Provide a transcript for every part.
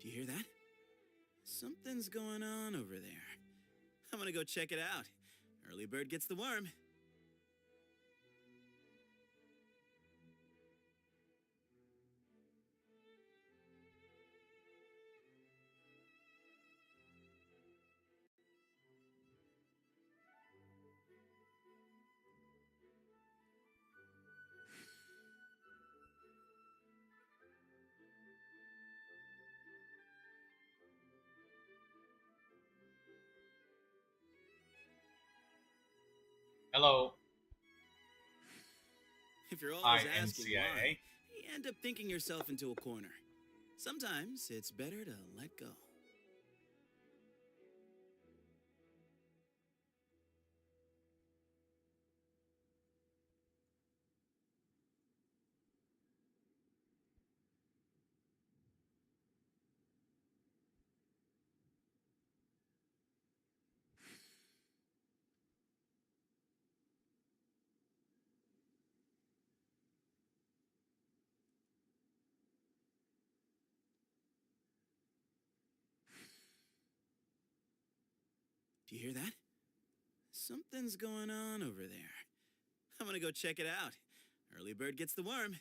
Do you hear that? Something's going on over there. I'm gonna go check it out. Early bird gets the worm. Hello. If you're always Hi, asking NCIA. why, you end up thinking yourself into a corner. Sometimes it's better to let go. Do you hear that? Something's going on over there. I'm gonna go check it out. Early bird gets the worm.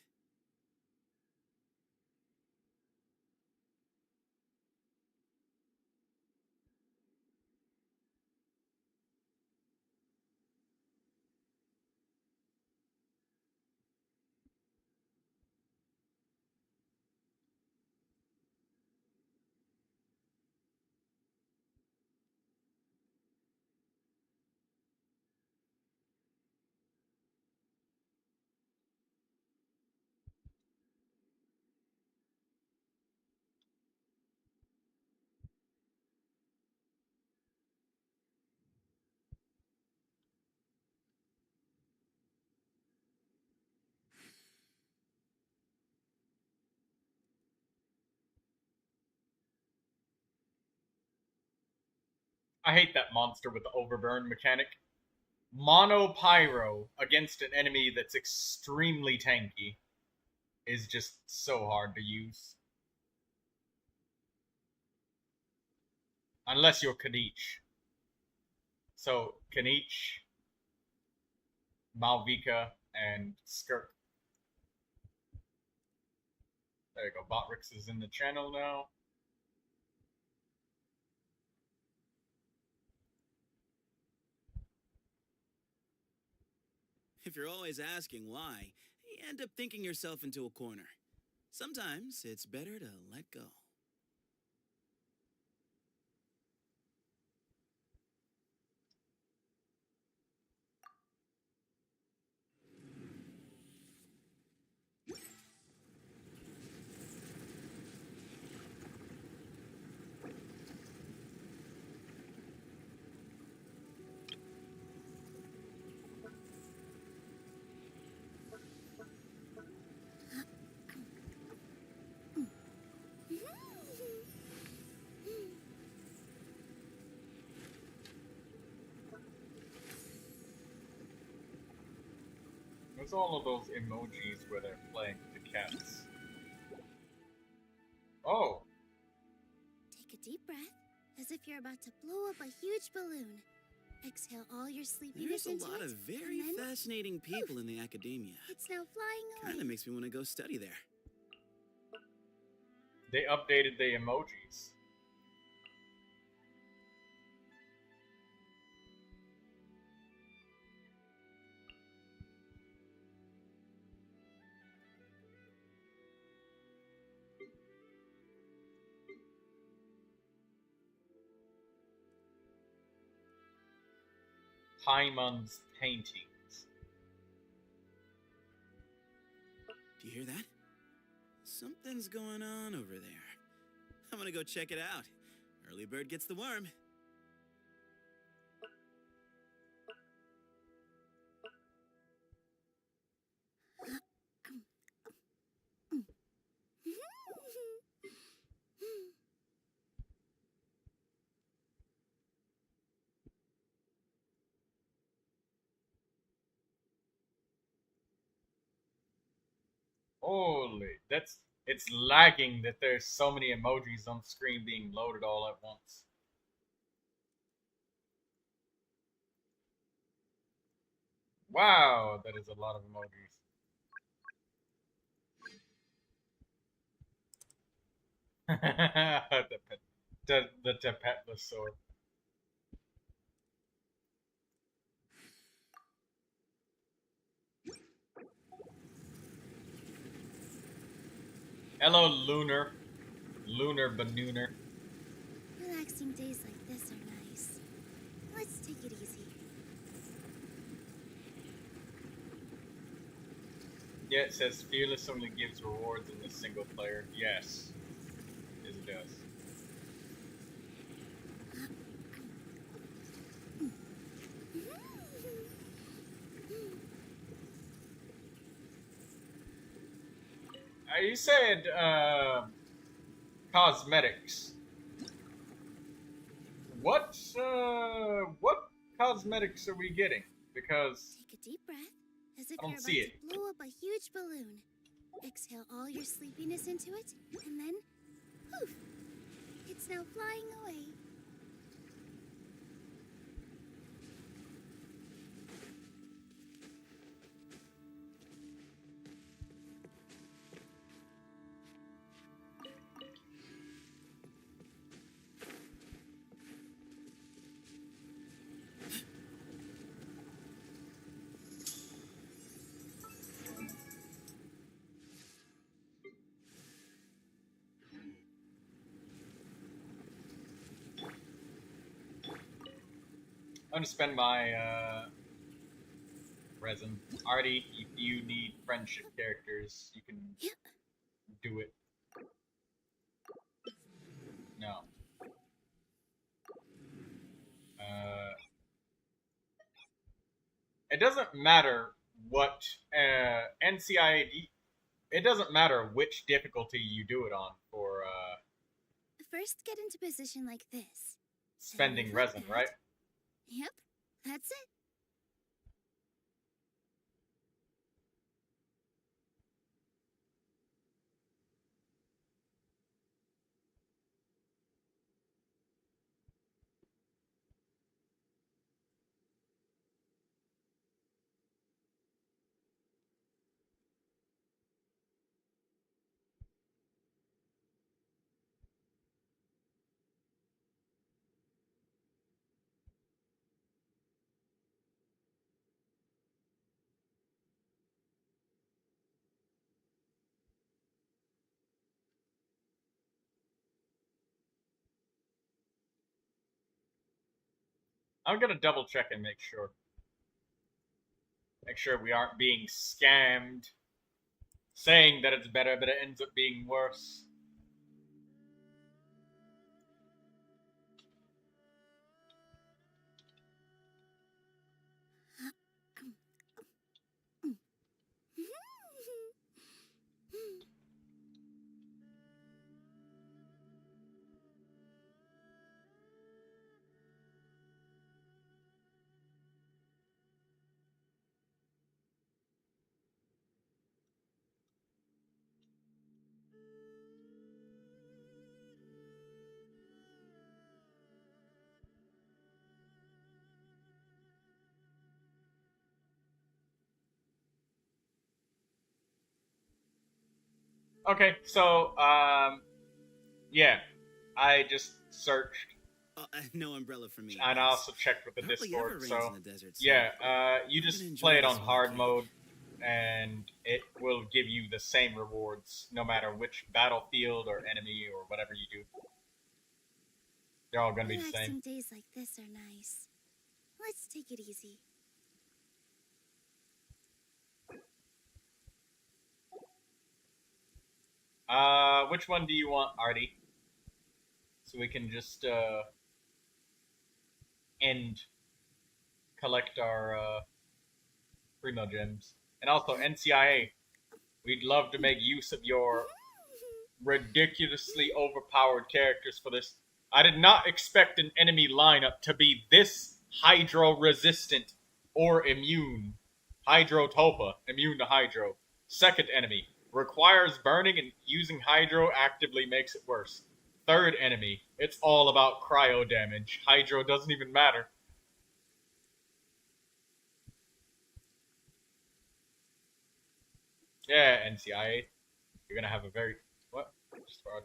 I hate that monster with the overburn mechanic. Mono Pyro against an enemy that's extremely tanky is just so hard to use. Unless you're Kanich. So, Kanich, Malvika, and Skirk. There you go. Botrix is in the channel now. If you're always asking why, you end up thinking yourself into a corner. Sometimes it's better to let go. There's all of those emojis where they're playing with the cats. Oh! Take a deep breath, as if you're about to blow up a huge balloon. Exhale all your sleepiness There's a into lot it, of very and then fascinating people in the academia. it's now flying away. Kinda makes me want to go study there. They updated the emojis. Paimon's paintings. Do you hear that? Something's going on over there. I'm gonna go check it out. Early bird gets the worm. Holy, that's It's lagging that there's so many emojis on screen being loaded all at once. Wow, that is a lot of emojis. the Tepetless sword. Hello, Lunar. Lunar Banooner. Relaxing days like this are nice. Let's take it easy. Yeah, it says Fearless only gives rewards in the single player. Yes. Yes, it does. You said, cosmetics. What cosmetics are we getting? Because Take a deep breath, as if I don't you're about see it. to blow up a huge balloon. Exhale all your sleepiness into it, and then, poof! It's now flying away. I'm gonna spend my resin. Artie, if you need friendship characters, you can do it. No. It doesn't matter what NCIAD. It doesn't matter which difficulty you do it on for First, get into position like this. spending Then resin, like that. right? Yep, that's it. I'm gonna double check and make sure. Make sure we aren't being scammed. Saying that it's better, but it ends up being worse. Okay, so yeah, I just searched No umbrella for me. and I thanks. also checked with the Hardly Discord. ever rains So in the desert, so yeah, you I'm gonna just enjoy play it this on while I hard can. mode, and it will give you the same rewards no matter which battlefield or enemy or whatever you do. They're all gonna be the same. Relaxing days like this are nice. Let's take it easy. Which one do you want, Artie? So we can just collect our primo gems. And also NCIA, we'd love to make use of your ridiculously overpowered characters for this. I did not expect an enemy lineup to be this hydro resistant or immune. Hydro Topa, immune to hydro. Second enemy, Requires burning and using hydro actively makes it worse. Third enemy. It's all about cryo damage. Hydro doesn't even matter. Yeah, NCIA. You're gonna have a very... What? Just fraud.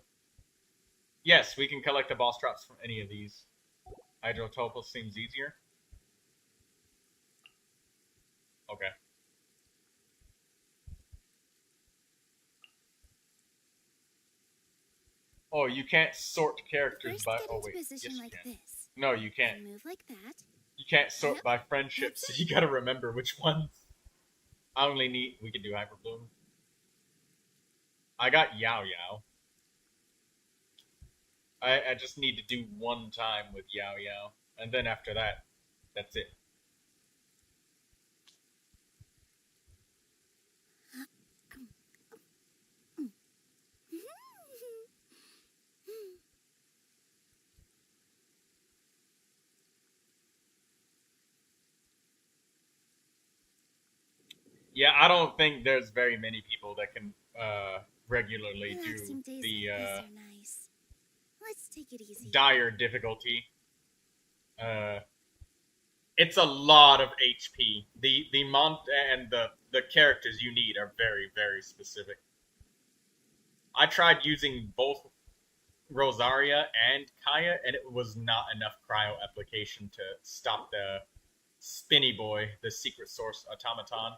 Yes, we can collect the boss traps from any of these. Hydrotopal seems easier. Okay. Oh, you can't sort characters First by... get Oh, into wait. position Yes, you like can. this. No, you can't. And move like that. You can't sort Yep, by friendship, so that's you gotta remember which ones. I only need... We can do Hyper Bloom. I got Yao Yao. I just need to do one time with Yao Yao. And then after that, that's it. Yeah, I don't think there's very many people that can regularly Relaxing do days the like this are nice. Let's take it easy. dire difficulty. It's a lot of HP. The mont and the characters you need are very, very specific. I tried using both Rosaria and Kaya, and it was not enough cryo application to stop the Spinny Boy, the secret source automaton.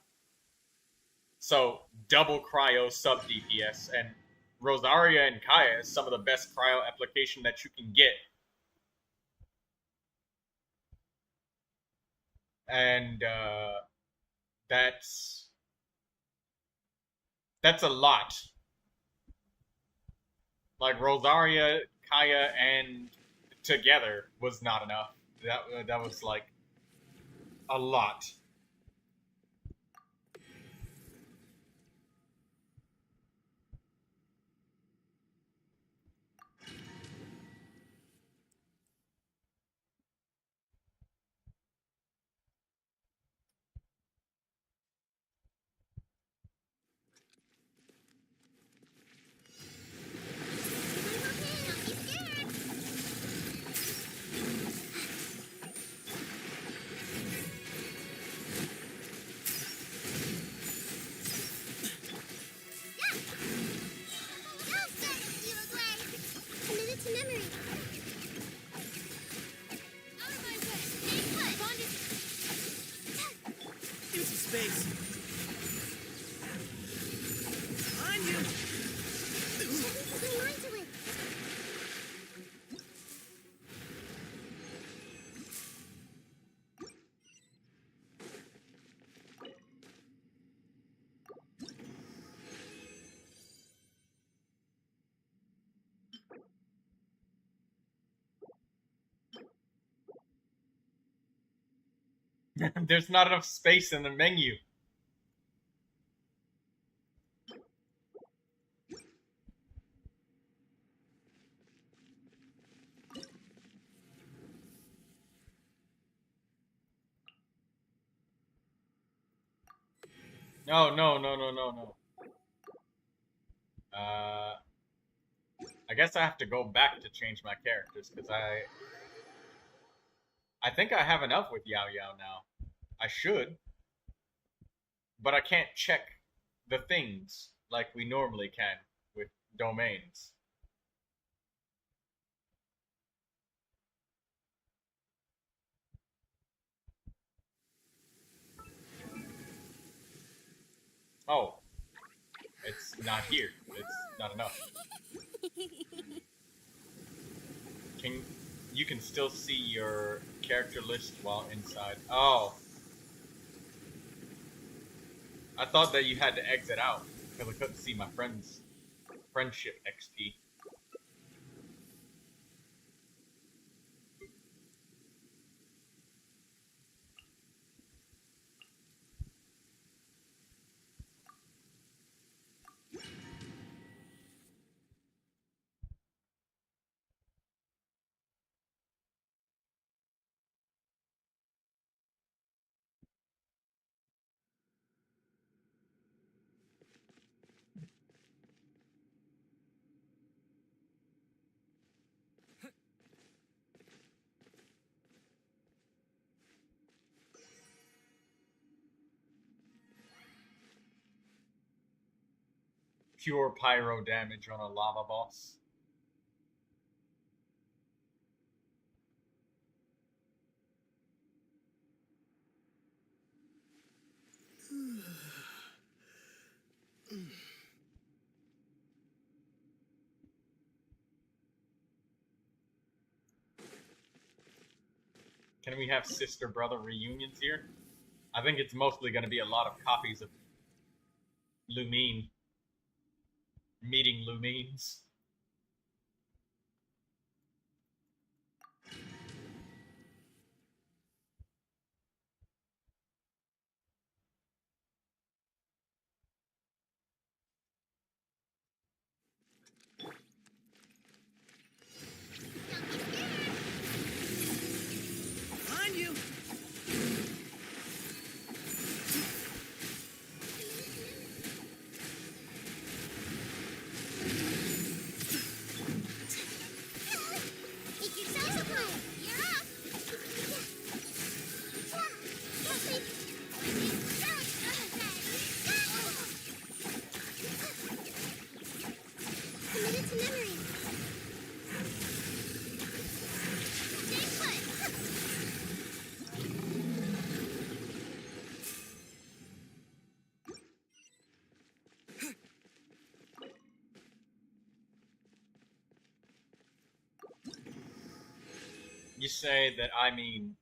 So double cryo sub DPS, and Rosaria and Kaya is some of the best cryo application that you can get. And that's a lot. Like Rosaria, Kaya, and together was not enough. That was like a lot. Space. On you. There's not enough space in the menu. No, no, no, no, no, no. I guess I have to go back to change my characters, because I think I have enough with Yao Yao now. I should. But I can't check the things like we normally can with domains. Oh. It's not here. It's not enough. You can still see your character list while inside. Oh. I thought that you had to exit out because I couldn't see my friendship XP. pure pyro damage on a lava boss. Can we have sister-brother reunions here? I think it's mostly going to be a lot of copies of Lumine. Meeting Lumines. On you! Make yourselves a plan. You're up. Committed to memory. Stay put. You say that I mean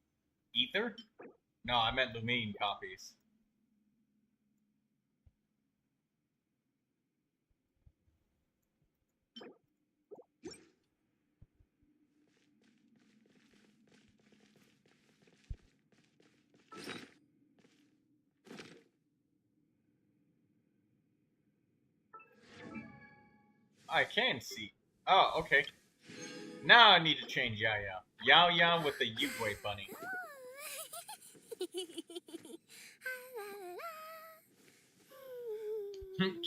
Ether? No, I meant Lumine copies. I can see. Oh, okay. Now I need to change Yao Yao. Yao Yao with the Yugway bunny.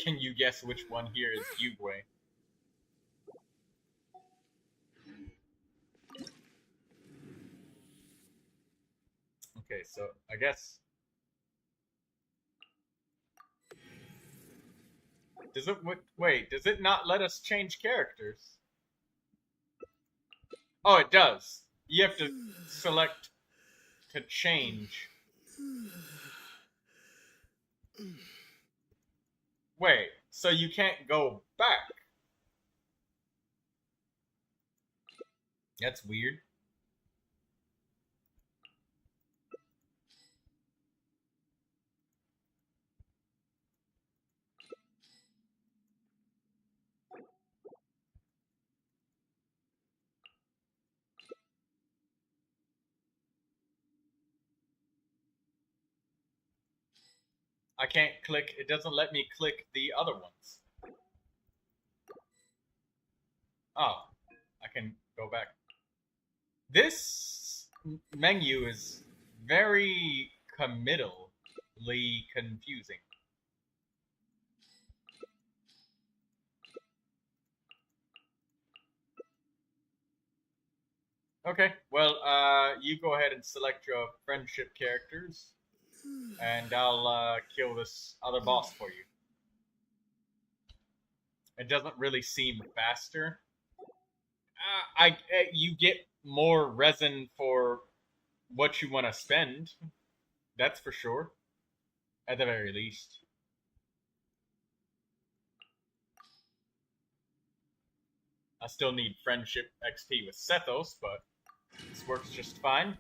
Can you guess which one here is Yugway? Okay, so I guess... Does it... Wait, does it not let us change characters? Oh, it does. You have to select to change. Wait, so you can't go back? That's weird. I can't click, it doesn't let me click the other ones. Oh, I can go back. This menu is very committally confusing. Okay, well, you go ahead and select your friendship characters, and I'll kill this other boss for you. It doesn't really seem faster. You get more resin for what you want to spend. That's for sure. At the very least. I still need friendship XP with Sethos, but this works just fine.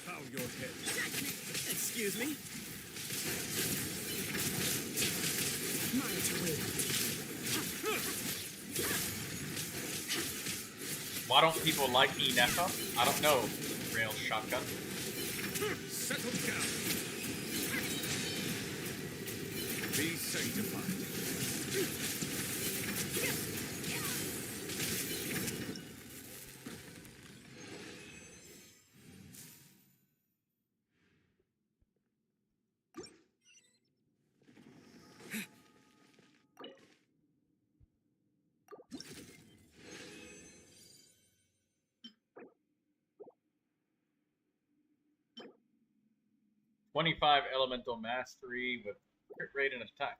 Bow your head. Excuse me? Why don't people like Inefa? I don't know. Rail shotgun. Settle down. Be sanctified. 25 elemental mastery with crit rate and attack.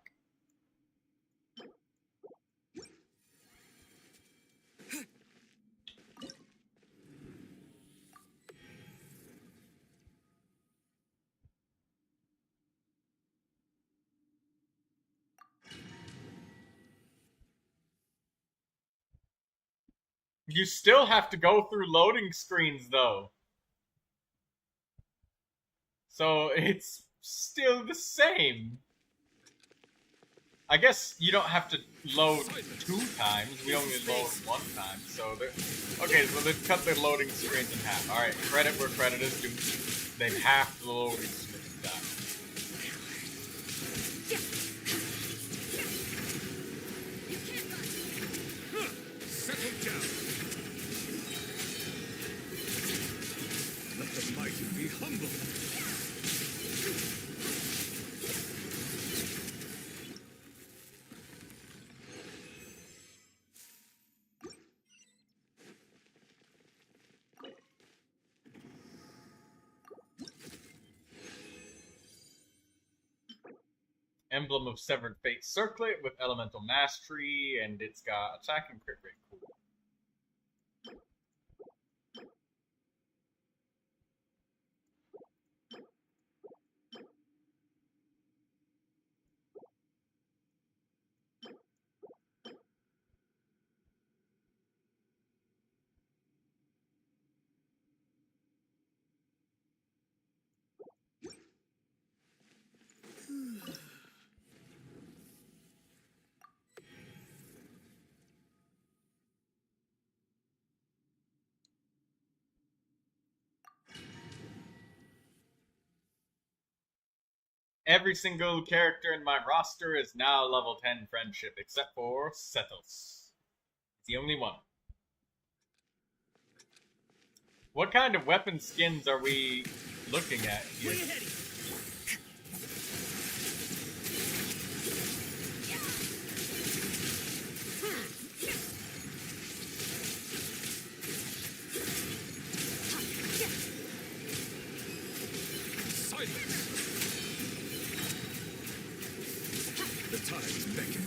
You still have to go through loading screens, though. So it's still the same. I guess you don't have to load 2 times. We only load 1 time. So, okay, so they've cut the loading screens in half. Alright, credit where credit is due. They've halved the loading screen time. Settle down. Let the mighty be humble. Emblem of Severed Fate Circlet with Elemental Mastery, and it's got attack and crit rate. Cool. Every single character in my roster is now level 10 friendship, except for Setos. It's the only one. What kind of weapon skins are we looking at here? The tides beckon.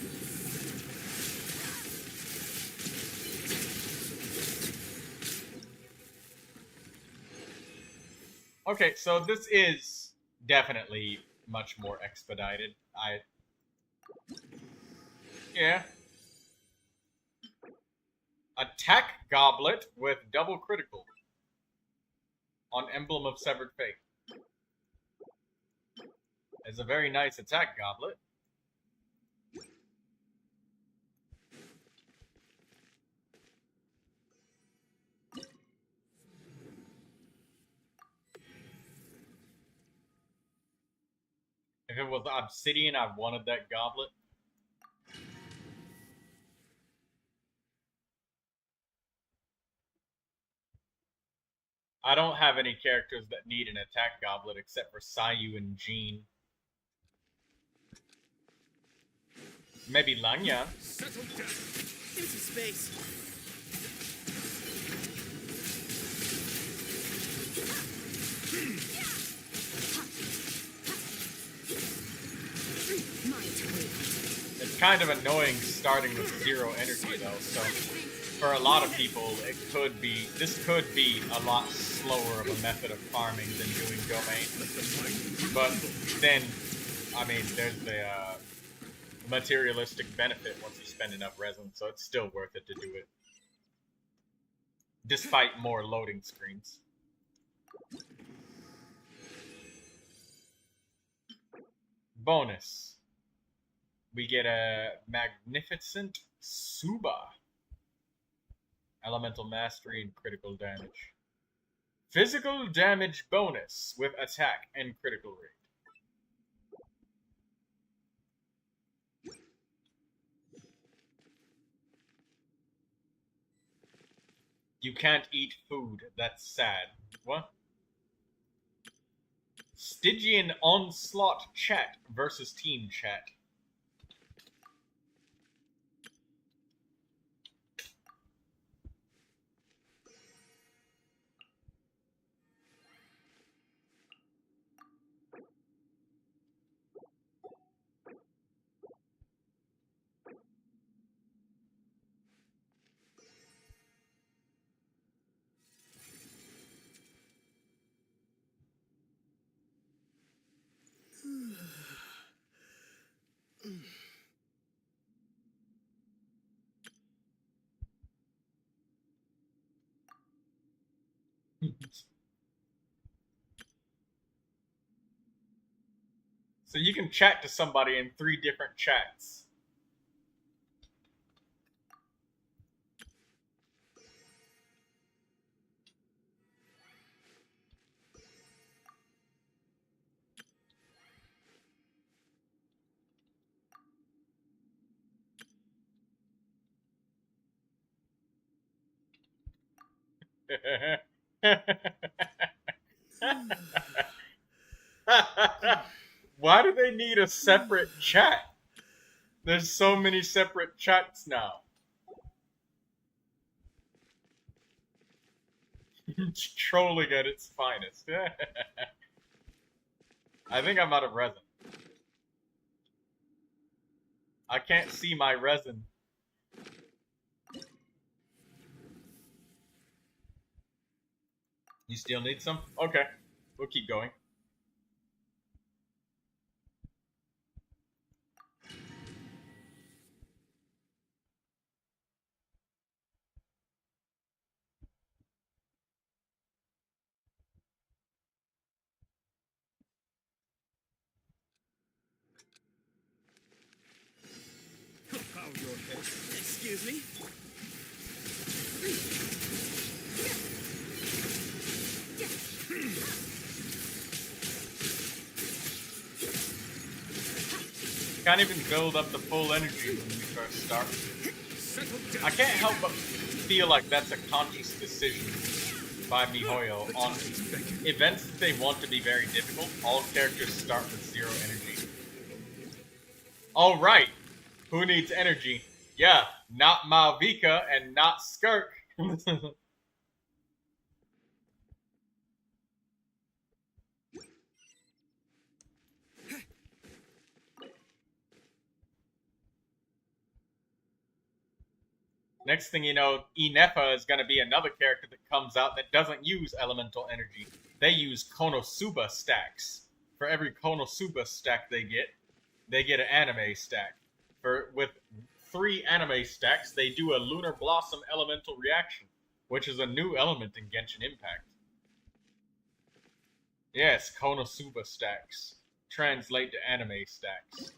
Okay, so this is definitely much more expedited. Yeah. Attack Goblet with double critical on Emblem of Severed Fate. It's a very nice attack goblet. If it was obsidian, I wanted that goblet. I don't have any characters that need an attack goblet except for Sayu and Jean. Maybe Lanya. Settle down. Give me some space. It's kind of annoying starting with 0 energy though, so for a lot of people this could be a lot slower of a method of farming than doing domain. But then, I mean, there's the materialistic benefit once you spend enough resin, so it's still worth it to do it. Despite more loading screens. Bonus. We get a Magnificent Suba. Elemental Mastery and critical damage. Physical damage bonus with attack and critical rate. You can't eat food. That's sad. What? Stygian Onslaught chat versus team chat. So you can chat to somebody in 3 different chats. Why do they need a separate chat? There's so many separate chats now. Trolling at its finest. I think I'm out of resin. I can't see my resin. You still need some? Okay. We'll keep going. Bow your head. Excuse me? Can't even build up the full energy when we first start. Settle down. I can't help but feel like that's a conscious decision by MiHoYo on events that they want to be very difficult. All characters start with 0 energy. All right, who needs energy? Yeah, not Malvika and not Skirk. Next thing you know, Inefa is going to be another character that comes out that doesn't use elemental energy. They use Konosuba stacks. For every Konosuba stack they get an anime stack. With 3 anime stacks, they do a Lunar Blossom elemental reaction, which is a new element in Genshin Impact. Yes, Konosuba stacks. Translate to anime stacks.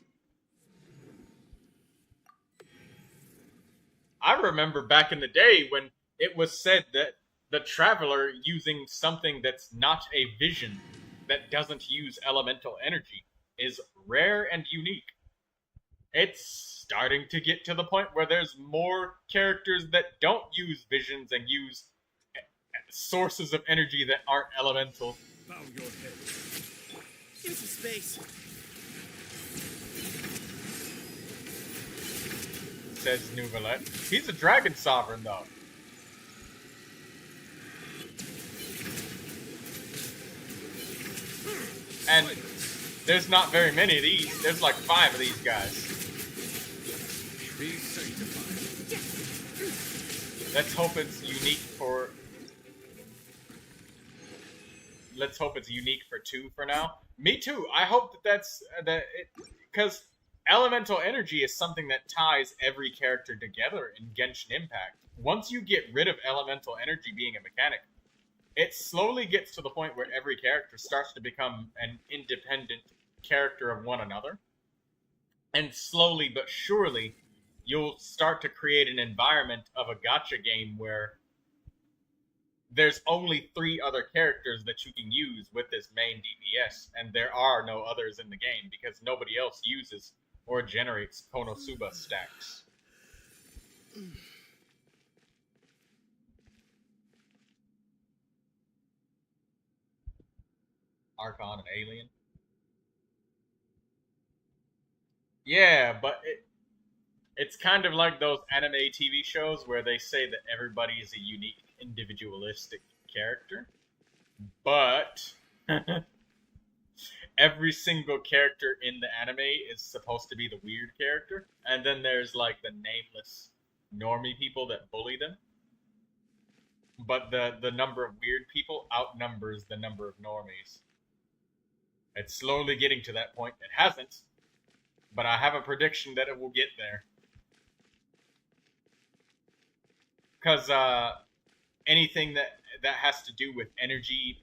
I remember back in the day when it was said that the Traveler using something that's not a vision, that doesn't use elemental energy, is rare and unique. It's starting to get to the point where there's more characters that don't use visions and use sources of energy that aren't elemental. Bow your head. Give me some space. Says Neuvilette. He's a dragon sovereign, though. And there's not very many of these. There's like 5 of these guys. Be sanctified. Let's hope it's unique for... Let's hope it's unique for 2 for now. Me too. I hope that's... Because elemental energy is something that ties every character together in Genshin Impact. Once you get rid of elemental energy being a mechanic, it slowly gets to the point where every character starts to become an independent character of one another. And slowly but surely, you'll start to create an environment of a gacha game where there's only 3 other characters that you can use with this main DPS, and there are no others in the game because nobody else uses or generates Konosuba stacks. Archon and Alien. Yeah, but it's kind of like those anime TV shows where they say that everybody is a unique, individualistic character. But every single character in the anime is supposed to be the weird character. And then there's like the nameless normie people that bully them. But the number of weird people outnumbers the number of normies. It's slowly getting to that point. It hasn't. But I have a prediction that it will get there. Because anything that has to do with energy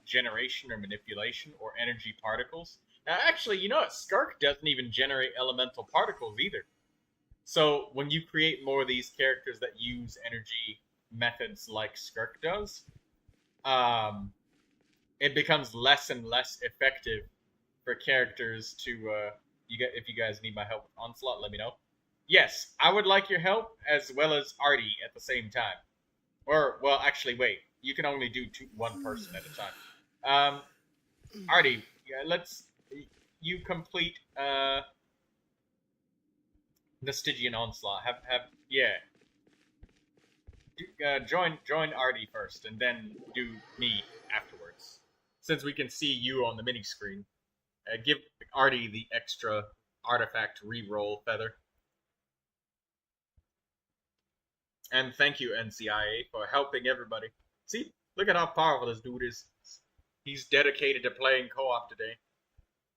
generation or manipulation or energy particles. Now, actually, you know what? Skirk doesn't even generate elemental particles either. So when you create more of these characters that use energy methods like Skirk does, it becomes less and less effective for characters to. If you guys need my help with Onslaught, let me know. Yes, I would like your help as well as Artie at the same time. Or, well, actually, wait. You can only do one person at a time. Artie, let's. You complete the Stygian Onslaught. Join Artie first, and then do me afterwards. Since we can see you on the mini screen, give Artie the extra artifact reroll feather. And thank you, NCIA, for helping everybody. See, look at how powerful this dude is. He's dedicated to playing co-op today.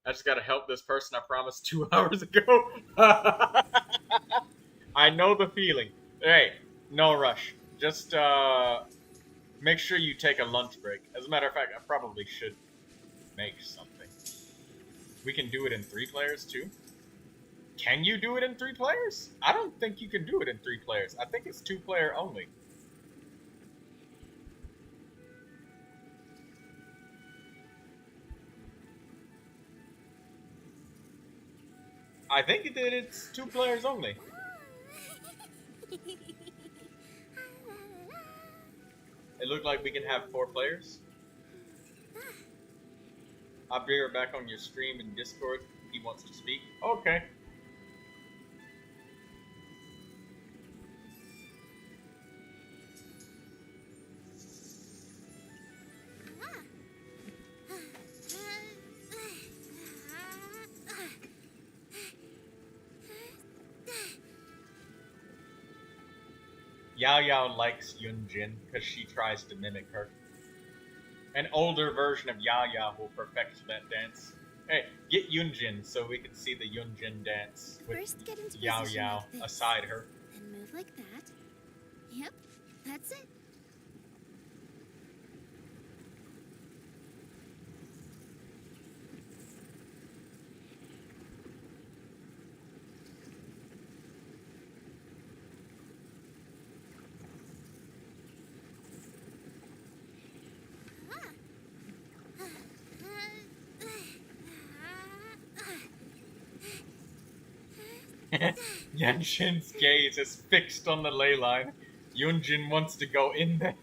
I just gotta help this person I promised 2 hours ago. I know the feeling. Hey, no rush. Just make sure you take a lunch break. As a matter of fact, I probably should make something. We can do it in 3 players too. Can you do it in 3 players? I don't think you can do it in 3 players. I think it's 2-player only. I think it's 2 players only. It looked like we can have 4 players. I'll be right back on your stream in Discord. He wants to speak. Okay. Yao Yao likes Yunjin because she tries to mimic her. An older version of Yao Yao will perfect that dance. Hey, get Yunjin so we can see the Yunjin dance with First, get into Yao position Yao like this. aside her. Then move like that. Yep, that's it. Yanshin's gaze is fixed on the ley line. Yunjin wants to go in there.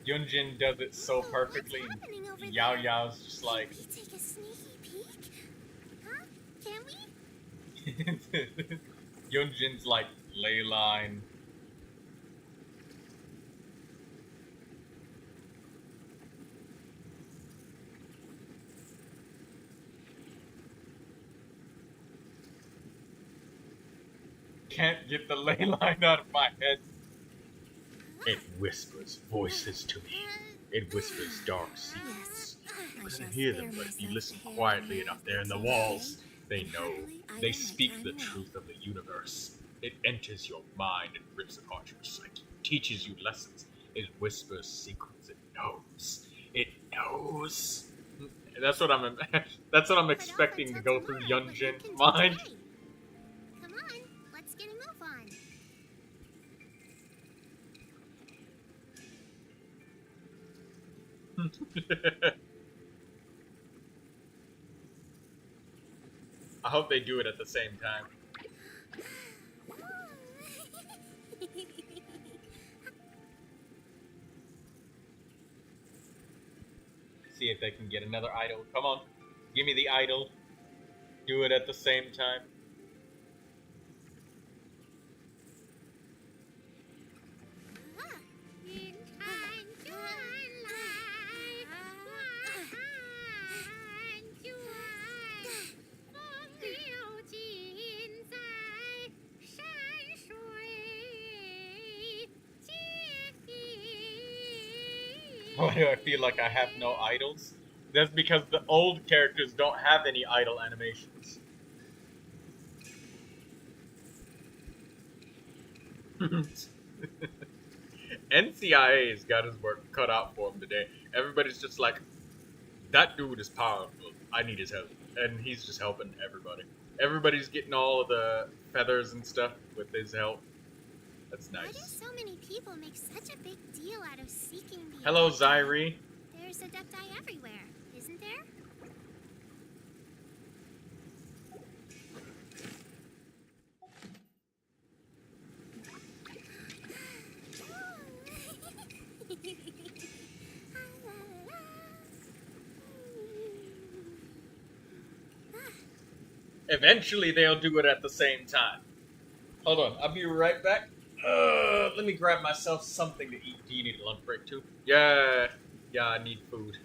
Yunjin does it so perfectly. What's happening over Yao there? Yao's just like. Can we take a sneaky peek? Huh? Can we? Yunjin's like ley line. Can't get the ley line out of my head. It whispers voices to me. It whispers dark secrets. I I shall can hear them, spare but if you myself listen to hear quietly them. enough there in the walls, they know. They speak the truth of the universe. It enters your mind and rips apart your psyche. Teaches you lessons. It whispers secrets. It knows. It knows. That's what I'm. That's what I'm expecting to go through Yunjin's mind. Come on, let's get a move on. I hope they do it at the same time. See if they can get another idol. Come on, give me the idol. Do it at the same time. Why do I feel like I have no idols? That's because the old characters don't have any idol animations. NCIA's got his work cut out for him today. Everybody's just like, that dude is powerful. I need his help. And he's just helping everybody. Everybody's getting all of the feathers and stuff with his help. That's Why do nice. so many people make such a big deal out of seeking the Hello, Adepti? Zyri. There's Adepti everywhere, isn't there? Eventually, they'll do it at the same time. Hold on, I'll be right back. Let me grab myself something to eat. Do you need a lunch break too? Yeah, I need food.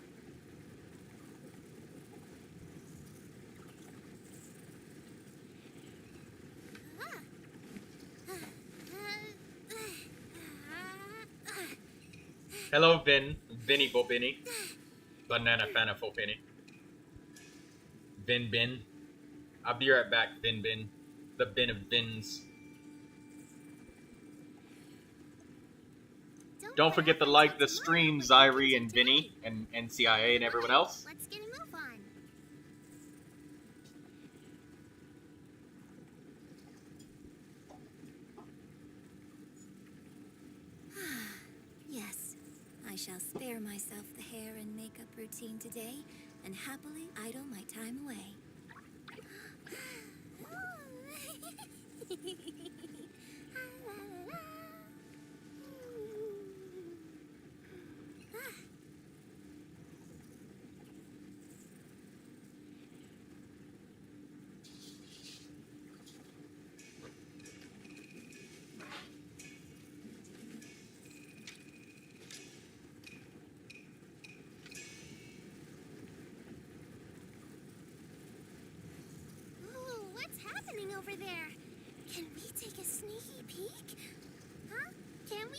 Hello, Vinny Bobini. Banana Fana Fopini. Bin. I'll be right back, Bin. The bin of bins. Don't forget to like the stream, Zyri and Vinny and NCIA and everyone else. Let's get a move on. Yes, I shall spare myself the hair and makeup routine today and happily idle my time away. What's happening over there? Can we take a sneaky peek? Huh? Can we?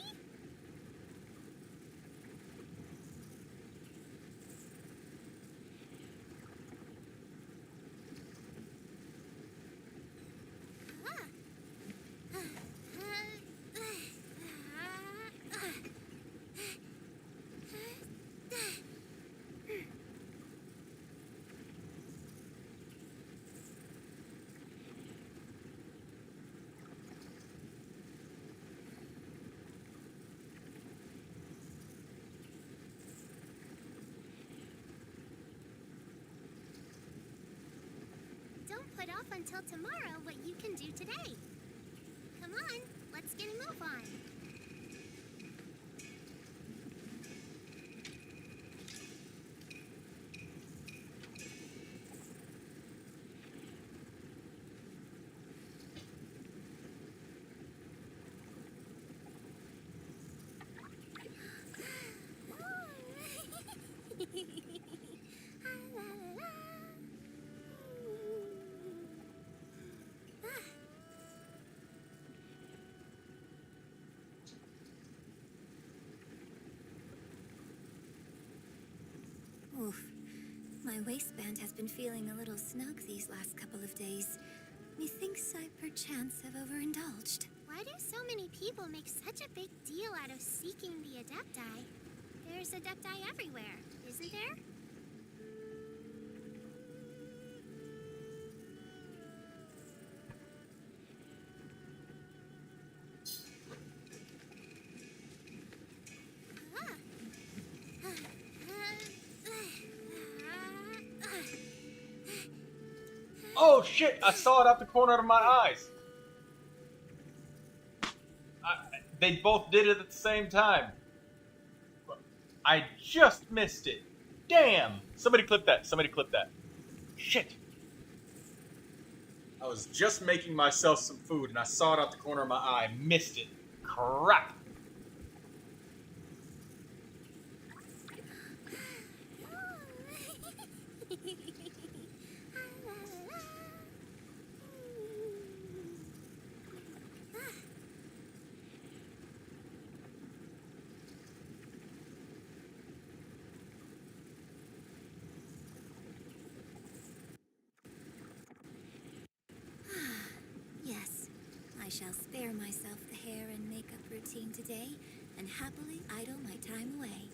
Don't put off until tomorrow what you can do today. Come on, let's get a move on. Oof. My waistband has been feeling a little snug these last couple of days. Methinks I perchance have overindulged. Why do so many people make such a big deal out of seeking the Adepti? There's Adepti everywhere, isn't there? Oh shit! I saw it out the corner of my eyes. They both did it at the same time. I just missed it. Damn! Somebody clip that. Shit. I was just making myself some food and I saw it out the corner of my eye. Missed it. Crap. shall spare myself the hair and makeup routine today and happily idle my time away.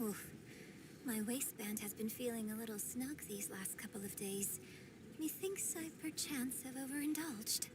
Oof. My waistband has been feeling a little snug these last couple of days. Methinks I perchance have overindulged.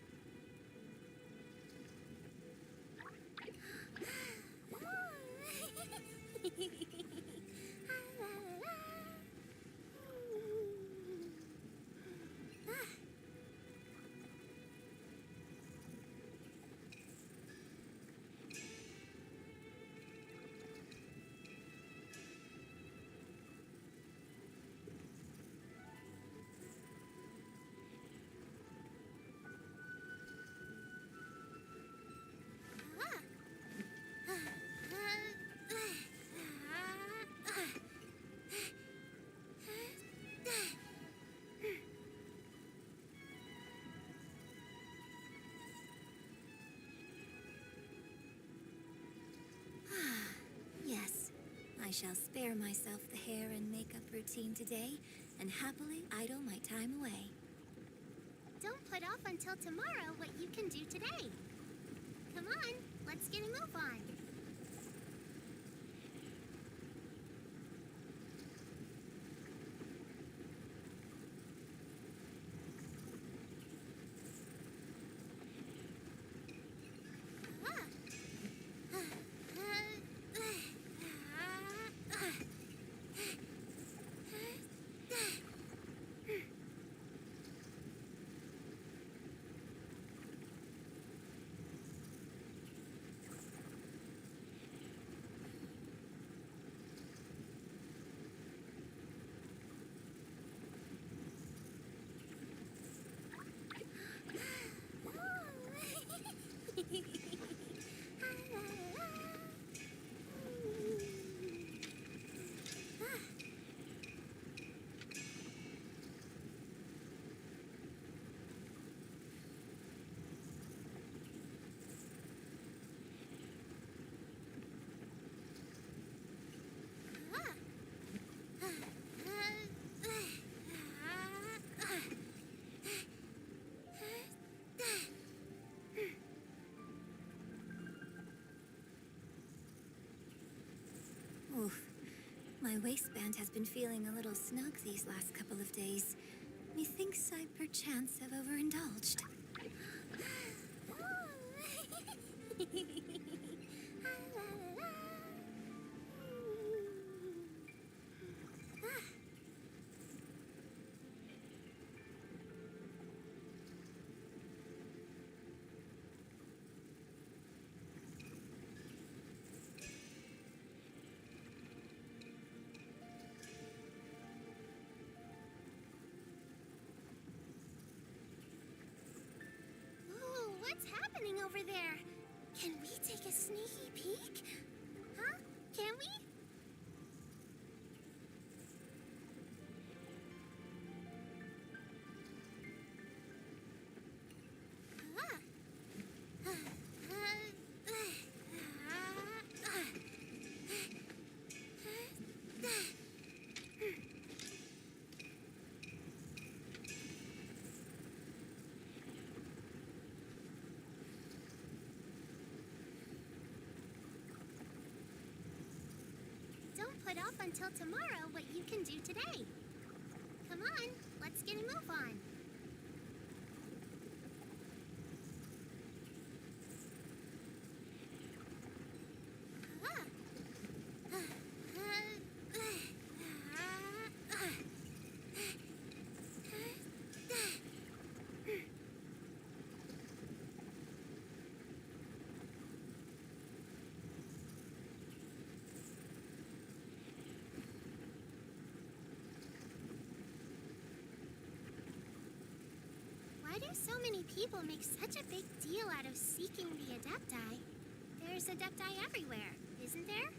Yes, I shall spare myself the hair and makeup routine today and happily idle my time away. Don't put off until tomorrow what you can do today. Come on, let's get a move on. My waistband has been feeling a little snug these last couple of days. Methinks I perchance have overindulged. Ooh, what's happening over there? Can we take a sneaky peek? Huh? Can we? Don't put off until tomorrow what you can do today. Come on, let's get a move on. Why do so many people make such a big deal out of seeking the Adepti? There's Adepti everywhere, isn't there?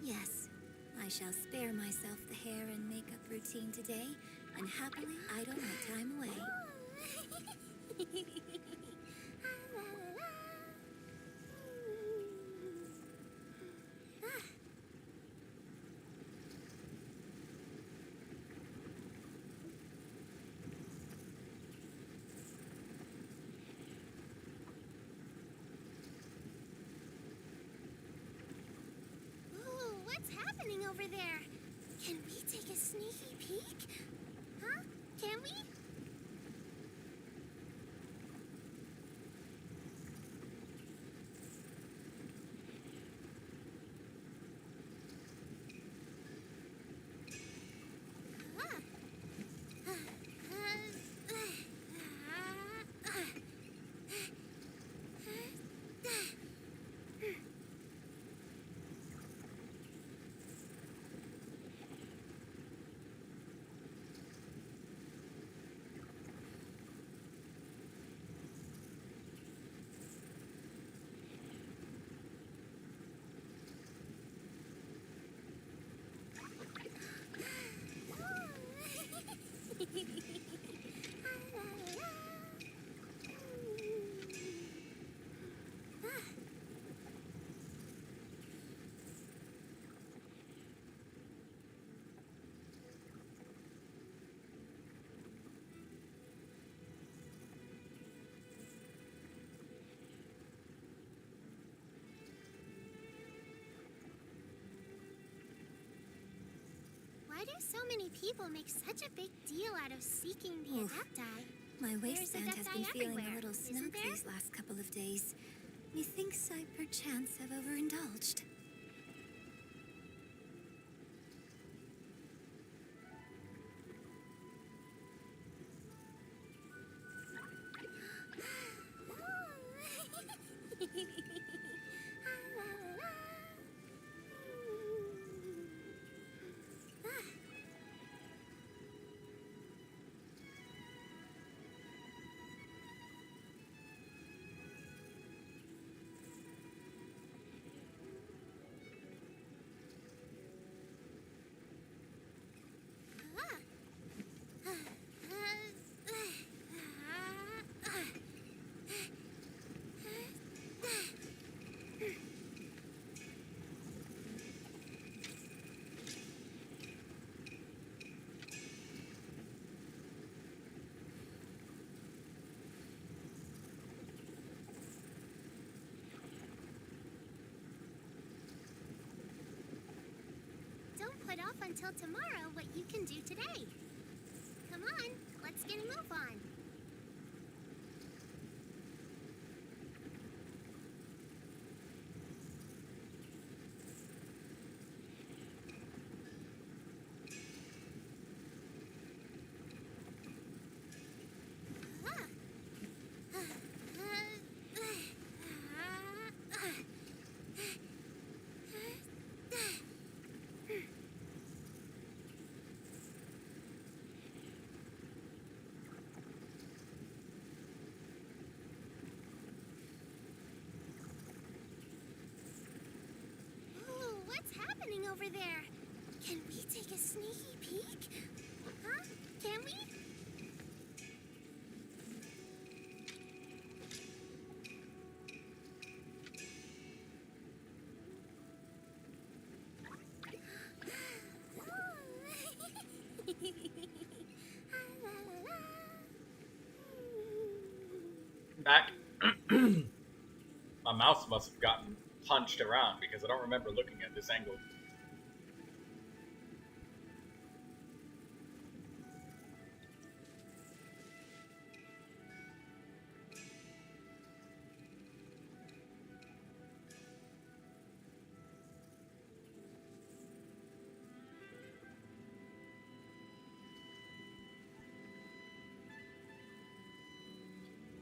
Yes, I shall spare myself the hair and makeup routine today and happily idle my time away. Ooh, what's happening over there? Can we take a sneaky peek? Huh? Can we? so many people make such a big deal out of seeking the Oof. adepti? My waistband has been adepti feeling a everywhere, little isn't snug there? these last couple of days. Methinks I perchance have overindulged. Don't put off until tomorrow what you can do today. Come on, let's get a move on. Ooh, what's happening over there? Can we take a sneaky peek? Huh? Can we? Back. My mouse must have gotten punched around because I don't remember looking at this angle.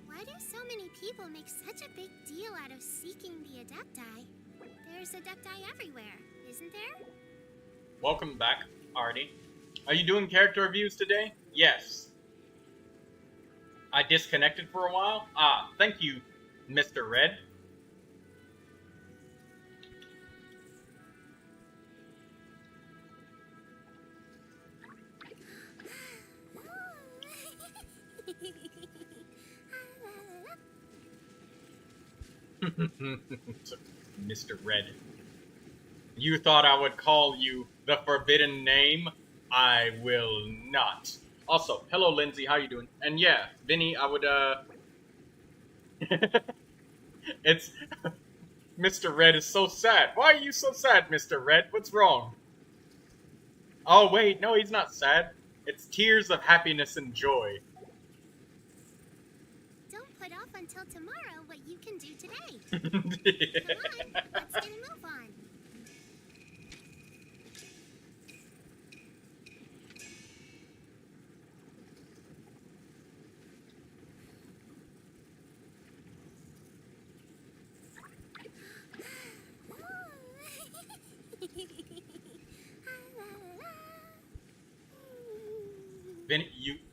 Why do so many people make such a big deal out of seeking the adepti? There's adepti everywhere, isn't there? Welcome back, Artie. Are you doing character reviews today? Yes. I disconnected for a while? Ah, thank you, Mr. Red. Mr. Red. You thought I would call you the forbidden name? I will not. Also, hello Lindsay, how you doing? And yeah, Vinny, I would it's Mr. Red is so sad. Why are you so sad, Mr. Red? What's wrong? Oh wait, no, he's not sad. It's tears of happiness and joy. Don't put off until tomorrow what you can do today. Come on, let's get a move on.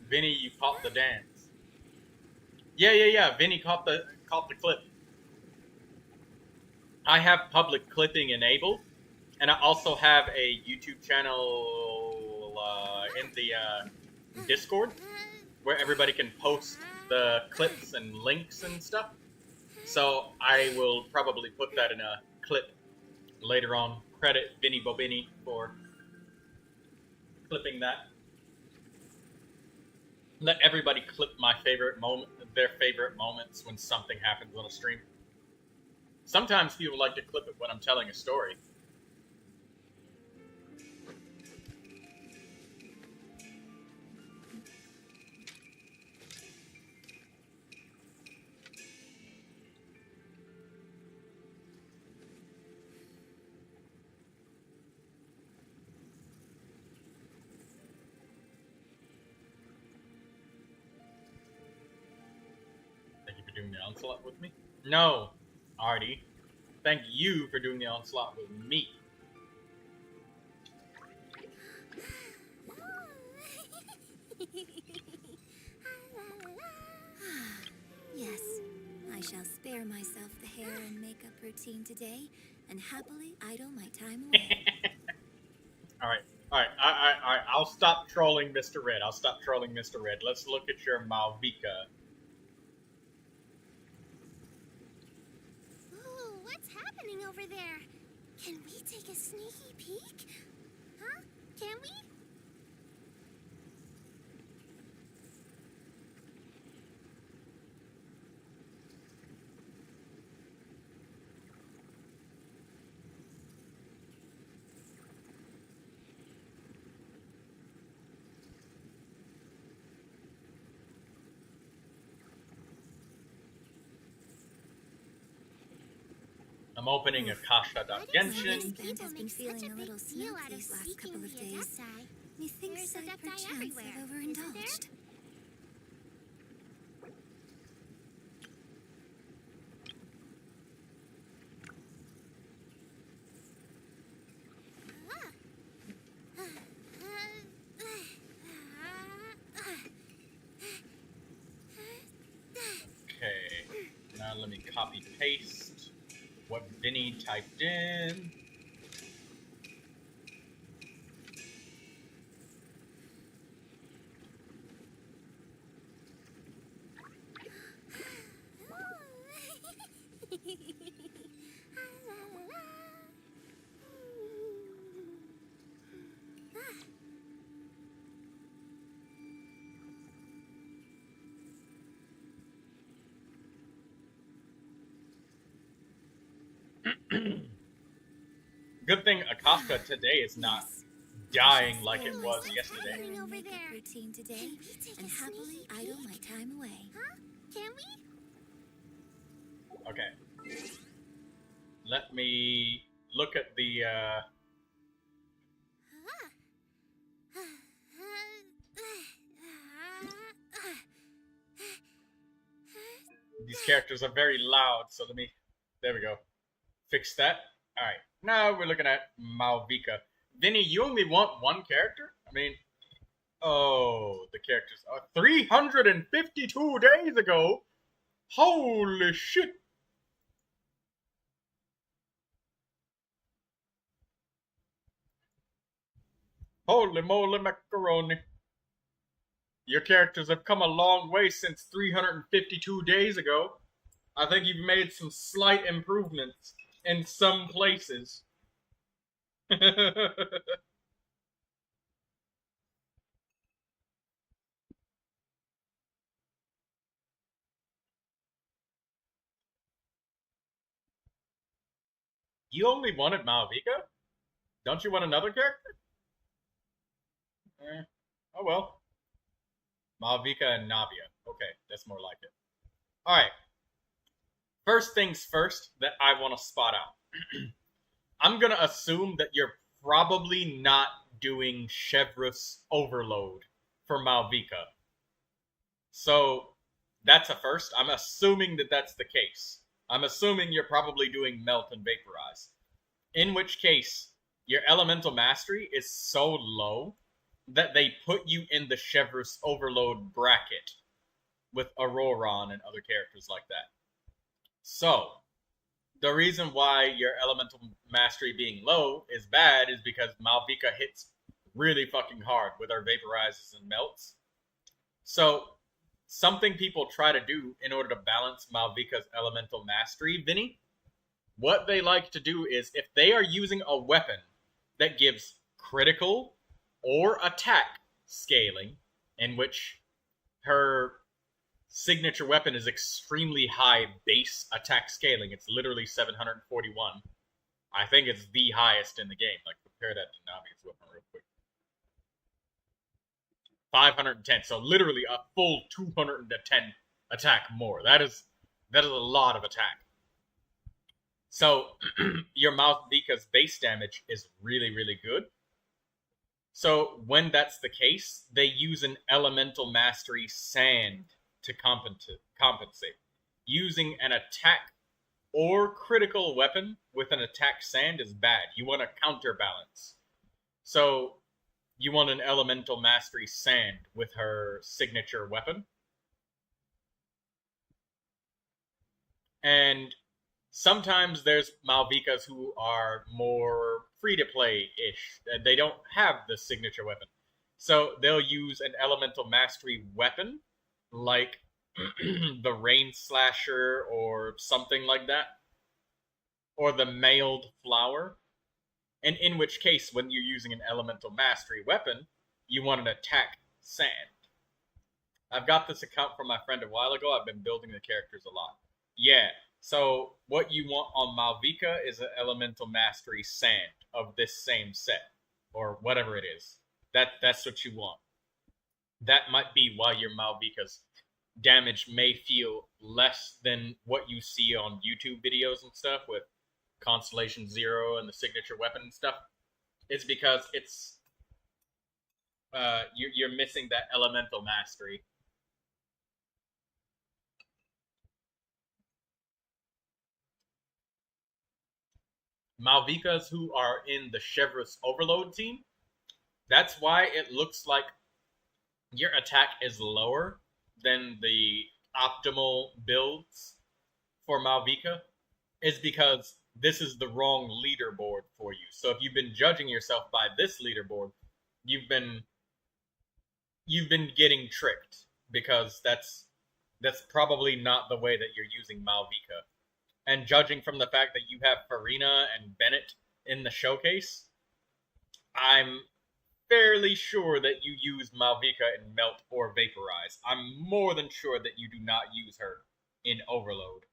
Vinny, you caught the dance. Yeah. Vinny caught the clip. I have public clipping enabled, and I also have a YouTube channel in the Discord where everybody can post the clips and links and stuff. So I will probably put that in a clip later on. Credit Vinny Bobini for clipping that. Let everybody clip my favorite moment, their favorite moments when something happens on a stream. Sometimes people like to clip it when I'm telling a story. doing the Onslaught with me? No, Artie. Thank you for doing the Onslaught with me. Yes, I shall spare myself the hair and makeup routine today and happily idle my time away. Alright, I'll stop trolling Mr. Red. Let's look at your Malvika. Ooh, what's happening over there? Can we take a sneaky peek? Huh? Can we? I'm opening Akasha.Genshin. Band has been feeling a little snug these last couple of days. Methinks I perchance have overindulged. Okay, now let me copy paste what Vinny typed in. Good thing Akasha today is not dying like it was yesterday. Over there. Routine today Can we take and a happily sneaky idle peek? my time away. Huh? Can we? Okay. Let me look at the, these characters are very loud, so let me, there we go. Fix that. Alright, now we're looking at Malvika. Vinny, you only want one character? I mean, oh, the characters are 352 days ago? Holy shit! Holy moly macaroni. Your characters have come a long way since 352 days ago. I think you've made some slight improvements in some places. You only wanted Malvika? Don't you want another character? Oh well. Malvika and Navia. Okay, that's more like it. Alright. First things first that I want to spot out. I'm going to assume that you're probably not doing Chevrus Overload for Malvika. So, that's a first. I'm assuming that that's the case. I'm assuming you're probably doing Melt and Vaporize. In which case, your Elemental Mastery is so low that they put you in the Chevrus Overload bracket with Auroron and other characters like that. So, the reason why your Elemental Mastery being low is bad is because Malvika hits really fucking hard with her Vaporizes and Melts. So, something people try to do in order to balance Malvika's Elemental Mastery, Vinny, what they like to do is if they are using a weapon that gives critical or attack scaling, in which her signature weapon is extremely high base attack scaling. It's literally 741. I think it's the highest in the game. Like, compare that to Navi's weapon real quick. 510. So literally a full 210 attack more. That is a lot of attack. So your Malvika's base damage is really, really good. So when that's the case, they use an Elemental Mastery Sand to compensate. using an attack or critical weapon with an attack sand is bad. You want to counterbalance. So you want an elemental mastery sand with her signature weapon. And sometimes there's Malvikas who are more free-to-play-ish. They don't have the signature weapon. So they'll use an elemental mastery weapon, like the Rain Slasher or something like that. Or the Mailed Flower. And in which case, when you're using an elemental mastery weapon, you want an attack sand. I've got this account from my friend a while ago. I've been building the characters a lot. Yeah, so what you want on Malvika is an elemental mastery sand of this same set, or whatever it is. That's what you want. That might be why your Malvika's damage may feel less than what you see on YouTube videos and stuff with Constellation Zero and the signature weapon and stuff. It's because it's you're missing that elemental mastery. Malvikas who are in the Chevreuse Overload team, that's why it looks like your attack is lower than the optimal builds for Malvika, is because this is the wrong leaderboard for you. So if you've been judging yourself by this leaderboard, you've been getting tricked, because that's probably not the way that you're using Malvika. And judging from the fact that you have Farina and Bennett in the showcase, I'm fairly sure that you use Malvika in Melt or Vaporize. I'm more than sure that you do not use her in Overload.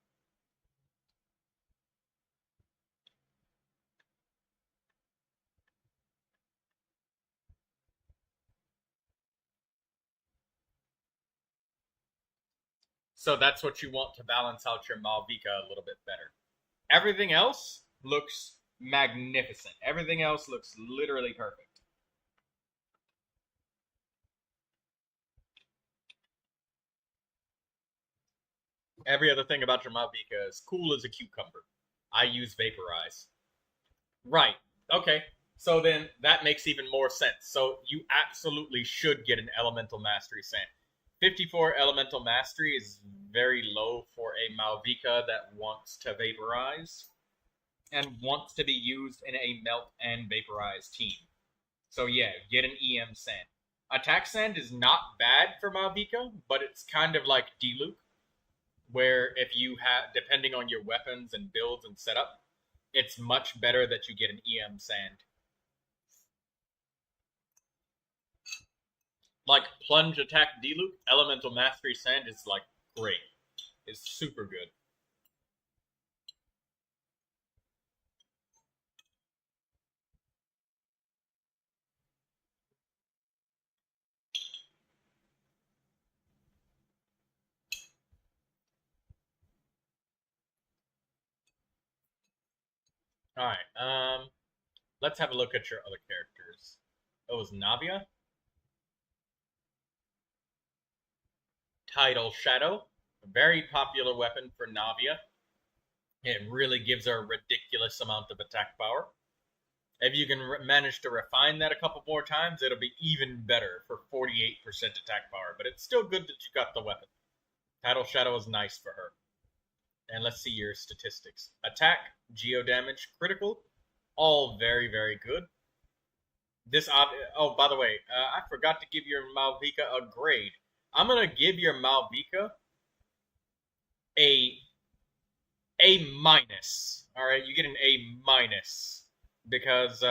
So that's what you want to balance out your Malvika a little bit better. Everything else looks magnificent. Everything else looks literally perfect. Every other thing about your Malvika is cool as a cucumber. I use Vaporize. Right. Okay. So then that makes even more sense. So you absolutely should get an Elemental Mastery Sand. 54 Elemental Mastery is very low for a Malvika that wants to Vaporize and wants to be used in a Melt and Vaporize team. So yeah, get an EM Sand. Attack Sand is not bad for Malvika, but it's kind of like Diluc, where if you have, depending on your weapons and builds and setup, it's much better that you get an EM Sand. Like Plunge Attack Diluc, Elemental Mastery Sand is like great. It's super good. Alright, let's have a look at your other characters. Oh, it was Navia? Tidal Shadow, a very popular weapon for Navia. It really gives her a ridiculous amount of attack power. If you can manage to refine that a couple more times, it'll be even better for 48% attack power. But it's still good that you got the weapon. Tidal Shadow is nice for her. And let's see your statistics. Attack, geo damage, critical, all very, very good. This oh, by the way, I forgot to give your Malvika a grade. I'm gonna give your Malvika a minus. All right, you get an A minus because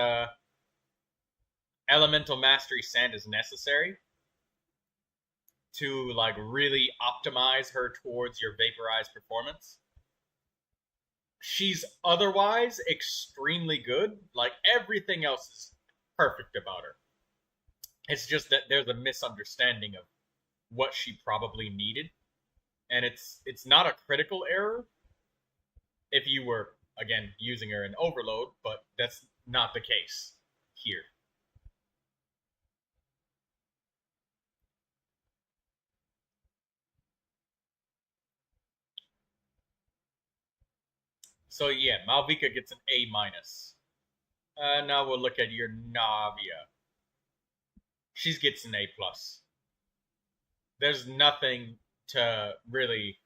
Elemental Mastery Sand is necessary to like really optimize her towards your Vaporized performance. She's otherwise extremely good. Like everything else is perfect about her. It's just that there's a misunderstanding of what she probably needed, and it's not a critical error if you were again using her in Overload, but that's not the case here. So yeah, Malvika gets an A minus. Now we'll look at your Navia. She gets an A plus. There's nothing to really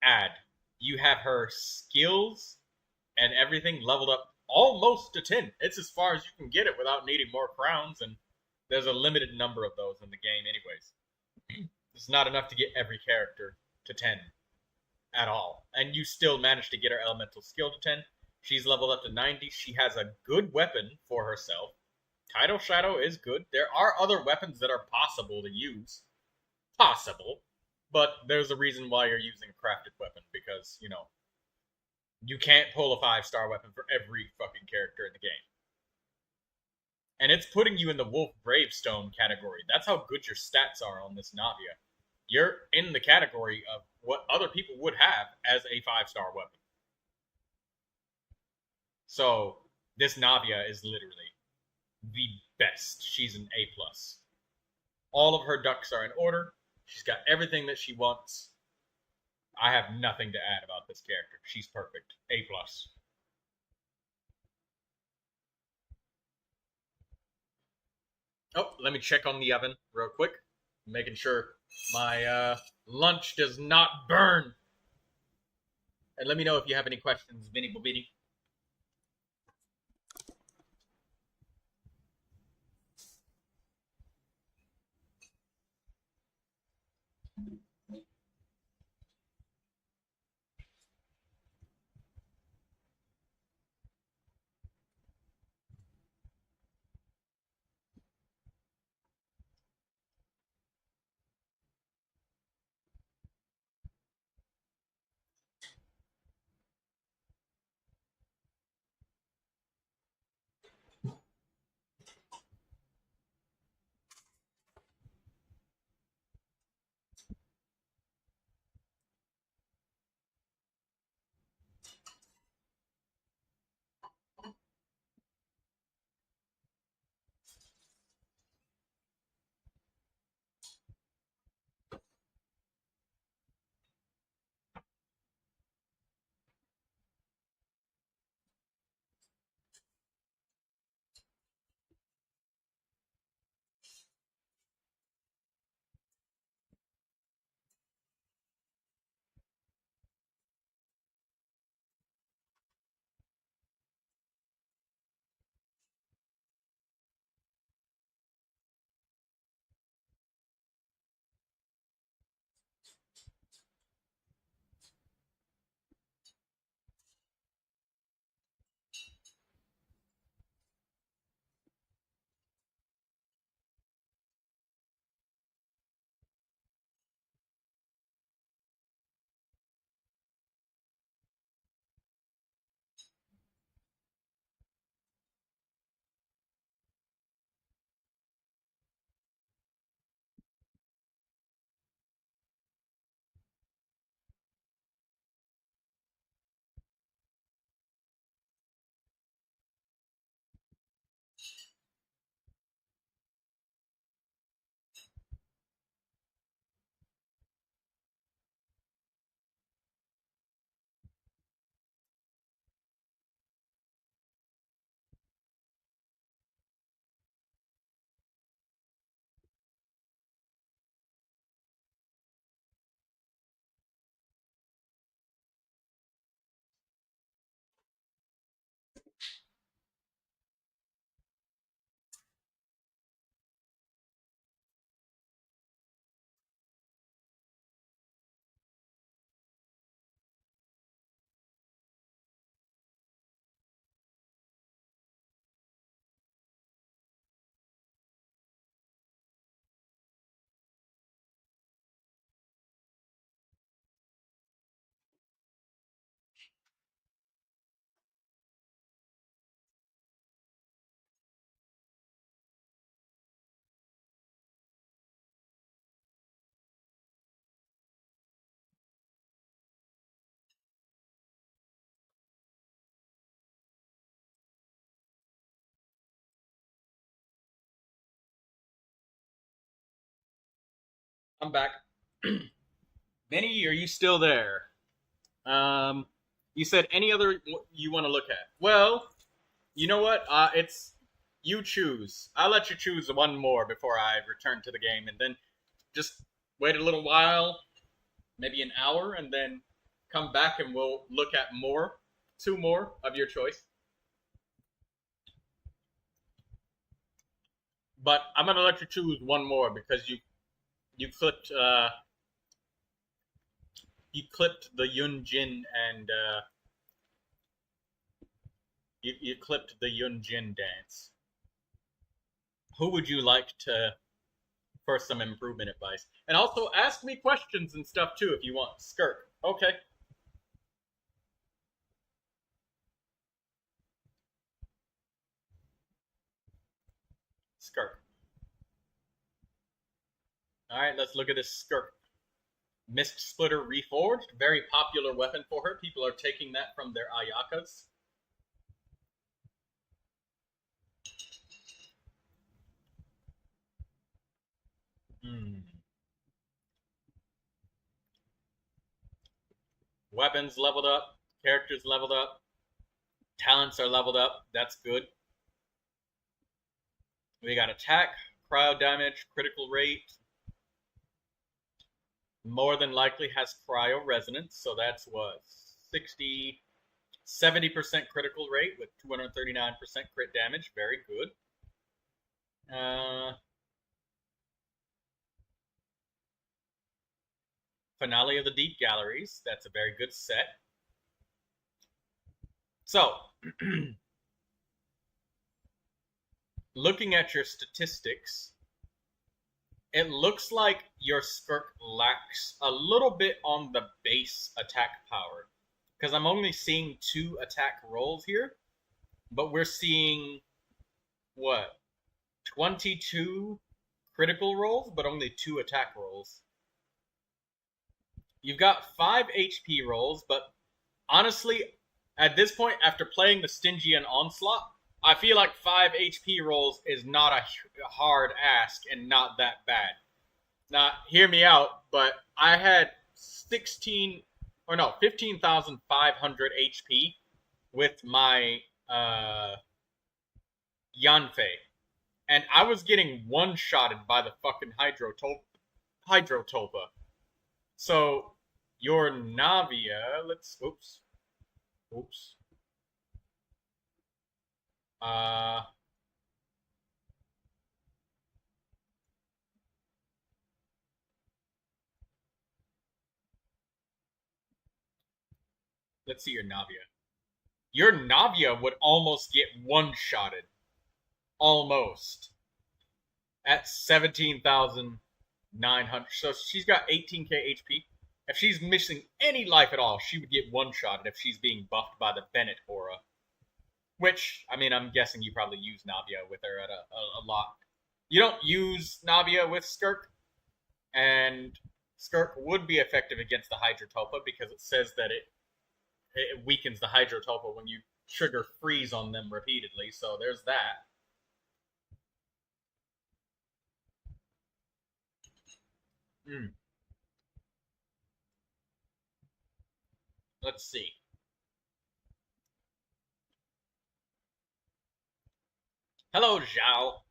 add. You have her skills and everything leveled up almost to 10. It's as far as you can get it without needing more crowns, and there's a limited number of those in the game anyways. It's not enough to get every character to 10 at all. And you still manage to get her elemental skill to 10. She's leveled up to 90. She has a good weapon for herself. Tidal Shadow is good. There are other weapons that are possible to use. Possible. But there's a reason why you're using a crafted weapon, because, you know, you can't pull a 5-star weapon for every fucking character in the game. And it's putting you in the Wolf Bravestone category. That's how good your stats are on this Navia. You're in the category of what other people would have as a 5-star weapon. So, this Navia is literally the best. She's an A+. All of her ducks are in order. She's got everything that she wants. I have nothing to add about this character. She's perfect. A+. Oh, let me check on the oven real quick. Making sure my lunch does not burn. And let me know if you have any questions, Vinny Bobini. I'm back. Vinny, are you still there? You said any other you want to look at. Well, you know what? It's you choose. I'll let you choose one more before I return to the game, and then just wait a little while, maybe an hour, and then come back and we'll look at more, 2 more of your choice. But I'm gonna let you choose one more because you clipped the Yunjin and you clipped the Yunjin dance. Who would you like to for some improvement advice? And also ask me questions and stuff too if you want. Skirk. Okay. Skirk. Alright, let's look at this Skirk. Mist Splitter Reforged. Very popular weapon for her. People are taking that from their Ayakas. Weapons leveled up. Characters leveled up. Talents are leveled up. That's good. We got attack, cryo damage, critical rate. More than likely has cryo resonance, so that's what, 70% critical rate with 239% crit damage. Very good. Finale of the Deep Galleries. That's a very good set. So, looking at your statistics, it looks like your Skirk lacks a little bit on the base attack power. Because I'm only seeing 2 attack rolls here. But we're seeing, what, 22 critical rolls, but only 2 attack rolls. You've got 5 HP rolls, but honestly, at this point, after playing the Stygian Onslaught, I feel like 5 HP rolls is not a hard ask and not that bad. Now, hear me out, but I had 15,500 HP with my Yanfei. And I was getting one-shotted by the fucking Hydrotolpa. So, your Navia, let's see your Navia. Your Navia would almost get one-shotted. Almost. At 17,900. So she's got 18k HP. If she's missing any life at all, she would get one-shotted if she's being buffed by the Bennett aura. Which, I mean, I'm guessing you probably use Navia with her at a lot. You don't use Navia with Skirk. And Skirk would be effective against the Hydrotolpa because it says that it weakens the Hydrotolpa when you trigger freeze on them repeatedly. So there's that. Let's see. Hello, Zhao.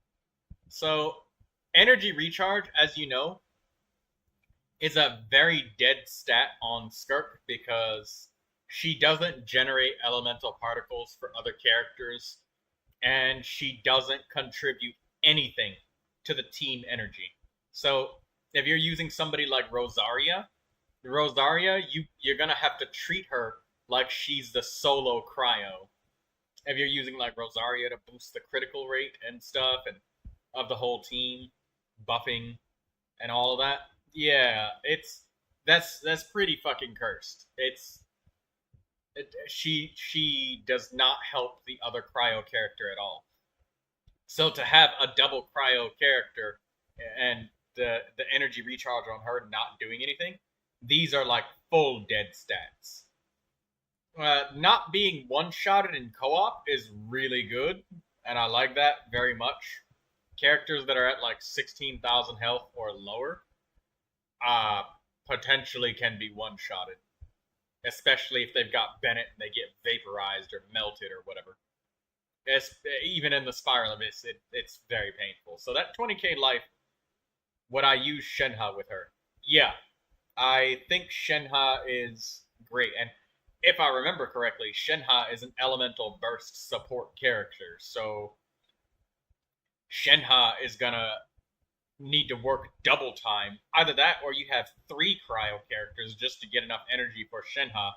So, energy recharge, as you know, is a very dead stat on Skirk because she doesn't generate elemental particles for other characters, and she doesn't contribute anything to the team energy. So, if you're using somebody like Rosaria, you're gonna have to treat her like she's the solo cryo. If you're using like Rosaria to boost the critical rate and stuff, and of the whole team, buffing, and all of that, yeah, that's pretty fucking cursed. She does not help the other cryo character at all. So to have a double cryo character and the energy recharge on her not doing anything, these are like full dead stats. Not being one-shotted in co-op is really good, and I like that very much. Characters that are at like 16,000 health or lower potentially can be one-shotted. especially if they've got Bennett and they get vaporized or melted or whatever. Even in the Spiral Abyss, it's very painful. So that 20k life, would I use Shenhe with her? Yeah, I think Shenhe is great. And if I remember correctly, Shenhe is an elemental burst support character. So Shenhe is gonna need to work double time. Either that or you have 3 cryo characters just to get enough energy for Shenhe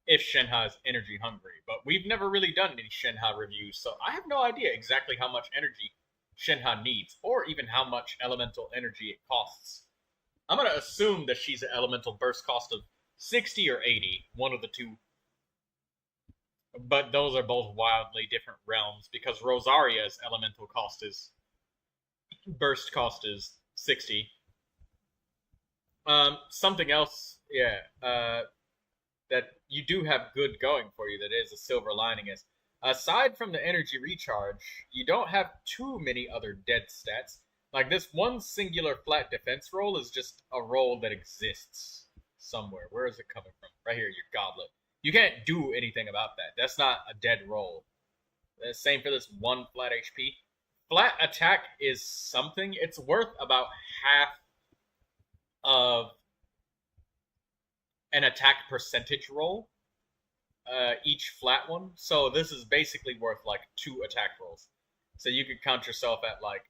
if Shenhe is energy hungry. But we've never really done any Shenhe reviews, so I have no idea exactly how much energy Shenhe needs, or even how much elemental energy it costs. I'm going to assume that she's an elemental burst cost of 60 or 80, one of the two. But those are both wildly different realms, because Rosaria's elemental cost is... burst cost is 60. Something else, that you do have good going for you that is a silver lining is, aside from the energy recharge, you don't have too many other dead stats. Like, this one singular flat defense roll is just a roll that exists somewhere. Where is it coming from? Right here, your goblet. You can't do anything about that. That's not a dead roll. Same for this one flat HP. Flat attack is something. It's worth about half of an attack percentage roll, each flat one. So this is basically worth like 2 attack rolls. So you could count yourself at like,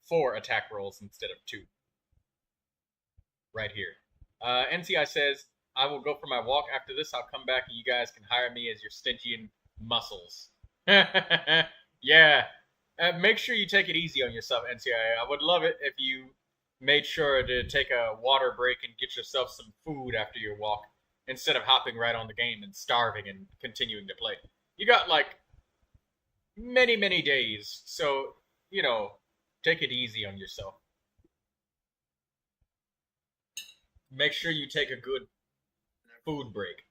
4 attack rolls instead of 2. Right here. NCI says, I will go for my walk after this. I'll come back and you guys can hire me as your Stygian muscles. Yeah. Make sure you take it easy on yourself, NCI. I would love it if you made sure to take a water break and get yourself some food after your walk, instead of hopping right on the game and starving and continuing to play. You got, like, many, many days, so, take it easy on yourself. Make sure you take a good food break.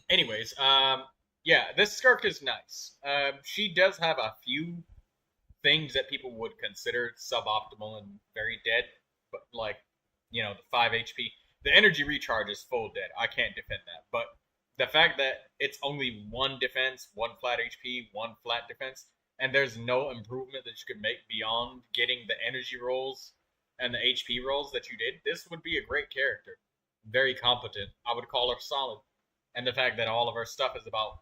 Anyways, yeah, this Skirk is nice. She does have a few things that people would consider suboptimal and very dead, but like, the 5 HP. The energy recharge is full dead. I can't defend that. But the fact that it's only 1 defense, 1 flat HP, 1 flat defense, and there's no improvement that you could make beyond getting the energy rolls and the HP rolls that you did, this would be a great character. Very competent. I would call her solid. And the fact that all of her stuff is about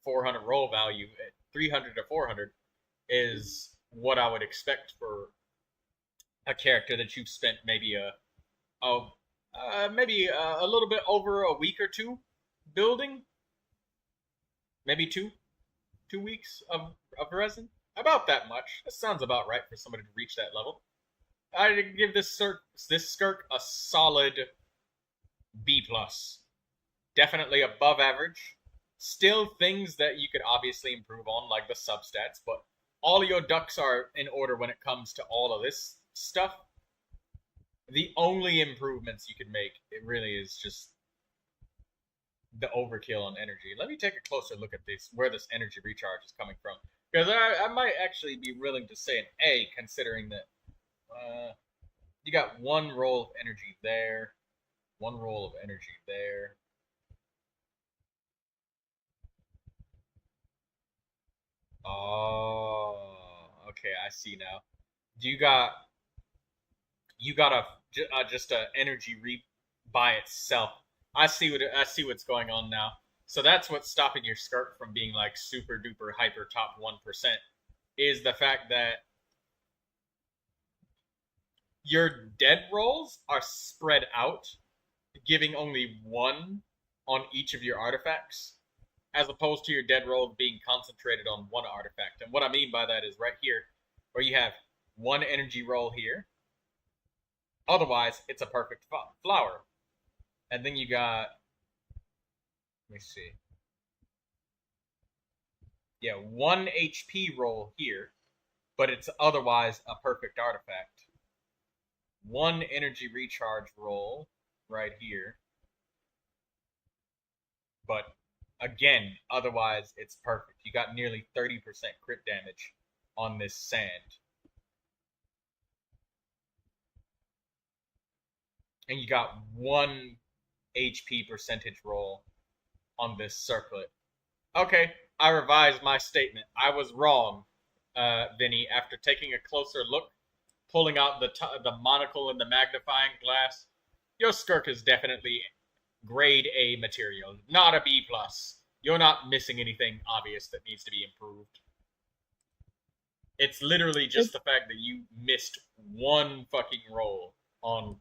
400 roll value, 300 to 400, is what I would expect for a character that you've spent maybe a little bit over a week or 2 building. Maybe 2 weeks of resin. About that much. That sounds about right for somebody to reach that level. I'd give this Skirk a solid B+. Definitely above average. Still things that you could obviously improve on, like the substats, but all of your ducks are in order when it comes to all of this stuff. The only improvements you could make, it really is just the overkill on energy. Let me take a closer look at this, where this energy recharge is coming from. Because I might actually be willing to say an A, considering that you got 1 roll of energy there, 1 roll of energy there. Oh, okay, I see now. You got just a energy reap by itself. I see what's going on now. So that's what's stopping your Skirk from being like super duper hyper top 1%, is the fact that your dead rolls are spread out, giving only 1 on each of your artifacts, as opposed to your dead roll being concentrated on 1 artifact. And what I mean by that is right here, where you have 1 energy roll here. Otherwise, it's a perfect flower. And then you got, let me see. Yeah, 1 HP roll here, but it's otherwise a perfect artifact. 1 energy recharge roll right here. But again, otherwise it's perfect. You got nearly 30% crit damage on this sand. and you got 1 HP percentage roll on this circlet. Okay, I revised my statement. I was wrong, Vinny. After taking a closer look, pulling out the monocle and the magnifying glass, your skirk is definitely grade A material, not a B plus. You're not missing anything obvious that needs to be improved. It's literally just the fact that you missed 1 fucking roll on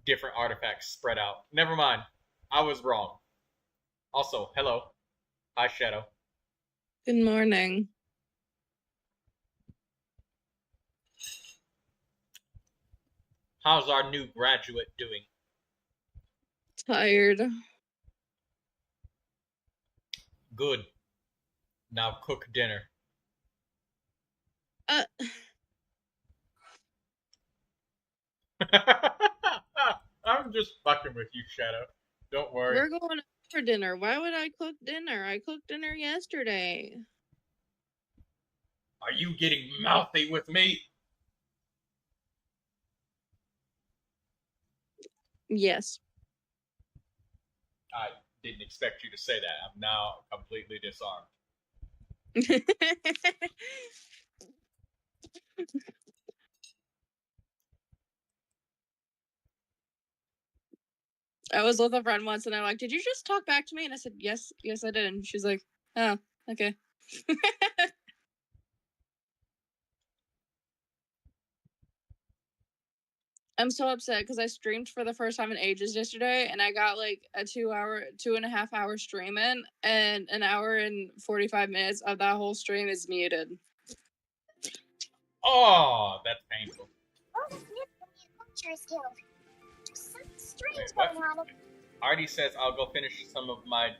different artifacts spread out. Never mind. I was wrong. Also, hello. Hi, Shadow. Good morning. How's our new graduate doing? Tired. Good. Now cook dinner. I'm just fucking with you, Shadow. Don't worry. We're going out for dinner. Why would I cook dinner? I cooked dinner yesterday. Are you getting mouthy with me? Yes. I didn't expect you to say that. I'm now completely disarmed. I was with a friend once and I'm like, did you just talk back to me? And I said, yes, I did. And she's like, oh, okay. I'm so upset because I streamed for the first time in ages yesterday and I got like a 2.5 hour stream in, and 1 hour and 45 minutes of that whole stream is muted. Oh, that's painful. Oh, that's new from the Adventurers Guild. Something strange Wait, what? going on. Artie says I'll go finish some of my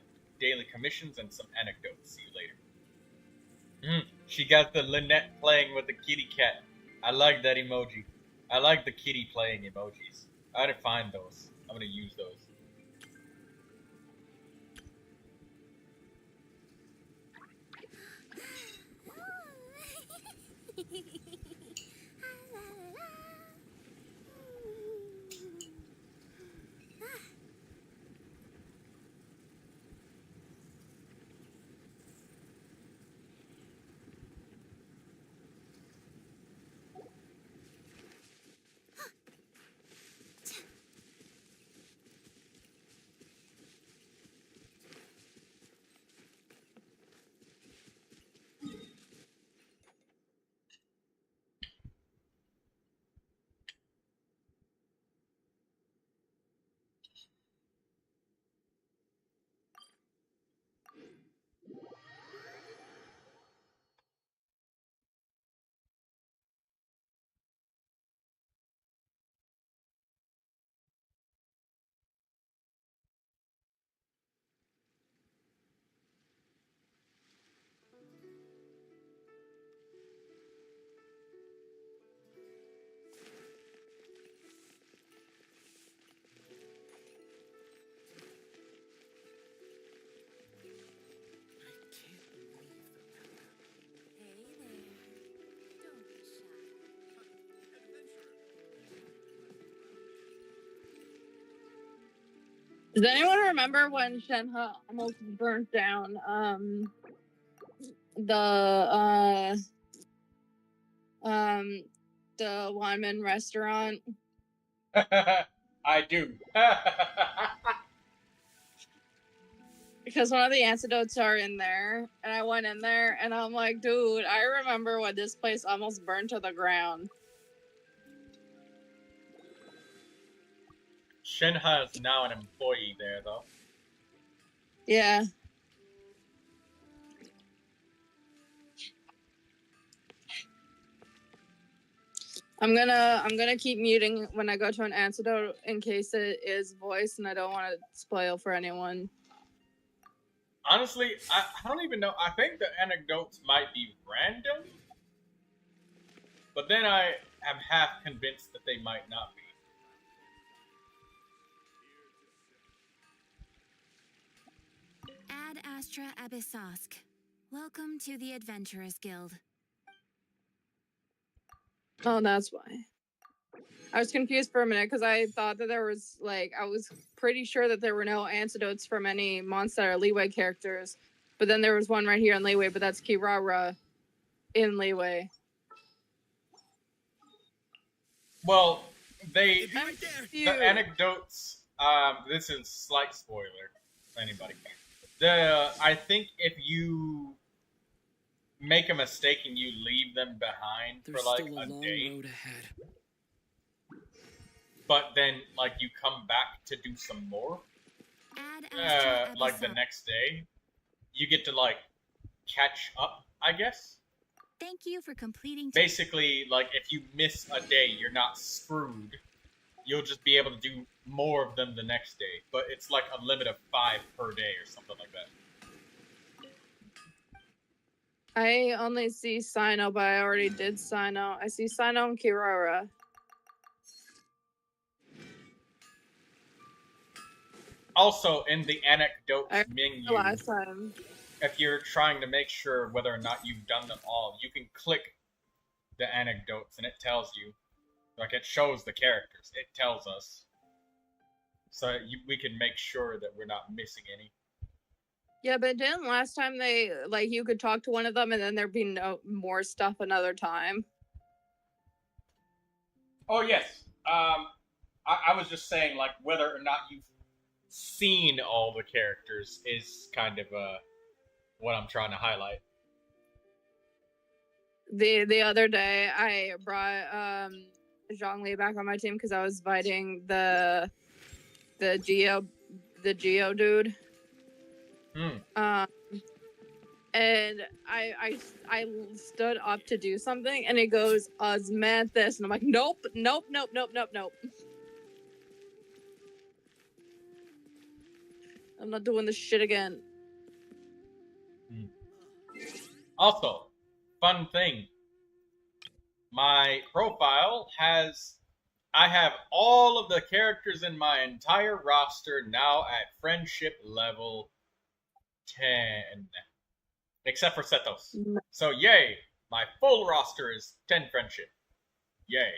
daily commissions and some anecdotes. See you later. She got the Lynette playing with the kitty cat. I like that emoji. I like the kitty playing emojis. I gotta find those. I'm gonna use those. Does anyone remember when Shenhe almost burnt down the Wanman restaurant? I do. Because one of the antidotes are in there, and I went in there, and I'm like, dude, I remember when this place almost burned to the ground. Shenhe is now an employee there, though. Yeah. I'm gonna keep muting when I go to an antidote in case it is voice, and I don't want to spoil for anyone. Honestly, I don't even know. I think the anecdotes might be random, but then I am half convinced that they might not be. Ad Astra Abyssosk. Welcome to the Adventurers Guild. Oh, that's why. I was confused for a minute because I thought that there was like I was pretty sure that there were no antidotes from any Mondstadt or Leeway characters, but then there was one right here in Leeway, but that's Kirara in Leeway. Well, they It'd be right there. the anecdotes. This is slight spoiler for anybody. I think if you make a mistake and you leave them behind There's for like still a a long day, road ahead. but then like you come back to do some more, Add like the next day, you get to like catch up, I guess. Thank you for completing. Basically, like if you miss a day, you're not screwed. You'll just be able to do more of them the next day, but it's like a limit of 5 per day or something like that. I only see Sino, but I already did Sino. I see Sino and Kirara. Also, in the anecdotes I menu, the last time. if you're trying to make sure whether or not you've done them all, you can click the anecdotes and it tells you. Like, it shows the characters. It tells us. So we can make sure that we're not missing any. Yeah, but didn't last time they, like, you could talk to one of them and then there'd be no more stuff another time? Oh, yes. I was just saying, like, whether or not you've seen all the characters is kind of what I'm trying to highlight. The other day, I brought Zhongli back on my team because I was fighting the Geo dude. And I stood up to do something, and it goes Osmanthus, and I'm like, nope. I'm not doing this shit again. Also, fun thing. My profile I have all of the characters in my entire roster now at friendship level 10. Except for Setos. So yay! My full roster is 10 friendship. Yay.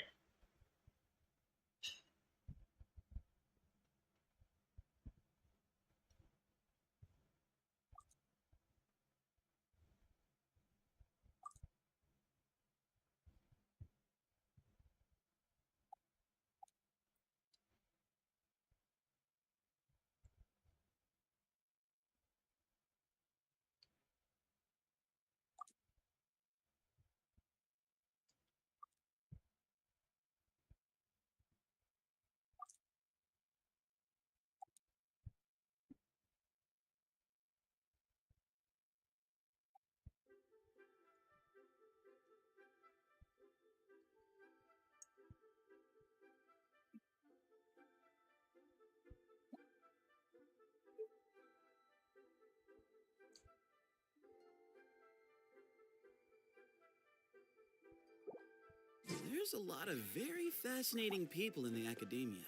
There's a lot of very fascinating people in the academia.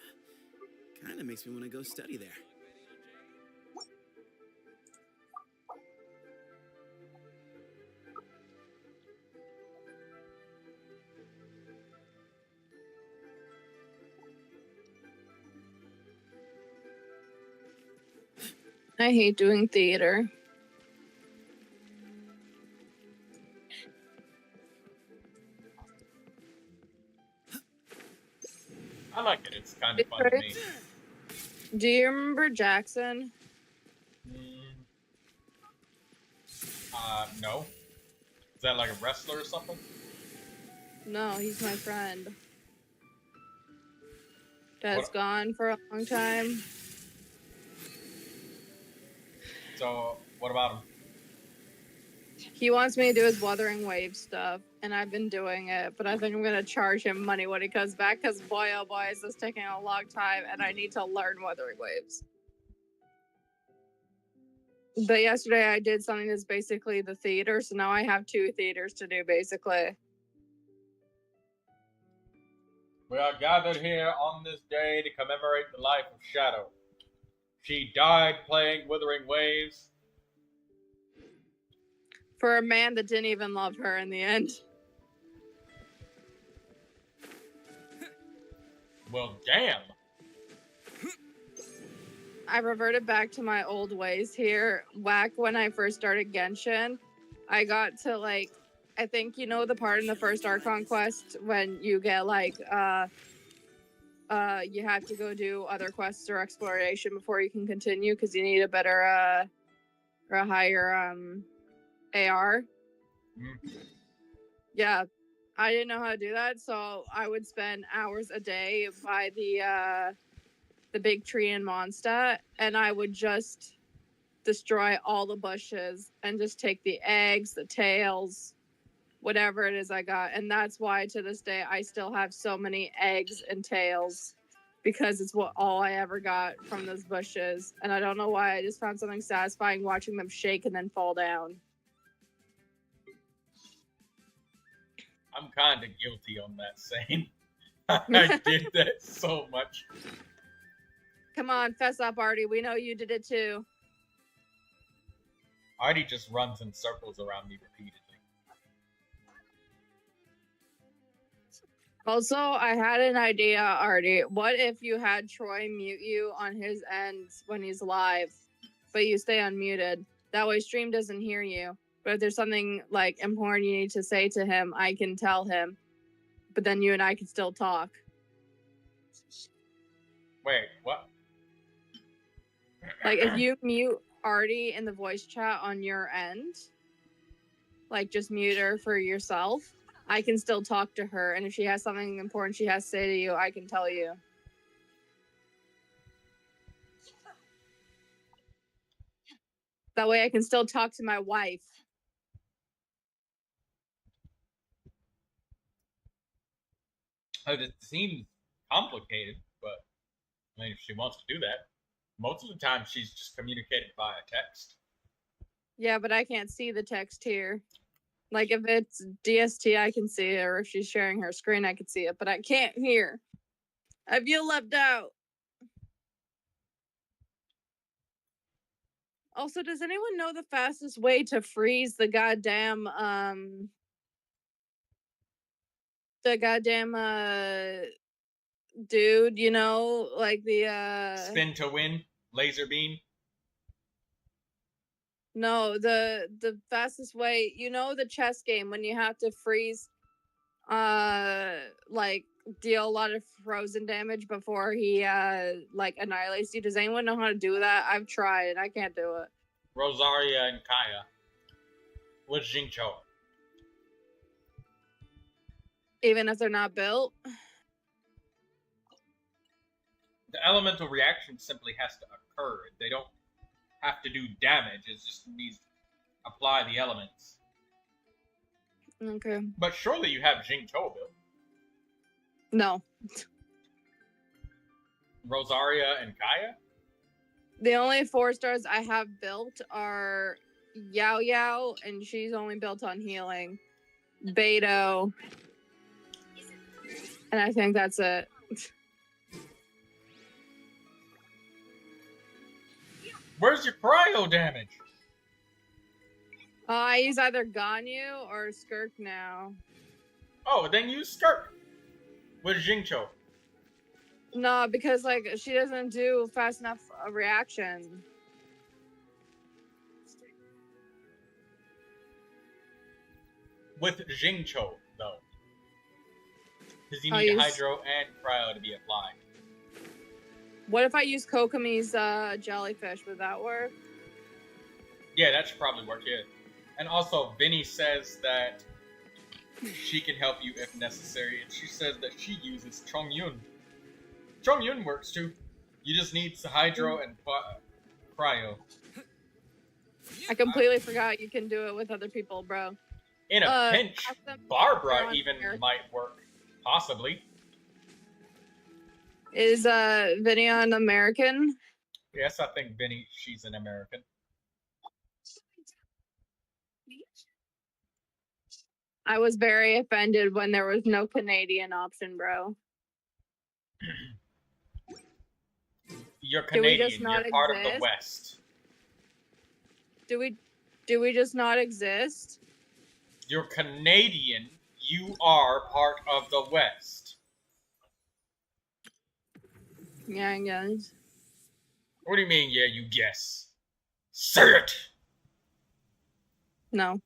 Kinda makes me want to go study there. I hate doing theater. I like it. It's kind of fun to me. Do you remember Jackson? No. Is that like a wrestler or something? No, he's my friend. That's What? gone for a long time. So, what about him? He wants me to do his Wuthering Waves stuff, and I've been doing it, but I think I'm gonna charge him money when he comes back, because boy oh boy is this taking a long time, and I need to learn Wuthering Waves. But yesterday I did something that's basically the theater, so now I have 2 theaters to do, basically. We are gathered here on this day to commemorate the life of Shadow. She died playing Withering Waves. For a man that didn't even love her in the end. Well, damn. I reverted back to my old ways here. Back when I first started Genshin, I got to like, I think you know the part in the first Archon quest when you get like, you have to go do other quests or exploration before you can continue because you need a better, or a higher, AR. Yeah, I didn't know how to do that, so I would spend hours a day by the big tree in Mondstadt, and I would just destroy all the bushes and just take the eggs, the tails, whatever it is I got. And that's why to this day I still have so many eggs and tails, because it's all I ever got from those bushes. And I don't know why, I just found something satisfying watching them shake and then fall down. I'm kind of guilty on that saying. I did that so much. Come on, fess up, Artie. We know you did it too. Artie just runs in circles around me repeatedly. Also, I had an idea, Artie. What if you had Troy mute you on his end when he's live, but you stay unmuted? That way stream doesn't hear you. But if there's something like important you need to say to him, I can tell him. But then you and I can still talk. Wait, what? Like if you mute Artie in the voice chat on your end, like just mute her for yourself, I can still talk to her, and if she has something important she has to say to you, I can tell you. That way I can still talk to my wife. It seems complicated, but I mean, if she wants to do that, most of the time she's just communicating via text. Yeah, but I can't see the text here. Like if it's DST, I can see it, or if she's sharing her screen, I can see it, but I can't hear. I feel left out. Also, does anyone know the fastest way to freeze the goddamn dude, you know, like the Spin to win, laser beam. No, the fastest way, you know, the chess game when you have to freeze, like deal a lot of frozen damage before he like annihilates you. Does anyone know how to do that? I've tried. I can't do it. Rosaria and Kaya. With Jincho. Even if they're not built. The elemental reaction simply has to occur. They don't have to do damage. It just needs to apply the elements. Okay. But surely you have Jincho built. No. Rosaria and Kaya? The only 4 stars I have built are Yao Yao, and she's only built on healing. Beto. And I think that's it. Where's your cryo damage? I use either Ganyu or Skirk now. Oh, then use Skirk. With Jincho. No, because like she doesn't do fast enough a reaction. With Jincho, though. Because you need use... Hydro and Cryo to be applied. What if I use Kokomi's jellyfish? Would that work? Yeah, that should probably work, yeah. And also, Vinny says that she can help you if necessary, and she says that she uses Chongyun. Chongyun works too. You just need Hydro and Cryo. I completely forgot you can do it with other people, bro. In a pinch, Barbara even might work. Possibly. Is Vinny an American? Yes, I think Vinny, she's an American. I was very offended when there was no Canadian option, bro. You're Canadian, you're part of the exist? West. Do we just not exist? You're Canadian, you are part of the West. Yeah, I guess. What do you mean, yeah, you guess? Say it! No.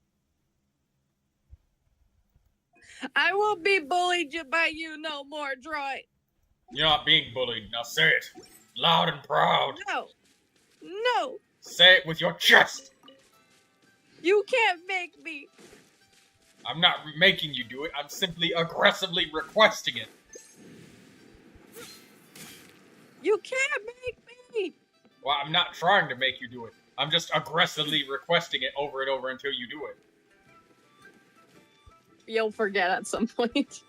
I won't be bullied by you no more, droid. You're not being bullied. Now say it. Loud and proud. No. No. Say it with your chest. You can't make me. I'm not making you do it. I'm simply aggressively requesting it. You can't make me. Well, I'm not trying to make you do it. I'm just aggressively requesting it over and over until you do it. You'll forget at some point.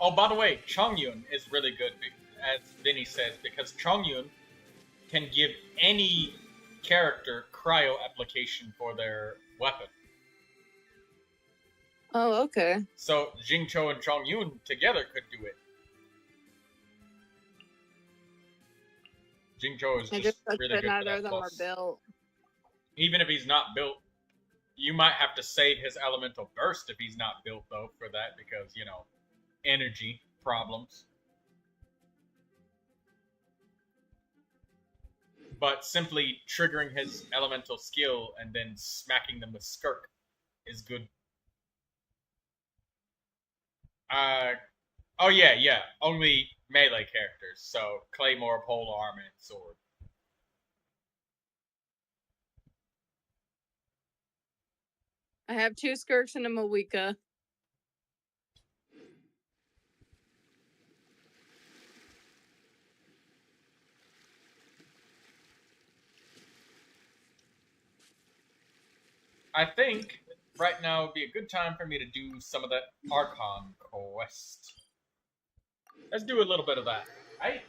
Oh, by the way, Chongyun is really good, as Vinny says, because Chongyun can give any character cryo application for their weapon. Oh, okay. So Jingcho and Chongyun together could do it. Jingcho is I just just really good for neither that of them are plus. built. Even if he's not built, you might have to save his elemental burst if he's not built, though, for that, because, you know, energy problems. But simply triggering his elemental skill and then smacking them with Skirk is good. Oh yeah. Only melee characters, so Claymore, Polearm, and Sword. I have 2 Skirks and a Mawika. I think right now would be a good time for me to do some of that Archon quest. Let's do a little bit of that, right?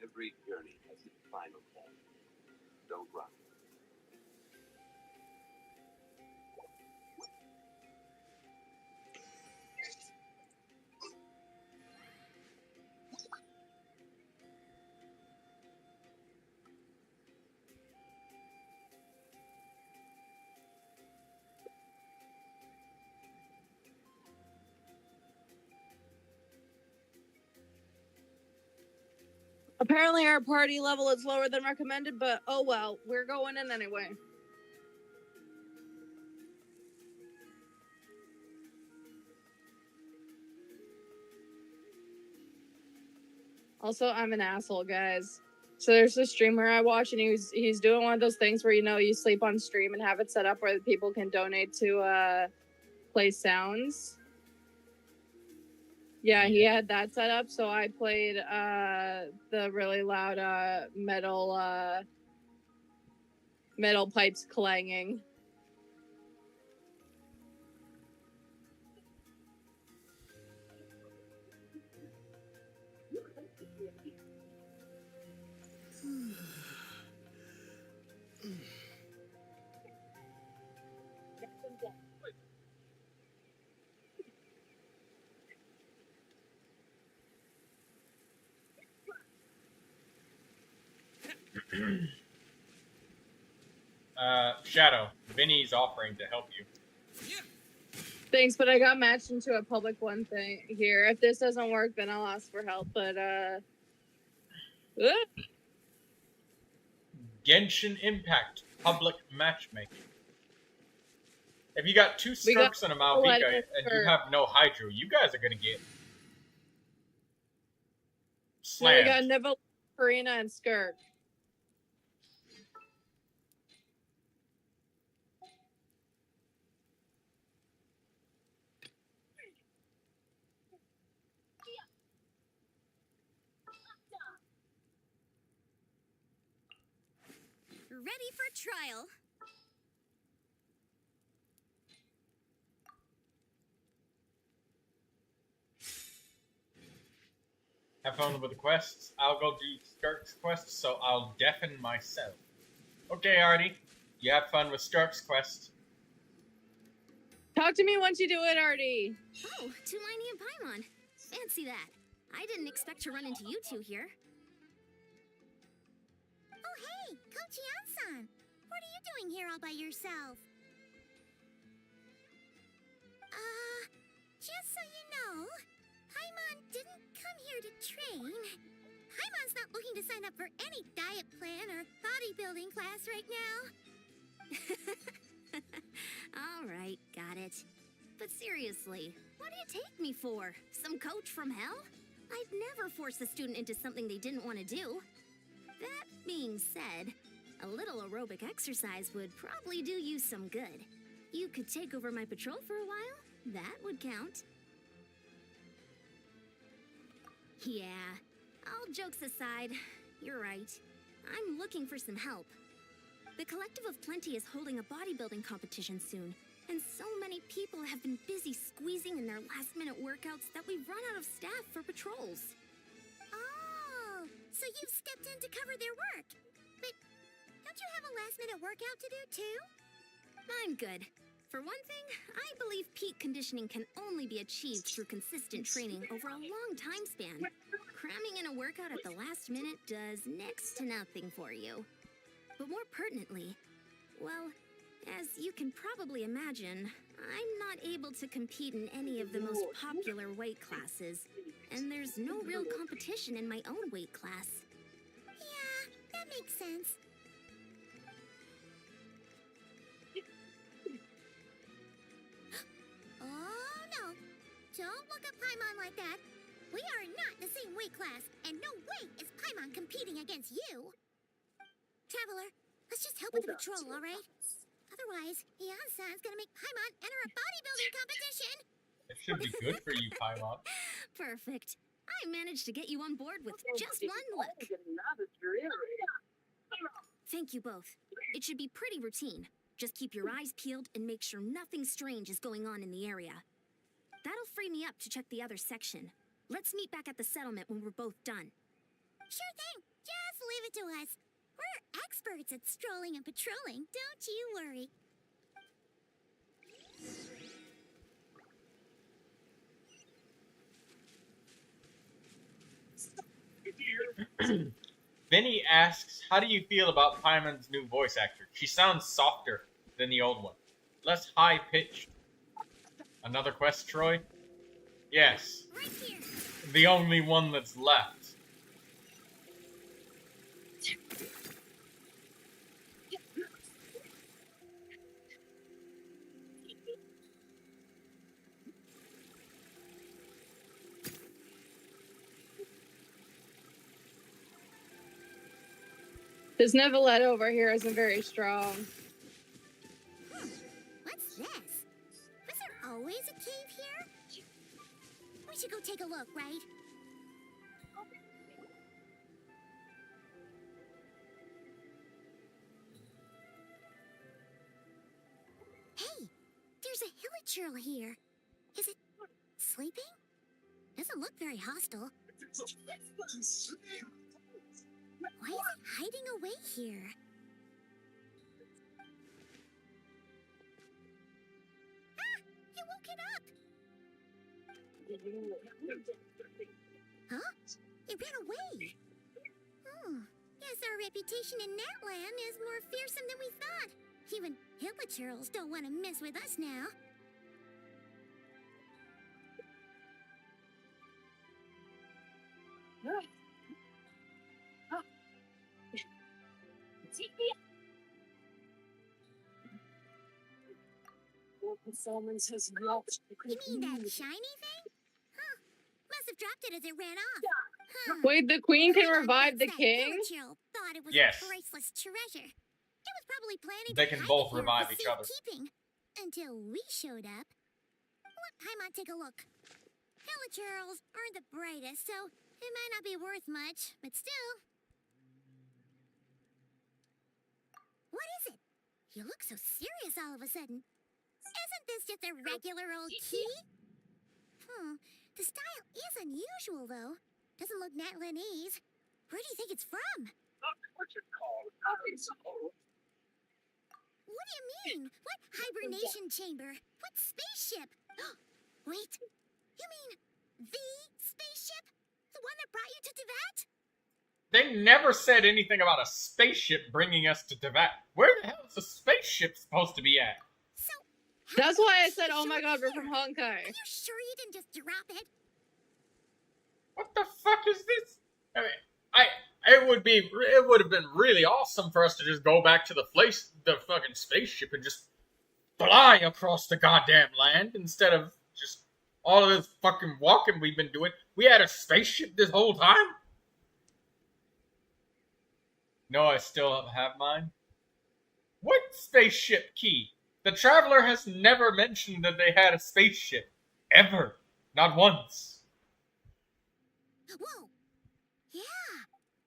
Every journey has its final end. Don't run. Apparently our party level is lower than recommended, but oh well, we're going in anyway. Also, I'm an asshole, guys. So there's this streamer I watch, and he's doing one of those things where, you know, you sleep on stream and have it set up where people can donate to play sounds. Yeah, he had that set up, so I played the really loud metal pipes clanging. Shadow, Vinny's offering to help you. Thanks, but I got matched into a public one thing here. If this doesn't work, then I'll ask for help. But Genshin Impact public matchmaking. If you got 2 Skirks and a Malvika and you have no Hydro, you guys are gonna get slammed. No, we got Neuvilette, Karina, and Skirk. ready for trial. Have fun with the quests. I'll go do Skirk's quest, so I'll deafen myself. Okay, Artie. You have fun with Skirk's quest. Talk to me once you do it, Artie. Oh, Tulani and Paimon. Fancy that. I didn't expect to run into you two here. Oh, hey, Coach Yan-san. What are you doing here all by yourself? Just so you know, Paimon didn't come here to train. Paimon's not looking to sign up for any diet plan or bodybuilding class right now. All right, got it. But seriously, what do you take me for? Some coach from hell? I'd never force a student into something they didn't want to do. That being said, a little aerobic exercise would probably do you some good. You could take over my patrol for a while. That would count. Yeah, all jokes aside, you're right. I'm looking for some help. The Collective of Plenty is holding a bodybuilding competition soon, and so many people have been busy squeezing in their last-minute workouts that we've run out of staff for patrols. Oh, so you've stepped in to cover their work. But don't you have a last-minute workout to do, too? I'm good. For one thing, I believe peak conditioning can only be achieved through consistent training over a long time span. Cramming in a workout at the last minute does next to nothing for you. But more pertinently, well, as you can probably imagine, I'm not able to compete in any of the most popular weight classes, and there's no real competition in my own weight class. Yeah, that makes sense. Oh, no. Don't look at Paimon like that. We are not the same weight class, and no way is Paimon competing against you. Traveler, let's just help with the patrol, all right? Otherwise, Yan-san's gonna make Paimon enter a bodybuilding competition. It should be good for you, Paimon. Perfect. I managed to get you on board with just one look. Thank you both. It should be pretty routine. Just keep your eyes peeled and make sure nothing strange is going on in the area. That'll free me up to check the other section. Let's meet back at the settlement when we're both done. Sure thing. Just leave it to us. We're experts at strolling and patrolling, don't you worry. Vinny asks, how do you feel about Paimon's new voice actor? She sounds softer than the old one. Less high-pitched. Another quest, Troy? Yes. Right here. The only one that's left. This Neuvilette over here isn't very strong. What's this? Was there always a cave here? We should go take a look, right? Hey, there's a hilichurl here. Is it sleeping? Doesn't look very hostile. Why is it hiding away here? Ah! You woke it up! Huh? It ran away! Oh, guess our reputation in that land is more fearsome than we thought. Even hilichurls don't want to mess with us now. Performance has You mean that shiny thing? Huh. Must have dropped it as it ran off. Huh. Wait, the queen can I revive the guess that king? hilichurl thought it was Yes. a priceless treasure. It was probably planning They to can hide both it here revive for each other. safekeeping. Until we showed up. Let Paimon take a look. Hilichurls aren't the brightest, so it might not be worth much, but still. You look so serious all of a sudden. Isn't this just a regular old key? The style is unusual, though. Doesn't look Natlanese. Where do you think it's from? What do you mean? What hibernation chamber? What spaceship? Wait, you mean the spaceship? The one that brought you to Teyvat? They never said anything about a spaceship bringing us to Teyvat. Where the hell is the spaceship supposed to be at? So, That's why I said, oh my god, we're from Are Honkai. you sure you didn't just drop it? What the fuck is this? I mean, it would have been really awesome for us to just go back to the fucking spaceship and just fly across the goddamn land instead of just all of this fucking walking we've been doing. We had a spaceship this whole time? No, I still have mine. What spaceship key? The Traveler has never mentioned that they had a spaceship. Ever. Not once. Whoa! Yeah!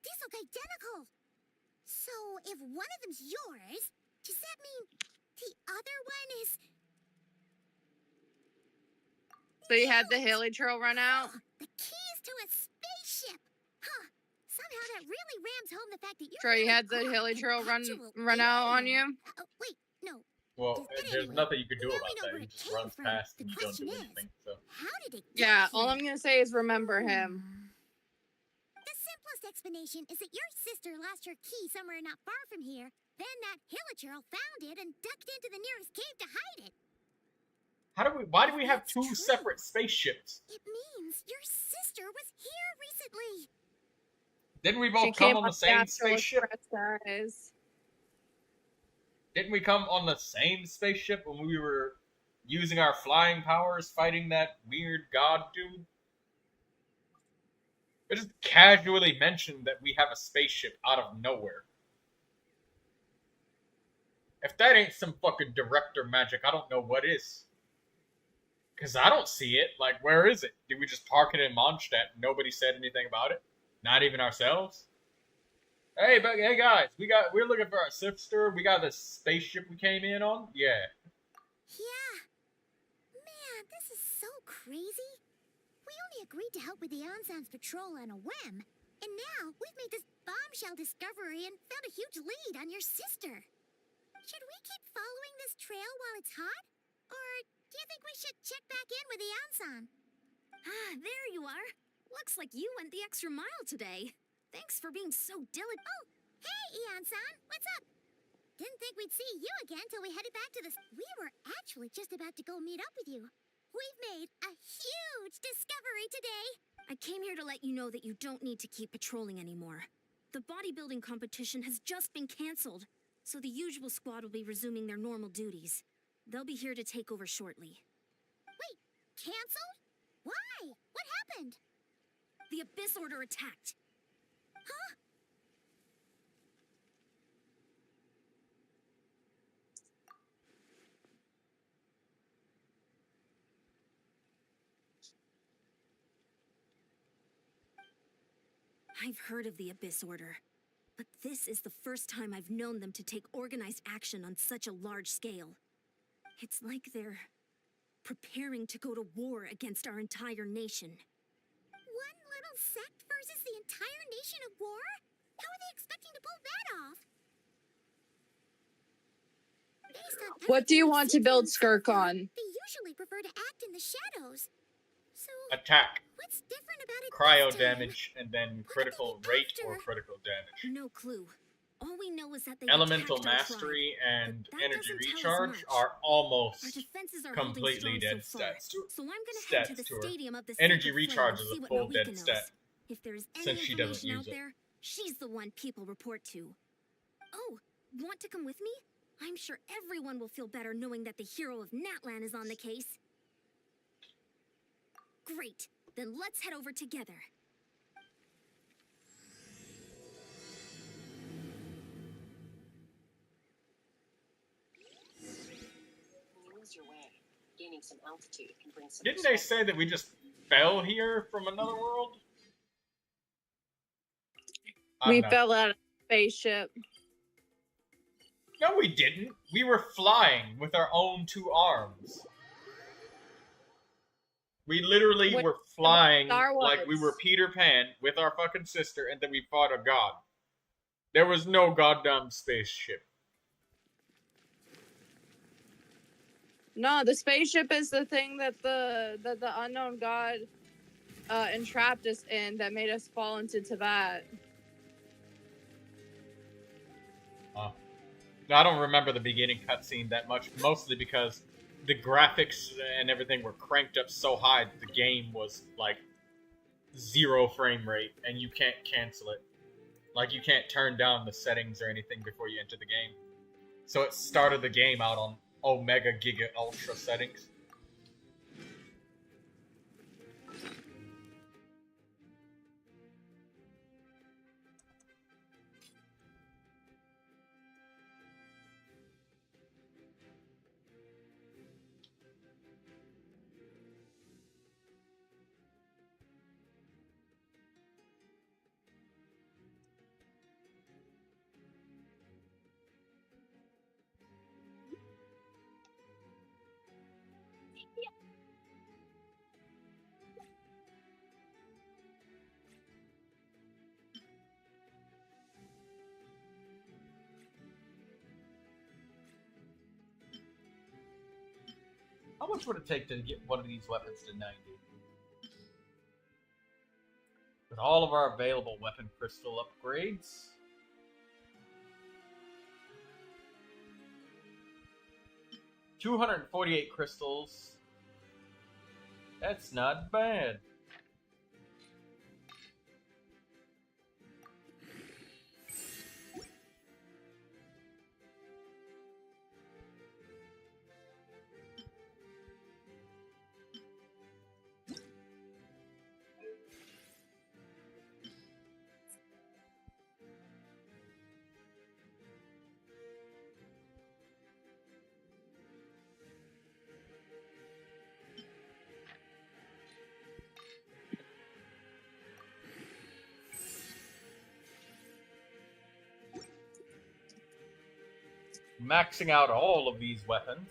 These look identical! So, if one of them's yours, does that mean the other one is... So you had the Haley Trail run out? The keys to a spaceship! Huh. Somehow that really rams home the fact that you're Sure, you really had the quite Haley an Trail actual run out on alien. you? Wait, no. Well, But there's anyway, nothing you can do now we about know that. where He it just came runs from. past The and you don't question do is, anything. So how did it get Yeah, here? all I'm gonna say is remember him. The simplest explanation is that your sister lost her key somewhere not far from here. Then that Hilichurl found it and ducked into the nearest cave to hide it. why do we have That's two true. separate spaceships? It means your sister was here recently. Didn't we She both came come on the same Astral spaceship? Express, guys. Didn't we come on the same spaceship when we were using our flying powers fighting that weird god dude? It just casually mentioned that we have a spaceship out of nowhere. If that ain't some fucking director magic, I don't know what is. Because I don't see it. Like, where is it? Did we just park it in Mondstadt and nobody said anything about it? Not even ourselves? Hey guys, we're looking for our sister. We got this spaceship we came in on. Yeah. Yeah. Man, this is so crazy. We only agreed to help with the Ansan's patrol on a whim. And now we've made this bombshell discovery and found a huge lead on your sister. Should we keep following this trail while it's hot? Or do you think we should check back in with the Ansan? Ah, there you are. Looks like you went the extra mile today. Thanks for being so diligent. Oh, hey, Ian-san, what's up? Didn't think we'd see you again till we headed back to the... We were actually just about to go meet up with you. We've made a huge discovery today. I came here to let you know that you don't need to keep patrolling anymore. The bodybuilding competition has just been canceled, so the usual squad will be resuming their normal duties. They'll be here to take over shortly. Wait, canceled? Why? What happened? The Abyss Order attacked. Huh? I've heard of the Abyss Order, but this is the first time I've known them to take organized action on such a large scale. It's like they're preparing to go to war against our entire nation. One little sect versus the entire nation of war? How are they expecting to pull that off? Based on What do you everything want I've to seen build from so Skirk far, on? They usually prefer to act in the shadows. So, Attack, what's different about it cryo this time? damage, and then What critical are they rate or after? critical damage. No clue. All we know is that they Elemental attacked our tribe. mastery and but that energy doesn't tell us recharge much. are Our almost defenses are completely holding dead strong so far. stats. So I'm gonna head to Stats the to her. stadium of the Energy Sacred Flame recharge and is see a what full dead Malika stat, knows. If there's any since she doesn't information use out it. there, she's the one people report to. Oh, want to come with me? I'm sure everyone will feel better knowing that the hero of Natlan is on the case. Great, then let's head over together. Gaining some altitude can bring some. Didn't they say that we just fell here from another world? We I'm not- fell out of the spaceship. No, we didn't. We were flying with our own 2 arms. We literally were flying like we were Peter Pan with our fucking sister, and then we fought a god. There was no goddamn spaceship. No, the spaceship is the thing that the unknown god entrapped us in that made us fall into Tibet. I don't remember the beginning cutscene that much, mostly because the graphics and everything were cranked up so high that the game was like 0 frame rate, and you can't cancel it. Like, you can't turn down the settings or anything before you enter the game. So it started the game out on Omega Giga Ultra settings. How much would it take to get one of these weapons to 90? With all of our available weapon crystal upgrades. $248 crystals. That's not bad. Maxing out all of these weapons.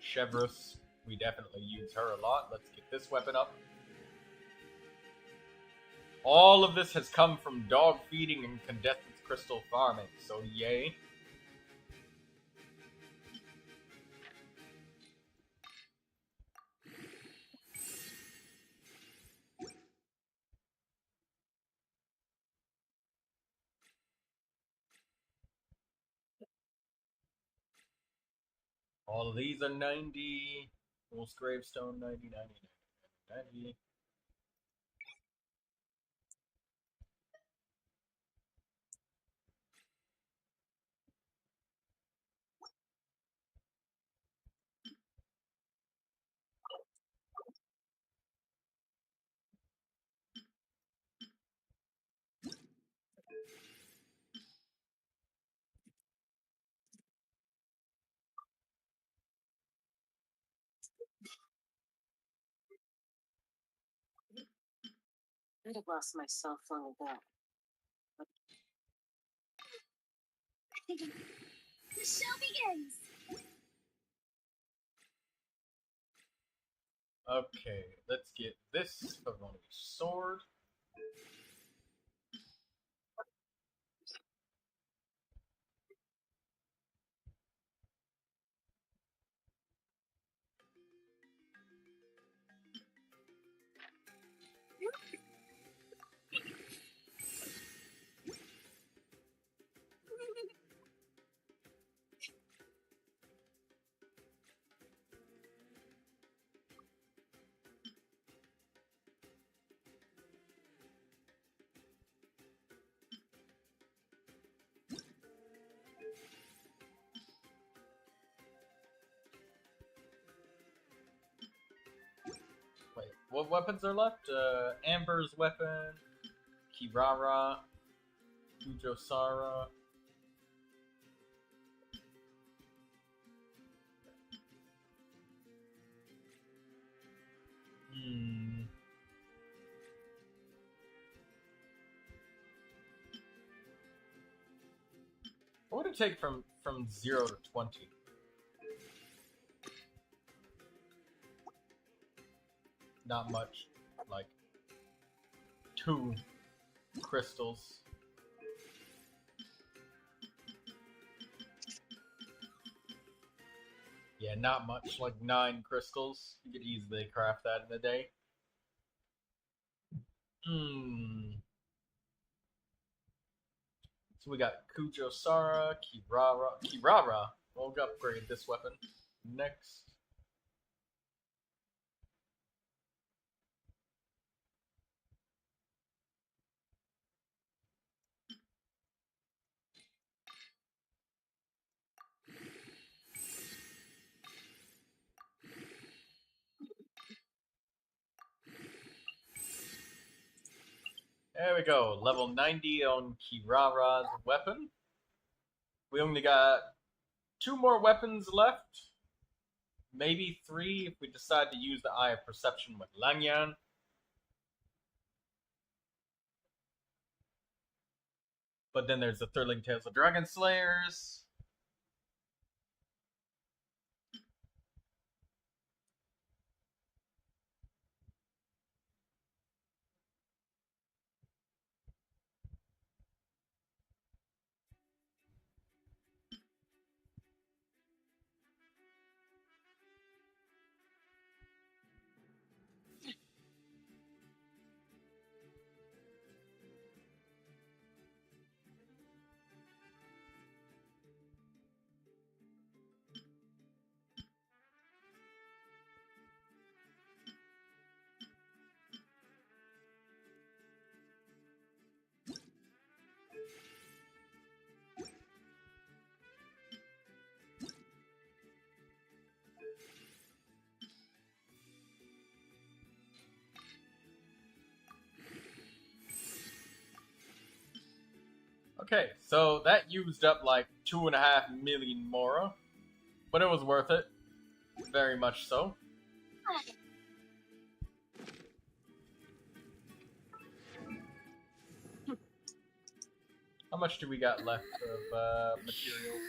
Chevreuse, we definitely use her a lot. Let's get this weapon up. All of this has come from dog feeding and condensed crystal farming, so yay. All of these are 90. Wolf's Gravestone, 90, 90, 90, 90. I'd have lost myself long ago. The show begins! Okay, let's get this Pavoni's sword. Wait, what weapons are left? Amber's weapon, Kirara, Ujosara. it take from 0 to 20? Not much. Like 2 crystals. Yeah, not much. Like 9 crystals. You could easily craft that in a day. So we got Kujosara, Kirara. We'll upgrade this weapon next. There we go, level 90 on Kirara's weapon. We only got 2 more weapons left. Maybe 3 if we decide to use the Eye of Perception with Langyan. But then there's the Thrilling Tales of Dragon Slayers. Okay, so that used up like 2.5 million Mora, but it was worth it. Very much so. How much do we got left of materials?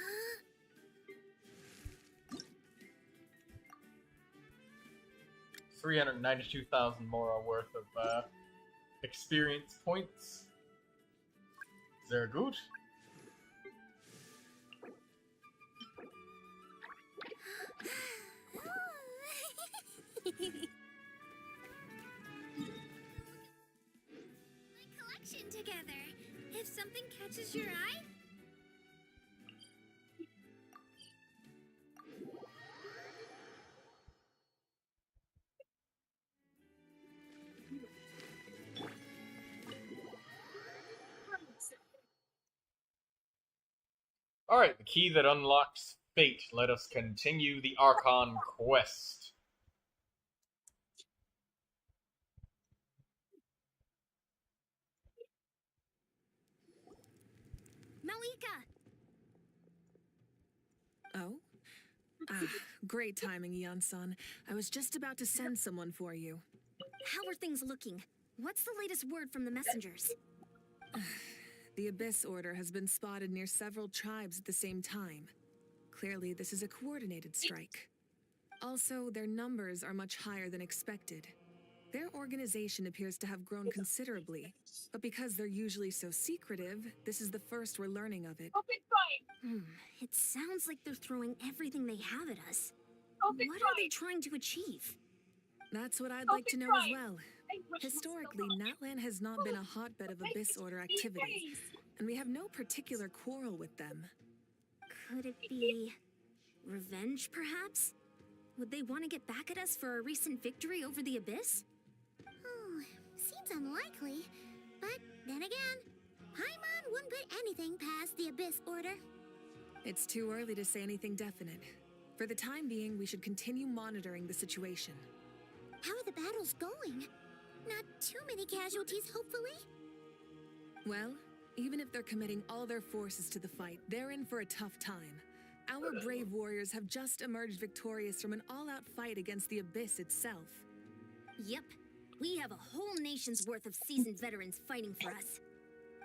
$392,000 Mora worth of experience points. Sehr gut. My collection together. If something catches your eye, Alright, the key that unlocks fate. Let us continue the Archon quest. Malika! Oh? Great timing, Eon-san. I was just about to send someone for you. How are things looking? What's the latest word from the messengers? The Abyss Order has been spotted near several tribes at the same time. Clearly, this is a coordinated strike. Also, their numbers are much higher than expected. Their organization appears to have grown considerably, but because they're usually so secretive, this is the first we're learning of it. It sounds like they're throwing everything they have at us. What are they trying to achieve? That's what I'd like to know as well. Historically, Natlan has not been a hotbed of Abyss Order activities, and we have no particular quarrel with them. Could it be revenge, perhaps? Would they want to get back at us for our recent victory over the Abyss? Oh, seems unlikely. But then again, Paimon wouldn't put anything past the Abyss Order. It's too early to say anything definite. For the time being, we should continue monitoring the situation. How are the battles going? Not too many casualties, hopefully? Well, even if they're committing all their forces to the fight, they're in for a tough time. Our brave warriors have just emerged victorious from an all-out fight against the Abyss itself. Yep. We have a whole nation's worth of seasoned veterans fighting for us.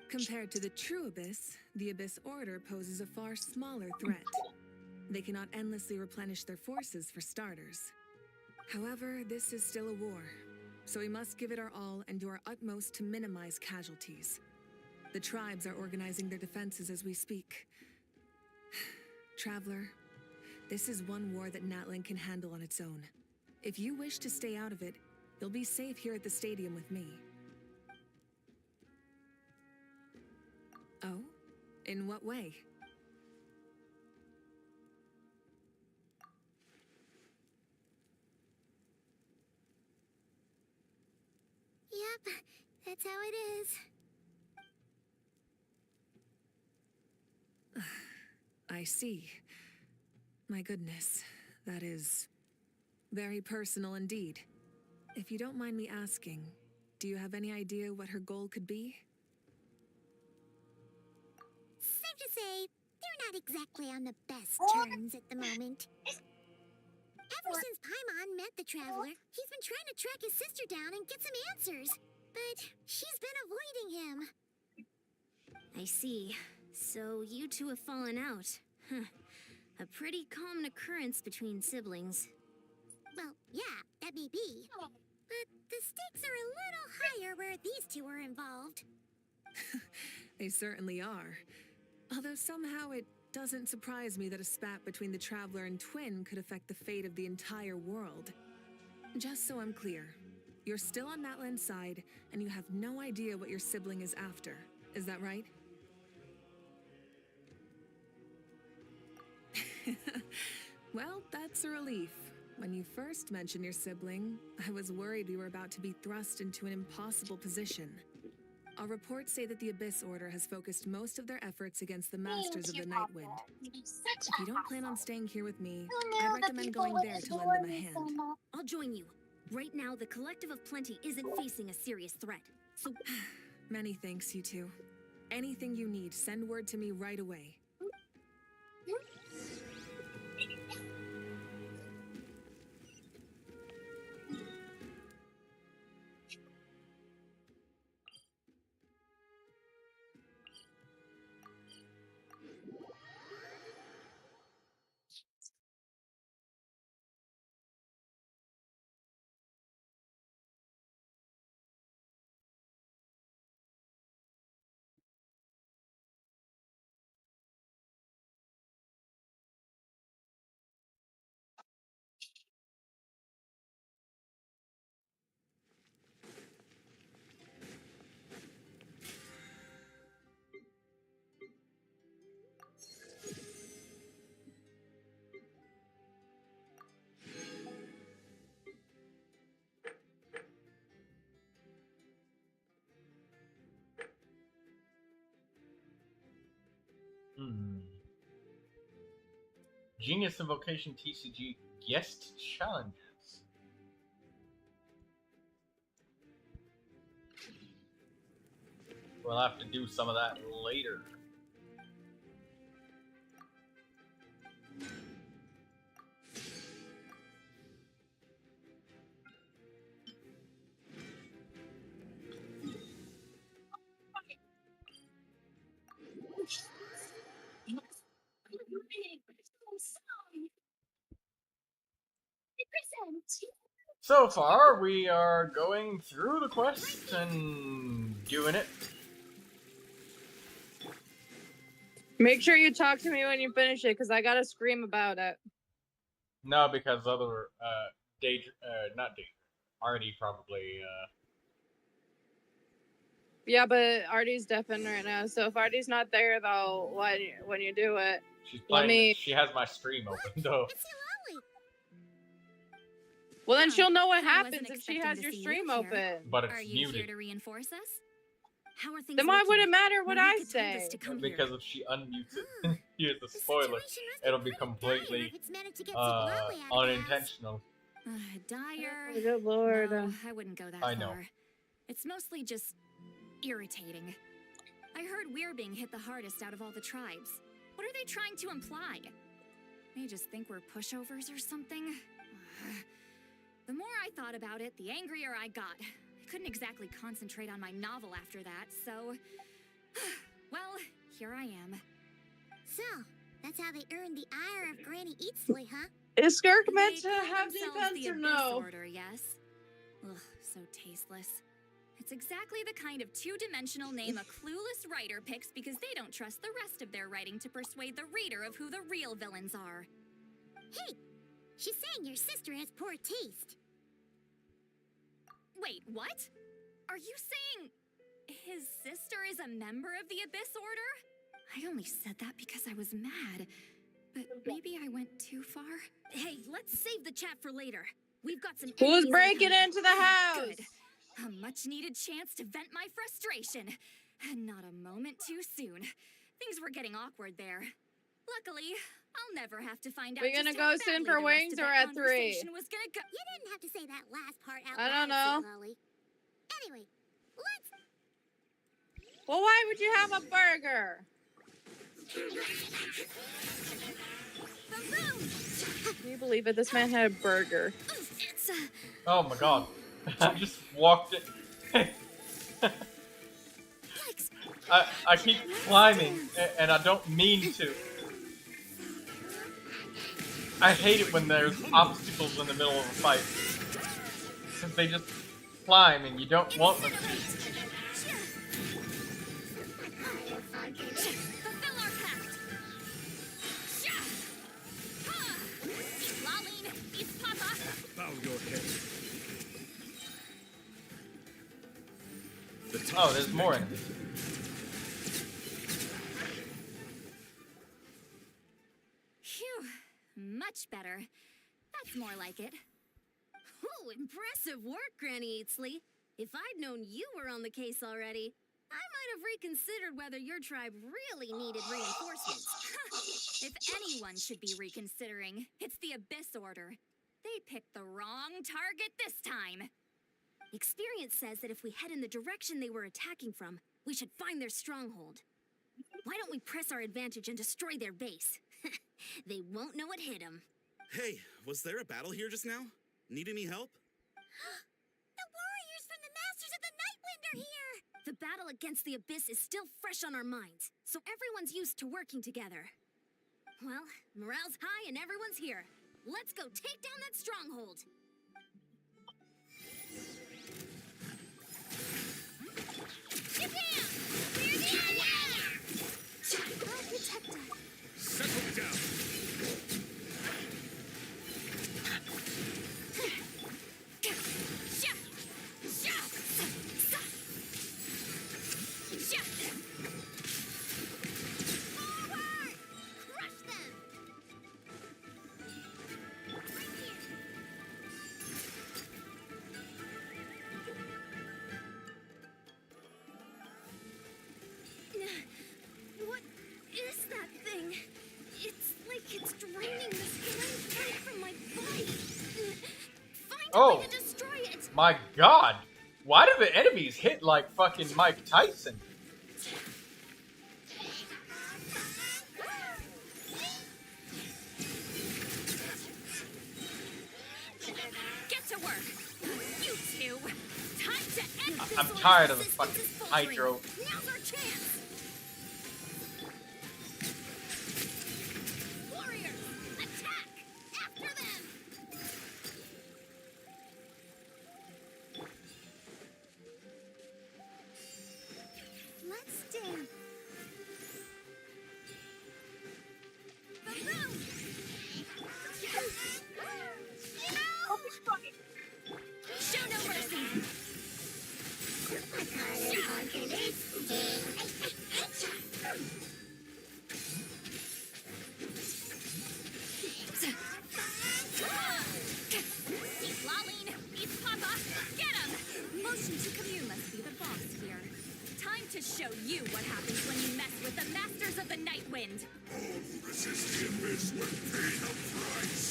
Compared to the true Abyss, the Abyss Order poses a far smaller threat. They cannot endlessly replenish their forces for starters. However, this is still a war, so we must give it our all and do our utmost to minimize casualties. The tribes are organizing their defenses as we speak. Traveler, this is one war that Natlan can handle on its own. If you wish to stay out of it, you'll be safe here at the stadium with me. Oh? In what way? Yep, that's how it is. I see. My goodness, that is very personal indeed. If you don't mind me asking, do you have any idea what her goal could be? Safe to say, they're not exactly on the best terms at the moment. Ever since Paimon met the Traveler, he's been trying to track his sister down and get some answers. But she's been avoiding him. I see. So you two have fallen out. Huh. A pretty common occurrence between siblings. Well, yeah, that may be. But the stakes are a little higher where these two are involved. They certainly are. Although somehow it doesn't surprise me that a spat between the Traveler and Twin could affect the fate of the entire world. Just so I'm clear, you're still on Natlan's side, and you have no idea what your sibling is after. Is that right? Well, that's a relief. When you first mentioned your sibling, I was worried we were about to be thrust into an impossible position. Our reports say that the Abyss Order has focused most of their efforts against the Masters of the Nightwind. If you don't plan on staying here with me, I recommend going there to lend them a hand. I'll join you. Right now, the Collective of Plenty isn't facing a serious threat, so... Many thanks, you two. Anything you need, send word to me right away. Genius Invocation TCG Guest Challenges. We'll have to do some of that later. So far, we are going through the quest and doing it. Make sure you talk to me when you finish it, because I gotta scream about it. No, because other not Daedra, Artie probably. Yeah, but Artie's deafened right now, so if Artie's not there, though, when you do it, She's let playing. me... She has my stream open though. It's so lovely. Well, then she'll know what I wasn't happens if she expecting has to your see you stream here. open. But it's Are you muted. here to reinforce us? How are things Then why looking? would it matter what I Marika told us say? to come Because here. if she unmutes it, here's the spoiler. situation must be It'll be pretty dire completely if it's managed to get Zimbabwe out of the house. unintentional. Dire? Oh, good lord. No, I wouldn't go that I know. far. It's mostly just irritating. I heard we're being hit the hardest out of all the tribes. What are they trying to imply? They just think we're pushovers or something? The more I thought about it, the angrier I got. I couldn't exactly concentrate on my novel after that, so... here I am. So, that's how they earned the ire of Granny Eatsley, huh? Is Skirk meant They to call have themselves defense the or Abyss no? Order, yes? Ugh, so tasteless. It's exactly the kind of two-dimensional name a clueless writer picks because they don't trust the rest of their writing to persuade the reader of who the real villains are. Hey, she's saying your sister has poor taste. Wait, what? Are you saying his sister is a member of the Abyss Order? I only said that because I was mad. But maybe I went too far? Hey, let's save the chat for later. We've got some. Who's enemies breaking incoming. into the house? Good. A much-needed chance to vent my frustration. And not a moment too soon. Things were getting awkward there. Luckily, I'll never have to find out We gonna just how go soon badly for the rest wings of or that at 3? conversation was gonna go. You didn't have to say that last part out I don't loud, know. Lolly. Anyway, let's... Well, why would you have a burger? Can you believe it? This man had a burger. It's Oh my god. I just walked it. I keep climbing, and I don't mean to. I hate it when there's obstacles in the middle of a fight. Because they just climb and you don't want them to. fulfill our pact. Laline, it's Papa. Bow your head. The Oh, there's more enemies. Phew, much better. That's more like it. Ooh, impressive work, Granny Eatsley. If I'd known you were on the case already, I might have reconsidered whether your tribe really needed reinforcements. If anyone should be reconsidering, it's the Abyss Order. They picked the wrong target this time. Experience says that if we head in the direction they were attacking from, we should find their stronghold. Why don't we press our advantage and destroy their base? They won't know it hit them. Hey, was there a battle here just now? Need any help? The warriors from the Masters of the Nightwind are here! The battle against the Abyss is still fresh on our minds, so everyone's used to working together. Well, morale's high and everyone's here. Let's go take down that stronghold! Japan! Clear the area! I'll protect us. settle down. Forward! Crush them! What is that thing? It's like it's draining the strength right from my body. Find a way to destroy it! My god! Why do the enemies hit like fucking Mike Tyson? Get to work. You two. Time to end this. I'm tired of the fucking hydro. Now's our chance! Warriors! Attack! After them! Let's dance. Show no mercy. Laline, it's Papa. Get him. Motion to commune must be the boss here. Time to show you what happens when you mess with the Masters of the Nightwind. Resist the abyss will pay the price.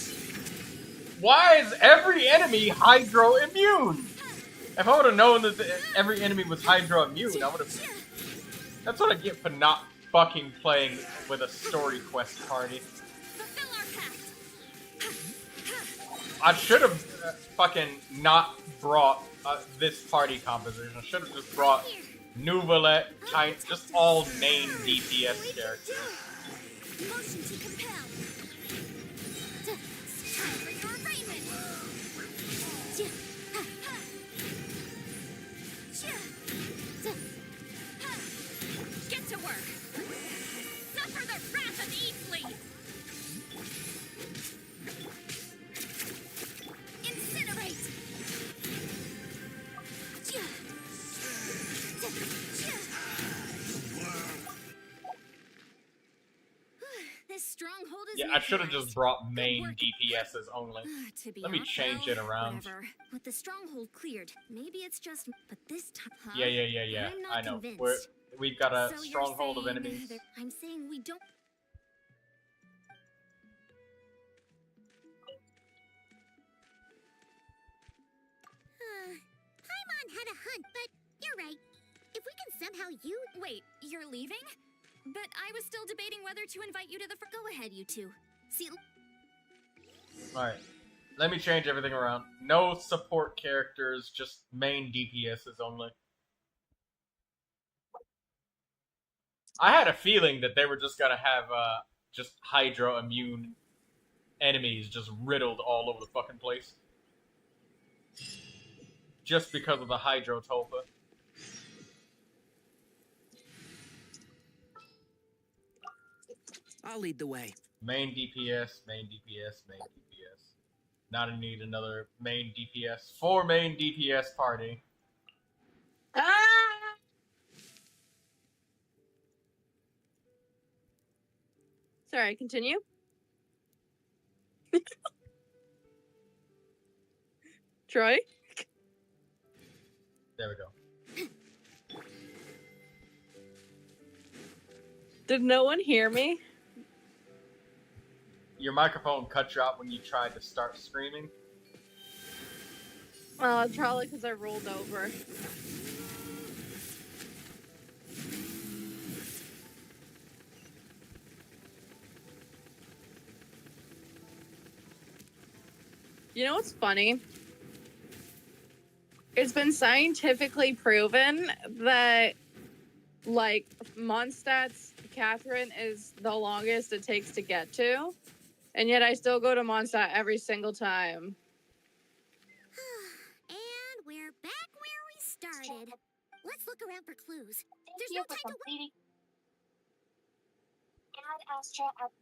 Why is every enemy hydro immune? If I would have known that every enemy was hydro immune, I would have. That's what I get for not fucking playing with a story quest party. Fulfill our pact. I should have fucking not brought this party composition. I should have just brought Neuvilette, just all main DPS characters. Motion to compel. Time for your arraignment. Get to work. Suffer the wrath of Easley. Incinerate. This stronghold is Yeah, I should have just brought main DPSs only. To be Let me honest, change well, it around. Whatever. With the stronghold cleared, maybe it's just. But this time, huh? Yeah. I'm not I know. convinced. We've got a So you're stronghold of saying enemies. I'm saying we don't. Paimon had a hunt, but you're right. If we can somehow Wait, you're leaving? But I was still debating whether to invite you to the. Go ahead, you two. See. Alright. Let me change everything around. No support characters, just main DPSs only. I had a feeling that they were just gonna have just Hydra immune enemies just riddled all over the fucking place. Just because of the Hydro Tulpa. I'll lead the way. Main DPS, main DPS, main DPS. Now I need another main DPS. 4 main DPS party. Ah! Sorry, continue. Troy? There we go. Did no one hear me? Your microphone cut you out when you tried to start screaming. Probably because I rolled over. You know what's funny? It's been scientifically proven that, like, Mondstadt's Catherine is the longest it takes to get to. And yet I still go to Mondstadt every single time. And we're back where we started. Let's look around for clues. There's no time to wait. Add Astra at.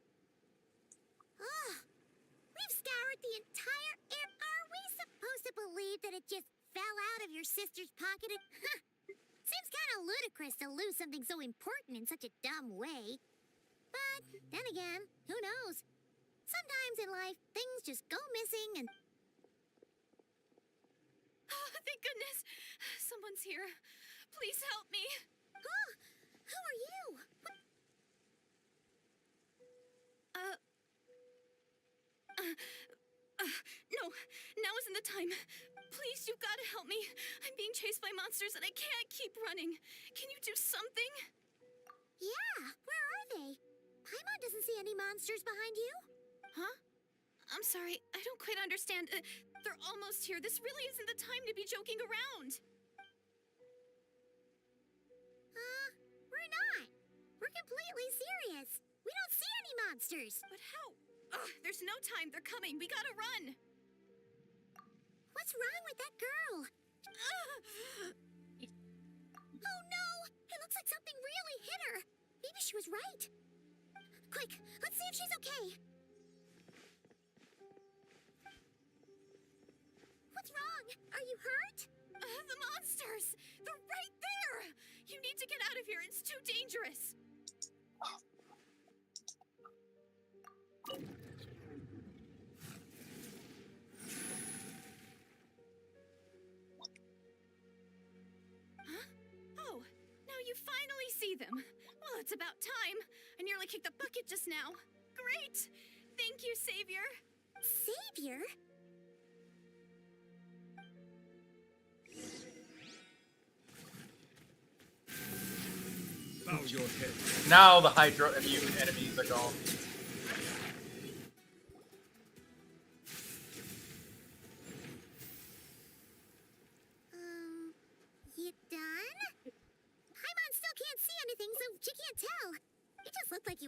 We've scoured the entire air. Are we supposed to believe that it just fell out of your sister's pocket? Seems kind of ludicrous to lose something so important in such a dumb way. But then again, who knows? Sometimes in life, things just go missing and... Oh, thank goodness. Someone's here. Please help me. Oh, who are you? What? No, now isn't the time. Please, you've got to help me. I'm being chased by monsters and I can't keep running. Can you do something? Yeah, where are they? Paimon doesn't see any monsters behind you. Huh? I'm sorry, I don't quite understand. They're almost here. This really isn't the time to be joking around. We're not. We're completely serious. We don't see any monsters. But how? Ugh, there's no time. They're coming. We gotta run. What's wrong with that girl? Oh no! It looks like something really hit her. Maybe she was right. Quick, let's see if she's okay. What's wrong? Are you hurt? The monsters! They're right there! You need to get out of here. It's too dangerous. Oh, now you finally see them. Well, it's about time. I nearly kicked the bucket just now. Great! Thank you, Savior. Savior? Bow your head. Now the Hydra immune enemies are gone. You done?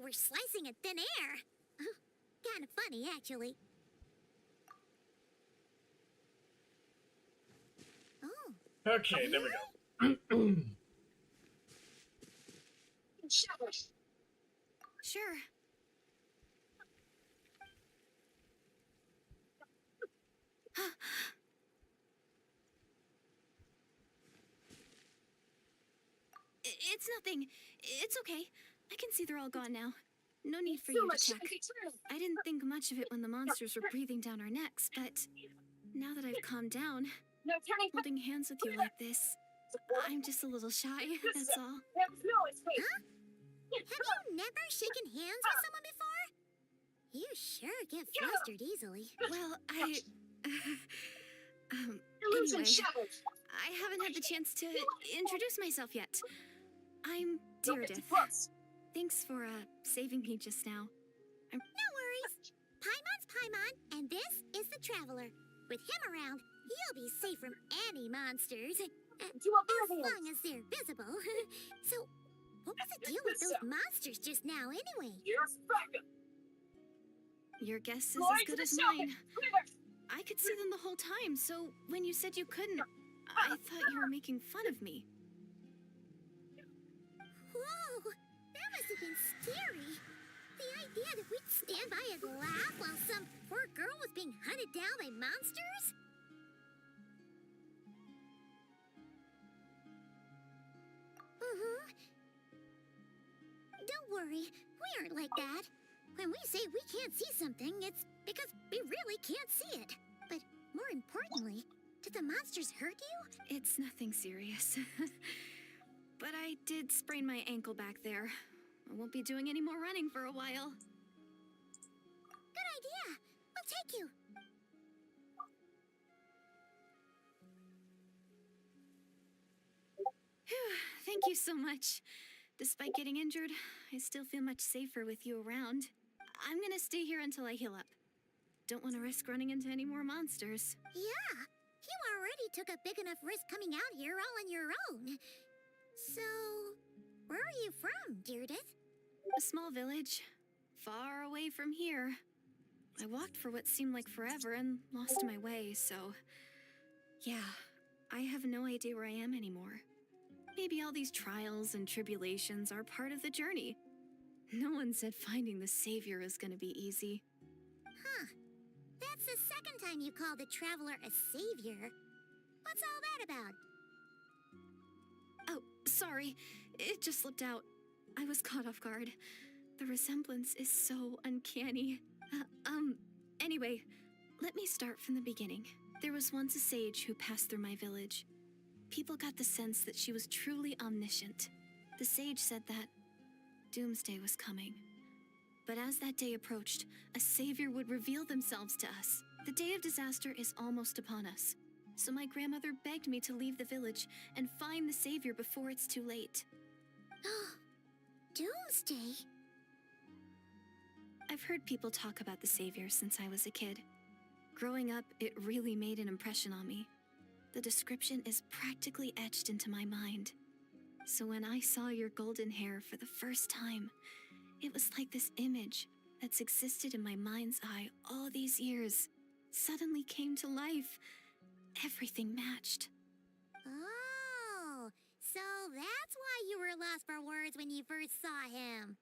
we're slicing at thin air. Kind of funny, actually. Oh. Okay, there we go. Sure. It's nothing. It's okay. I can see they're all gone now. No need for you to check. I didn't think much of it when the monsters were breathing down our necks, but now that I've calmed down, holding hands with you like this, I'm just a little shy, that's all. Huh? Have you never shaken hands with someone before? You sure get flustered easily. Well, anyway, I haven't had the chance to introduce myself yet. I'm Deirdith. Thanks for, saving me just now. No worries. Paimon's Paimon, and this is the Traveler. With him around, you'll be safe from any monsters. As long as they're visible. So, what was the deal with those monsters just now, anyway? Your guess is as good as mine. I could see them the whole time, so when you said you couldn't, I thought you were making fun of me. Whoa! That must have been scary. The idea that we'd stand by and laugh while some poor girl was being hunted down by monsters? Don't worry, we aren't like that. When we say we can't see something, it's because we really can't see it. But more importantly, did the monsters hurt you? It's nothing serious. But I did sprain my ankle back there. I won't be doing any more running for a while. Good idea. We'll take you. Phew, thank you so much. Despite getting injured, I still feel much safer with you around. I'm gonna stay here until I heal up. Don't want to risk running into any more monsters. Yeah, you already took a big enough risk coming out here all on your own. So, where are you from, Deirdith? A small village, far away from here. I walked for what seemed like forever and lost my way, so... yeah, I have no idea where I am anymore. Maybe all these trials and tribulations are part of the journey. No one said finding the Savior is gonna be easy. Huh. That's the second time you called the Traveler a savior. What's all that about? Oh, sorry. It just slipped out. I was caught off guard. The resemblance is so uncanny. Anyway, let me start from the beginning. There was once a sage who passed through my village. People got the sense that she was truly omniscient. The sage said that doomsday was coming. But as that day approached, a savior would reveal themselves to us. The day of disaster is almost upon us. So my grandmother begged me to leave the village and find the savior before it's too late. Doomsday? I've heard people talk about the savior since I was a kid. Growing up, it really made an impression on me. The description is practically etched into my mind. So when I saw your golden hair for the first time, it was like this image that's existed in my mind's eye all these years suddenly came to life. Everything matched. Oh, so that's why you were lost for words when you first saw him.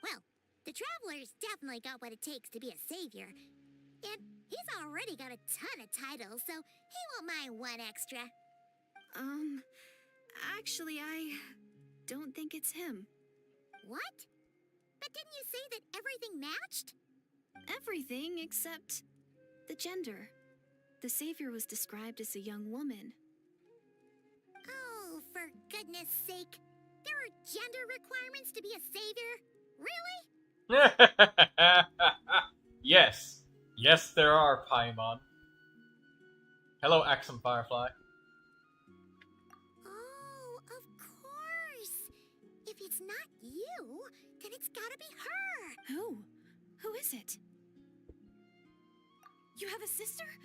Well, the Traveler's definitely got what it takes to be a savior. And he's already got a ton of titles, so he won't mind one extra. Actually, I don't think it's him. What? But didn't you say that everything matched? Everything except the gender. The savior was described as a young woman. Oh, for goodness sake. There are gender requirements to be a savior? Really? Yes. Yes, there are, Paimon. Hello, Axum Firefly. Oh, of course. If it's not you, then it's gotta be her. Who? Who is it? You have a sister?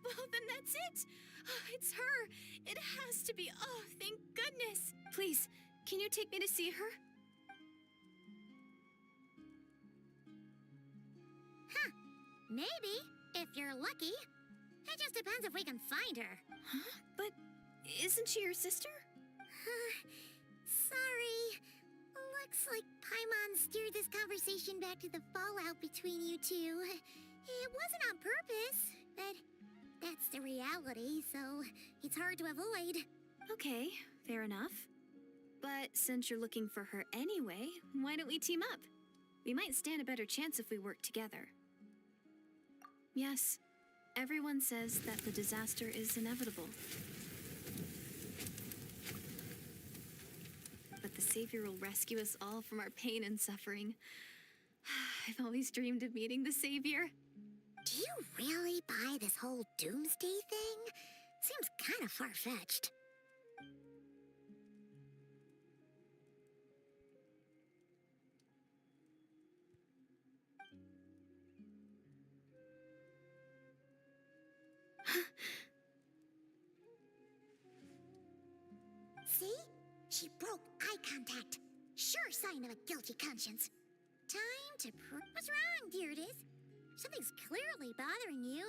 Oh, then that's it. Oh, it's her. It has to be. Oh, thank goodness. Please, can you take me to see her? Huh. Maybe, if you're lucky. It just depends if we can find her. Huh? But isn't she your sister? Sorry. Looks like Paimon steered this conversation back to the fallout between you two. It wasn't on purpose, but that's the reality, so it's hard to avoid. Okay, fair enough. But since you're looking for her anyway, why don't we team up? We might stand a better chance if we work together. Yes, everyone says that the disaster is inevitable. But the Savior will rescue us all from our pain and suffering. I've always dreamed of meeting the Savior. Do you really buy this whole doomsday thing? Seems kind of far-fetched. See? She broke eye contact. Sure sign of a guilty conscience. Time to What's wrong, Deirdis? Something's clearly bothering you.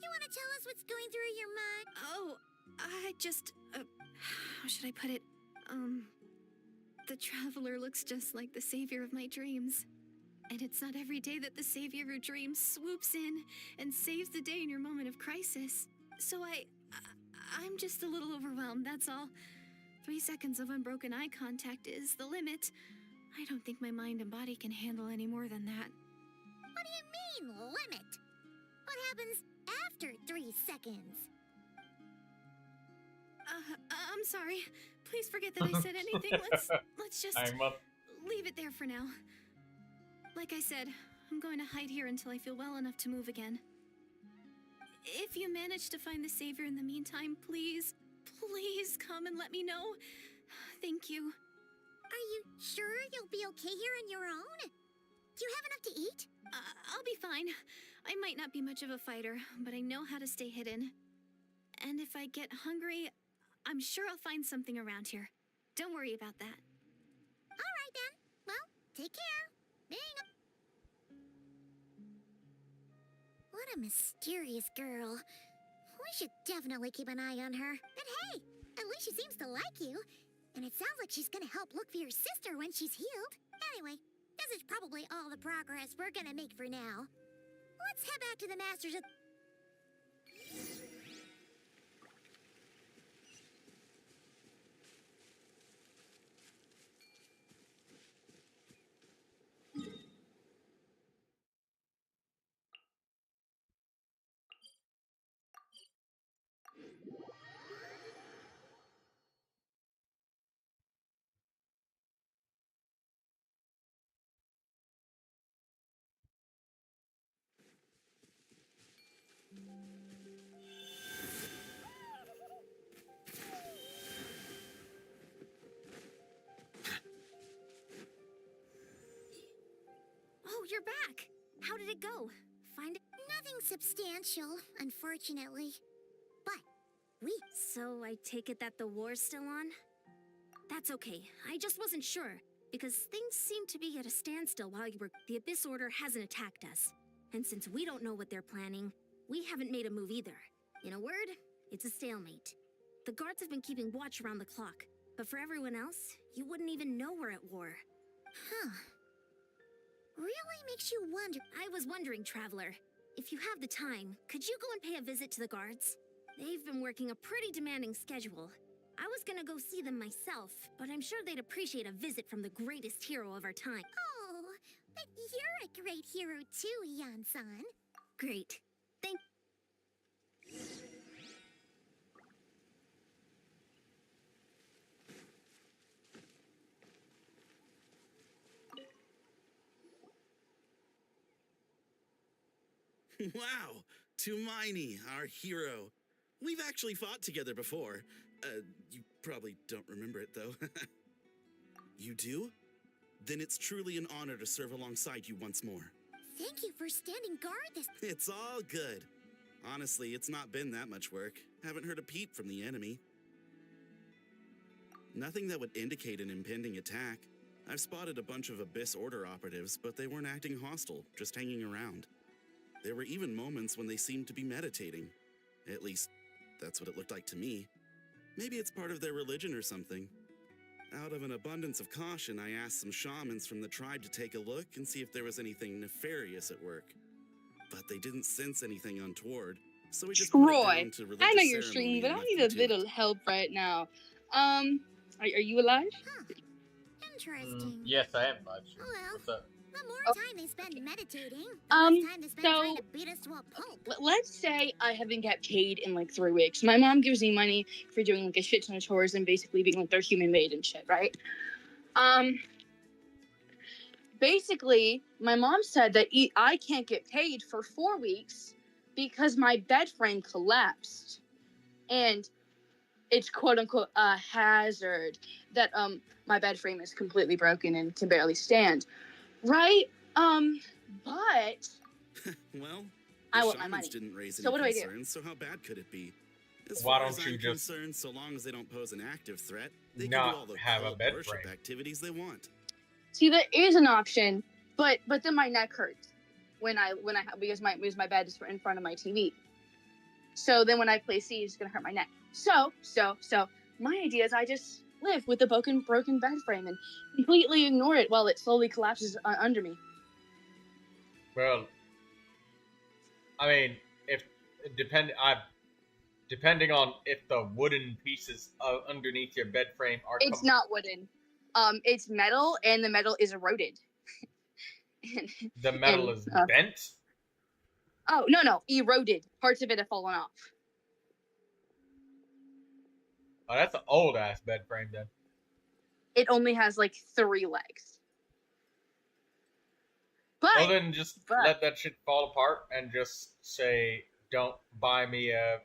You want to tell us what's going through your mind? Oh, I just, how should I put it? The Traveler looks just like the Savior of my dreams. And it's not every day that the Savior of your dreams swoops in and saves the day in your moment of crisis. So I'm just a little overwhelmed, that's all. 3 seconds of unbroken eye contact is the limit. I don't think my mind and body can handle any more than that. What do you mean, limit? What happens after 3 seconds? I'm sorry. Please forget that I said anything. Let's just leave it there for now. Like I said, I'm going to hide here until I feel well enough to move again. If you manage to find the Savior in the meantime, please come and let me know. Thank you. Are you sure you'll be okay here on your own? Do you have enough to eat? I'll be fine. I might not be much of a fighter, but I know how to stay hidden. And if I get hungry, I'm sure I'll find something around here. Don't worry about that. All right, then. Well, take care. What a mysterious girl. We should definitely keep an eye on her. But hey, at least she seems to like you. And it sounds like she's gonna help look for your sister when she's healed. Anyway, this is probably all the progress we're gonna make for now. Let's head back to the Masters of... Oh, you're back. How did it go? Find it? Nothing substantial, unfortunately. But So I take it that the war's still on? That's okay. I just wasn't sure, because things seem to be at a standstill while you were... The Abyss Order hasn't attacked us. And since we don't know what they're planning, we haven't made a move either. In a word, it's a stalemate. The guards have been keeping watch around the clock, but for everyone else, you wouldn't even know we're at war. Huh. Really makes you wonder. I was wondering, Traveler, if you have the time, could you go and pay a visit to the guards? They've been working a pretty demanding schedule. I was gonna go see them myself, but I'm sure they'd appreciate a visit from the greatest hero of our time. Oh, but you're a great hero too, Yan-san. Great. Thank... Wow, Tumaini, our hero. We've actually fought together before. You probably don't remember it, though. You do? Then it's truly an honor to serve alongside you once more. Thank you for standing guard this... It's all good. Honestly, it's not been that much work. Haven't heard a peep from the enemy. Nothing that would indicate an impending attack. I've spotted a bunch of Abyss Order operatives, but they weren't acting hostile, just hanging around. There were even moments when they seemed to be meditating. At least, that's what it looked like to me. Maybe it's part of their religion or something. Out of an abundance of caution, I asked some shamans from the tribe to take a look and see if there was anything nefarious at work. But they didn't sense anything untoward, so we just put it Troy, down to religious I know you're ceremony streaming, but and I left need them a to little it. help right now. Are you alive? Huh. Interesting. Yes, I am, Fudge. Oh, well. What's up? The more Oh, time they spend meditating, the Um, less time they spend so- trying to beat us to a pulp. Let's say I haven't got paid in like 3 weeks. My mom gives me money for doing like a shit ton of chores and basically being like their human maid and shit, right? Basically, my mom said that I can't get paid for 4 weeks because my bed frame collapsed. And it's quote unquote a hazard that my bed frame is completely broken and can barely stand. Right? But Well, I the want my shamans money. didn't raise So any what do I do? concerns, so how bad could it be? As Why far don't as you I'm just concerned, so long as they don't pose an active threat, they not can do all the have a cult bed worship frame? activities they want. See, there is an option, but then my neck hurts when I because my bed is in front of my TV. So then when I play C, it's gonna hurt my neck. So my idea is I just live with the broken bed frame and completely ignore it while it slowly collapses under me. Well, I mean, depending on if the wooden pieces underneath your bed frame are. It's not wooden. It's metal, and the metal is eroded. The metal is bent. Oh no, eroded. Parts of it have fallen off. Oh, that's an old ass bed frame then. It only has like 3 legs. But Well, then just let that shit fall apart and just say, "Don't buy me a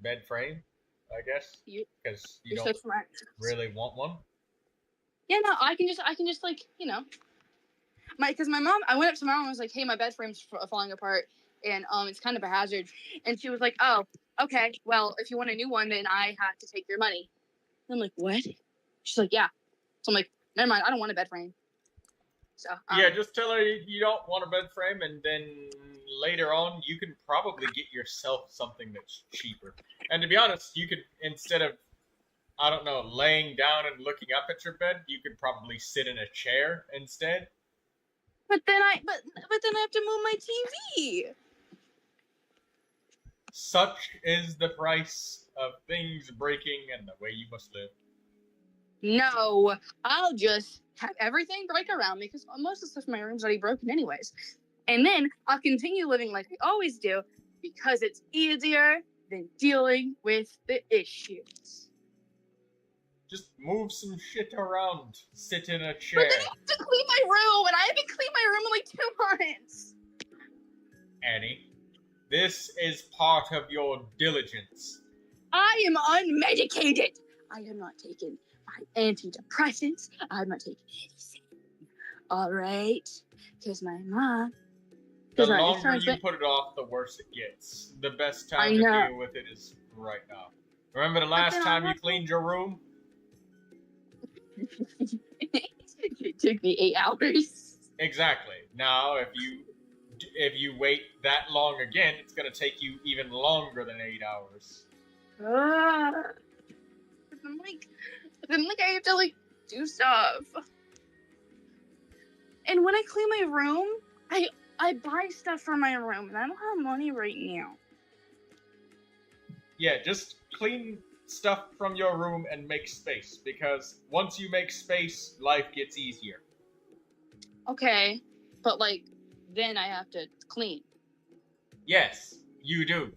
bed frame," I guess, because you you're don't so smart. really want one. Yeah, no, I can just like, because my mom, I went up to my mom and was like, hey, my bed frame's falling apart and it's kind of a hazard. And she was like, oh, okay, well, if you want a new one, then I have to take your money. And I'm like, what? She's like, yeah. So I'm like, never mind, I don't want a bed frame. So Yeah, just tell her you don't want a bed frame, and then later on you can probably get yourself something that's cheaper. And to be honest, you could, instead of, I don't know, laying down and looking up at your bed, you could probably sit in a chair instead. But then I have to move my TV. Such is the price of things breaking and the way you must live. No, I'll just have everything break around me because most of the stuff in my room's already broken anyways. And then I'll continue living like I always do because it's easier than dealing with the issues. Just move some shit around. Sit in a But chair. then I have to clean my room, and I haven't cleaned my room in like 2 months. Annie, this is part of your diligence. I am unmedicated. I am not taking my antidepressants. I'm not taking anything. All right, because my mom. The longer you put it off, the worse it gets. The best time to deal with it is right now. Remember the last time you cleaned your room? It took me 8 hours. Exactly. Now, if you wait that long again, it's gonna take you even longer than 8 hours. Then I have to like do stuff. And when I clean my room, I buy stuff for my room, and I don't have money right now. Yeah, just clean stuff from your room and make space, because once you make space, life gets easier. Okay, but like, then I have to clean. Yes, you do.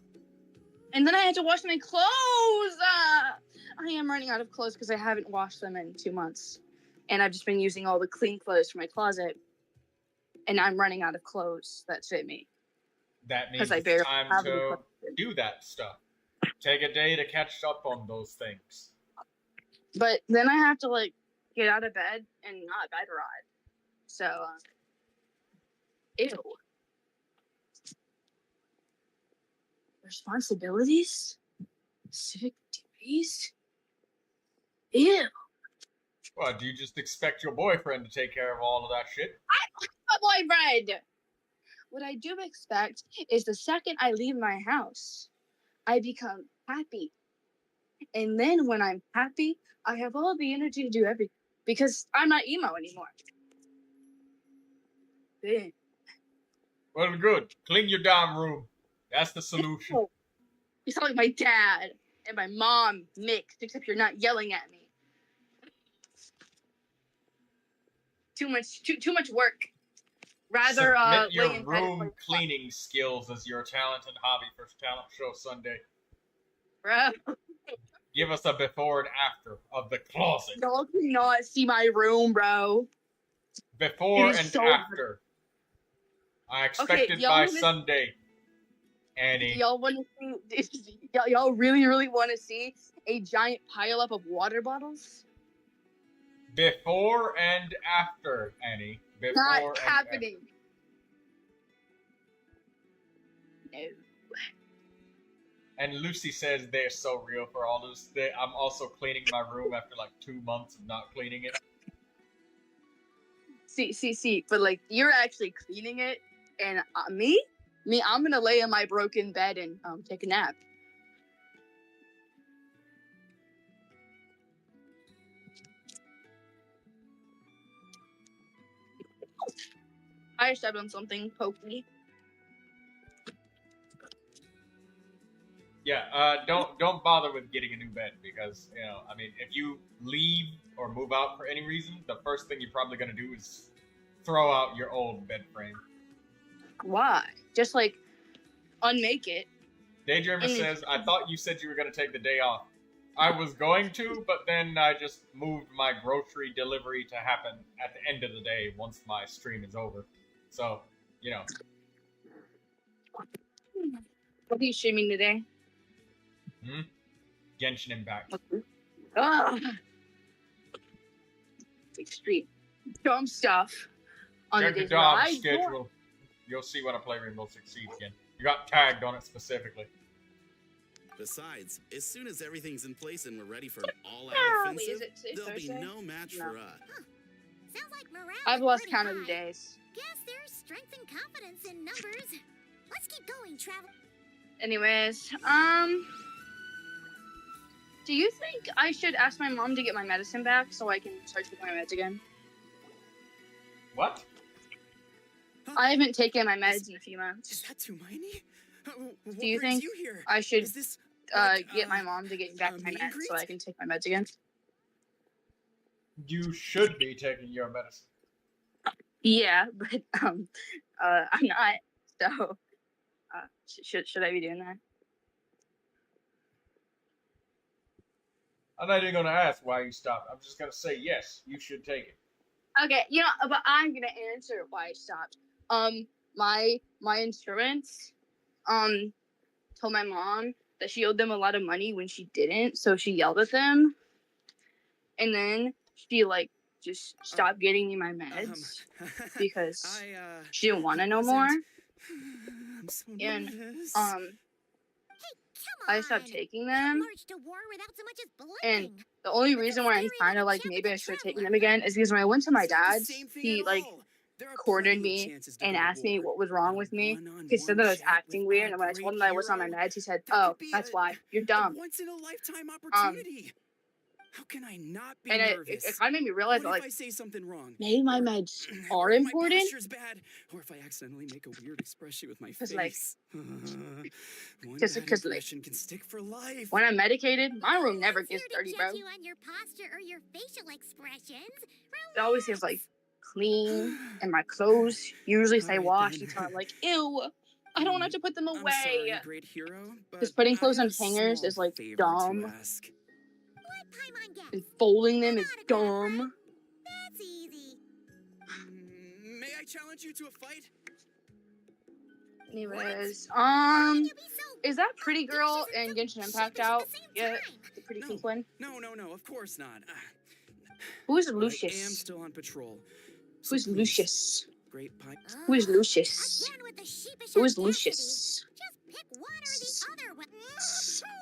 And then I had to wash my clothes! I am running out of clothes because I haven't washed them in 2 months. And I've just been using all the clean clothes from my closet. And I'm running out of clothes that fit me. That means I it's barely time have to any clothes. do that stuff. Take a day to catch up on those things. But then I have to like get out of bed and not bed rot. So, ew. Responsibilities? Civic duties? Ew. What, do you just expect your boyfriend to take care of all of that shit? My boyfriend! what I do expect is the second I leave my house, I become happy. And then when I'm happy, I have all the energy to do everything because I'm not emo anymore. Then, Well, good. Clean your damn room. That's the solution. you sound like my dad and my mom mixed, except you're not yelling at me. Too much work. Rather, Submit your lay in bed and room play cleaning skills as your talent and hobby for Talent Show Sunday. bro. Give us a before and after of the closet. Y'all cannot see my room, bro. Before It is and so after. I expect it y'all by wanna- Sunday, Annie. Y'all want to see? Y'all really want to see a giant pileup of water bottles? Before and after, Annie. Before Not and happening. No. And Lucy says they're so real for all this. I'm also cleaning my room after like 2 months of not cleaning it. See, but like you're actually cleaning it, and me, I'm gonna lay in my broken bed and take a nap. I stepped on something, hopefully. Yeah, don't bother with getting a new bed because, you know, I mean, if you leave or move out for any reason, the first thing you're probably gonna do is throw out your old bed frame. Why? Just like unmake it. Daydreamer says, I thought you said you were gonna take the day off. I was going to, but then I just moved my grocery delivery to happen at the end of the day once my stream is over. So, you know. What are you streaming today? Genshin Impact. Ugh. Extreme. Dumb stuff. On Check the the days job where I schedule. You'll see when I play Rainbow Six Siege again. You got tagged on it specifically. Besides, as soon as everything's in place and we're ready for an all-out Wait, offensive, is it there'll be Thursday? no match No. for us. Sounds like morale I've is lost pretty count of the high. days. Guess there's strength and confidence in numbers. Let's keep going, Travel. Anyways, do you think I should ask my mom to get my medicine back so I can start taking my meds again? What? I haven't taken my meds in a few months. Is that Tumaini? Do you think I should get my mom to get back my meds so I can take my meds again? You should be taking your medicine. Yeah, but I'm not. So, should I be doing that? I'm not even gonna ask why you stopped. I'm just gonna say yes, you should take it. Okay, you know, but I'm gonna answer why I stopped. My insurance, told my mom that she owed them a lot of money when she didn't, so she yelled at them, and then she like just stopped getting me my meds because she didn't want to know more. I'm so And nervous. Come I stopped on. taking You them, marched to war without so much as and blinking. the only reason why I'm kind of like maybe I should take them again is because when I went to my dad's, he like cornered me and asked me what was wrong with me. He said that I was acting weird, and when I told him that I wasn't on my meds, he said, "Oh, that's why. You're dumb." Once in a lifetime opportunity. How can I not be And nervous? it kind of made me realize What that if like I say something wrong? maybe my Or- meds or are if my important. posture's bad, or if I accidentally make a weird expression with my 'Cause, like, face. One 'cause, bad like, impression can stick for life. When I'm medicated, my room never Who's gets here to dirty, judge bro. you on your posture or your facial expressions? It always seems like clean, and my clothes usually stay Alright, washed then. until I'm like, ew, I don't have to put them I'm away. sorry, great hero, Because but putting I clothes on have a hangers is small like favor to dumb, ask. What Paimon gets? and folding them An is autograph, dumb. right? That's easy. May I challenge you to a fight? Anyways, How can you be so is that Pretty Girl ambitious and so Genshin Impact sheepish at out the same yet? time? The pretty No. pink one. No, of course not. Who is But I am Lucius? still on patrol. So Who is please, Lucius? Great Pi- Who is Ugh, Lucius? again with the sheepish Who is audacity. Lucius? Just pick one or the other.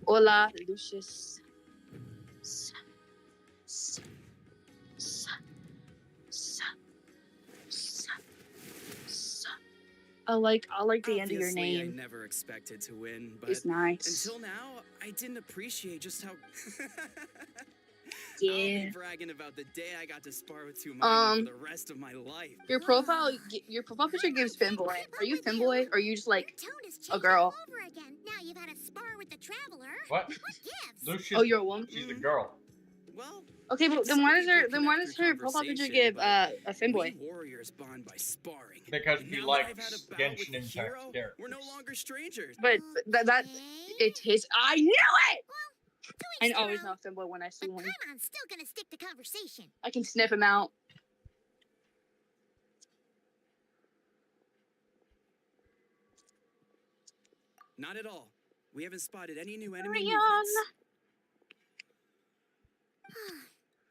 Hola, Lucius. I like the end of your Obviously, I name. never expected to win, but It's nice. until now, I didn't appreciate just how. I'll Yeah. be bragging about the day I got to spar with Tumaini for the rest of my life. Your profile picture gives femboy. Are you femboy or are you just like a girl? Over again. Now you've had a spar with the traveler. What? gives? Lucius, Oh, you're a woman. she's a girl. Well, Okay, but then why does her profile picture give a femboy? we warriors bond by sparring. Because And he now that likes I've had a bout Genshin with Impact Hero, characters. we're no longer strangers. But that it's his. I knew it. I Each always their know own. femboy when I see But one. Paimon's still gonna stick to conversation. I can sniff him out. Not at all. We haven't spotted any new enemy Ryan. movements.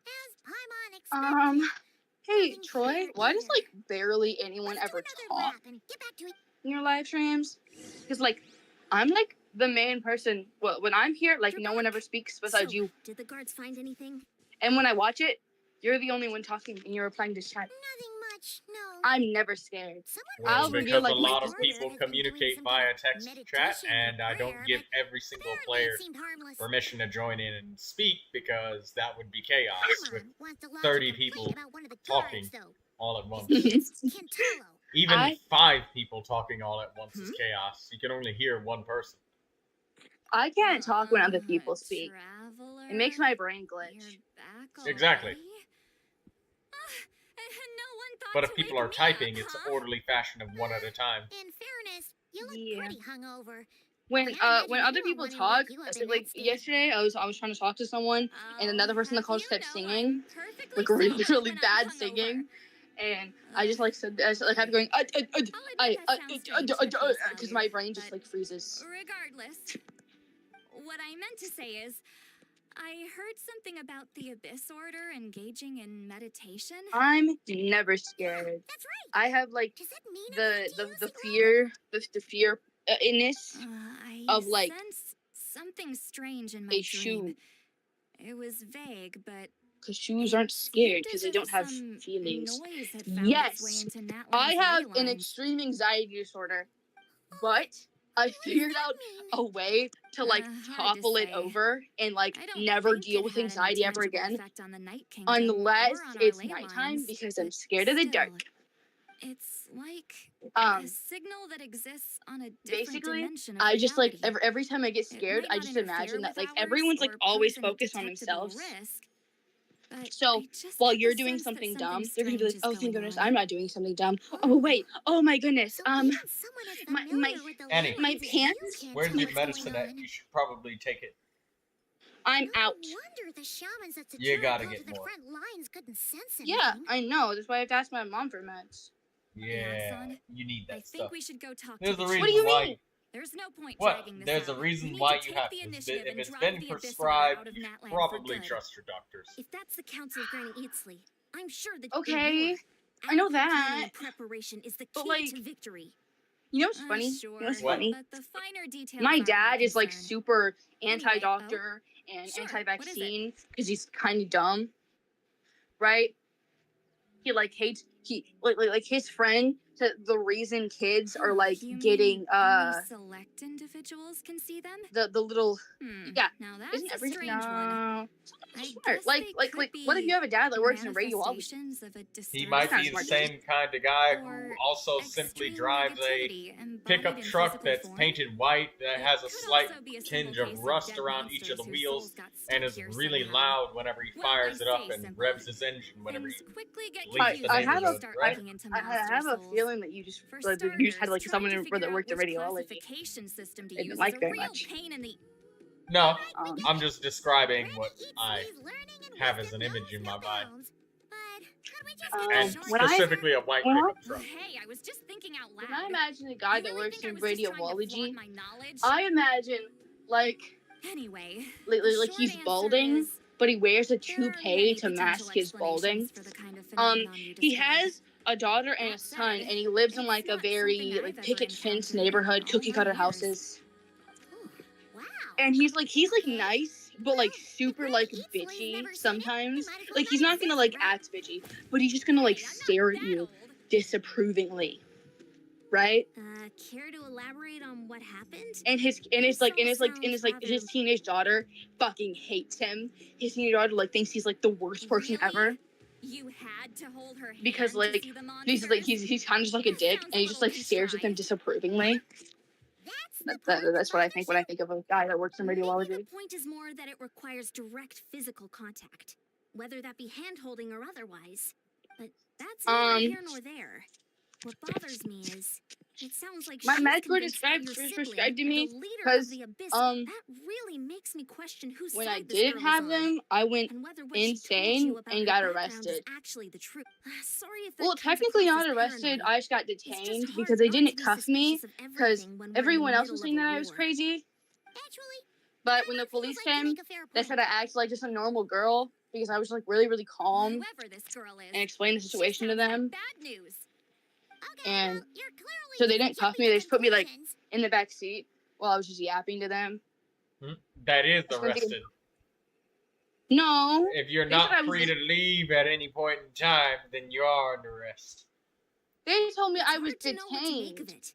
As Paimon expected. Hey nothing Troy, clear why does either. like barely anyone Let's do ever another talk lap and get back to it. in your live streams? Because like I'm like the main person. Well, when I'm here, like no one ever speaks besides So, you. Did the guards find anything? And when I watch it, you're the only one talking and you're replying to chat. Nothing much, no. I'm never scared. Someone Well, I'll because reveal, like, a lot of my people order has been doing communicate some via kind of text chat, meditation and or I don't prayer, give but every single apparently player it seemed harmless. permission to join in and speak because that would be chaos with Paimon wants to lodge a 30 complaint people about one of the talking guards, though. all at once. It's Kintalo. Even I- 5 people talking all at once is chaos. You can only hear one person. I can't talk when other people speak. It makes my brain glitch. Exactly. No one thought But to if people wake are me typing, up, it's huh? orderly fashion of one at a time. In fairness, you look Yeah. pretty hungover. When I imagine when you other don't people wanna talk, wake you up so, in like that state. yesterday, I was trying to talk to someone, and another person in the call just kept singing, like really really bad singing, and I just like said, I just, like kept going, because my brain just like freezes. Regardless, what I meant to say is, I heard something about the Abyss Order engaging in meditation. I'm never scared. That's right. I have like Does that mean the anything to you, the Sigrid? fear inness I of, like, sense something strange in my a dream. shoe, It was vague, but because shoes aren't scared because they don't have feelings. Yes, I have an extreme anxiety disorder, but I What does figured that out mean? a way to like Hard to topple it say. over and like I don't never think deal it with had any anxiety ever tangible again, effect on the Night Kingdom unless or on our it's ley nighttime lines, because I'm but scared of the still, dark. It's like Um, a signal that exists on a different basically, dimension of I just like reality. every time I get It scared, might I not just interfere imagine that with like ours everyone's like or always pose any focused on detectable themselves. risk, but So I just while get the you're doing sense that something dumb, something they're gonna be like, strange "Oh, is thank going goodness, on. I'm not doing something dumb." Oh wait, oh my goodness, So even someone as my- familiar with the Annie. ley my lines as pants? you can't Where's tell your what's going medicine at? on. You should probably take it. I'm No out. wonder the shamans at You Satura gotta called get to the more. front lines couldn't sense Yeah, anything. I know. That's why I have to ask my mom for meds. Yeah, son, you need I that think stuff. we should go talk There's to a the reason What do you why. mean? There's no point What? dragging this There's a out. reason We need why to you take have the to. initiative If and it's drive been the Abyss Order prescribed, out of you should Natlan probably for good. trust your doctors. If that's the Council of Granny Eatsley, I'm sure that Okay, they I know adequate planning that. and preparation is the But, key like, to victory. You know what's funny? Sure, You know what's What? funny? but the finer details My are my dad is like concern. super Anyway, anti-doctor and Sure, what is it? anti-vaccine because he's kind of dumb, right? He like hates like his friend said the reason kids are like You getting mean only select individuals can see them? the little yeah. Now that's Isn't a every strange no? one. I Smart. guess Like they like could like what if you have a dad that works in radiology? manifestations of a He disturbed might not be the smart. same kind of guy who or also simply extreme drives a negativity embodied pickup in truck physical that's form? painted white that It has a could slight also be a tinge simple of case rust dead around each of the monsters whose wheels souls got and stuck is here really somehow. loud whenever he Well, fires I it up say and simply. revs his engine whenever he Things quickly get leaves the I have a neighborhood, start right? looking into I monster have a souls. feeling that you just For like, you just had starters, like trying someone to that figure worked in out which radiology. classification system to I didn't use like is a very real much. pain in the. No, Um, I'm just describing Granny what I Eatsley's learning and have as wisdom an image knows in no my mind. bounds. But could we just Um, get And the short when I- specifically a white when I- pickup truck. Hey, I was just thinking out loud. when I imagine a guy You that really works think I in was just trying to flaunt radiology, my knowledge? I imagine like Anyway, like, the like short he's answer balding, is but he wears a there are toupee many to potential mask his balding. explanations for the kind of phenomenon you He describe. has a daughter and a That son, said, and he lives in it's like a not very something like I've picket ever fence encountered in neighborhood, all cookie my cutter years. houses. Wow. And he's like nice, but like Well, super if like Granny Eatsley's bitchy never seen it, sometimes. it might as well Like he's not gonna exist, like right? act bitchy, but he's just gonna like Hey, I'm not stare at that you old. disapprovingly. right? Care to elaborate on what happened? And his teenage daughter fucking hates him. His teenage daughter like thinks he's like the worst person ever. You had to hold her hand Because to like see the he's monsters? kind of just like a dick, and he just like stares at them disapprovingly. That's what I think when I think of a guy that works in Maybe radiology. the point is more that it requires direct physical contact, whether that be hand-holding or otherwise. But that's neither here nor there. What bothers me is, it sounds like My she's medical convinced that your prescribed to sibling, me the leader because of the abyss, that really makes me question whose when side I this didn't girl have is on, them, I went and whether what she told insane you about and her got background arrested. is actually the truth. Sorry if that Well, comes technically across not as arrested. paranoid. I just got It's just detained hard because they not to didn't be cuff me suspicious of because everything when we're in the everyone else middle was of saying a that I was war. crazy. Actually, But when the police came, they said I acted like just a normal girl because I was like really, really calm Whoever this girl is, and explained the situation to she sounds them. like bad news. okay, And well, you're clearly so they just didn't cuff jumping me. to They just put me like conclusions. in the back seat while I was just yapping to them. That is I spent the- arrested. No. If you're They said I not was free just- to leave at any point in time, then you are under arrest. They told me It's I was hard to know what to make of detained. it.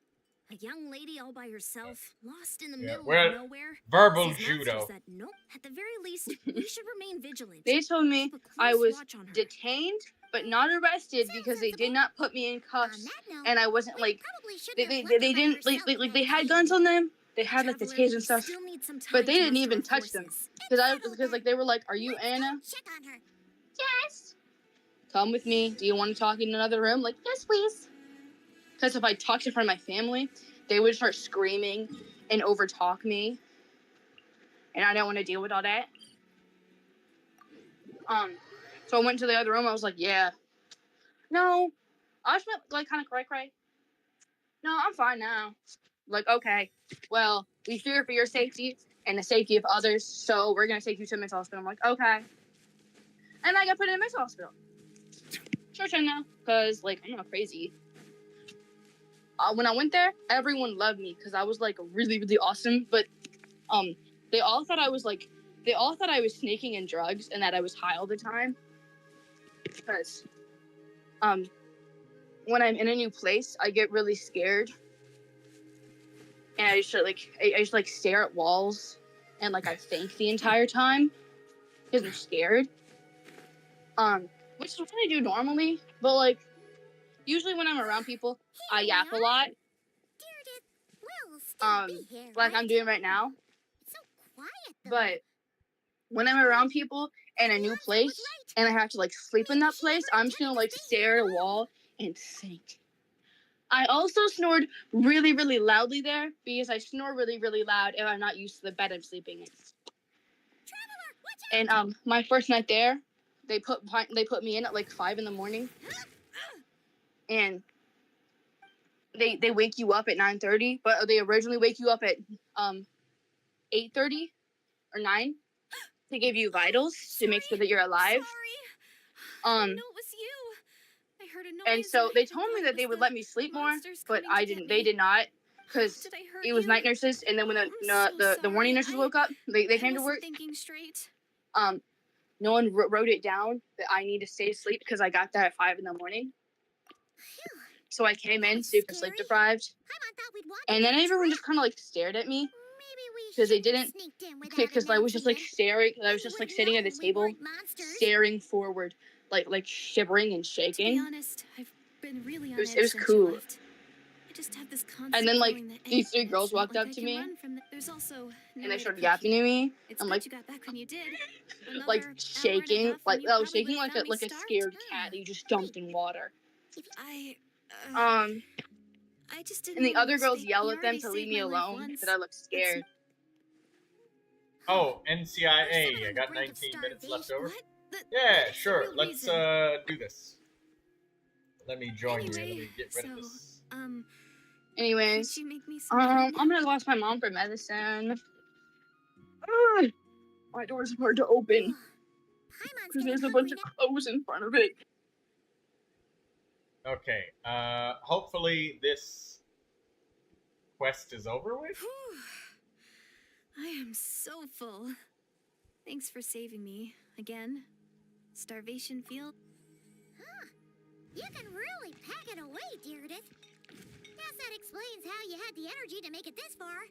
A young lady all by herself, lost in the Yeah, middle well, of nowhere. verbal Says judo. masters that, nope, at the very least, we should remain vigilant. They told me Keep a I close was watch on her. detained but not arrested because they did not put me in On cuffs, that note, and I wasn't we like probably shouldn't they have left her by didn't herself like with they that had kid. guns on them. They had like the Traveler, tasers and we stuff, still need some time but they to didn't muster even our touch them forces. because like they were like, "Are you Let's Anna? go check on her. Yes. Come with me. Do you want to talk in another room?" Like, yes, please. Because if I talked in front of my family, they would start screaming and overtalk me, and I don't want to deal with all that. So I went to the other room. I was like, "Yeah, no." I just went like kind of cry. No, I'm fine now. Like, okay, well, we fear for your safety and the safety of others, so we're gonna take you to a mental hospital. I'm like, okay. And I got put in a mental hospital. Short term now, because like I'm not crazy. When I went there, everyone loved me because I was like really, really awesome. But they all thought I was sneaking in drugs and that I was high all the time. Because when I'm in a new place, I get really scared. And I just stare at walls and like I think the entire time because I'm scared. Which is what I do normally, but like usually when I'm around people, I yap a lot. We'll still be here, Like right? I'm doing right now. It's so quiet, though. But when I'm around people in a new place and I have to like sleep in that place, I'm just gonna like stare at a wall and think. I also snored really, really loudly there because I snore really, really loud if I'm not used to the bed I'm sleeping in. And my first night there, they put me in at like 5 a.m, and they wake you up at 9:30, but they originally wake you up at 8:30 or 9 to give you vitals to make sure that you're alive. Sorry. I didn't know it was you. I heard a noise. And so they I told me thought that it they was would the let me sleep more, monsters but coming I to didn't. get They me. did not, because Did I hurt it was you? night nurses, and then when I'm the so morning sorry. nurses woke up, they I came to wasn't work. thinking straight. No one wrote it down that I need to stay asleep because I got there at 5 a.m. So I came in super sleep deprived, and then everyone just kind of like stared at me because they didn't, because I was just like staring. I was just like sitting at the table, staring forward, like shivering and shaking. To be honest, I've been really on edge It was since cool. you left. I just have this constant And then like feeling that these three anything girls that's not walked like up I to can me, run from there's also and they started yapping to me. It's I'm good like, you got back when you did. like Another shaking, hour and a half, like and you I was probably shaking would've like found me a starved. scared cat that you just dumped in water. I just didn't And the know other your girls state. yell You at them already to leave saved me my life alone once. because I look scared. Oh, We're NCIA. still I on got the brink of 19 minutes left starvation. over. What? Yeah, What's the sure. real Let's reason? do this. Let me join you. Let Anyway, me get rid of so, this. could Anyways, you make me some I'm food? gonna go ask my mom for medicine. Ugh, my door's hard to open because there's a bunch of clothes in front of it. Okay. Hopefully this quest is over with. Whew. I am so full. Thanks for saving me again. Starvation field. Huh. You can really pack it away, Deirdre. Guess that explains how you had the energy to make it this far.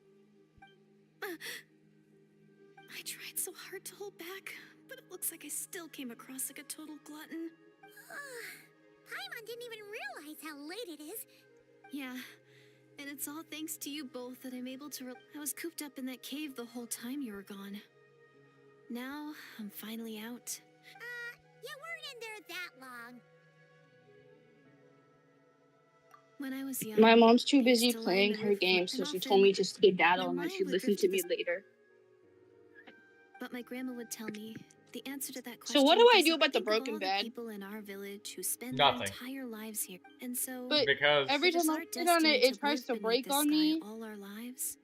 I tried so hard to hold back, but it looks like I still came across like a total glutton. Paimon didn't even realize how late it is. Yeah, and it's all thanks to you both that I'm able to. I was cooped up in that cave the whole time you were gone. Now I'm finally out. You weren't in there that long. When I was young, My mom's too I used busy to lie playing on the her roof game, so and she told me to skedaddle my and then mind she'd would listen drift to me into later. But my grandma would tell me the answer to that question. So what do I is do to about the think of broken all bed? people in our village who spend Nothing. their entire lives here, and so But Because every it is time I our sit on destiny it, it tries live to beneath break this on sky me. all our lives.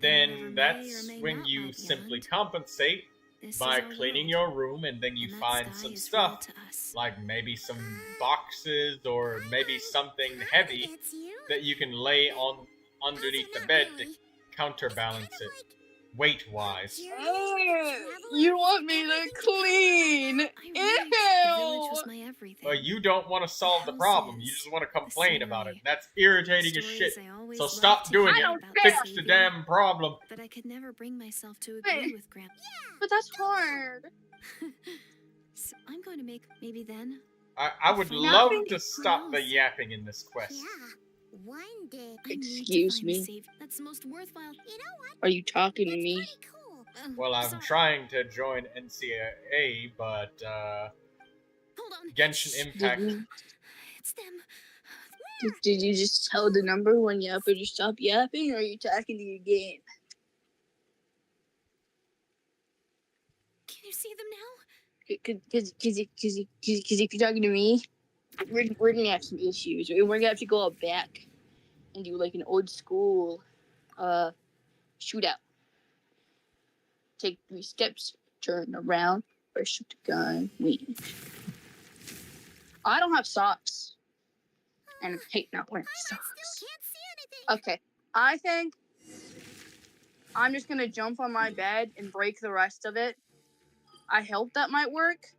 then whatever may that's or may when not you lie simply beyond, compensate this by is our cleaning world, your room, and then you and that find sky some is stuff, real to us. like maybe some boxes or maybe something heavy It's you? that you can lay on underneath the not bed really. to counterbalance it weight-wise. You want me to clean? I really thought the village was Ew! my everything. But you don't want to solve the problem. You just want to complain about it. That's irritating as shit. So stop doing I it. don't Fix care. the damn problem. But I could never bring myself to But- agree with Grandpa. But that's hard. So I'm going to make maybe then. I would Nothing. love Who to stop the knows? yapping in this quest. Yeah, one day. I need to Excuse find me? the safe. That's the most worthwhile. You know what? Are you talking to It's me? pretty cool. Well, I'm sorry. trying to join NCAA, but Hold on. Genshin Impact. It's them. Did you just tell the number when yapper to stop yapping, or are you talking to your game? Can you see them now? Because if you're talking to me, we're gonna have some issues. We're gonna have to go out back and do like an old school shootout. Take 3 steps, turn around, or shoot the gun, win. I don't have socks. And I hate not wearing Still socks. can't see anything. Okay, I think I'm just gonna jump on my bed and break the rest of it. I hope that might work,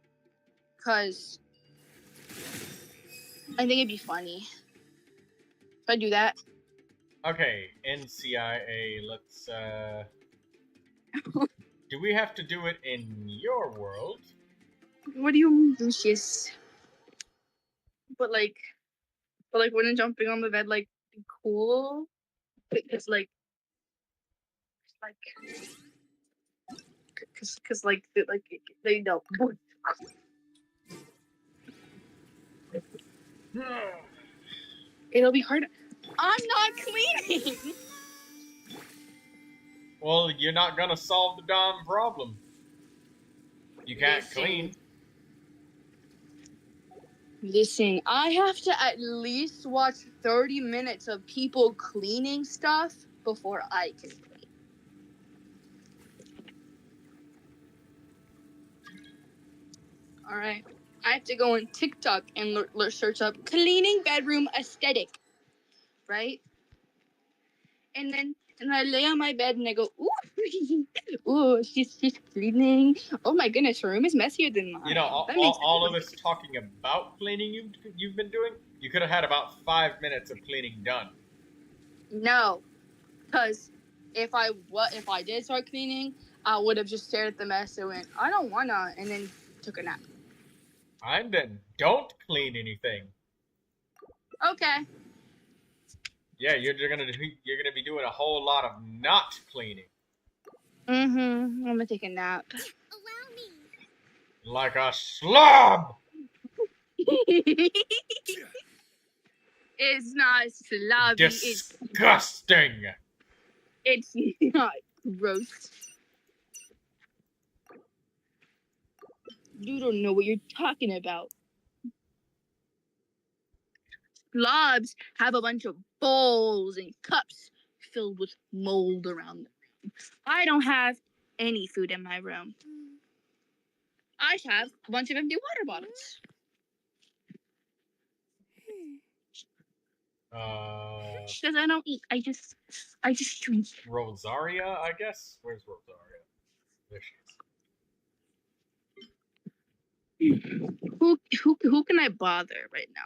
because I think it'd be funny if I do that. Okay, NCIA, let's, do we have to do it in your world? What do you mean, Lucius? But wouldn't jumping on the bed like be cool? Because they don't. It'll be hard. I'm not cleaning. Well, you're not gonna solve the damn problem. You can't clean. Listen, I have to at least watch 30 minutes of people cleaning stuff before I can clean. Alright. I have to go on TikTok and search up cleaning bedroom aesthetic. Right? And I lay on my bed and I go, ooh, ooh, she's cleaning. Oh my goodness, her room is messier than mine. You know, all of this talking about cleaning you've been doing, you could have had about 5 minutes of cleaning done. No, because if I did start cleaning, I would have just stared at the mess and went, I don't wanna, and then took a nap. And then don't clean anything. Okay. Yeah, you're gonna be doing a whole lot of not cleaning. I'm gonna take a nap. Allow me. Like a slob! It's not slobby. Disgusting! It's not gross. You don't know what you're talking about. Slobs have a bunch of bowls and cups filled with mold around them. I don't have any food in my room. I have a bunch of empty water bottles. Because I don't eat. I just drink. Rosaria, I guess? Where's Rosaria? There she is. Who can I bother right now?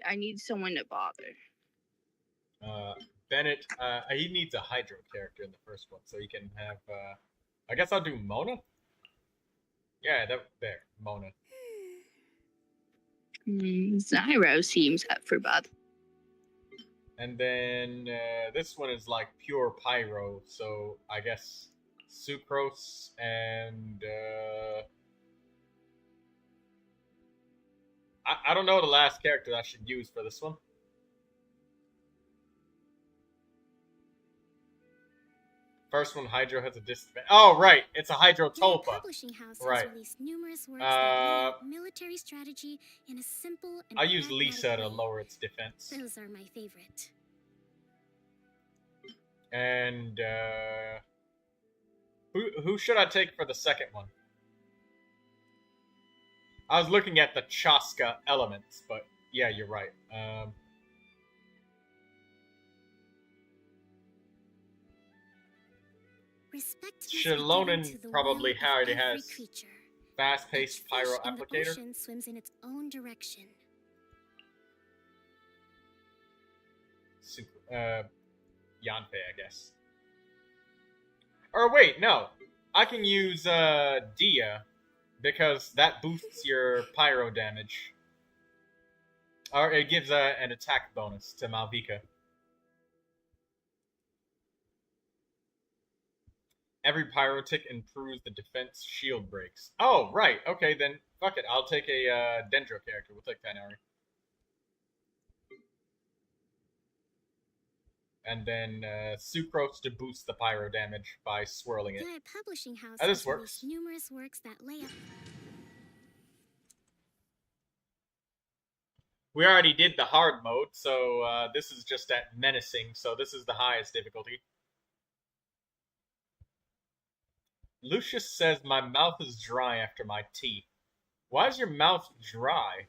I need someone to bother. Bennett, he needs a Hydro character in the first one, so he can have, I guess I'll do Mona? Yeah, there, Mona. Zyro seems up for Bob. And then, this one is like pure Pyro, so I guess Sucrose and, I don't know the last character I should use for this one. First one, Hydro has a disadvantage. Oh, right, it's a Hydro Their Tulpa. publishing house has Right. released numerous works that lay out military strategy in a simple and I'll use pragmatic Lisa to way. lower its defense. Those are my favorite. And, who should I take for the second one? I was looking at the Chaska elements, but yeah, you're right. Respect must be Shalonen given to the probably will of already every has creature. fast-paced Each pyro fish in the applicator. ocean swims in its own direction. Yanfei, I guess. Or wait, no. I can use Dia, because that boosts your pyro damage. Or it gives an attack bonus to Malvika. Every pyro tick improves the defense shield breaks. Oh, right. Okay, then fuck it. I'll take a Dendro character. We'll take Tainari. And then Sucrose to boost the pyro damage by swirling it. Their publishing house This has works. released numerous works that lay out. We already did the hard mode, so this is just at menacing, so this is the highest difficulty. Lucius says my mouth is dry after my tea. Why is your mouth dry?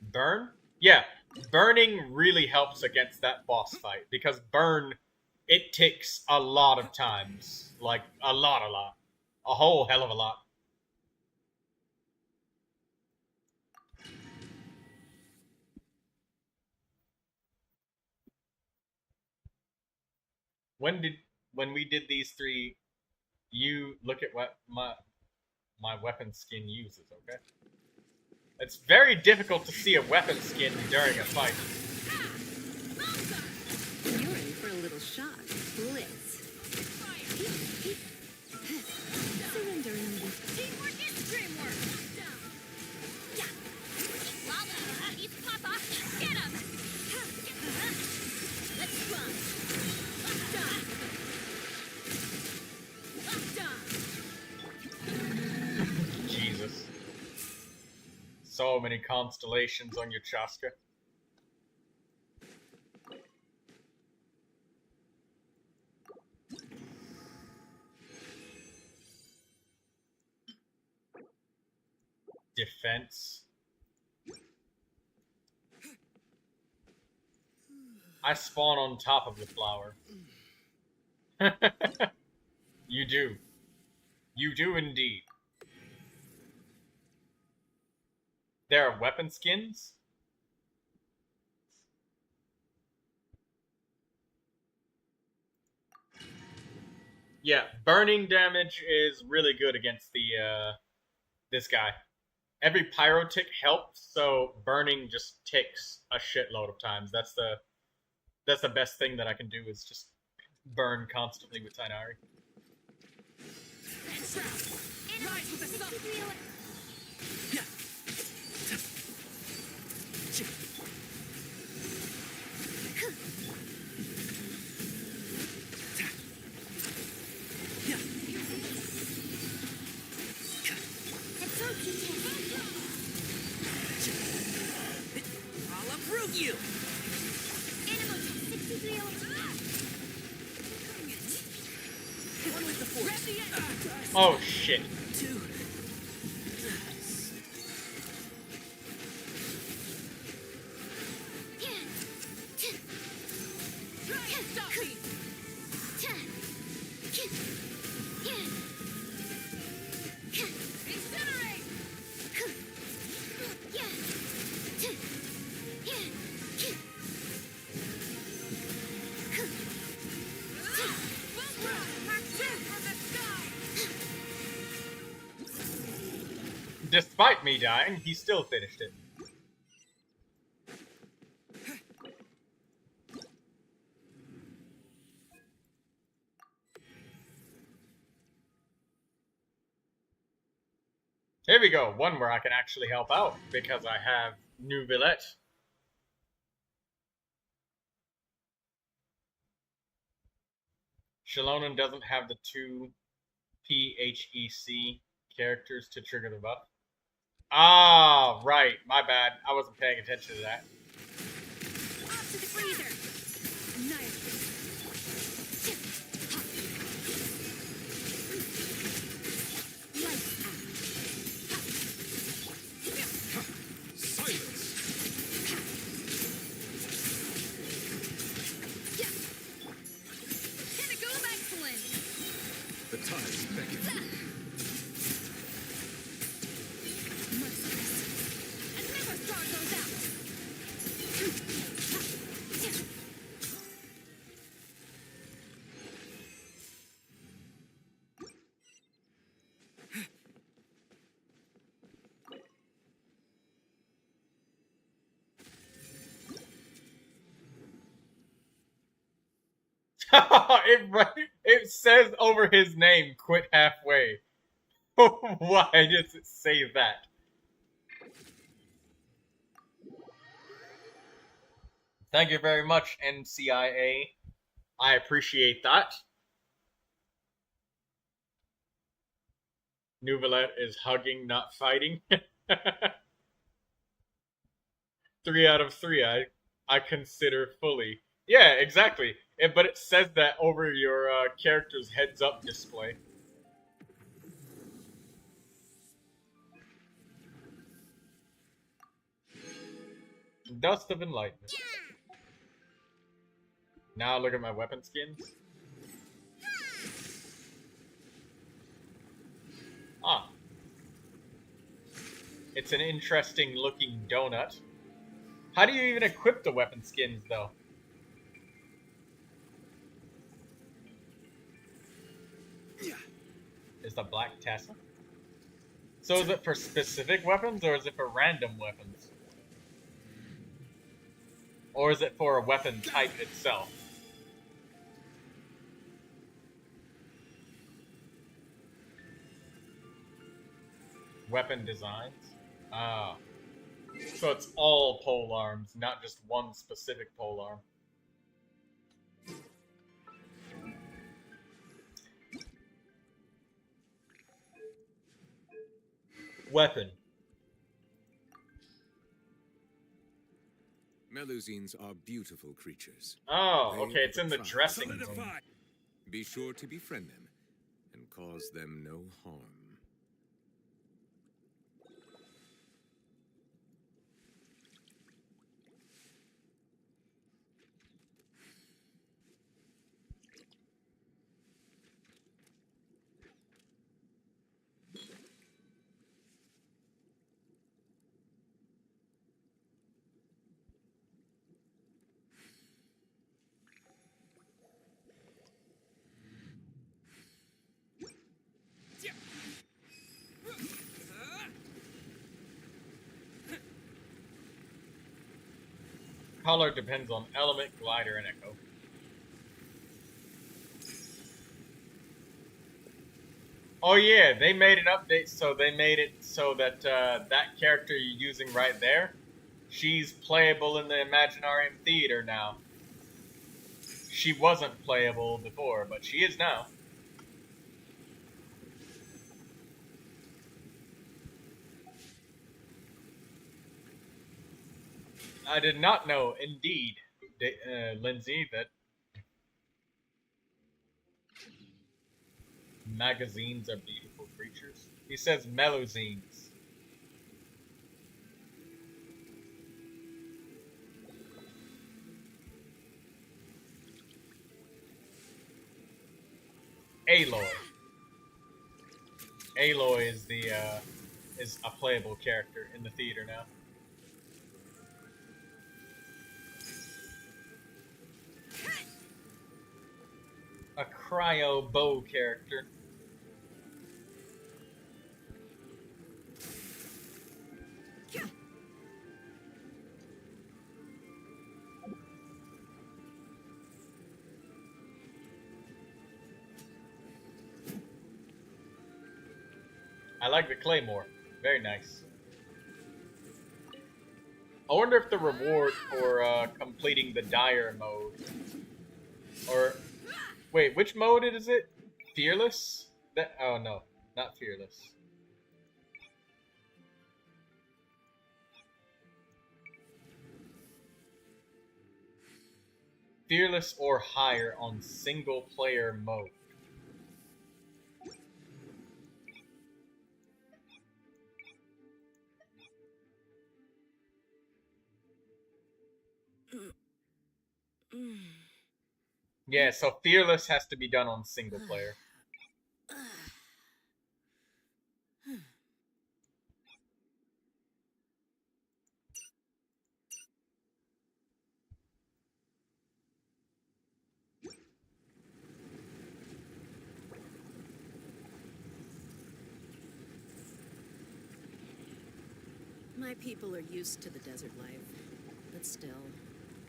Burn? Yeah, burning really helps against that boss fight, because burn, it ticks a lot of times. Like, a lot. A whole hell of a lot. When we did these three, you look at what my weapon skin uses, okay? It's very difficult to see a weapon skin during a fight. You're in for a little shock. Blitz. Surrender and Teamwork is dreamwork. Yeah. Lava, he's Papa. Get him. Let's run. Jesus. So many constellations on your Chaska. Defense. I spawn on top of the flower. You do. You do indeed. There are weapon skins? Yeah, burning damage is really good against the this guy. Every pyro tick helps, so burning just ticks a shitload of times. That's the best thing that I can do is just burn constantly with Tainari. I'll approve you. One with the force. Oh shit. Two. despite me dying, he still finished it. Here we go, one where I can actually help out, because I have Neuvilette. Shalonen doesn't have the 2 PHEC characters to trigger the buff. Ah, right, my bad. I wasn't paying attention to that. Off to the freezer! Annihilate. The tides beckon. And never start those out! it says over his name, quit halfway. Why does it say that? Thank you very much, NCIA. I appreciate that. Neuvilette is hugging, not fighting. 3 out of 3, I consider fully. Yeah, exactly. But it says that over your character's heads-up display. Dust of Enlightenment. Now look at my weapon skins. Ah. It's an interesting looking donut. How do you even equip the weapon skins, though? Is the black tassel? So is it for specific weapons, or is it for random weapons? Or is it for a weapon type itself? Weapon designs? Ah. So it's all polearms, not just one specific polearm. Weapon. Melusines are beautiful creatures. Oh, They okay, it's in the try- dressing room. Solidify. Be sure to befriend them and cause them no harm. Color depends on element, glider, and echo. Oh yeah, they made an update, so they made it so that that character you're using right there, she's playable in the Imaginarium Theater now. She wasn't playable before, but she is now. I did not know, indeed, Lindsay, that magazines are beautiful creatures. He says melusines. Aloy. Aloy is the is a playable character in the theater now. A cryo bow character. I like the claymore. Very nice. I wonder if the reward for completing the dire mode, or wait, which mode is it? Fearless? Oh no, not fearless. Fearless or higher on single player mode. Yeah, so Fearless has to be done on single player. My people are used to the desert life, but still,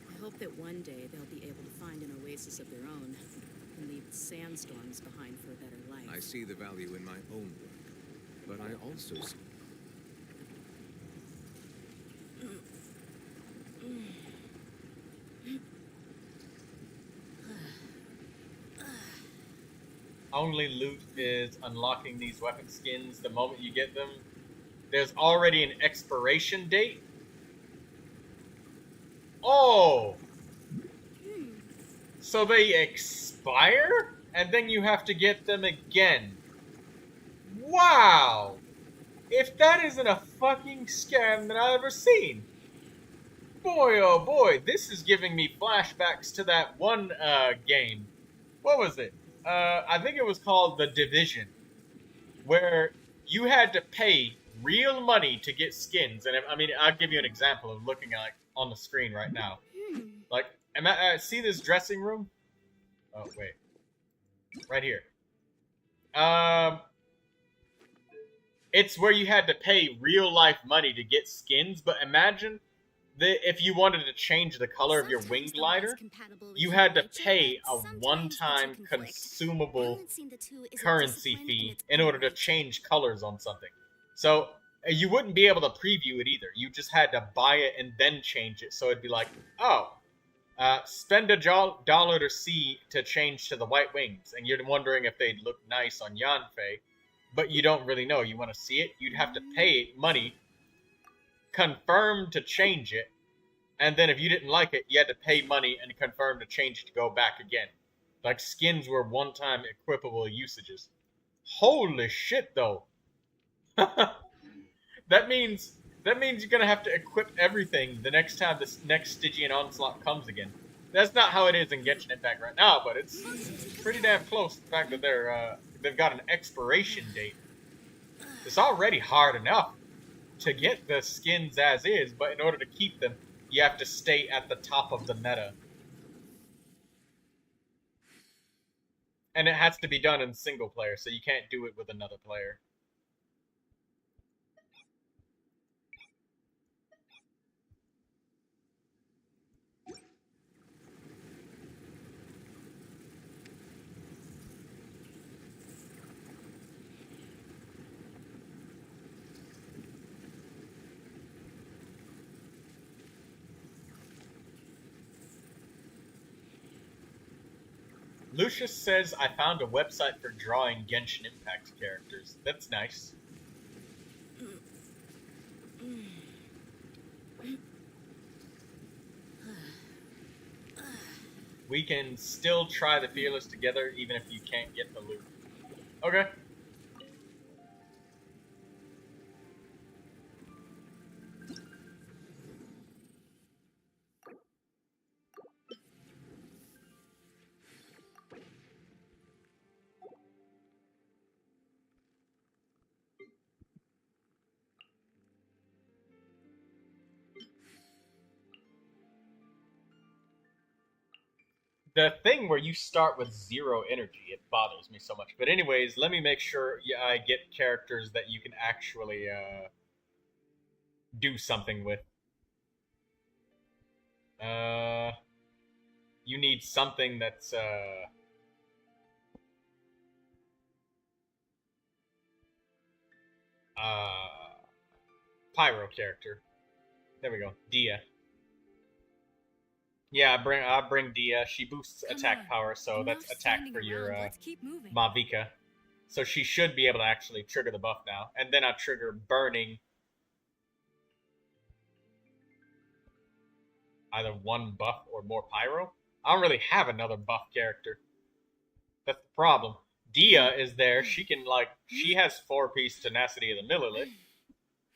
I hope that one day they'll be able to find an oasis of their own and leave the sandstorms behind for a better life. I see the value in my own work, but I also see... Only loot is unlocking these weapon skins the moment you get them. There's already an expiration date. Oh! So they expire? And then you have to get them again. Wow! If that isn't a fucking scam that I've ever seen. Boy, oh boy, this is giving me flashbacks to that one game. What was it? I think it was called The Division, where you had to pay real money to get skins. And I mean, I'll give you an example of looking at on the screen right now. Like, see this dressing room? Oh, wait. Right here. It's where you had to pay real life money to get skins, but imagine if you wanted to change the color of your wing glider, you had to pay a one-time consumable currency fee in order to change colors on something. So you wouldn't be able to preview it either. You just had to buy it and then change it. So it'd be like, oh, spend $1 to see to change to the white wings, and you're wondering if they'd look nice on Yanfei, but you don't really know. You want to see it? You'd have to pay money, confirm to change it, and then if you didn't like it, you had to pay money and confirm to change it to go back again. Like, skins were one-time equipable usages. Holy shit, though. That means you're gonna have to equip everything the next time this next Stygian Onslaught comes again. That's not how it is in Genshin Impact right now, but it's pretty damn close to the fact that they've got an expiration date. It's already hard enough to get the skins as is, but in order to keep them, you have to stay at the top of the meta. And it has to be done in single player, so you can't do it with another player. Lucius says, I found a website for drawing Genshin Impact characters. That's nice. We can still try the Fearless together, even if you can't get the loot. Okay. The thing where you start with 0 energy, it bothers me so much. But anyways, let me make sure I get characters that you can actually do something with. You need something that's pyro character. There we go, Dia. Yeah, I bring Dia. She boosts attack power, so that's attack for your Mavica. So she should be able to actually trigger the buff now. And then I trigger burning either one buff or more pyro. I don't really have another buff character. That's the problem. Dia is there. She can, like, she has 4-piece tenacity of the Millilith.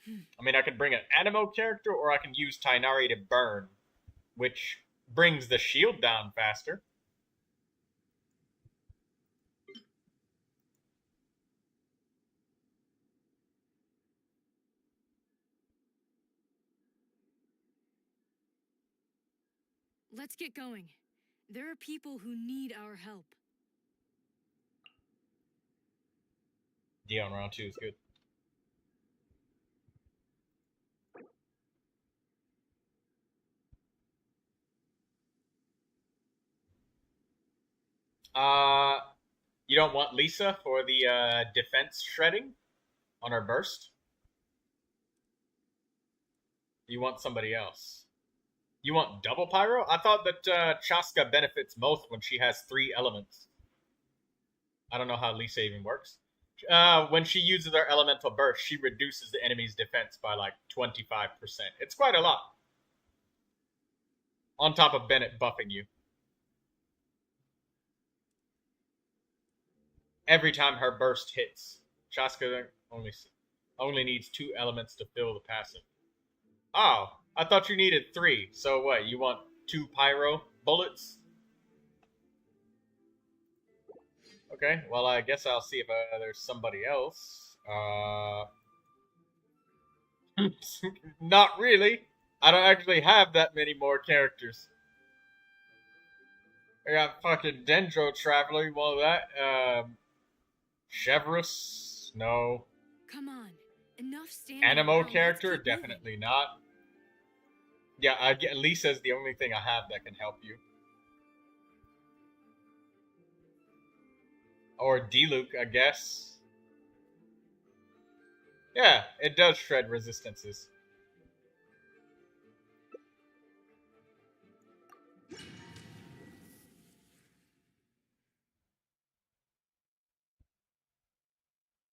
I mean, I could bring an Animo character, or I can use Tainari to burn, which brings the shield down faster. Let's get going. There are people who need our help. Dia on round 2 is good. You don't want Lisa for the defense shredding on her burst? You want somebody else? You want double pyro? I thought that Chaska benefits most when she has 3 elements. I don't know how Lisa even works. When she uses her elemental burst, she reduces the enemy's defense by like 25%. It's quite a lot. On top of Bennett buffing you. Every time her burst hits. Chaska only needs 2 elements to fill the passive. Oh, I thought you needed 3. So what, you want 2 pyro bullets? Okay, well, I guess I'll see if there's somebody else. Not really. I don't actually have that many more characters. I got fucking Dendro Traveler, you want that? Chevrus? No. Come on. Enough standing Animo around. character? Let's keep moving. Definitely not. Yeah, Lisa's the only thing I have that can help you. Or D-Luke, I guess. Yeah, it does shred resistances.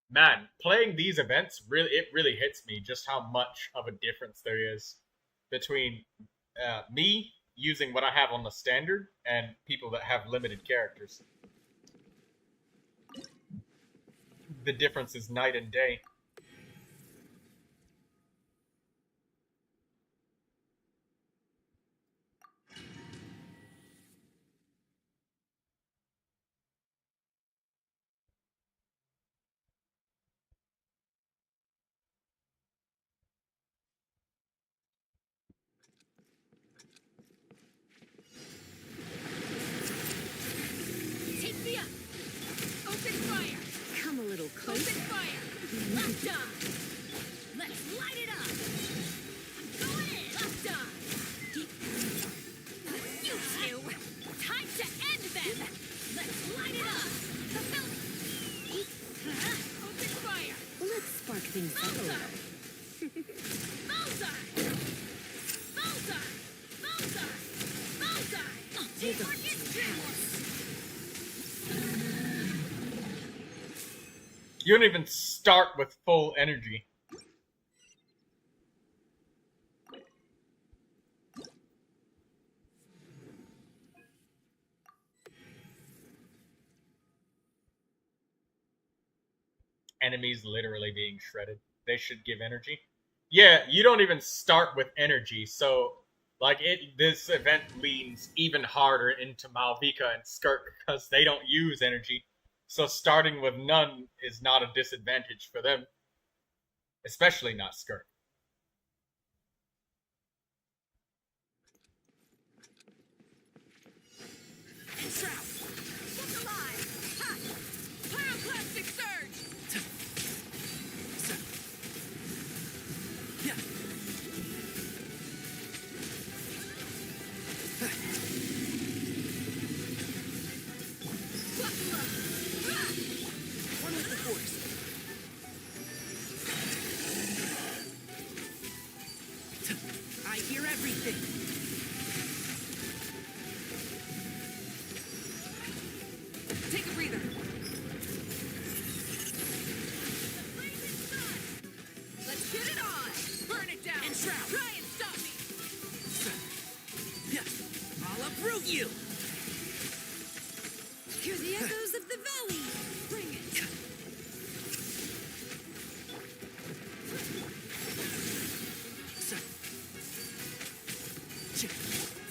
Man, playing these events, it really hits me just how much of a difference there is between me using what I have on the standard and people that have limited characters. The difference is night and day. Take me up. Open fire. Come a little closer. Open fire. Left dive. Let's light it up. Going in. Left dive. You two. Time to end them. Let's light it up. Open fire. Let's spark things up a little. Bullseye. Bullseye. Bullseye. Bullseye. Teamwork is teamwork. You don't even start with full energy. Enemies literally being shredded. They should give energy. Yeah, you don't even start with energy, so like this event leans even harder into Malvika and Skirt because they don't use energy. So starting with none is not a disadvantage for them. Especially not Skirt. Trap. Look alive. Ha. Pyroclastic surge. Yeah. Buckler. One with the force. Take a breather. Let's get it on. Burn it down. And shroud. Try and stop me. I'll uproot you. Hear the echoes of the valley. Bring it.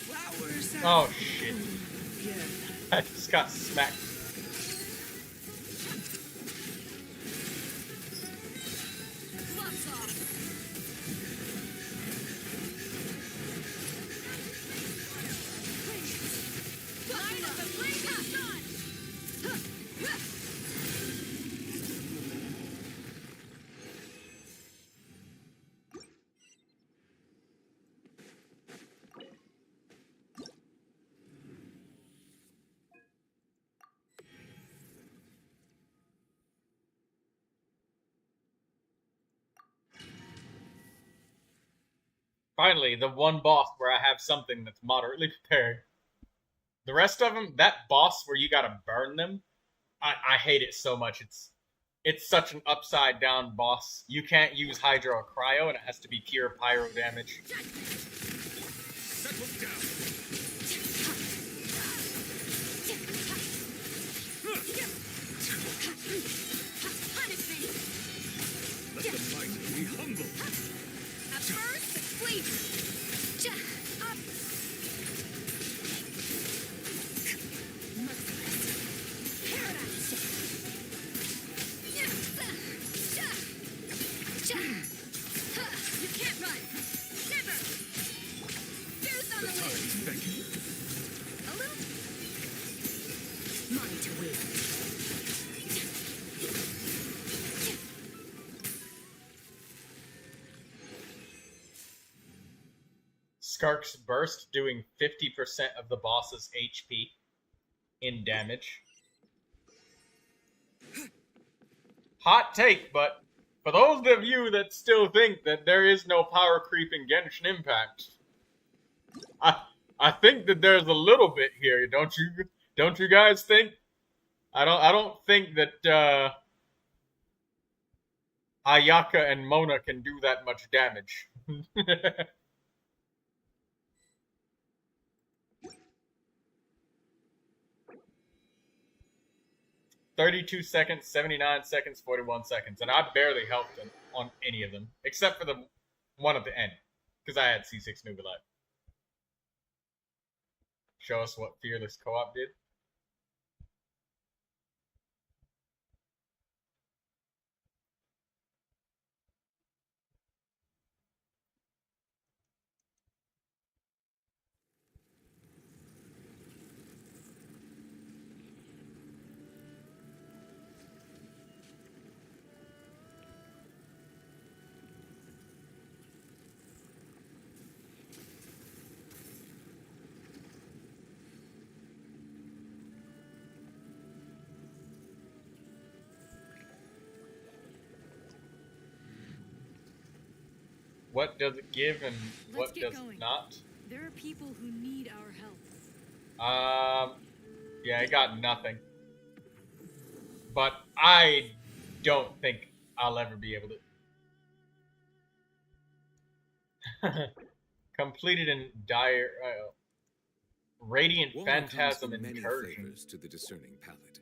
Flowers. Oh shit. Yeah. I just got smacked. Gloves off. Line of the blazing sun. Finally, the one boss where I have something that's moderately prepared. The rest of them, that boss where you gotta burn them, I hate it so much. It's such an upside down boss. You can't use Hydro or Cryo, and it has to be pure Pyro damage. Settle down. Let the mighty be humble. At first, sleep. Up. Paradise. You can't run. Never. Fierce on the wind. Thank you. A little. Mine to win. Skark's Burst doing 50% of the boss's HP in damage. Hot take, but for those of you that still think that there is no power creep in Genshin Impact, I think that there's a little bit here, don't you guys think? I don't think that Ayaka and Mona can do that much damage. 32 seconds, 79 seconds, 41 seconds. And I barely helped him on any of them. Except for the one at the end. Because I had C6 Neuvilette. Show us what Fearless Co-op did. What does it give and what does it not? There are people who need our help. Yeah, I got nothing. But I don't think I'll ever be able to. Completed in dire Radiant Water Phantasm comes in many Incursion. flavors to the discerning palate.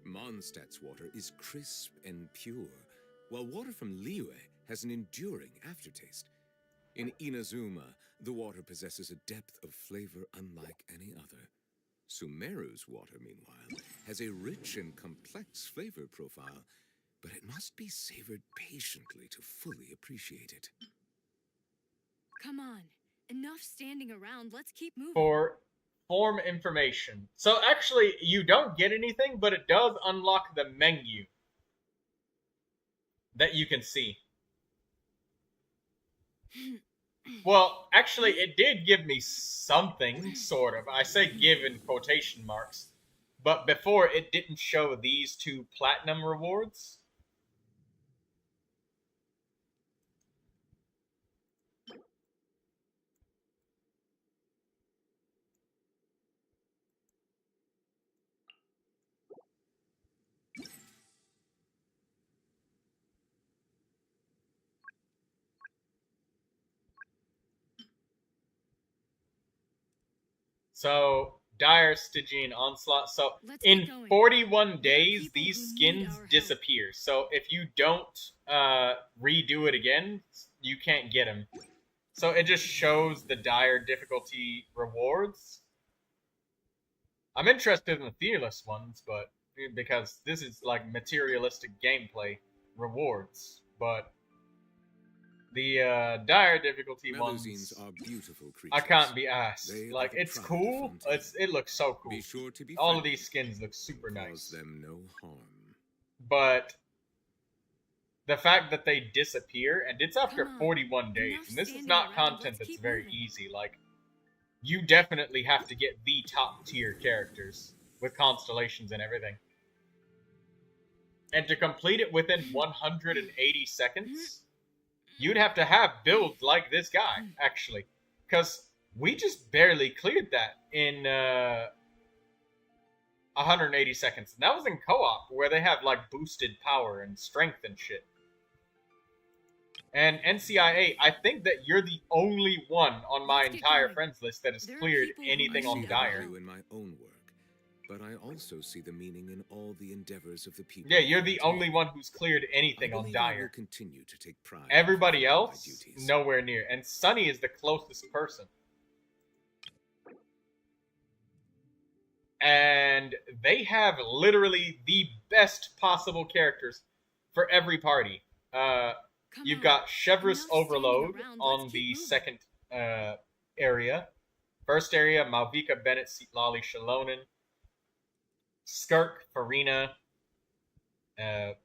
Mondstadt's water is crisp and pure, while water from Liyue has an enduring aftertaste. In Inazuma, the water possesses a depth of flavor unlike any other. Sumeru's water, meanwhile, has a rich and complex flavor profile, but it must be savored patiently to fully appreciate it. Come on. Enough standing around. Let's keep moving. For form information. So actually, you don't get anything, but it does unlock the menu that you can see. Well, actually, it did give me something, sort of. I say give in quotation marks. But before, it didn't show these two platinum rewards. So, Dire, Stygian Onslaught. So, Let's in get going. 41 There are days, people these who need skins our help. disappear. So, if you don't redo it again, you can't get them. So, it just shows the Dire difficulty rewards. I'm interested in the fearless ones, but because this is like materialistic gameplay rewards. But the dire difficulty ones, Melusines are beautiful creatures. I can't be asked. They Like, are the it's pride of cool. Fontaine. It looks so cool. Be sure to be All of friendly. these skins look super Cause nice. them no harm. But the fact that they disappear, and it's after Come on. 41 days, Enough and this is standing not around, content let's that's keep very moving. easy. Like, you definitely have to get the top tier characters with constellations and everything. And to complete it within 180 seconds, you'd have to have builds like this guy, actually. Because we just barely cleared that in 180 seconds. And that was in co-op, where they have, like, boosted power and strength and shit. And NCIA, I think that you're the only one on my Let's get entire going. friends list that has There are cleared people who anything I on see Dire. value in my own work, but I also see the meaning in all the endeavors of the people. Yeah, you're of the Fontaine. only one who's cleared I anything on believe I will Dire. continue to take pride. Everybody in fulfilling my else, duties. nowhere near. And Sunny is the closest person. And they have literally the best possible characters for every party. Come You've on. got Chevreuse Enough Overload standing around, on let's the keep moving. second area. First area, Malvika, Bennett, Lolly, Shalonen, Skirk, Farina, Yelan,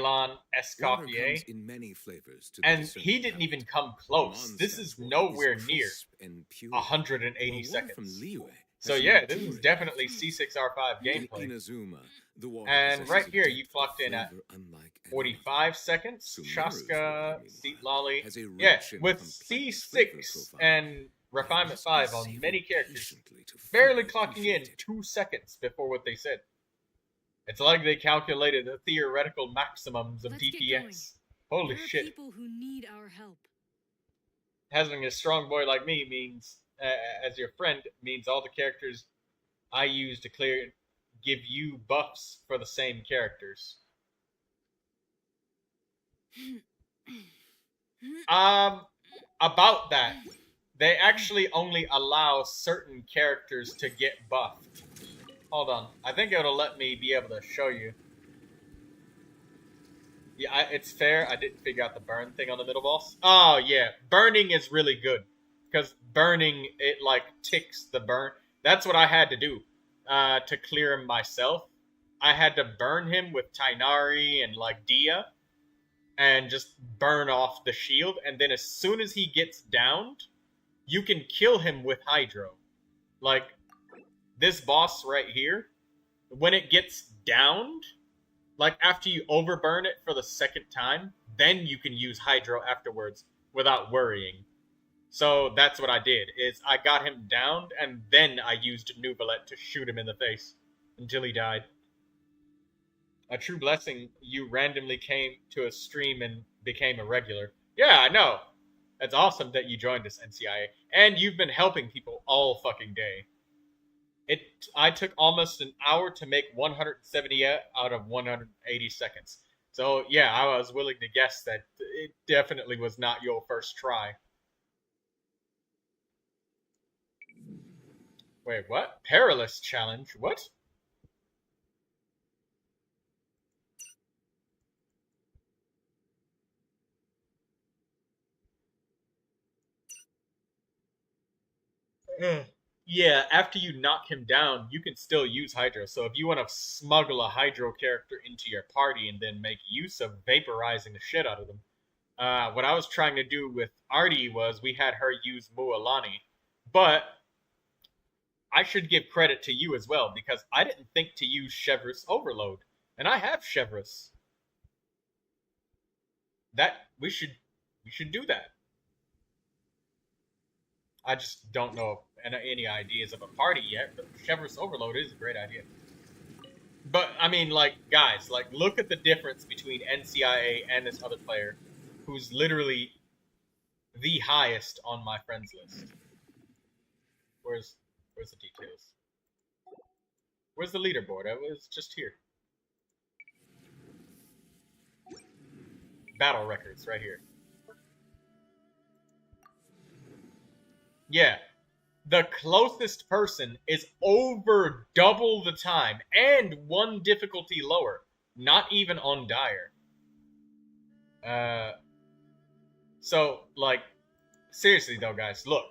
Water Escoffier. comes in many flavors to the And discerning he didn't palate. even come close. This Mondstadt's is water nowhere near crisp and pure, 180 while water seconds. from Liyue So has an yeah, this is enduring definitely effect. C6R5 In gameplay. Inazuma, the water And possesses right a here, you depth of clocked in at flavor unlike any 45 other. seconds. Sumeru's Shaska, water, Seat meanwhile, Lolly. has a Yeah, rich and with complex flavor C6 profile. and Refinement must be 5 on savored many characters, patiently to barely fully clocking in appreciate it. 2 seconds before what they said. It's like they calculated the theoretical maximums of Let's get DPS. Holy There are shit. people who need our help. Having a strong boy like me means, as your friend, means all the characters I use to clear give you buffs for the same characters. About that, they actually only allow certain characters to get buffed. Hold on, I think it'll let me be able to show you. Yeah, it's fair. I didn't figure out the burn thing on the middle boss. Oh, yeah. Burning is really good. Because burning, it, like, ticks the burn. That's what I had to do to clear him myself. I had to burn him with Tainari and, like, Dia. And just burn off the shield. And then as soon as he gets downed, you can kill him with Hydro. Like, this boss right here, when it gets downed, like, after you overburn it for the second time, then you can use Hydro afterwards without worrying. So that's what I did, is I got him downed, and then I used Neuvilette to shoot him in the face until he died. A true blessing, you randomly came to a stream and became a regular. Yeah, I know. It's awesome that you joined us, NCIA. And you've been helping people all fucking day. I took almost an hour to make 170 out of 180 seconds. So, yeah, I was willing to guess that it definitely was not your first try. Wait, what? Perilous challenge? What? Yeah, after you knock him down, you can still use Hydro. So if you want to smuggle a Hydro character into your party and then make use of vaporizing the shit out of them. What I was trying to do with Artie was we had her use Mualani. But I should give credit to you as well, because I didn't think to use Chevreuse Overload. And I have Chevreuse. We should do that. I just don't know any ideas of a party yet, but Chevreuse Overload is a great idea. But, I mean, like, guys, like, look at the difference between NCIA and this other player, who's literally the highest on my friends list. Where's Where's the details? Where's the leaderboard? It was just here. Battle records, right here. Yeah. The closest person is over double the time and one difficulty lower. Not even on Dire. So, like, seriously though, guys, look.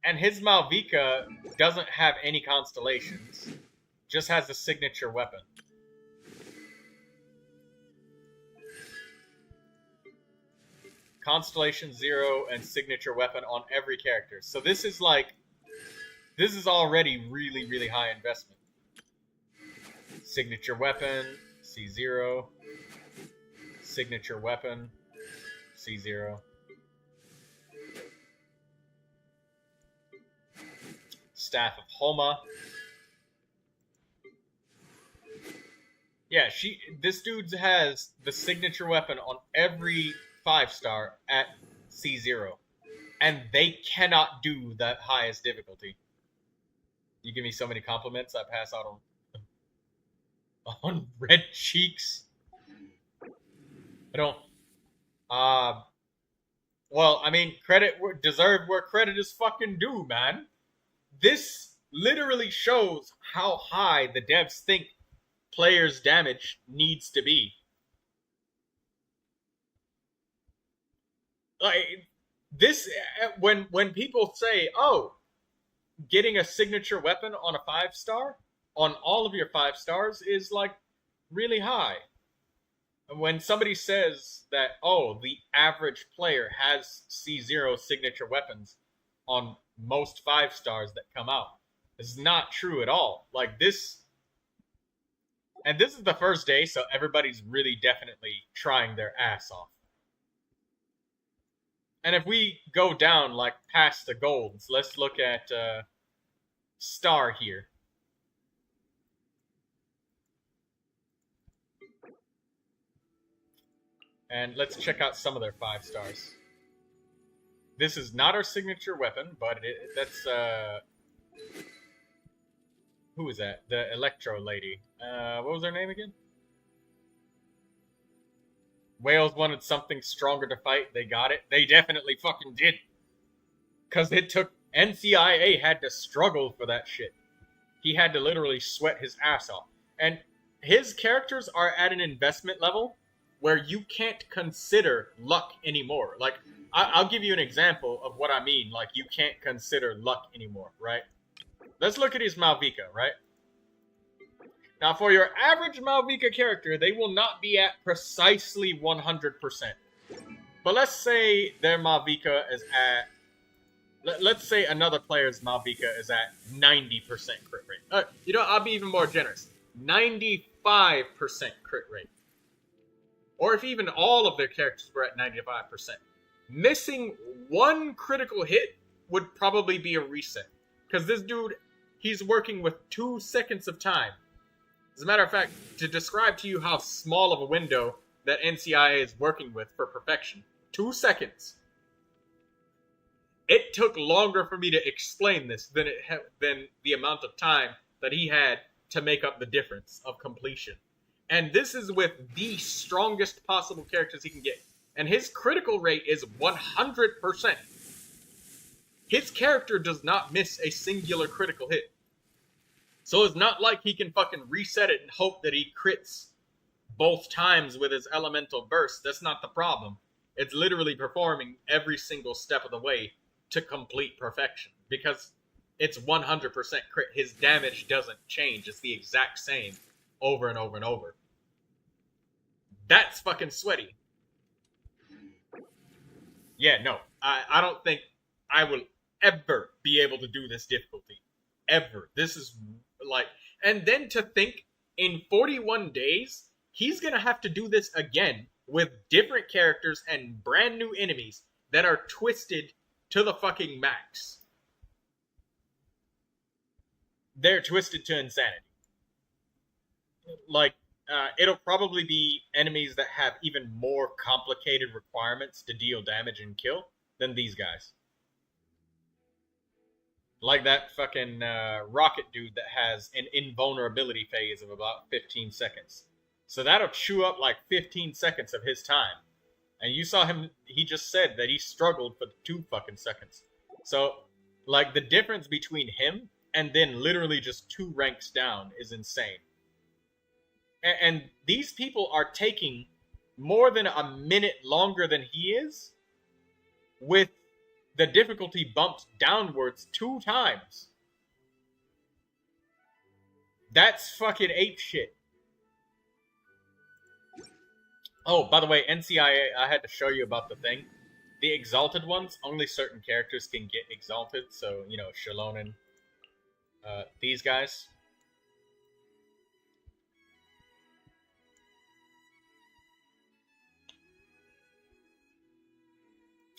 And his Malvika doesn't have any constellations. Just has a signature weapon. Constellation 0 and signature weapon on every character. So this is like... This is already really, really high investment. Signature weapon, C0. Signature weapon, C0. Staff of Homa. Yeah, this dude has the signature weapon on every 5-star at C0. And they cannot do that highest difficulty. You give me so many compliments, I pass out on red cheeks. I don't... well, I mean, credit deserved where credit is fucking due, man. This literally shows how high the devs think players' damage needs to be. Like, this... When people say, oh, getting a signature weapon on a 5-star, on all of your 5 stars, is, like, really high. When somebody says that, oh, the average player has C0 signature weapons on most 5 stars that come out, it's not true at all. Like, this... And this is the first day, so everybody's really definitely trying their ass off. And if we go down, like, past the golds, let's look at Star here. And let's check out some of their 5 stars. This is not our signature weapon, but that's... Who is that? The Electro lady. What was her name again? Wales wanted something stronger to fight. They got it. They definitely fucking did. Because it took... NCIA had to struggle for that shit. He had to literally sweat his ass off. And his characters are at an investment level where you can't consider luck anymore. Like, I'll give you an example of what I mean. Like, you can't consider luck anymore, right? Let's look at his Malvika, right? Now, for your average Malvika character, they will not be at precisely 100%. But let's say their Malvika is at... Let's say another player's Malvika is at 90% crit rate. You know, I'll be even more generous. 95% crit rate. Or if even all of their characters were at 95%. Missing one critical hit would probably be a reset. Because this dude, he's working with 2 seconds of time. As a matter of fact, to describe to you how small of a window that NCIA is working with for perfection. 2 seconds. It took longer for me to explain this than the amount of time that he had to make up the difference of completion. And this is with the strongest possible characters he can get. And his critical rate is 100%. His character does not miss a singular critical hit. So it's not like he can fucking reset it and hope that he crits both times with his elemental burst. That's not the problem. It's literally performing every single step of the way to complete perfection. Because it's 100% crit. His damage doesn't change. It's the exact same over and over and over. That's fucking sweaty. Yeah, no. I don't think I will ever be able to do this difficulty. Ever. This is like... And then to think, in 41 days, he's gonna have to do this again with different characters and brand new enemies that are twisted to the fucking max. They're twisted to insanity. Like, it'll probably be enemies that have even more complicated requirements to deal damage and kill than these guys. Like that fucking rocket dude that has an invulnerability phase of about 15 seconds. So that'll chew up like 15 seconds of his time. And you saw him, he just said that he struggled for 2 fucking seconds. So, like, the difference between him and then literally just 2 ranks down is insane. And these people are taking more than a minute longer than he is, with the difficulty bumped downwards 2 times. That's fucking ape shit. Oh, by the way, NCIA, I had to show you about the thing. The exalted ones, only certain characters can get exalted. So, you know, Shalonen, these guys.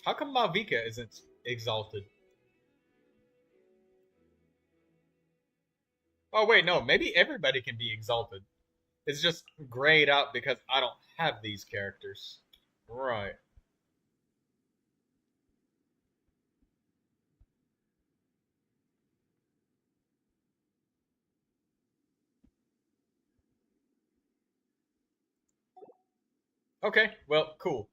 How come Malvika isn't exalted? Oh, wait, no. Maybe everybody can be exalted. It's just grayed out because I don't have these characters. Right. Okay, well, cool.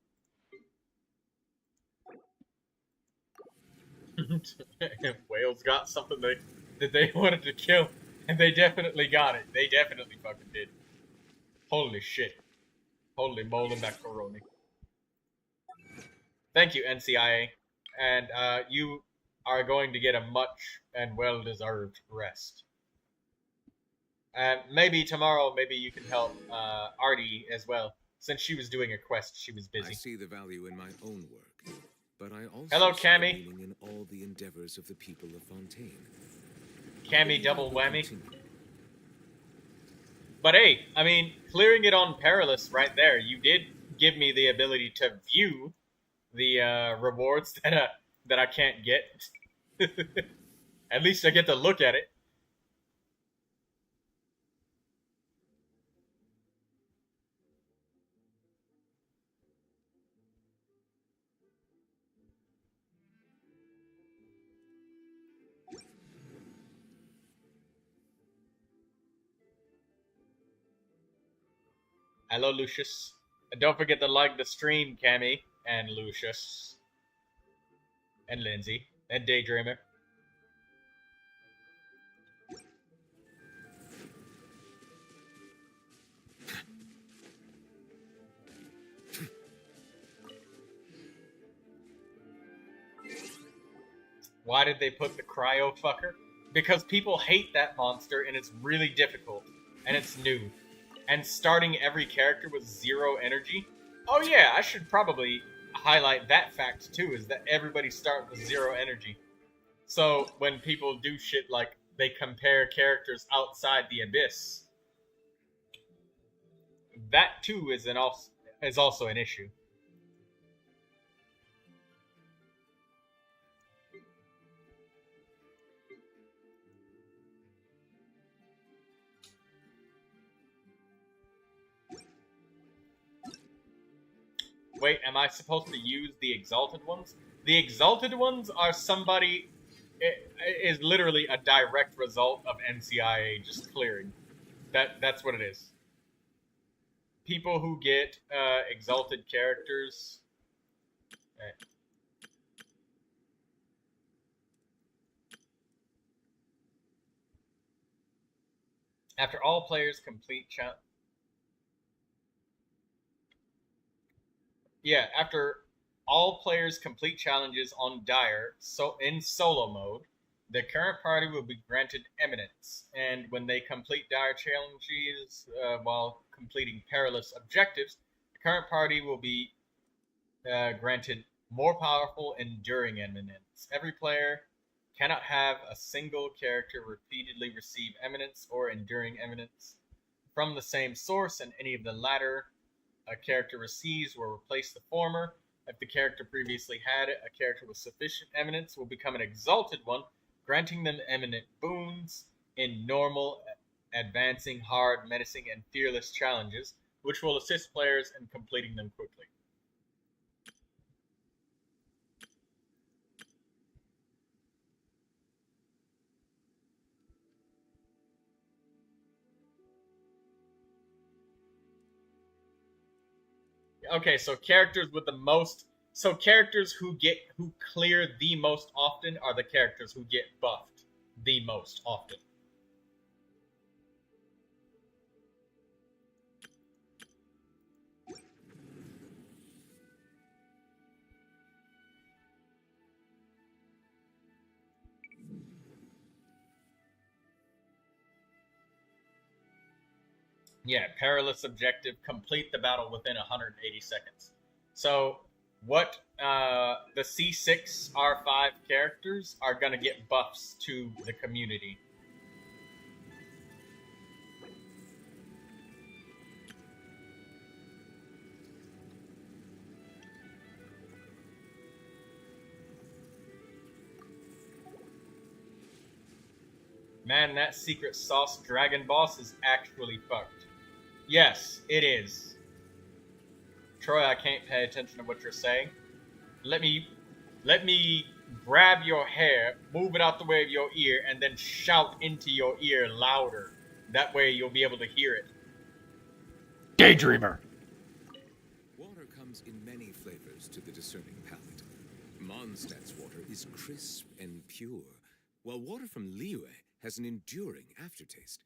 Whales got something that they wanted to kill, and they definitely got it. They definitely fucking did. Holy shit. Holy moly macaroni. Thank you, NCIA. And you are going to get a much and well-deserved rest. And maybe tomorrow, maybe you can help Artie as well. Since she was doing a quest, she was busy. I see the value in my own work, but I also Hello, see the Cammy. meaning in all the endeavors of the people of Fontaine. Cammy double whammy. But hey, I mean, clearing it on Perilous right there, you did give me the ability to view the rewards that I can't get. At least I get to look at it. Hello, Lucius. And don't forget to like the stream, Cammy, and Lucius, and Lindsay, and Daydreamer. Why did they put the cryo fucker? Because people hate that monster and it's really difficult. And it's new. And starting every character with 0 energy. Oh yeah, I should probably highlight that fact too, is that everybody starts with 0 energy. So when people do shit like they compare characters outside the abyss, that too is also an issue. Wait, am I supposed to use the exalted ones? The exalted ones are somebody... It is literally a direct result of NCIA just clearing. That's what it is. People who get exalted characters... After all players complete after all players complete challenges on Dire in solo mode, the current party will be granted eminence, and when they complete Dire challenges while completing perilous objectives, the current party will be granted more powerful enduring eminence. Every player cannot have a single character repeatedly receive eminence or enduring eminence from the same source, and any of the latter a character receives will replace the former. If the character previously had it, a character with sufficient eminence will become an exalted one, granting them eminent boons in normal, advancing, hard, menacing, and fearless challenges, which will assist players in completing them quickly. Okay, so characters with the most. So characters who clear the most often are the characters who get buffed the most often. Yeah, perilous objective, complete the battle within 180 seconds. So what the C6 R5 characters are going to get buffs to the community. Man, that secret sauce dragon boss is actually fucked. Yes, it is. Troy, I can't pay attention to what you're saying. Let me grab your hair, move it out the way of your ear, and then shout into your ear louder. That way you'll be able to hear it. Daydreamer! Water comes in many flavors to the discerning palate. Mondstadt's water is crisp and pure, while water from Liyue has an enduring aftertaste.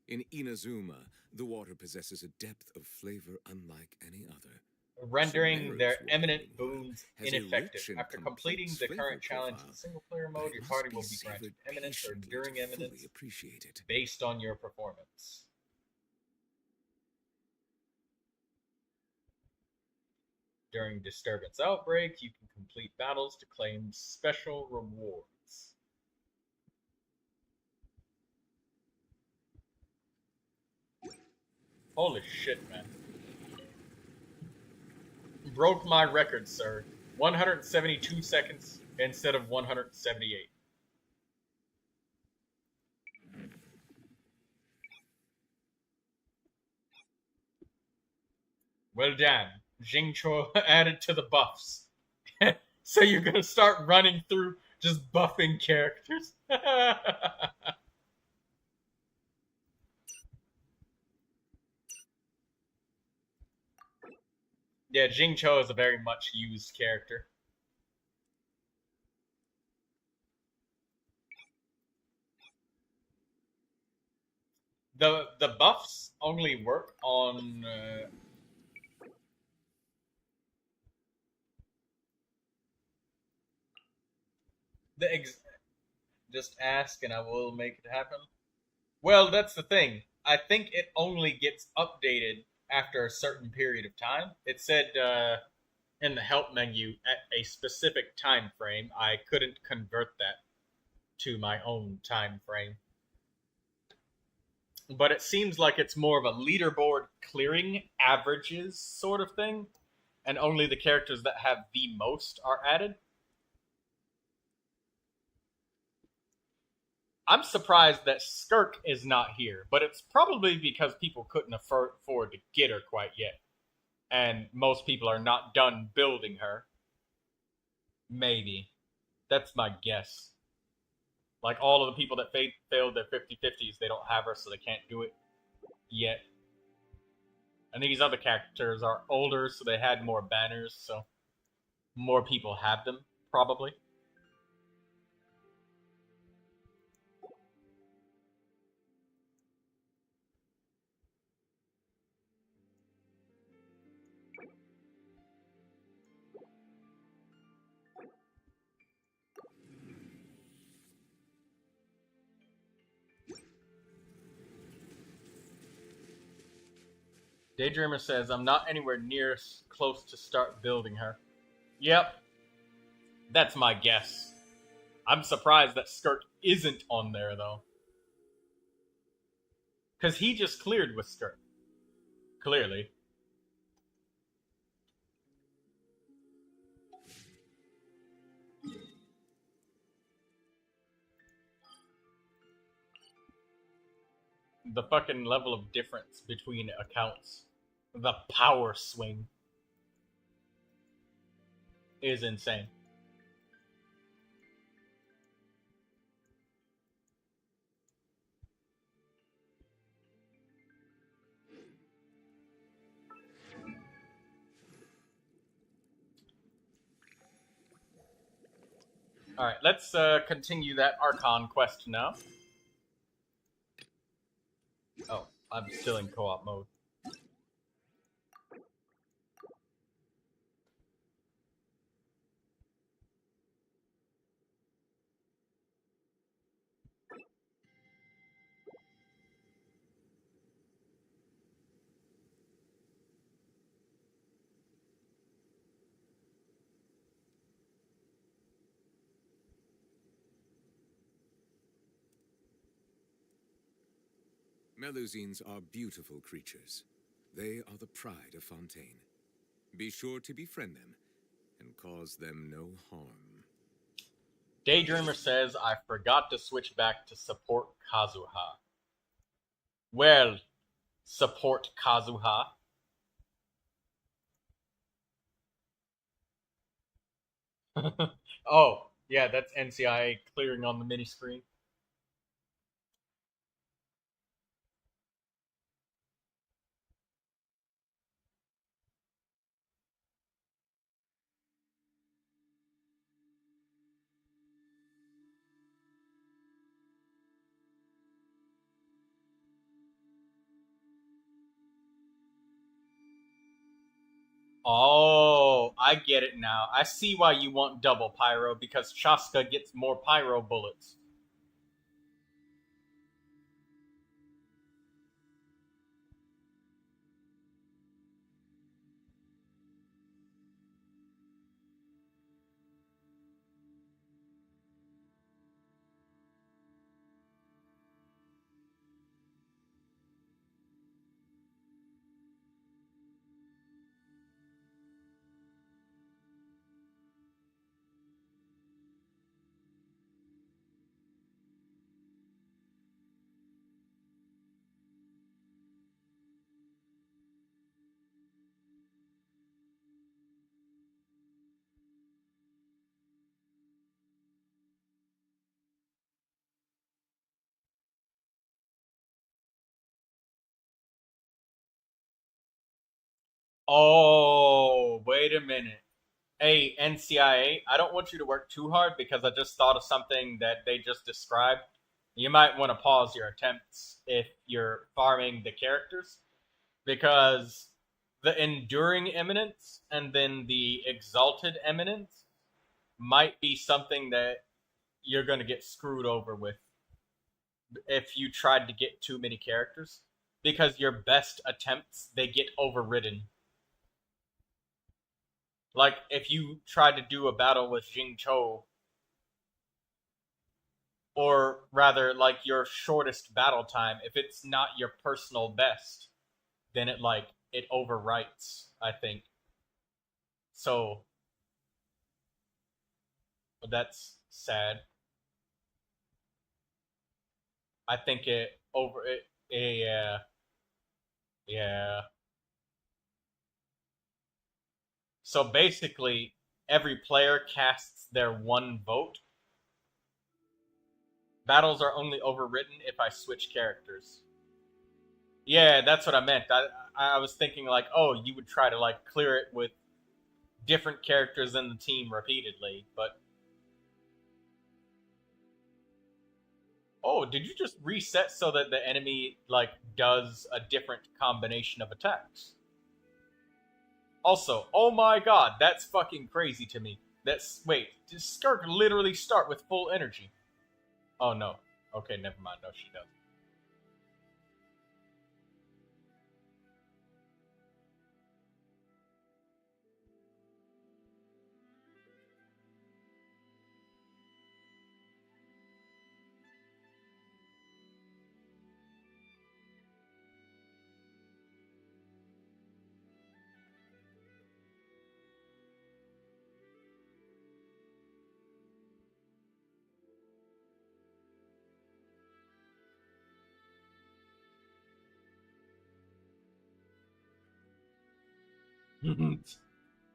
In Inazuma, the water possesses a depth of flavor unlike any other. Rendering their eminent boons ineffective. After completing the current challenge in single-player mode, your party will be granted eminence or enduring eminence based on your performance. During Disturbance Outbreak, you can complete battles to claim special rewards. Holy shit, man. Broke my record, sir. 172 seconds instead of 178. Well done. Jingcho added to the buffs. So you're gonna start running through just buffing characters. Yeah, Jingcho is a very much used character. The buffs only work on just ask and I will make it happen. Well, that's the thing. I think it only gets updated after a certain period of time. It said in the help menu at a specific time frame. I couldn't convert that to my own time frame. But it seems like it's more of a leaderboard clearing averages sort of thing, and only the characters that have the most are added. I'm surprised that Skirk is not here, but it's probably because people couldn't afford to get her quite yet. And most people are not done building her. Maybe. That's my guess. Like, all of the people that failed their 50-50s, they don't have her, so they can't do it yet. And these other characters are older, so they had more banners, so more people have them, probably. Daydreamer says, I'm not anywhere near close to start building her. Yep. That's my guess. I'm surprised that Skirk isn't on there, though. Because he just cleared with Skirk. Clearly. The fucking level of difference between accounts. The power swing is insane. Alright, let's continue that Archon quest now. Oh, I'm still in co-op mode. Melusines are beautiful creatures. They are the pride of Fontaine. Be sure to befriend them and cause them no harm. Daydreamer says, I forgot to switch back to support Kazuha. Well, support Kazuha. Oh, yeah, that's NCIA clearing on the mini screen. Oh, I get it now. I see why you want double pyro, because Chaska gets more pyro bullets. Oh, wait a minute. Hey, NCIA, I don't want you to work too hard because I just thought of something that they just described. You might want to pause your attempts if you're farming the characters, because the Enduring Eminence and then the Exalted Eminence might be something that you're going to get screwed over with if you tried to get too many characters, because your best attempts, they get overridden. Like, if you try to do a battle with Jing Cho, or rather, like, your shortest battle time, if it's not your personal best, then it overwrites, I think. So, that's sad. I think yeah, yeah. So basically, every player casts their one vote. Battles are only overwritten if I switch characters. Yeah, that's what I meant. I was thinking like, oh, you would try to like clear it with different characters in the team repeatedly, but oh, did you just reset so that the enemy like does a different combination of attacks? Also, oh my god, that's fucking crazy to me. Wait, does Skirk literally start with full energy? Oh no. Okay, never mind. No, she doesn't.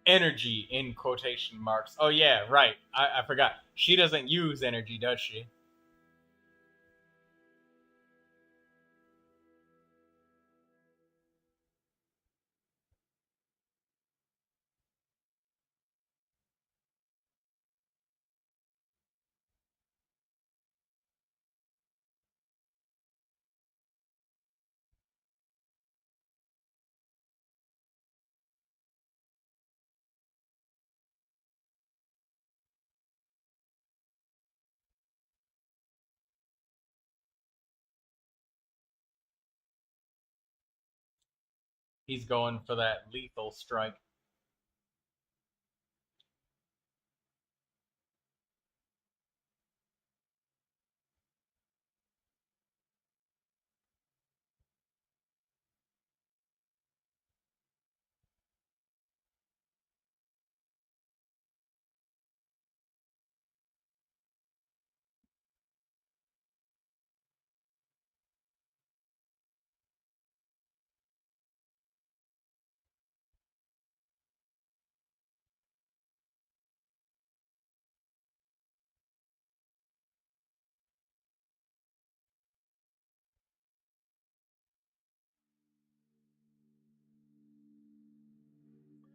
Energy in quotation marks. Oh yeah, right. I forgot. She doesn't use energy, does she? He's going for that lethal strike.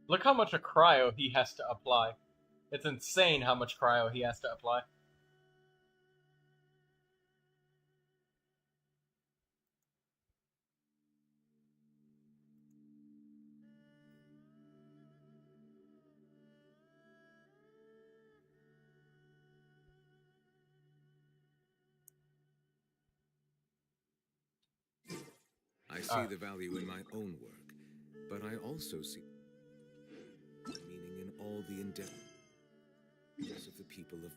Look how much a cryo he has to apply. It's insane how much cryo he has to apply. I see the value in my own work, but I also see meaning in all the endeavors of the people of...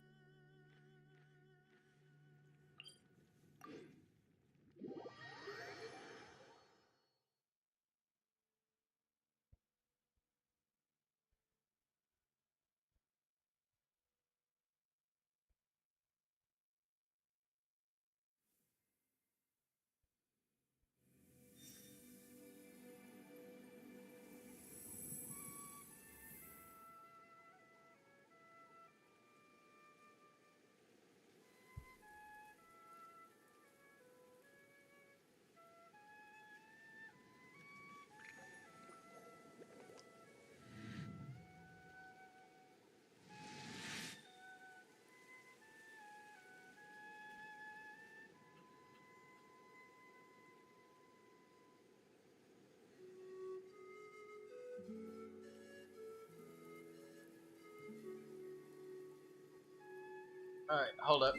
Alright, hold up.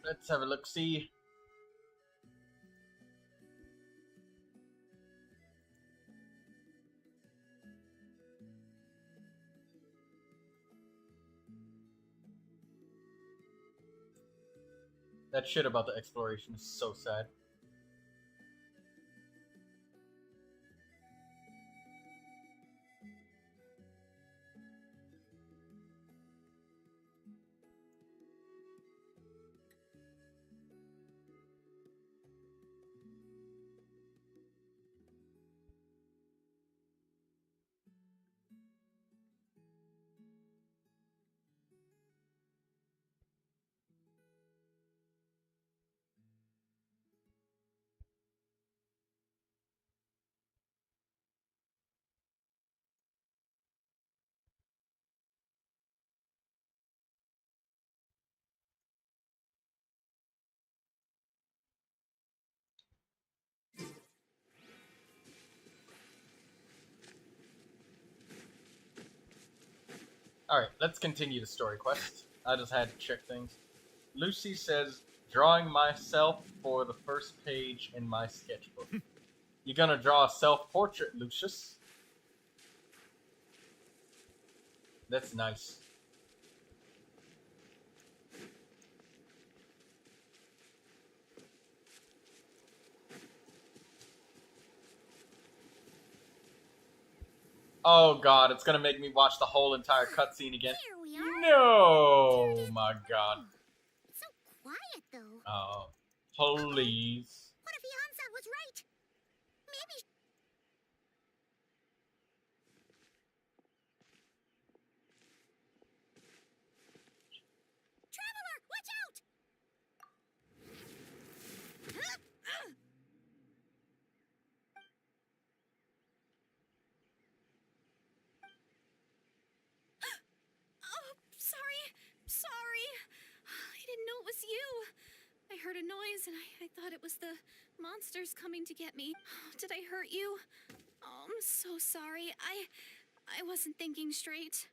Let's have a look-see. That shit about the exploration is so sad. Alright, let's continue the story quest. I just had to check things. Lucy says, drawing myself for the first page in my sketchbook. You gonna draw a self-portrait, Lucius? That's nice. Oh god, it's gonna make me watch the whole entire cutscene again. Here we are. No, my god. It's so quiet, though. Oh, please. What if Hansa was right? Maybe. Traveler, watch out! Oh, sorry. Sorry. I didn't know it was you. I heard a noise and I thought it was the monsters coming to get me. Did I hurt you? Oh, I'm so sorry. I wasn't thinking straight.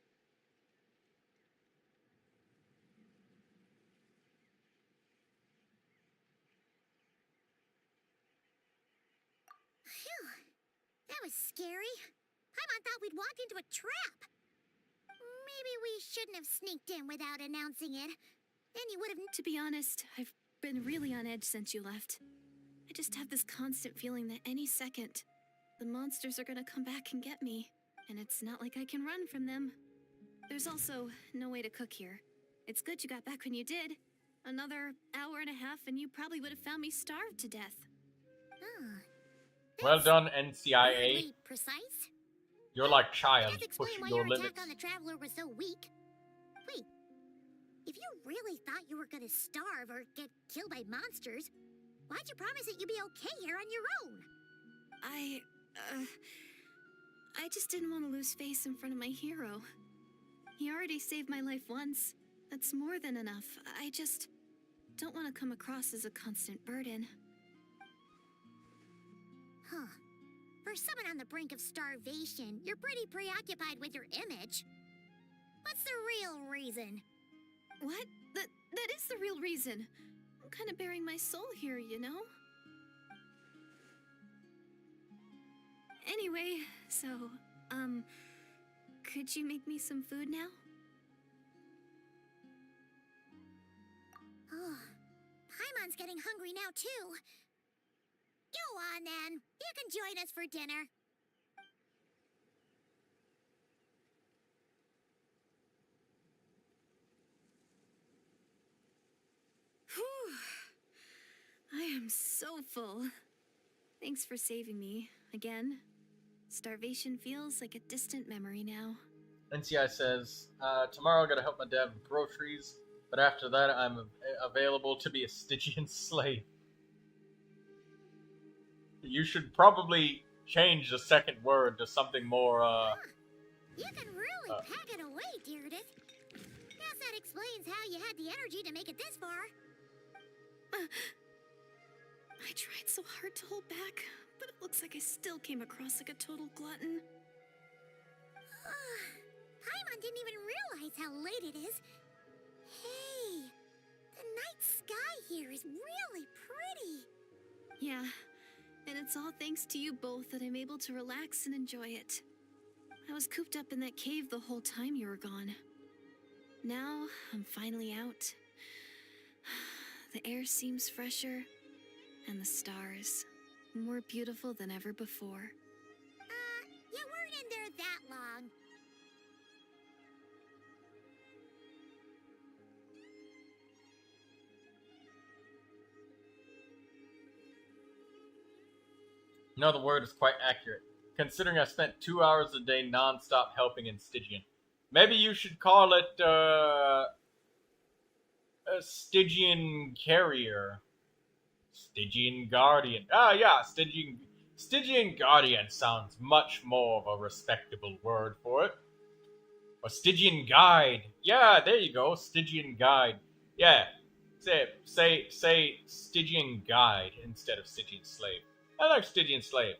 Phew. That That was scary. Paimon thought we'd walked into a trap. Maybe we shouldn't have sneaked in without announcing it. Then you would have... To be honest, I've been really on edge since you left. I just have this constant feeling that any second, the monsters are gonna come back and get me. And it's not like I can run from them. There's also no way to cook here. It's good you got back when you did. Another hour and a half and you probably would have found me starved to death. Well done, NCIA. Weirdly precise. You're like child, It does explain pushing why your your limits. attack on the Traveler was so weak. Wait, if you really thought you were gonna starve or get killed by monsters, why'd you promise that you'd be okay here on your own? I just didn't want to lose face in front of my hero. He already saved my life once. That's more than enough. I just don't want to come across as a constant burden. Huh. For someone on the brink of starvation, you're pretty preoccupied with your image. What's the real reason? What? That is the real reason. I'm kind of bearing my soul here, you know? Anyway, so, could you make me some food now? Oh, Paimon's getting hungry now, too. Go on, then. You can join us for dinner. Whew. I am so full. Thanks for saving me, again. Starvation feels like a distant memory now. NCI says, tomorrow I gotta help my dad with groceries, but after that I'm available to be a Stygian slave. You should probably change the second word to something more, You can really pack it away, Deirdre. Guess that explains how you had the energy to make it this far. I tried so hard to hold back, but it looks like I still came across like a total glutton. Paimon didn't even realize how late it is. Hey, the night sky here is really pretty. Yeah, and it's all thanks to you both that I'm able to relax and enjoy it. I was cooped up in that cave the whole time you were gone. Now, I'm finally out. The air seems fresher, and the stars more beautiful than ever before. You weren't in there that long. no, the word is quite accurate, considering I spent 2 hours a day non-stop helping in Stygian. Maybe you should call it, a Stygian Carrier. Stygian Guardian. Ah, yeah, Stygian Guardian sounds much more of a respectable word for it. Or Stygian Guide. Yeah, there you go, Stygian Guide. Yeah, say Stygian Guide instead of Stygian Slave. I like Stygian Slave.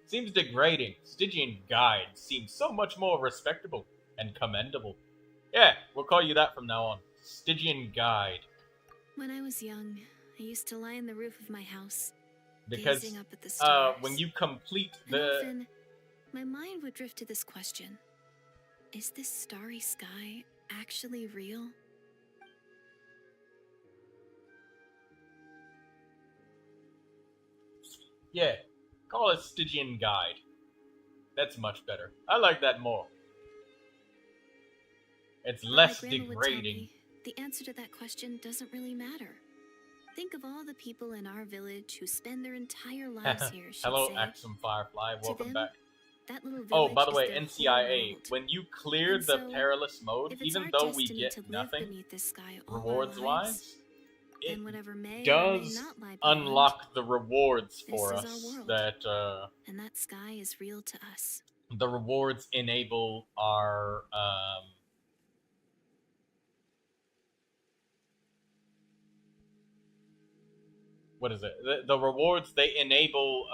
Seems degrading. Stygian Guide seems so much more respectable and commendable. Yeah, we'll call you that from now on. Stygian Guide. When I was young, I used to lie on the roof of my house, Because gazing up at the stars. when you complete And the often, my mind would drift to this question. Is this starry sky actually real? yeah, call it Stygian Guide. That's much better. I like that more. It's But less my grandma would tell degrading. me, the answer to that question doesn't really matter. Think of all the people in our village who spend their entire lives here, she'd Hello, say. Axum Firefly. To Welcome them, back. That little village Oh, by the is way, their whole NCIA, world. when you clear And the so, perilous mode, if it's even our though we destiny get to live nothing, beneath this sky all our rewards lives, wise, it then whatever may or may does not lie beyond, unlock the rewards this for is us our world. that and that sky is real to us. the rewards enable our what is it? The rewards, they enable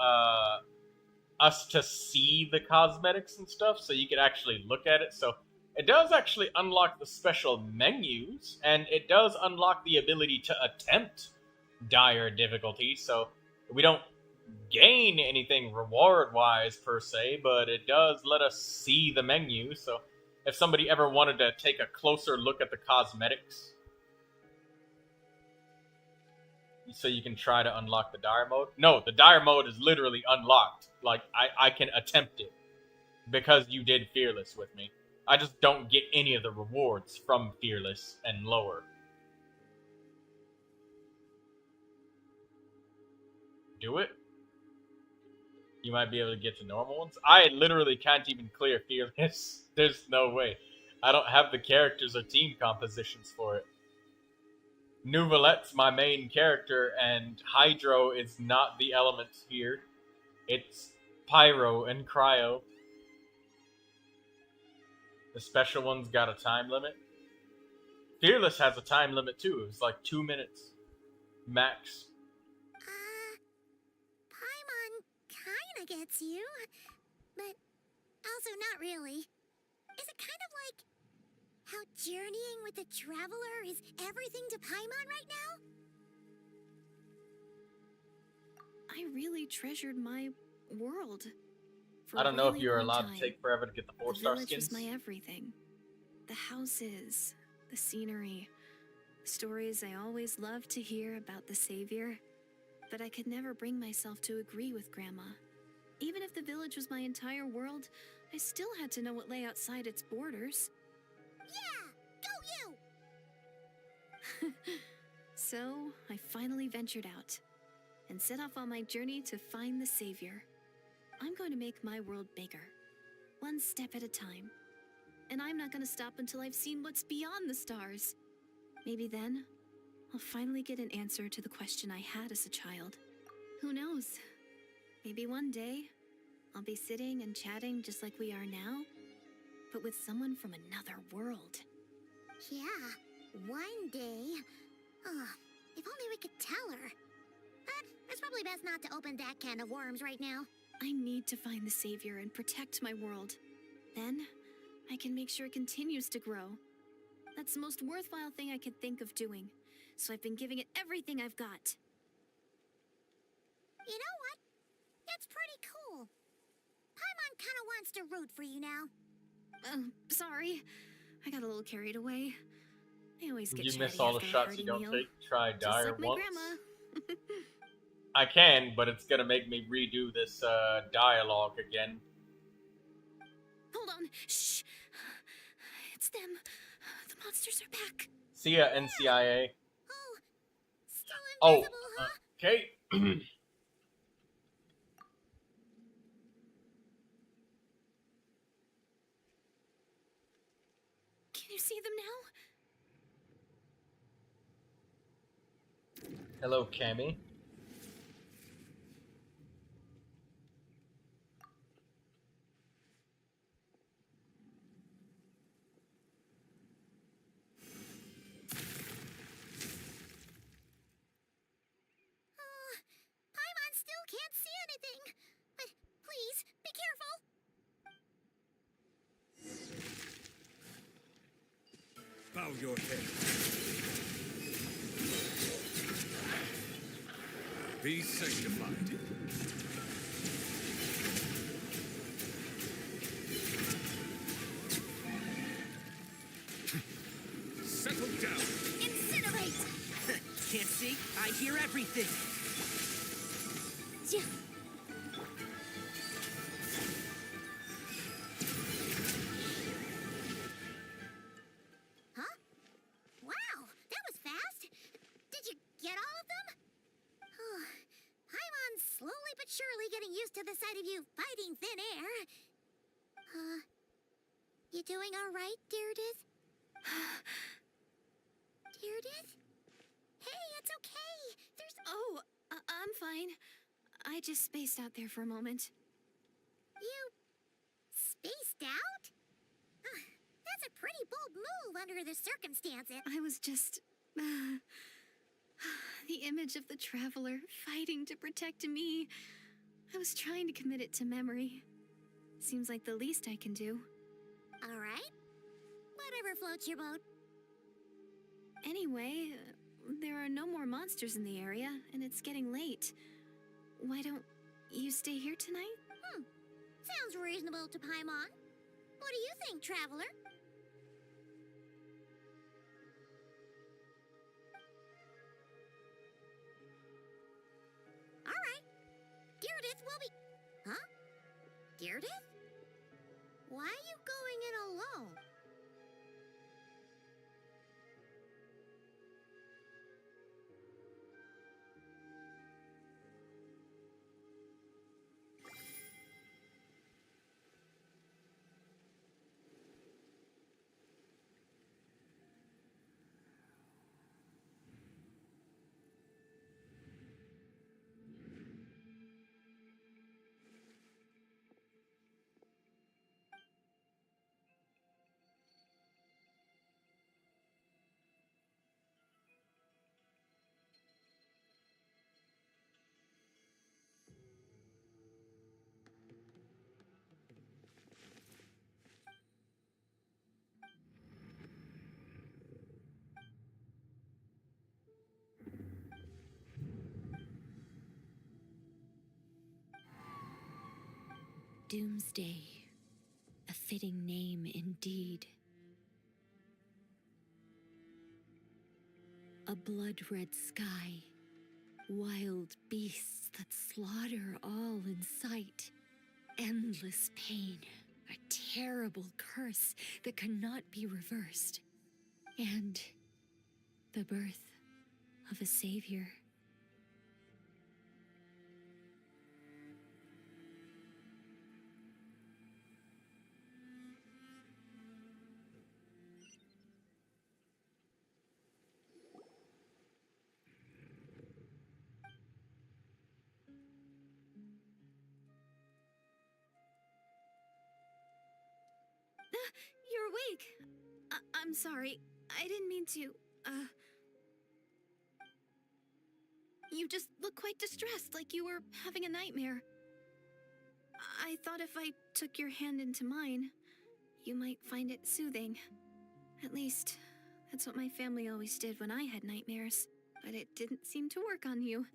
us to see the cosmetics and stuff, so you can actually look at it. So it does actually unlock the special menus, and it does unlock the ability to attempt dire difficulty. So we don't gain anything reward-wise per se, but it does let us see the menu. So if somebody ever wanted to take a closer look at the cosmetics, so you can try to unlock the dire mode. No, the dire mode is literally unlocked. Like, I can attempt it because you did Fearless with me. I just don't get any of the rewards from Fearless and lower. Do it? You might be able to get to normal ones. I literally can't even clear Fearless. There's no way. I don't have the characters or team compositions for it. Neuvilette's my main character, and Hydro is not the elements here. It's Pyro and Cryo. The special one's got a time limit. Fearless has a time limit too. It's like 2 minutes max. Paimon kinda gets you, but also not really. Is it kind of like how journeying with the Traveler is everything to Paimon right now? I really treasured my world. For I don't a know if really you're long allowed time. to take forever to get the 4-star The village skins. was my everything. The houses, the scenery, stories I always loved to hear about the Savior. But I could never bring myself to agree with Grandma. Even if the village was my entire world, I still had to know what lay outside its borders. Yeah! Go you! So, I finally ventured out and set off on my journey to find the Savior. I'm going to make my world bigger, one step at a time. And I'm not going to stop until I've seen what's beyond the stars. Maybe then, I'll finally get an answer to the question I had as a child. Who knows? Maybe one day, I'll be sitting and chatting just like we are now, but with someone from another world. Yeah, one day. Oh, if only we could tell her. But it's probably best not to open that can of worms right now. I need to find the Savior and protect my world. Then, I can make sure it continues to grow. That's the most worthwhile thing I could think of doing. So I've been giving it everything I've got. You know what? It's pretty cool. Paimon kinda wants to root for you now. Sorry. I got a little carried away. I always get You chatty miss all the after a shots you hearty don't meal. take. Try Just dire like my once. grandma. I can, but it's gonna make me redo this dialogue again. Hold on. Shh. It's them. The monsters are back. See ya, NCIA. Oh, still Oh, invisible, huh? okay. Can you see them now? Hello, Cammy. Paimon still can't see anything. But please, be careful. Bow your head. Be sanctified. Settle down. Incinerate! Can't see? I hear everything. Yeah. Huh? Wow, that was fast. Did you get all of them? Oh, Paimon's slowly but surely getting used to the sight of you fighting thin air. You doing all right, Deirdith? Deirdith? Hey, it's okay. There's Oh, I'm fine. I just spaced out there for a moment. You spaced out? That's a pretty bold move under the circumstances. I was just... the image of the Traveler fighting to protect me. I was trying to commit it to memory. Seems like the least I can do. All right. Whatever floats your boat. Anyway, there are no more monsters in the area, and it's getting late. Why don't you stay here tonight? Sounds reasonable to Paimon. What do you think, Traveler? Alright. Deirdith will be... Huh? Deirdith? Why are you going in alone? Doomsday. A fitting name indeed. A blood-red sky. Wild beasts that slaughter all in sight. Endless pain. A terrible curse that cannot be reversed. And the birth of a savior. You're awake. I'm sorry. I didn't mean to, You just look quite distressed, like you were having a nightmare. I thought if I took your hand into mine, you might find it soothing. At least, that's what my family always did when I had nightmares. But it didn't seem to work on you.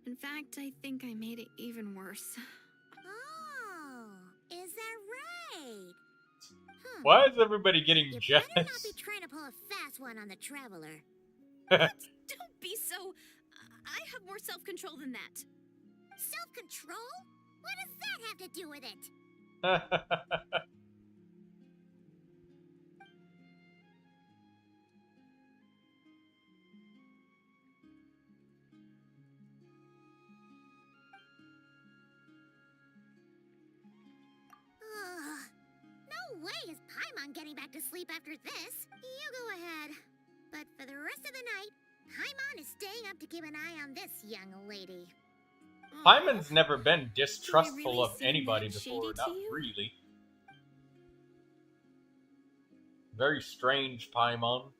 In fact, I think I made it even worse. Oh, is that right? Why is everybody getting You jealous? better not be trying to pull a fast one on the Traveler. Don't be so... I have more self-control than that. Self-control? What does that have to do with it? No way is Paimon getting back to sleep after this. You go ahead. But for the rest of the night, Paimon is staying up to keep an eye on this young lady. Paimon's never been distrustful really of seem anybody that before, shady to not you? really. Very strange, Paimon.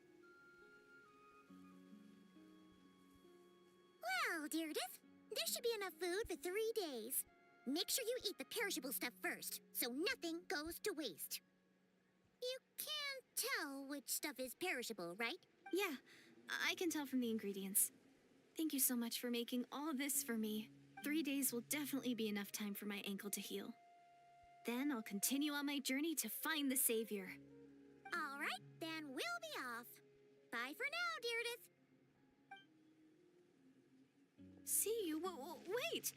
Well, Deirdith, there should be enough food for 3 days. Make sure you eat the perishable stuff first, so nothing goes to waste. You can't tell which stuff is perishable, right? Yeah, I can tell from the ingredients. Thank you so much for making all this for me. 3 days will definitely be enough time for my ankle to heal. Then I'll continue on my journey to find the savior. All right, then we'll be off. Bye for now, Deirdith. See you? Wait!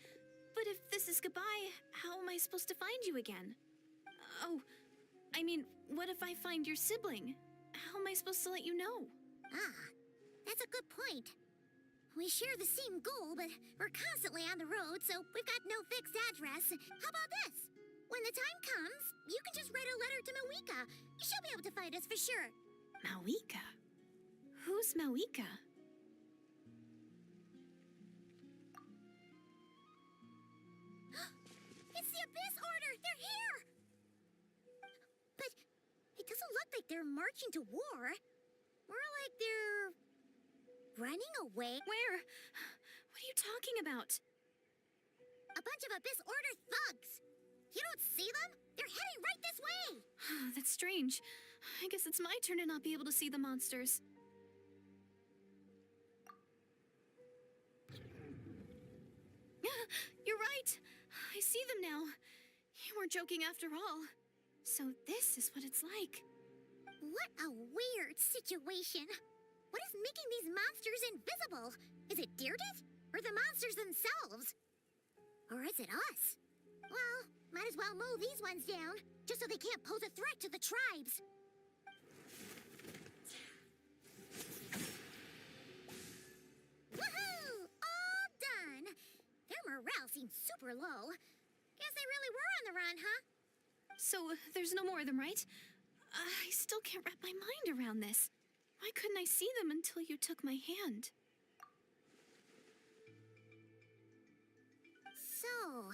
But if this is goodbye, how am I supposed to find you again? Oh, I mean, what if I find your sibling? How am I supposed to let you know? Ah, that's a good point. We share the same goal, but we're constantly on the road, so we've got no fixed address. How about this? When the time comes, you can just write a letter to Mawika. She'll be able to find us for sure. Mawika? Who's Mawika? It's the Abyss Order! They're here! But it doesn't look like they're marching to war. More like they're... running away. Where? What are you talking about? A bunch of Abyss Order thugs! You don't see them? They're heading right this way! That's strange. I guess it's my turn to not be able to see the monsters. You're right. I see them now. You weren't joking after all. So this is what it's like. What a weird situation. What is making these monsters invisible? Is it Deerdit? Or the monsters themselves? Or is it us? Well, might as well mow these ones down, just so they can't pose a threat to the tribes. Woohoo! All done! Their morale seems super low. Guess they really were on the run, huh? So there's no more of them, right? I still can't wrap my mind around this. Why couldn't I see them until you took my hand? So,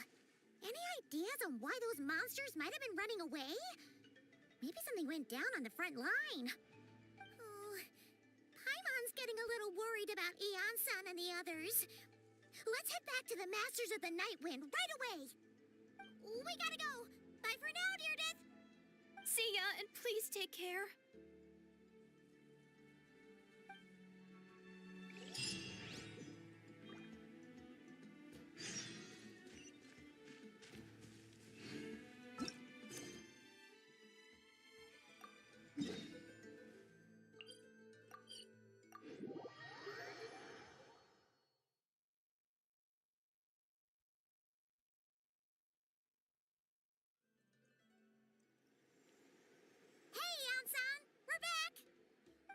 any ideas on why those monsters might have been running away? Maybe something went down on the front line. Oh, Paimon's getting a little worried about Eon-san and the others. Let's head back to the Masters of the Night Wind right away. We gotta go. Bye for now, Deerdith. See ya, and please take care.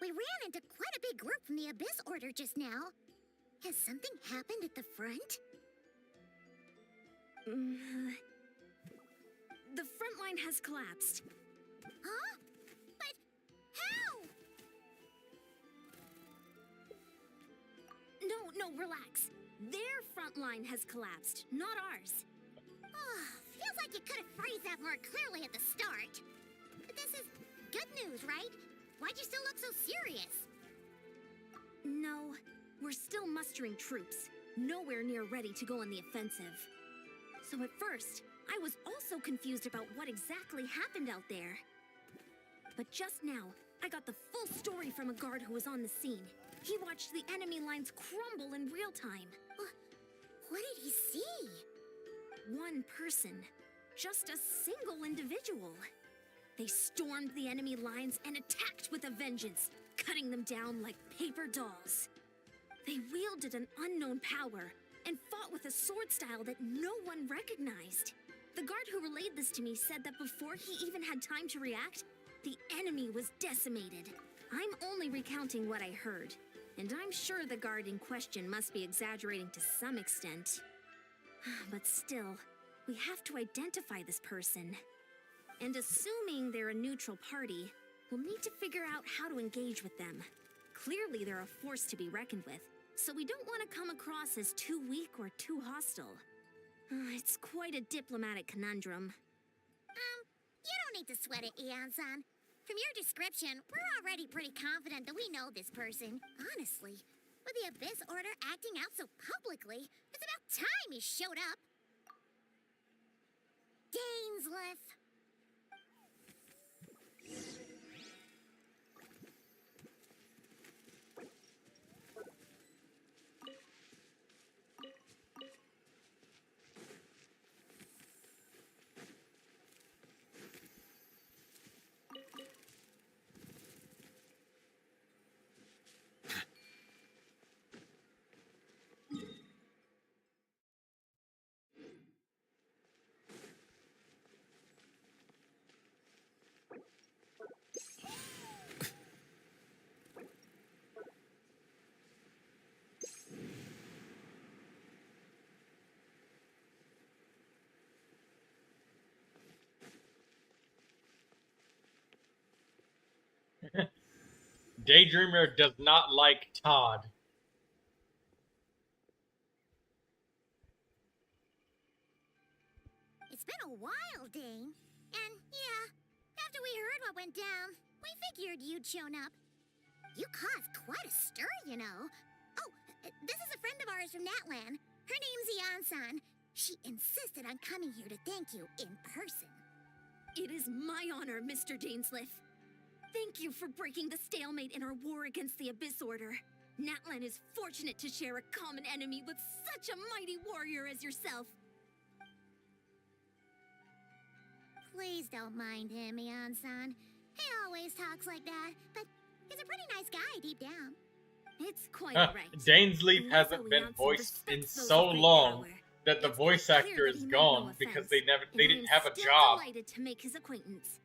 We ran into quite a big group from the Abyss Order just now. Has something happened at the front? The front line has collapsed. Huh? But how? No, relax. Their front line has collapsed, not ours. Oh, feels like you could have phrased that more clearly at the start. But this is good news, right? Why'd you still look so serious? No, we're still mustering troops, nowhere near ready to go on the offensive. So at first, I was also confused about what exactly happened out there. But just now, I got the full story from a guard who was on the scene. He watched the enemy lines crumble in real time. What did he see? One person. Just a single individual. They stormed the enemy lines and attacked with a vengeance, cutting them down like paper dolls. They wielded an unknown power and fought with a sword style that no one recognized. The guard who relayed this to me said that before he even had time to react, the enemy was decimated. I'm only recounting what I heard, and I'm sure the guard in question must be exaggerating to some extent. But still, we have to identify this person. And assuming they're a neutral party, we'll need to figure out how to engage with them. Clearly they're a force to be reckoned with, so we don't want to come across as too weak or too hostile. It's quite a diplomatic conundrum. You don't need to sweat it, Eon-san. From your description, we're already pretty confident that we know this person. Honestly, with the Abyss Order acting out so publicly, it's about time he showed up. Dainsleif. Daydreamer does not like Todd. It's been a while, Dane. And yeah, after we heard what went down, we figured you'd shown up. You caused quite a stir, you know. Oh, this is a friend of ours from Natlan. Her name's Eon-san. She insisted on coming here to thank you in person. It is my honor, Mr. Dainsleif. Thank you for breaking the stalemate in our war against the Abyss Order. Natlan is fortunate to share a common enemy with such a mighty warrior as yourself. Please don't mind him, Mian-san. He always talks like that, but he's a pretty nice guy deep down. It's quite alright. Dane's Leaf hasn't been voiced in so long that the voice actor is gone because they didn't have a job. Delighted to make his acquaintance.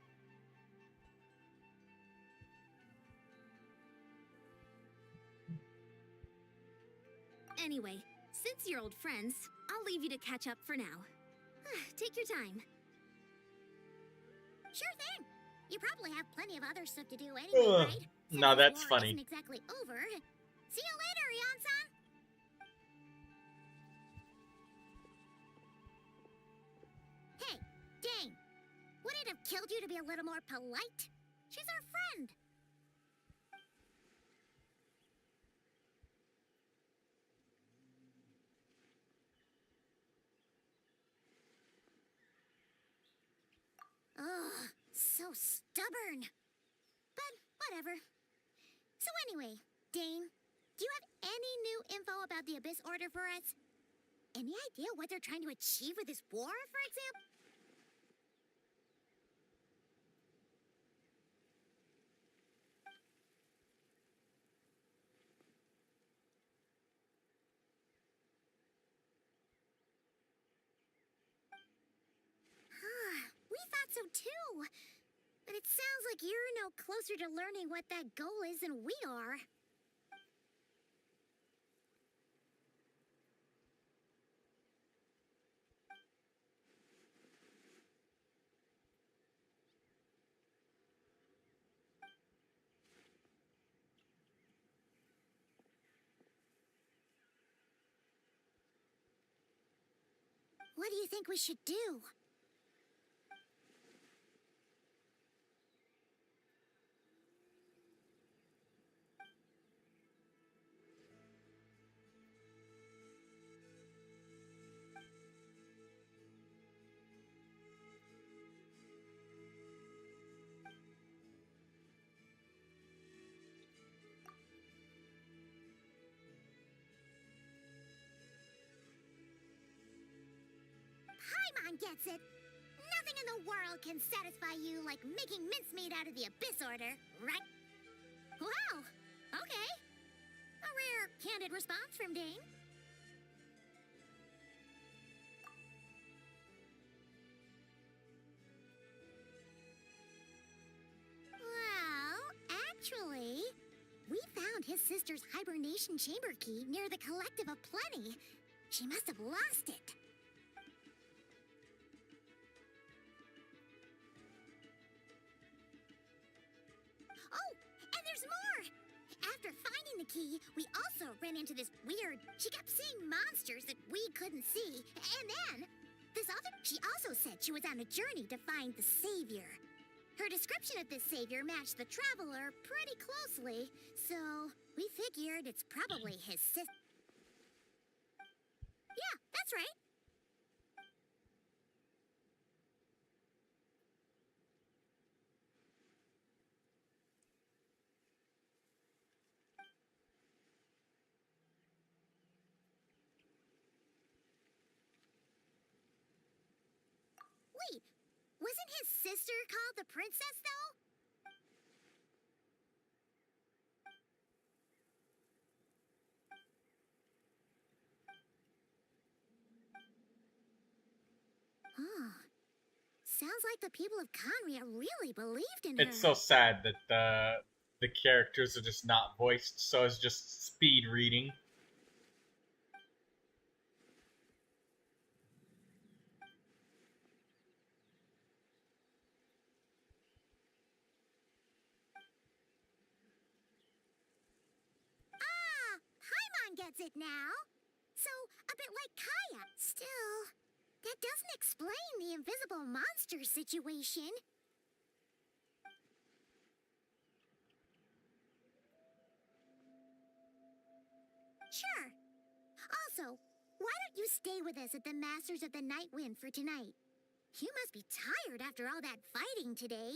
Anyway, since you're old friends, I'll leave you to catch up for now. Take your time. Sure thing. You probably have plenty of other stuff to do anyway, right? No, that's War funny. Isn't exactly over. See you later, Ian-san. Hey, Dane. Would it have killed you to be a little more polite? She's our friend. Ugh, so stubborn. But whatever. So anyway, Dane, do you have any new info about the Abyss Order for us? Any idea what they're trying to achieve with this war, for example? We thought so too. But it sounds like you're no closer to learning what that goal is than we are. What do you think we should do? Paimon gets it. Nothing in the world can satisfy you like making mincemeat out of the Abyss Order, right? Wow, okay. A rare, candid response from Dane. Well, actually, we found his sister's hibernation chamber key near the Collective of Plenty. She must have lost it. Oh, and there's more! After finding the key, we also ran into this weird... She kept seeing monsters that we couldn't see. And then, she also said she was on a journey to find the Savior. Her description of this Savior matched the Traveler pretty closely, so we figured it's probably his sister. Yeah, that's right. Wait, wasn't his sister called the Princess, though? Oh, sounds like the people of Conria really believed in her. It's so sad that the characters are just not voiced, so it's just speed reading. Paimon gets it now. So, a bit like Kaya. Still, that doesn't explain the invisible monster situation. Sure. Also, why don't you stay with us at the Masters of the Night Wind for tonight? You must be tired after all that fighting today.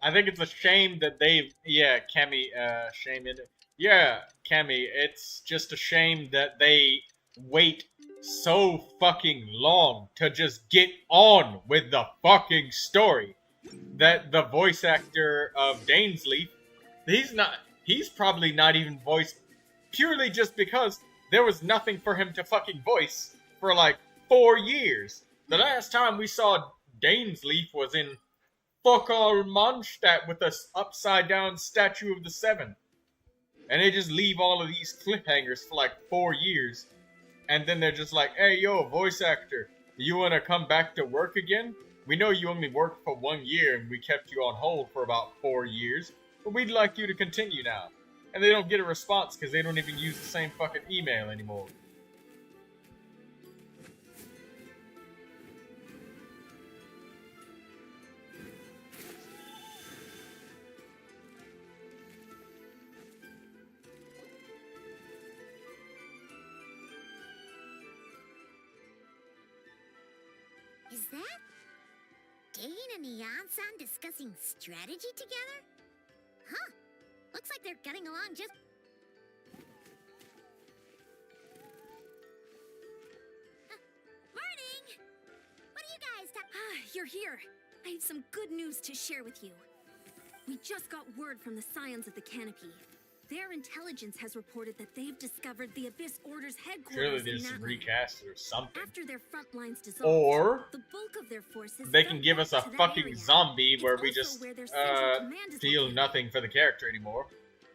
I think it's a shame that they've, yeah, Cammy, shame in it. Yeah, Cammy, it's just a shame that they wait so fucking long to just get on with the fucking story. That the voice actor of Dainsleif, he's probably not even voiced purely just because there was nothing for him to fucking voice for like 4 years. The last time we saw Dainsleif was in fuck all Mondstadt with a upside down statue of the Seven. And they just leave all of these cliffhangers for like 4 years. And then they're just like, hey, yo, voice actor, you want to come back to work again? We know you only worked for 1 year and we kept you on hold for about 4 years, but we'd like you to continue now. And they don't get a response because they don't even use the same fucking email anymore. Is that Dane and Neon-san discussing strategy together? Huh. Looks like they're getting along just... Morning! What are you guys You're here. I have some good news to share with you. We just got word from the Scions of the Canopy. Their intelligence has reported that they've discovered the Abyss Order's headquarters. Surely there's in some Natlan. recast or something. After their front lines dissolved, Or the bulk of their forces they can give us a to that fucking area. zombie where we also just where their central command is feel located. nothing for the character anymore.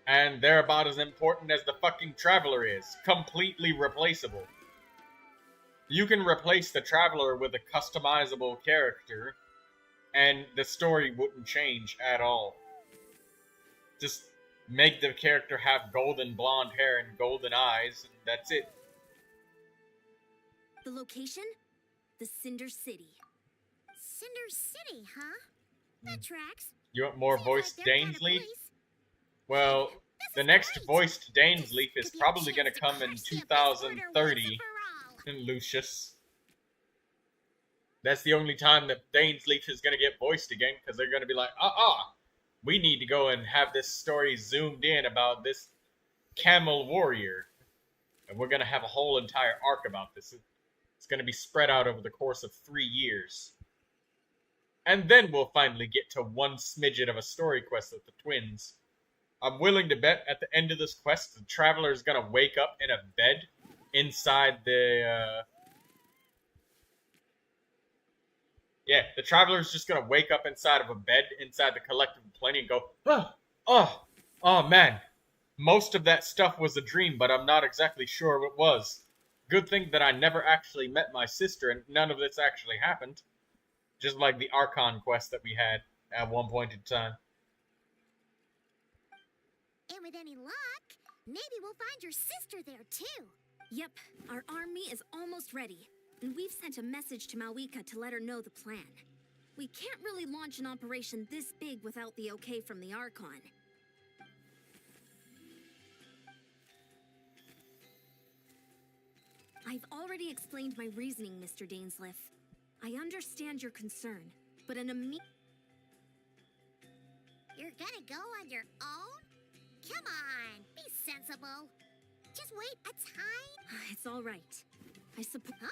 And they're about as important as the fucking Traveler is. Completely replaceable. You can replace the Traveler with a customizable character, and the story wouldn't change at all. Just make the character have golden blonde hair and golden eyes, and that's it. The location? The Cinder City. Cinder City, huh? That tracks. You want more Seems voiced like their kind of Dainsleif? place. Well, This the is next great. voiced Dainsleif is Could be a probably going to chance come in crush the Abyss Order once 2030 and for all. in Lucius. That's the only time that Dainsleif is going to get voiced again, because they're going to be like, we need to go and have this story zoomed in about this camel warrior. And we're going to have a whole entire arc about this. It's going to be spread out over the course of 3 years. And then we'll finally get to one smidget of a story quest with the twins. I'm willing to bet at the end of this quest, the Traveler is going to wake up in a bed inside the... Yeah, the Traveler's just going to wake up inside of a bed inside the Collective of Plenty and go, oh man. Most of that stuff was a dream, but I'm not exactly sure what it was. Good thing that I never actually met my sister and none of this actually happened. Just like the Archon quest that we had at one point in time. And with any luck, maybe we'll find your sister there too. Yep, our army is almost ready, and we've sent a message to Malika to let her know the plan. We can't really launch an operation this big without the okay from the Archon. I've already explained my reasoning, Mr. Dainsleif. I understand your concern, but an immediate... You're gonna go on your own? Come on, be sensible. Just wait a time. It's all right. I suppose... Huh?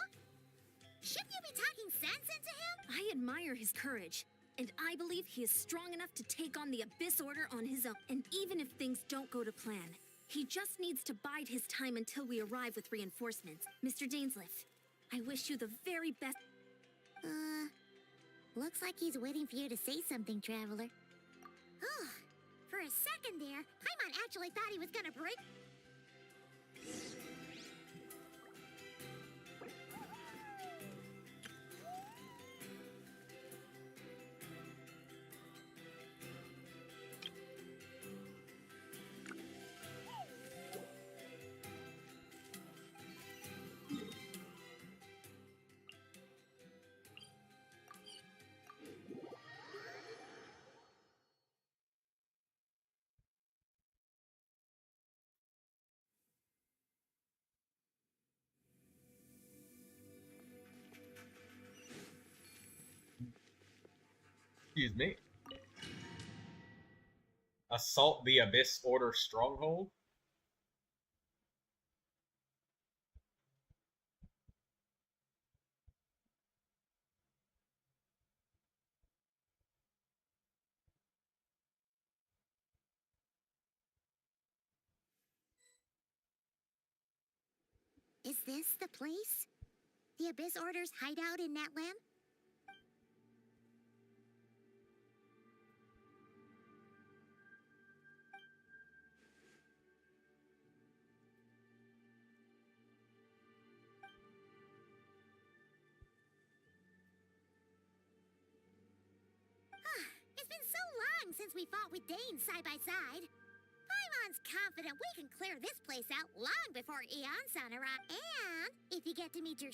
Shouldn't you be talking sense into him? I admire his courage, and I believe he is strong enough to take on the Abyss Order on his own. And even if things don't go to plan, he just needs to bide his time until we arrive with reinforcements. Mr. Dainsleif, I wish you the very best... Looks like he's waiting for you to say something, Traveler. Oh, for a second there, Paimon actually thought he was gonna break... Excuse me. Assault the Abyss Order stronghold? Is this the place? The Abyss Order's hideout in Natlan? It's been so long since we fought with Dane side by side. Paimon's confident we can clear this place out long before Aeon Sun arrives. And if you get to meet your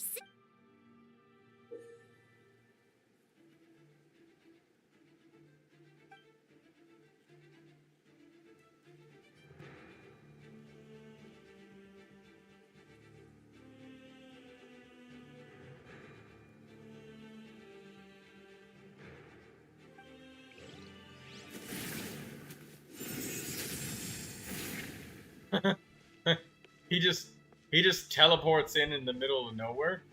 he just teleports in the middle of nowhere.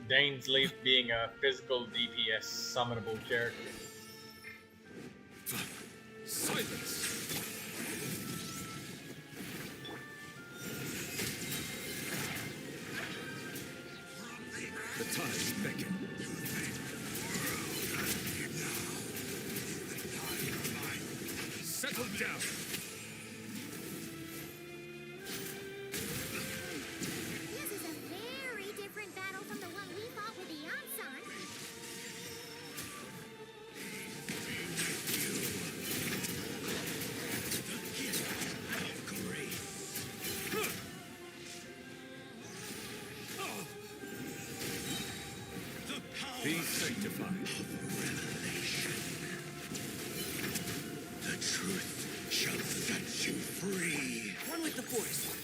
Dane's leaf being a physical DPS summonable character. Silence! The tides beckon. Settle down! This is a very different battle from the one we fought with Aeon Sun. Be sanctified. The truth shall set you free. One with the Force.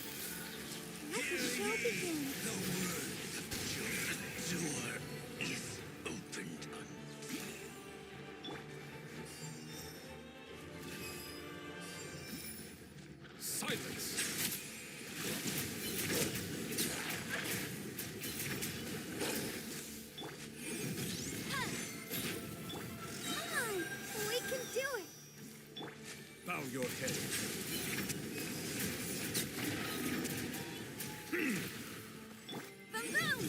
Let the show begin. The door is opened unto Silence! Come on, we can do it. Bow your head. Boom boom!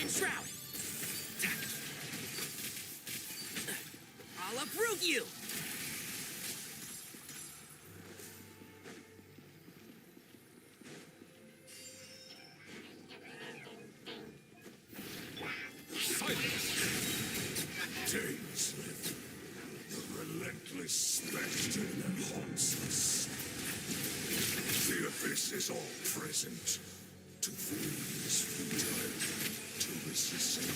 And Shroud. I'll uproot you. Dainsmith, the relentless spectre that haunts us. The abyss is all present. To flee is futile. To resist it.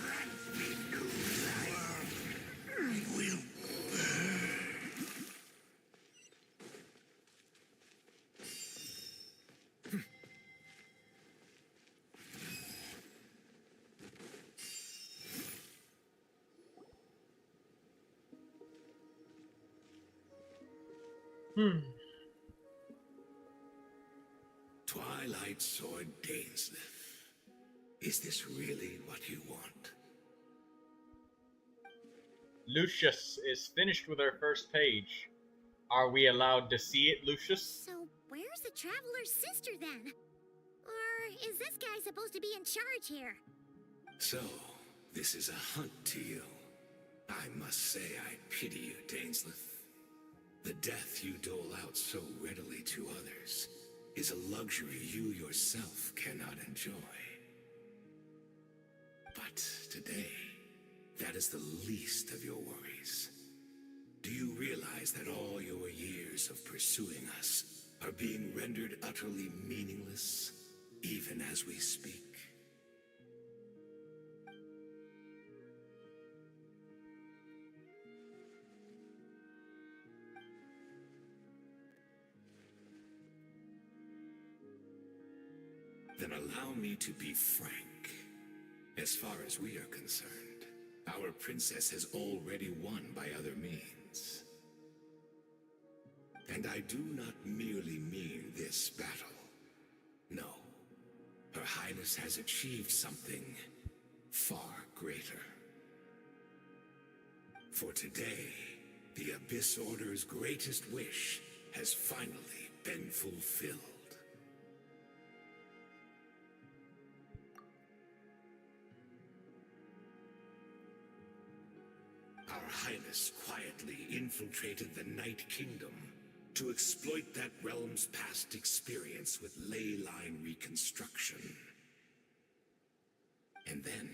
Grant me new life. I will burn. Twilight Sword Dainsmith. Is this really what you want? Lucius is finished with her first page. Are we allowed to see it, Lucius? So, where's the Traveler's sister then? Or is this guy supposed to be in charge here? So, this is a hunt to you. I must say I pity you, Dainsmith. The death you dole out so readily to others is a luxury you yourself cannot enjoy. But today, that is the least of your worries. Do you realize realize that all your years of pursuing us are being rendered utterly meaningless, even as we speak? Then allow me to be frank. As far as we are concerned, our princess has already won by other means. And I do not merely mean this battle. No. Her Highness has achieved something far greater. For today, the Abyss Order's greatest wish has finally been fulfilled. Our Highness quietly infiltrated the Night Kingdom to exploit that realm's past experience with ley line reconstruction. And then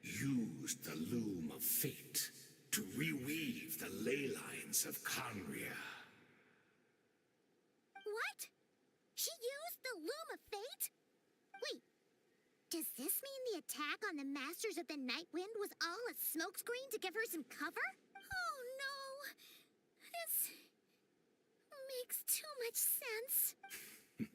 used the Loom of Fate to reweave the ley lines of Conria. What? She used the Loom of Fate? Wait, does this mean the attack on the Masters of the Night Wind was all a smokescreen to give her some cover? Oh no! This makes too much sense.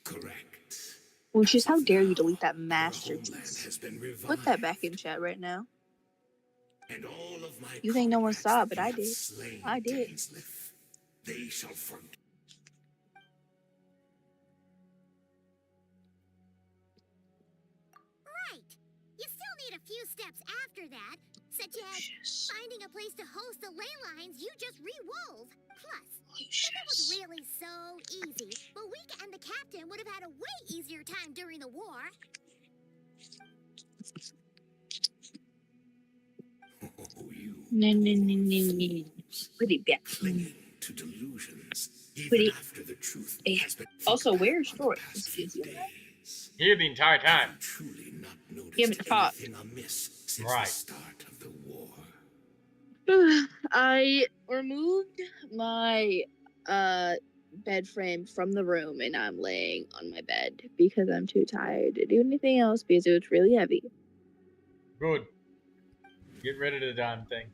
Correct. Lucius, how dare you delete that masterpiece? Put that back in chat right now. And all of my You think no one saw it, but I did. slain I did. Dainsleif, they shall forget. Right. You still need a few steps after that, such as finding a place to host the ley lines you just re-wove. Plus, if it was really so easy, Boika and the captain would have had a way easier time during the war. Oh, you No. Pretty bad. clinging to delusions, even Pretty. after the truth has been Also, forgotten where's on Troy? the past few days. Here the entire time. Truly not noticed Give me the pot. anything amiss since Right. the start of the war. I removed my bed frame from the room and I'm laying on my bed because I'm too tired to do anything else because it was really heavy. Good. Get rid of the damn thing.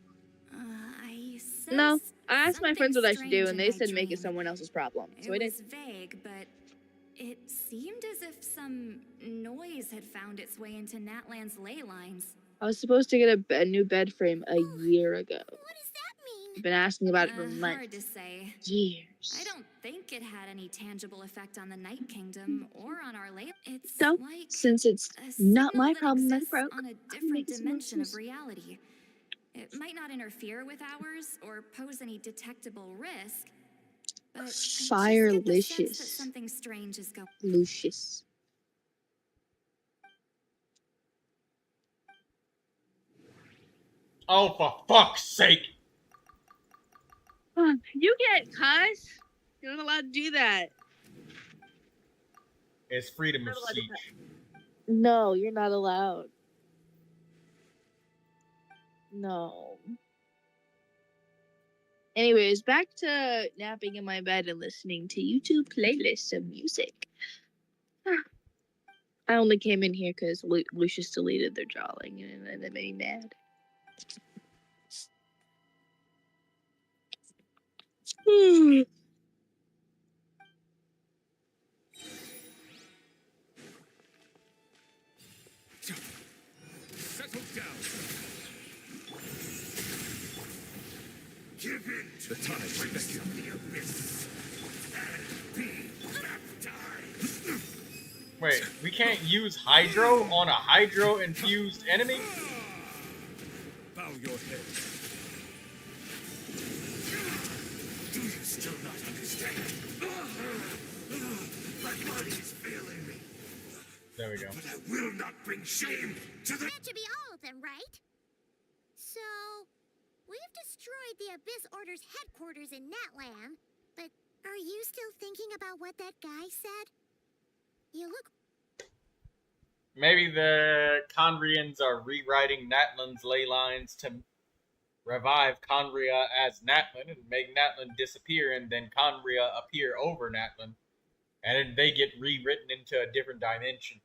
No, I asked my friends what I should do and they said make it someone else's problem. So I It did. was vague, but it seemed as if some noise had found its way into Natlan's ley lines. I was supposed to get a new bed frame a year ago. What does that mean? I've been asking about it for Hard months. to say. Years. I don't think it had any tangible effect on the Night Kingdom or on our ley. It's So, like since it's a not signal my that problem that it exists broke, on a I'll different make it someone dimension of else's. reality. It might not interfere with ours or pose any detectable risk, but I just get the sense that Firelicious. something strange is going. Lucius. Oh, for fuck's sake! You get cuss. You're not allowed to do that. It's freedom of Not allowed to speech. No, you're not allowed. No. Anyways, back to napping in my bed and listening to YouTube playlists of music. I only came in here because Lucius deleted their drawing and it made me mad. Settle down. Give in to the time of the abyss and be baptized. Wait, we can't use Hydro on a Hydro-infused enemy? Bow your head. Do you still not understand? My body is failing me. There we go. But I will not bring shame to the... That should be all of them, right? So, we've destroyed the Abyss Order's headquarters in Natlan, but are you still thinking about what that guy said? You look... Maybe the Conrians are rewriting Natlan's ley lines to revive Conria as Natlin and make Natlin disappear, and then Conria appear over Natlin, and then they get rewritten into a different dimension.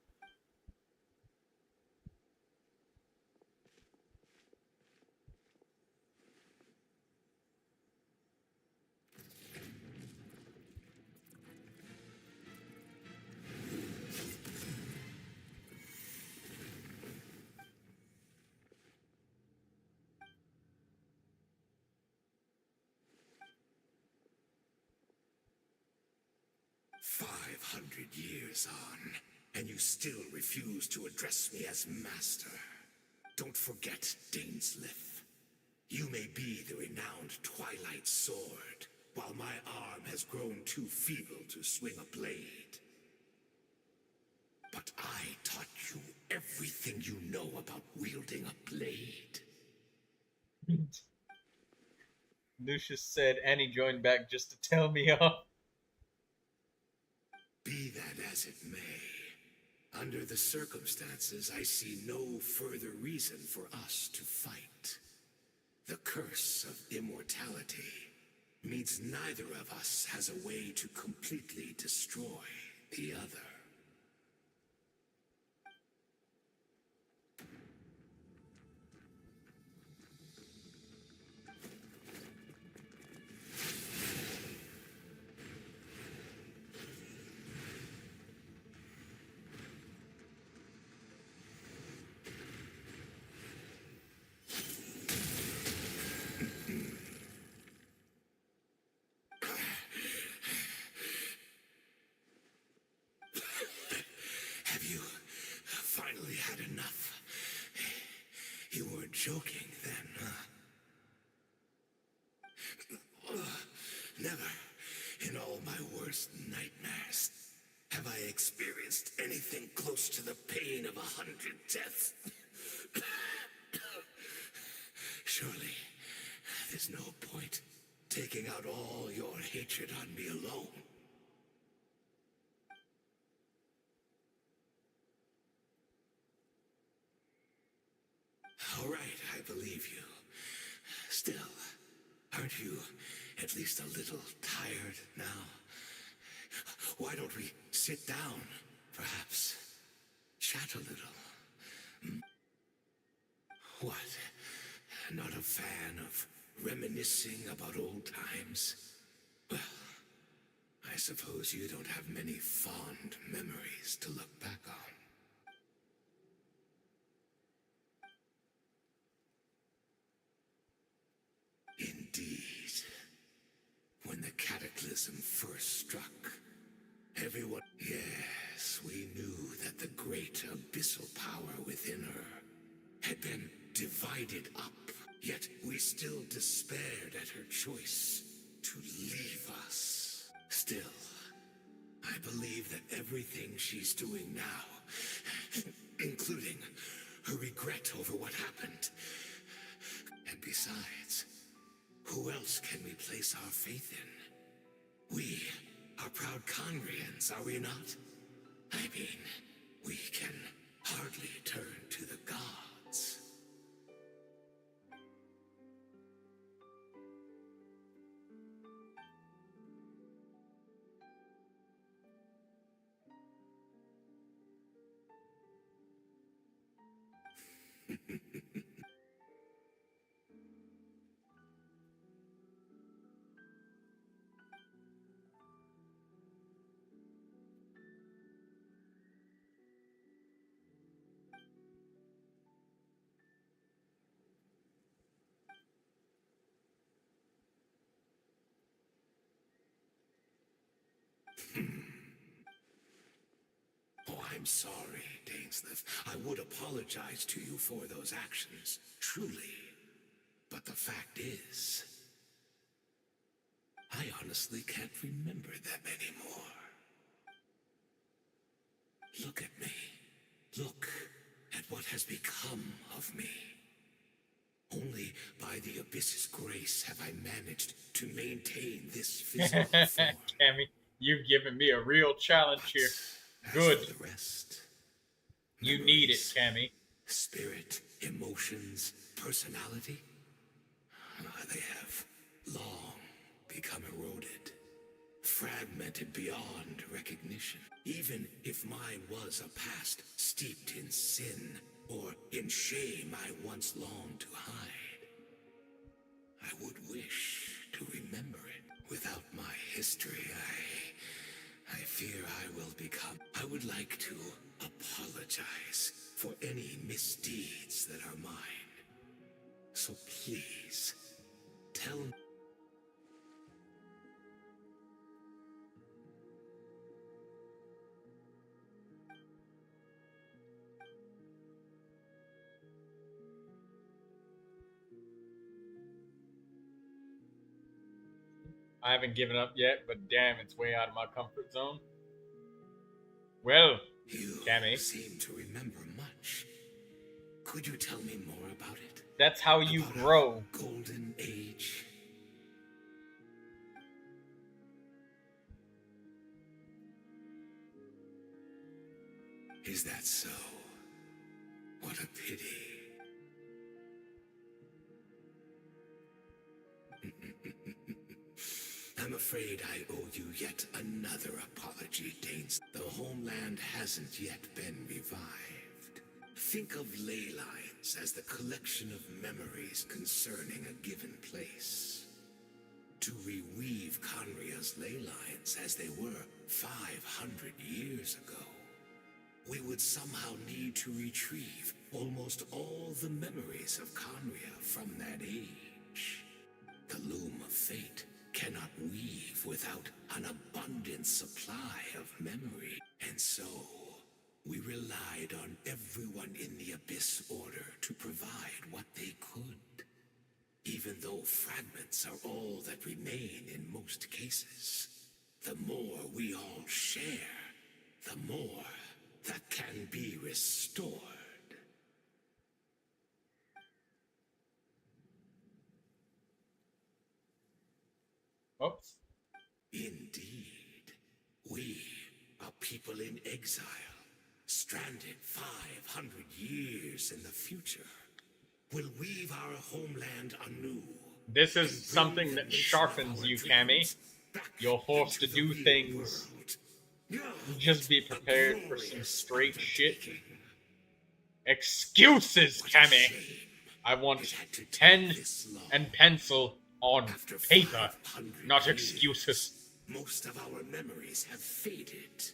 "500 years on, and you still refuse to address me as master. Don't forget, Dainsleif. You may be the renowned Twilight Sword, while my arm has grown too feeble to swing a blade. But I taught you everything you know about wielding a blade." Lucius said, and he joined back just to tell me off. Be that as it may, under the circumstances, I see no further reason for us to fight. The curse of immortality means neither of us has a way to completely destroy the other. Have you finally had enough? You weren't joking then, huh? Never in all my worst nightmares have I experienced anything close to the pain of 100 deaths. Surely, there's no point taking out all your hatred on me alone. All right, I believe you. Still, aren't you at least a little tired now? Why don't we sit down, perhaps? Chat a little. What? Not a fan of reminiscing about old times? Well, I suppose you don't have many fond memories to look back on. Indeed. When the cataclysm first struck, everyone... Yes, we knew that the great abyssal power within her had been divided up, yet we still despaired at her choice to leave us. Still, I believe that everything she's doing now, including her regret over what happened, and besides, who else can we place our faith in? We are proud Conrians, are we not? I mean, we can hardly turn to the gods. Oh, I'm sorry, Dainsleif. I would apologize to you for those actions, truly. But the fact is, I honestly can't remember them anymore. Look at me. Look at what has become of me. Only by the Abyss's grace have I managed to maintain this physical form. Cammy, you've given me a real challenge here. Good. As for the rest, You need it, Cammy. spirit, emotions, personality, they have long become eroded, fragmented beyond recognition. Even if mine was a past steeped in sin or in shame I once longed to hide, I would wish to remember it. Without my history, I fear I will become. I would like to apologize for any misdeeds that are mine. So please, tell me. I haven't given up yet, but damn, it's way out of my comfort zone. Well, Cammy. You seem to remember much. Could you tell me more about it? That's how you grow. Golden age. Is that so? What a pity. I'm afraid I owe you yet another apology, Danes. The homeland hasn't yet been revived. Think of ley lines as the collection of memories concerning a given place. To reweave Conria's ley lines as they were 500 years ago, we would somehow need to retrieve almost all the memories of Conria from that age. The loom of fate cannot weave without an abundant supply of memory. And so, we relied on everyone in the Abyss Order to provide what they could. Even though fragments are all that remain in most cases, the more we all share, the more that can be restored. Oops. Indeed. We, a people in exile, stranded 500 years in the future, will weave our homeland anew. This is something that sharpens you, Cammy. You're forced to do things. Just be prepared for some straight shit. Excuses, Cammy! I want pen and pencil on paper, not excuses. Most of our memories have faded.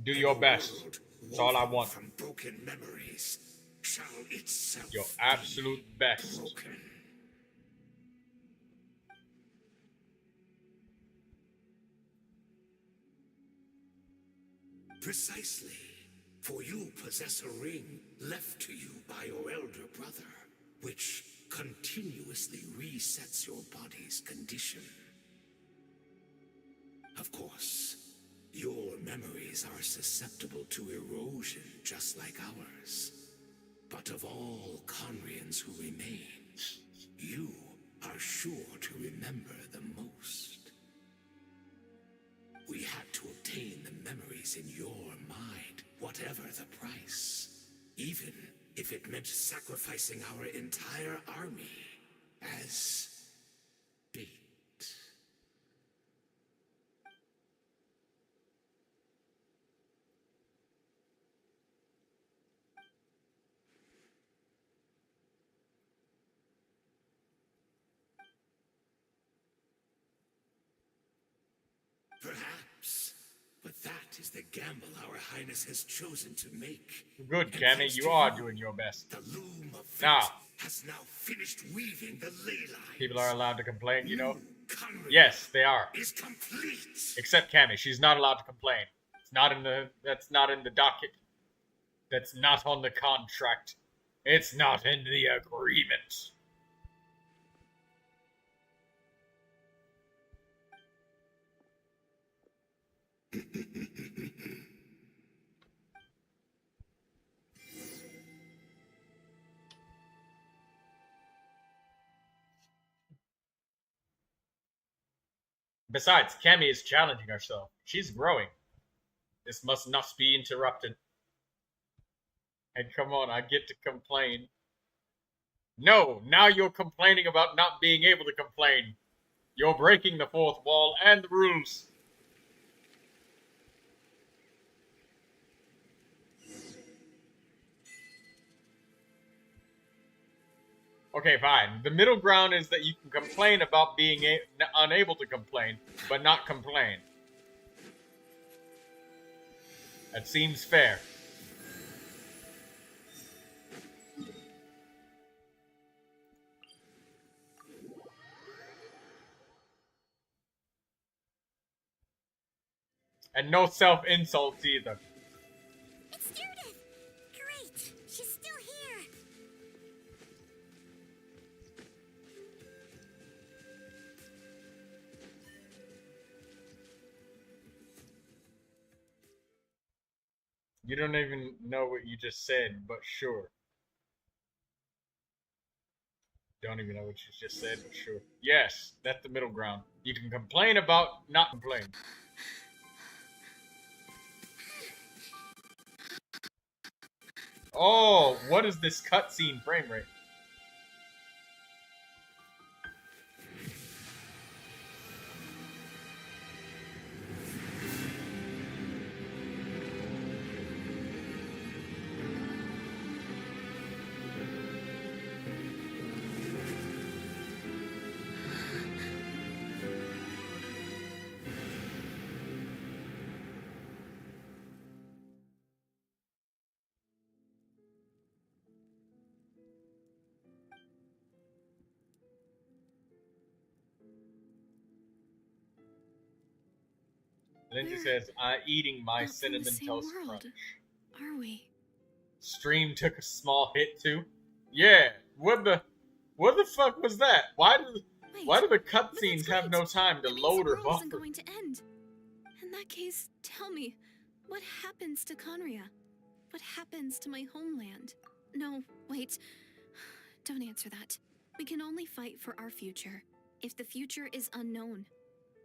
Do your best. That's all I want. From broken memories shall itself Your absolute best. broken. Precisely. For you possess a ring left to you by your elder brother, which continuously resets your body's condition. Of course, your memories are susceptible to erosion just like ours. But of all Conrians who remain, you are sure to remember the most. We had to obtain the memories in your mind, whatever the price. Even if it meant sacrificing our entire army as bait. Perhaps, but that is the gamble our Highness has chosen to make. Good, Cammy, you are doing your best. The loom of fate Now, has now finished weaving the ley lines. people are allowed to complain, you know? Conria Yes, they are. is complete. Except Cammy, she's not allowed to complain. It's not in the. That's not in the docket. That's not on the contract. It's not in the agreement. Besides, Cammy is challenging herself. She's growing. This must not be interrupted. And come on, I get to complain. No, now you're complaining about not being able to complain. You're breaking the fourth wall and the rules. Okay, fine. The middle ground is that you can complain about being unable to complain, but not complain. That seems fair. And no self-insults either. It's Judith! Great! She's still here! You don't even know what you just said, but sure. Don't even know what you just said, but sure. Yes, that's the middle ground. You can complain about not complaining. Oh, what is this cutscene frame rate? Lindsay says, I'm eating my cinnamon toast crunch. Are we? Stream took a small hit too. Yeah, what the fuck was that? Why do the cutscenes have no time to load or buffer? Isn't going to end. In that case, tell me, what happens to Conria? What happens to my homeland? No, wait. Don't answer that. We can only fight for our future. If the future is unknown,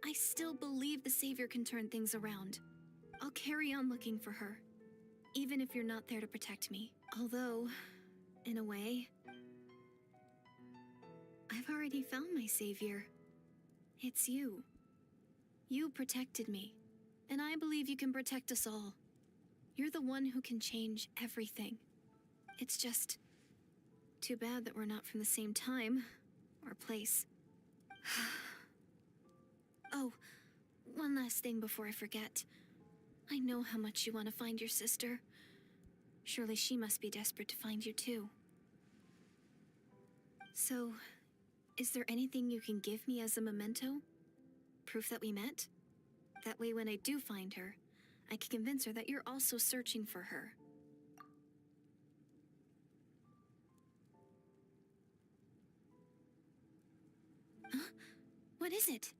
I still believe the Savior can turn things around. I'll carry on looking for her, even if you're not there to protect me. Although, in a way, I've already found my Savior. It's you. You protected me, and I believe you can protect us all. You're the one who can change everything. It's just too bad that we're not from the same time or place. Oh, one last thing before I forget. I know how much you want to find your sister. Surely she must be desperate to find you too. So, is there anything you can give me as a memento? Proof that we met? That way when I do find her, I can convince her that you're also searching for her. Huh? What is it?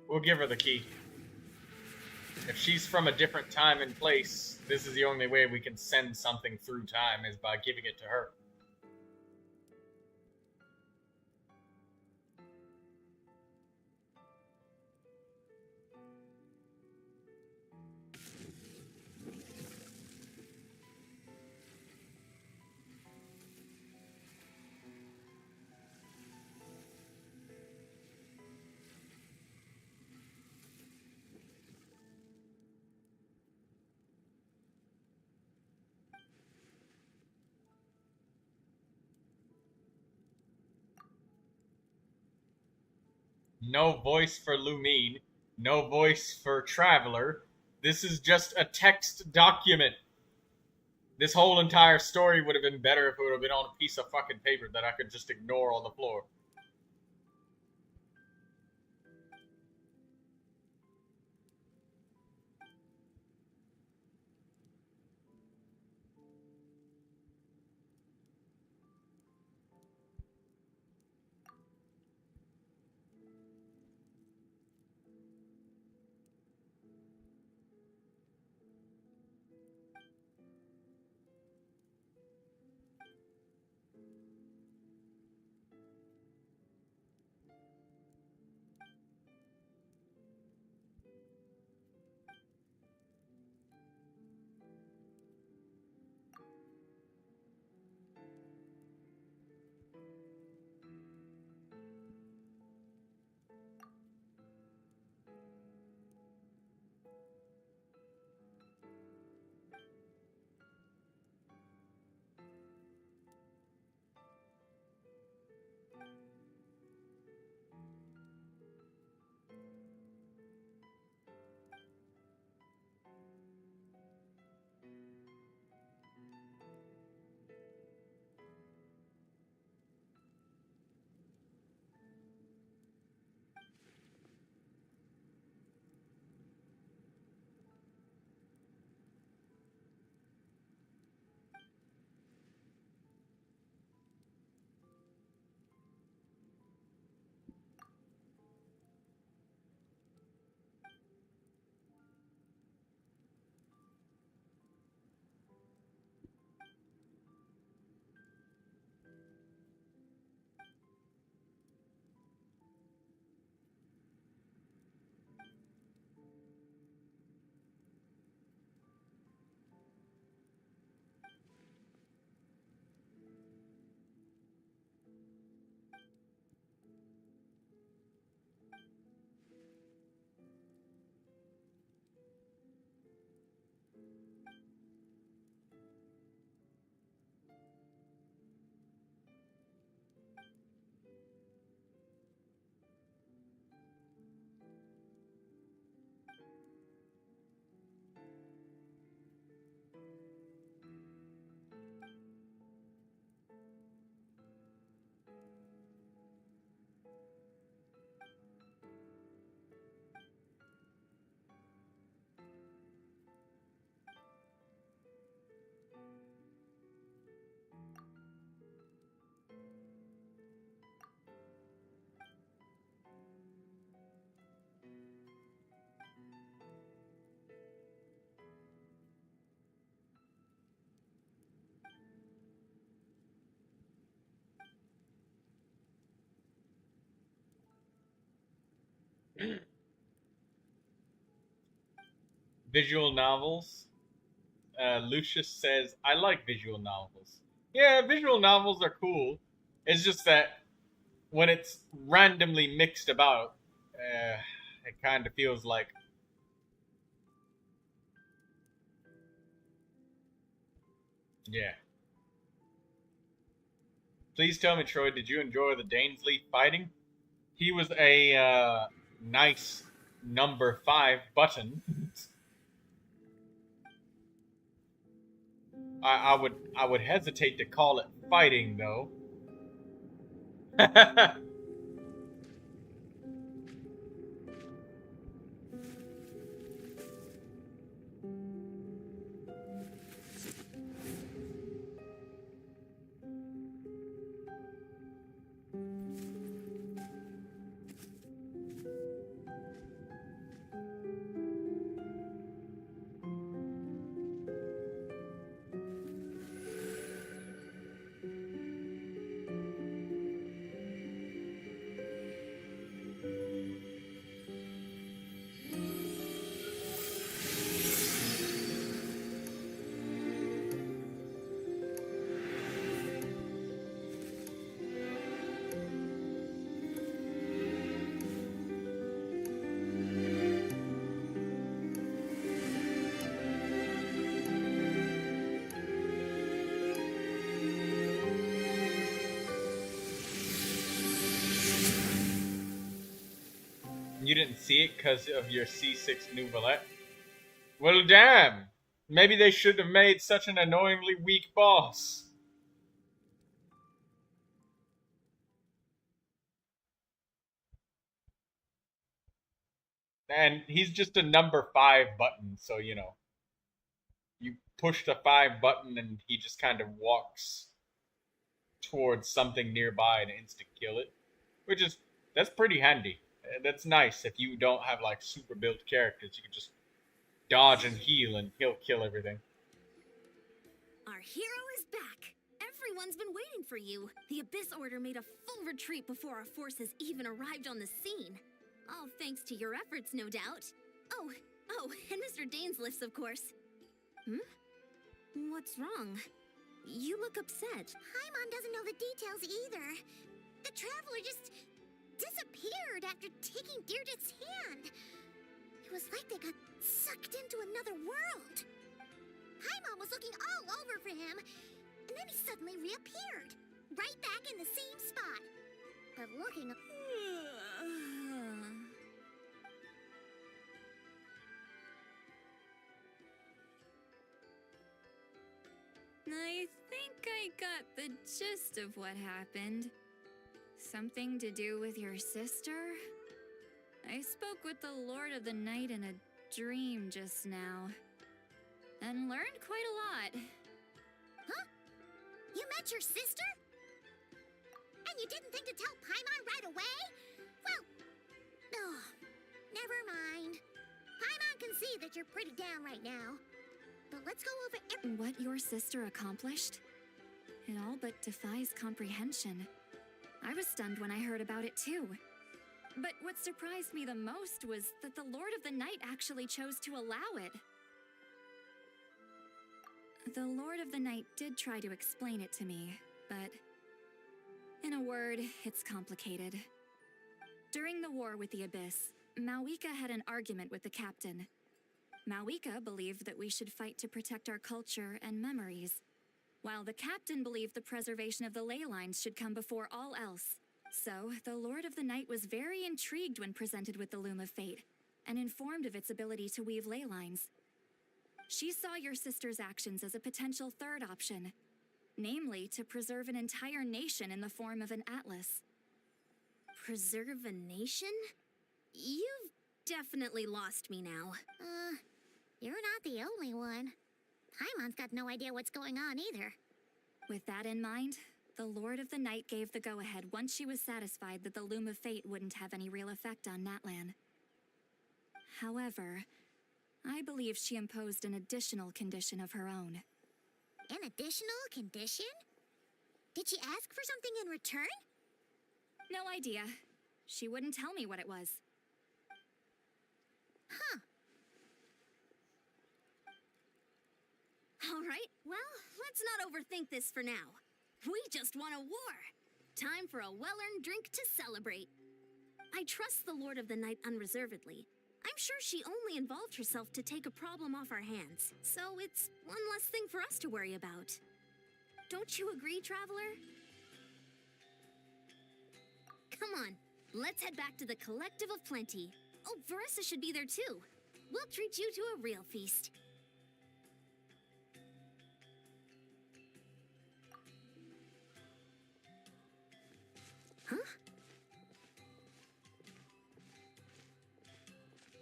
We'll give her the key. If she's from a different time and place, this is the only way we can send something through time, is by giving it to her. No voice for Lumine. No voice for Traveler. This is just a text document. This whole entire story would have been better if it would have been on a piece of fucking paper that I could just ignore on the floor. Visual novels. Lucius says, I like visual novels. Yeah, visual novels are cool. It's just that when it's randomly mixed about, it kind of feels like... Yeah. Please tell me, Troy, did you enjoy the Dainsley fighting? He was a nice number 5 button. I would hesitate to call it fighting though. You didn't see it because of your C6 Neuvilette? Well, damn! Maybe they should have made such an annoyingly weak boss. And he's just a number 5 button, so you know. You push the 5 button and he just kind of walks towards something nearby and instant kill it. Which is, that's pretty handy. That's nice if you don't have like super built characters. You can just dodge and heal and he'll kill everything. Our hero is back. Everyone's been waiting for you. The Abyss Order made a full retreat before our forces even arrived on the scene. All thanks to your efforts, no doubt. Oh, and Mr. Dainsliff's, of course. What's wrong? You look upset. Paimon doesn't know the details either. The Traveler just disappeared after taking Deirdre's hand. It was like they got sucked into another world. Paimon was looking all over for him, and then he suddenly reappeared, right back in the same spot. But looking... I think I got the gist of what happened. Something to do with your sister? I spoke with the Lord of the Night in a dream just now, and learned quite a lot. Huh? You met your sister? And you didn't think to tell Paimon right away? Well, never mind. Paimon can see that you're pretty down right now. But let's go over what your sister accomplished? It all but defies comprehension. I was stunned when I heard about it too. But what surprised me the most was that the Lord of the Night actually chose to allow it. The Lord of the Night did try to explain it to me, but in a word, it's complicated. During the war with the Abyss, Malwika had an argument with the captain. Malwika believed that we should fight to protect our culture and memories, while the captain believed the preservation of the ley lines should come before all else. So, the Lord of the Night was very intrigued when presented with the Loom of Fate, and informed of its ability to weave ley lines. She saw your sister's actions as a potential third option, namely to preserve an entire nation in the form of an atlas. Preserve a nation? You've definitely lost me now. You're not the only one. Paimon's got no idea what's going on either. With that in mind, the Lord of the Night gave the go-ahead once she was satisfied that the Loom of Fate wouldn't have any real effect on Natlan. However, I believe she imposed an additional condition of her own. An additional condition? Did she ask for something in return? No idea. She wouldn't tell me what it was. Huh. All right, well, let's not overthink this for now. We just won a war. Time for a well-earned drink to celebrate. I trust the Lord of the Night unreservedly. I'm sure she only involved herself to take a problem off our hands, so it's one less thing for us to worry about. Don't you agree, Traveler? Come on, let's head back to the Collective of Plenty. Oh, Veressa should be there too. We'll treat you to a real feast. Huh?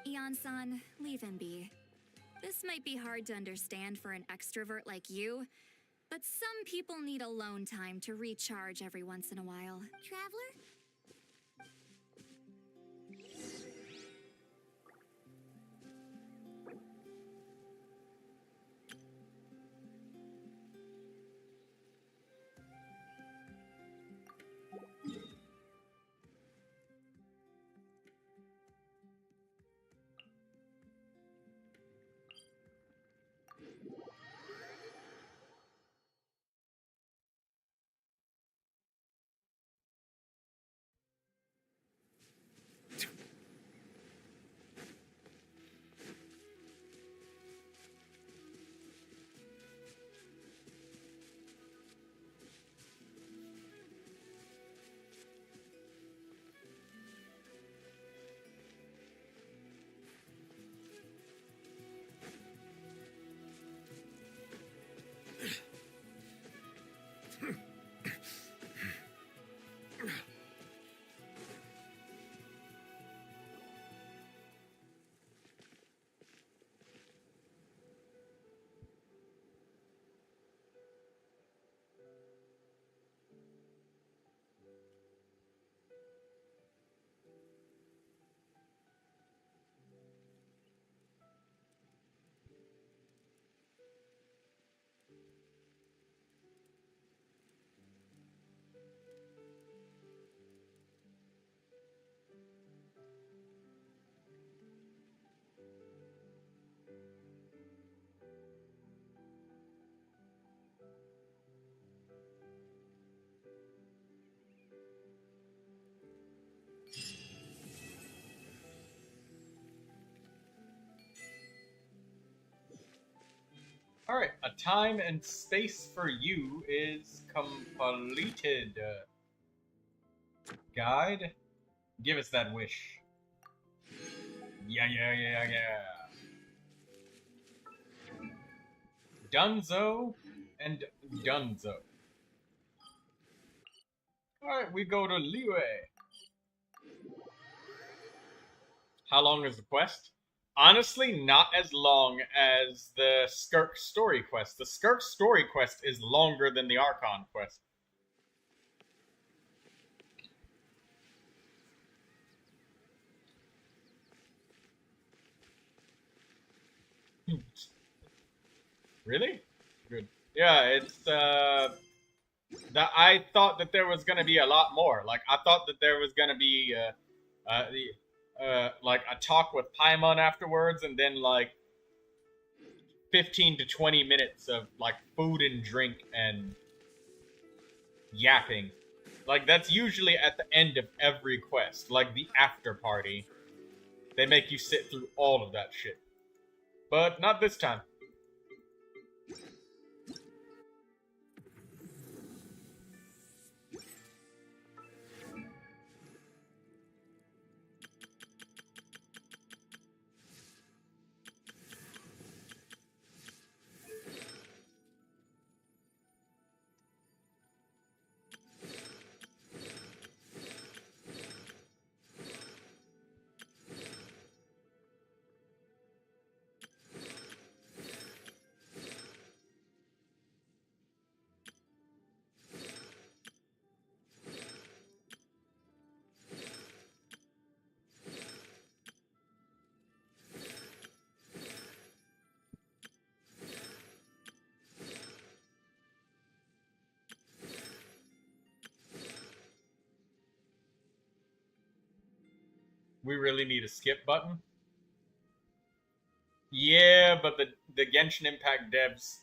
Eon-san, leave him be. This might be hard to understand for an extrovert like you, but some people need alone time to recharge every once in a while. Traveler? Alright, a time and space for you is completed. Guide? Give us that wish. Yeah. Dunzo and Dunzo. Alright, we go to Liyue. How long is the quest? Honestly, not as long as the Skirk story quest. The Skirk story quest is longer than the Archon quest. Really? Good. Yeah, it's I thought that there was gonna be a lot more. Like I thought that there was gonna be like a talk with Paimon afterwards, and then like 15 to 20 minutes of like food and drink and yapping. Like that's usually at the end of every quest, like the after party. They make you sit through all of that shit. But not this time. We really need a skip button. Yeah, but the Genshin Impact devs,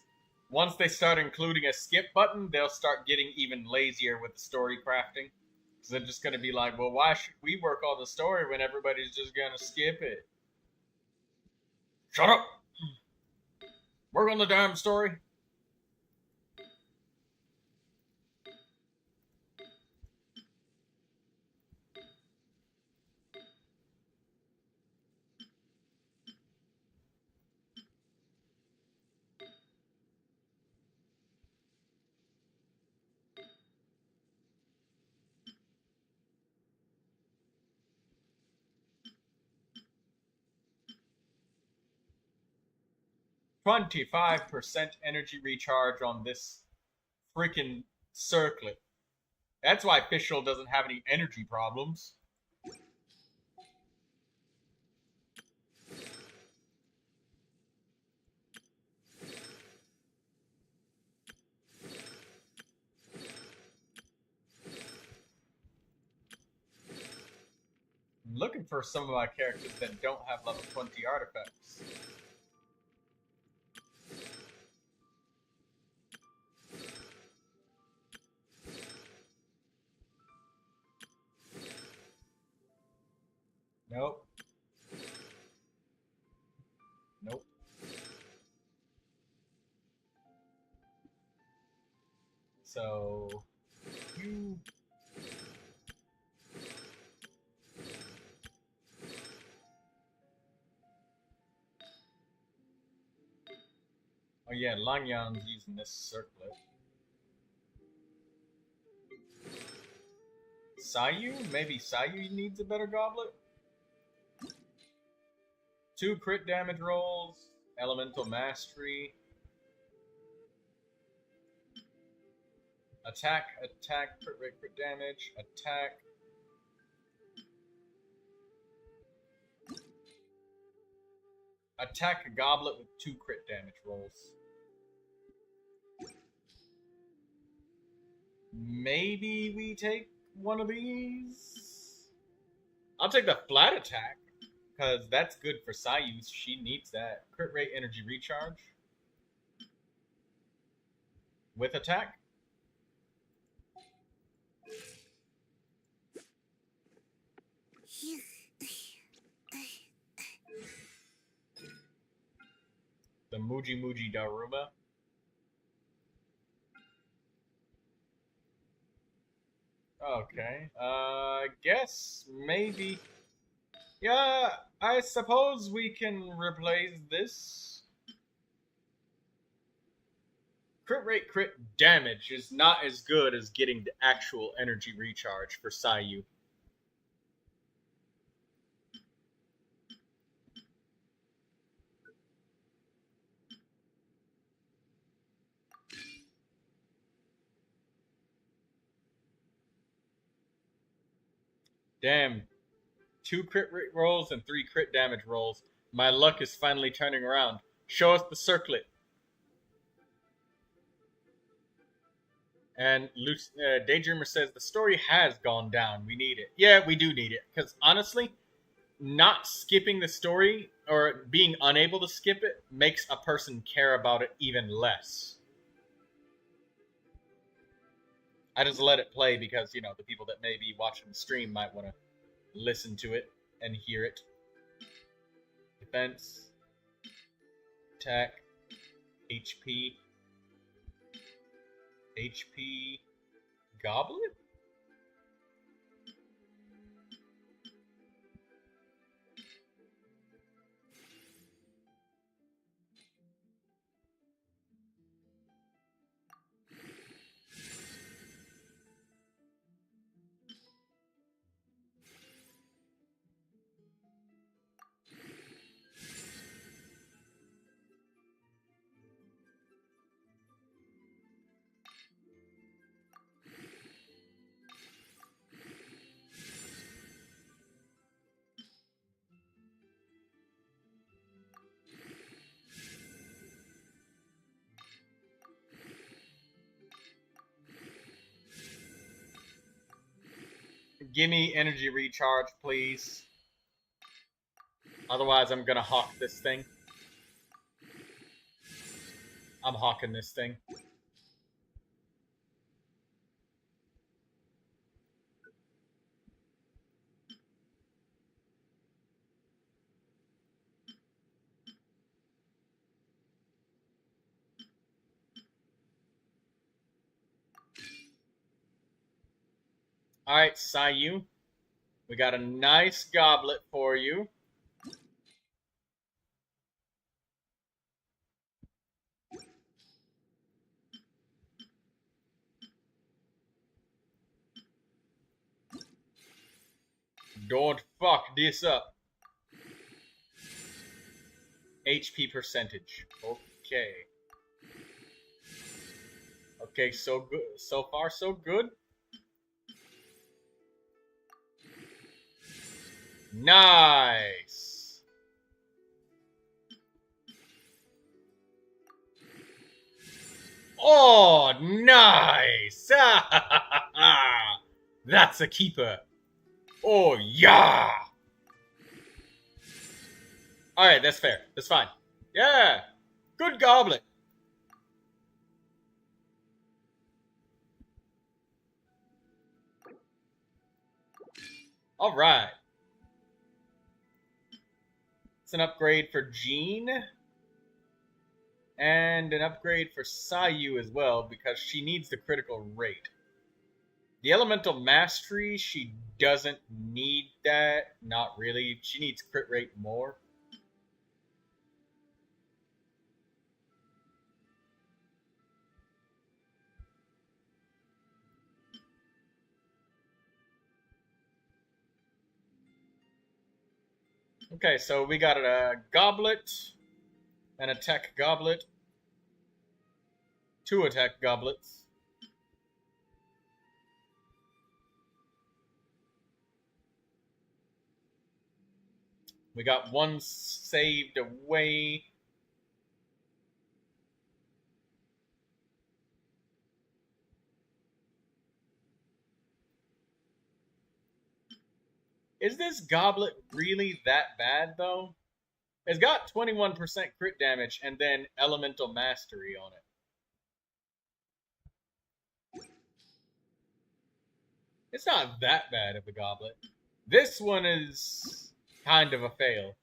once they start including a skip button, they'll start getting even lazier with the story crafting. Because they're just going to be like, well, why should we work on the story when everybody's just going to skip it? Shut up! Work on the damn story. 25% energy recharge on this freaking circlet. That's why Fischl doesn't have any energy problems. I'm looking for some of my characters that don't have level 20 artifacts. Nope. Nope. So, you... Oh yeah, Langyan's using this circlet. Sayu? Maybe Sayu needs a better goblet? 2 crit damage rolls, elemental mastery. Attack, crit rate, crit damage, attack. Attack a goblet with 2 crit damage rolls. Maybe we take one of these? I'll take the flat attack, because that's good for Sayu. She needs that. Crit rate, energy recharge. With attack. The Muji Muji Daruma. Okay. Guess maybe. Yeah, I suppose we can replace this. Crit rate, crit damage is not as good as getting the actual energy recharge for Sayu. Damn. 2 crit rate rolls and 3 crit damage rolls. My luck is finally turning around. Show us the circlet. And Daydreamer says, the story has gone down. We need it. Yeah, we do need it. Because honestly, not skipping the story or being unable to skip it makes a person care about it even less. I just let it play because, you know, the people that may be watching the stream might want to listen to it and hear it. Defense. Attack. HP. HP. Goblet? Give me energy recharge, please. Otherwise, I'm gonna hawk this thing. I'm hawking this thing. Alright, Sayu. We got a nice goblet for you. Don't fuck this up. HP percentage. Okay. Okay, so good. So far, so good. Nice. Oh, nice. That's a keeper. Oh, yeah. Alright, that's fair. That's fine. Yeah. Good goblet. Alright. It's an upgrade for Jean. And an upgrade for Sayu as well, because she needs the critical rate. The Elemental Mastery, she doesn't need that. Not really. She needs crit rate more. Okay, so we got a goblet, an attack goblet, 2 attack goblets. We got 1 saved away. Is this goblet really that bad, though? It's got 21% crit damage and then Elemental Mastery on it. It's not that bad of a goblet. This one is kind of a fail.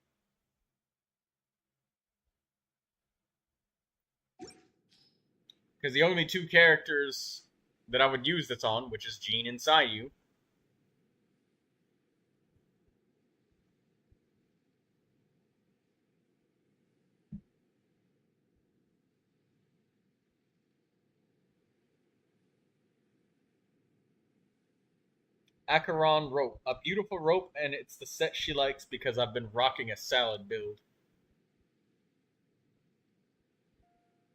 Because the only 2 characters that I would use this on, which is Jean and Sayu, Acheron rope. A beautiful rope, and it's the set she likes because I've been rocking a salad build.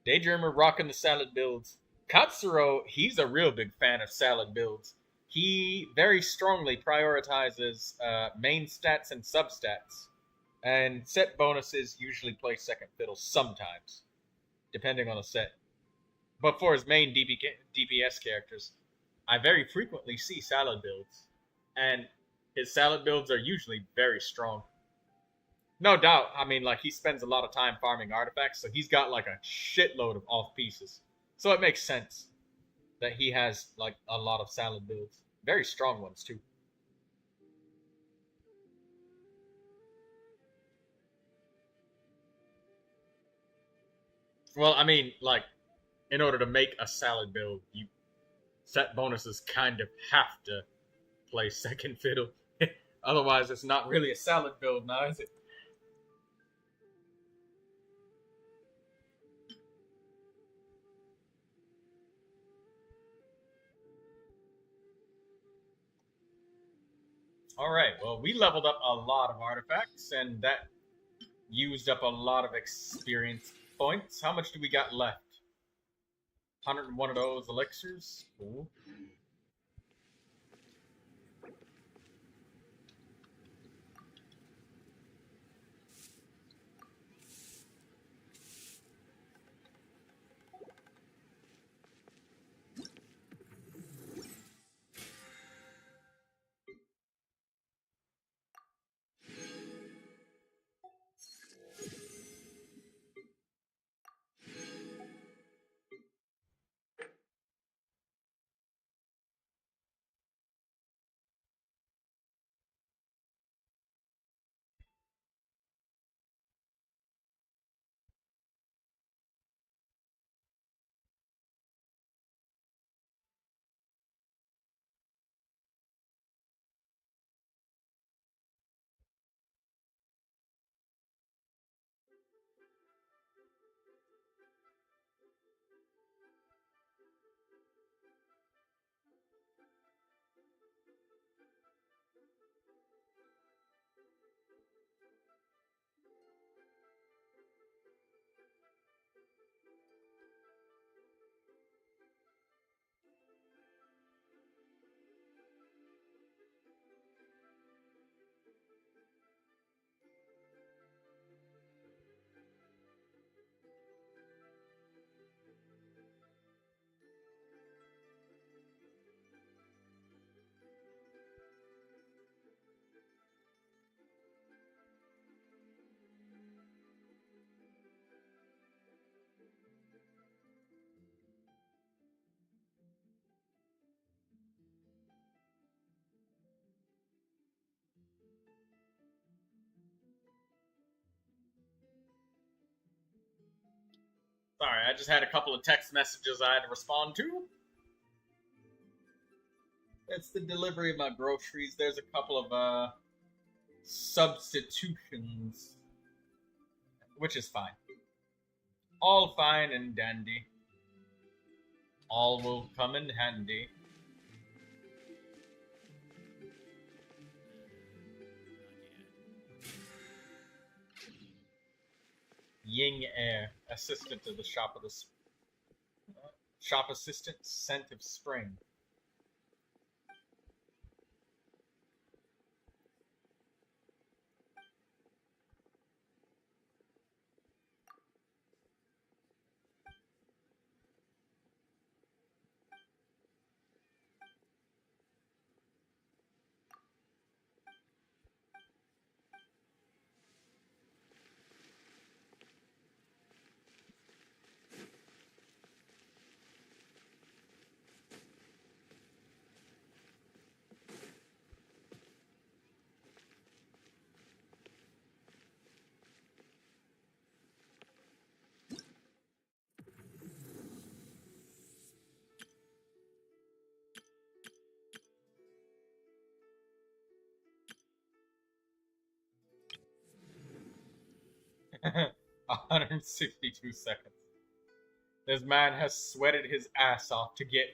Daydreamer rocking the salad builds. Katsuro, he's a real big fan of salad builds. He very strongly prioritizes main stats and substats. And set bonuses usually play second fiddle sometimes, depending on the set. But for his main DPS characters, I very frequently see salad builds. And his salad builds are usually very strong. No doubt, I mean, like, he spends a lot of time farming artifacts, so he's got, like, a shitload of off pieces. So it makes sense that he has, like, a lot of salad builds. Very strong ones, too. Well, I mean, like, in order to make a salad build, you set bonuses kind of have to play second fiddle. Otherwise, it's not really a salad build now, is it? Alright, well, we leveled up a lot of artifacts, and that used up a lot of experience points. How much do we got left? 101 of those elixirs. Cool. Sorry, I just had a couple of text messages I had to respond to. It's the delivery of my groceries. There's a couple of substitutions, which is fine. All fine and dandy. All will come in handy. Ying Air, assistant to the shop of the shop assistant, scent of spring. $162. This man has sweated his ass off to get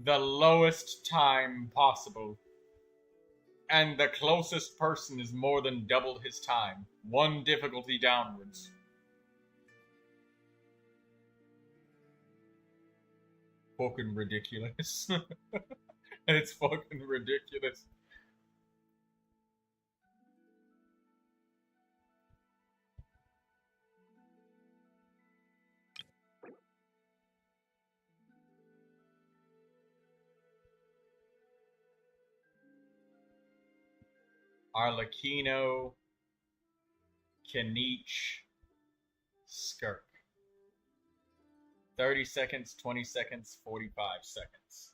the lowest time possible. And the closest person is more than doubled his time. One difficulty downwards. Fucking ridiculous. It's fucking ridiculous. Arlecchino, Kanich, Skirk. 30 seconds, 20 seconds, 45 seconds.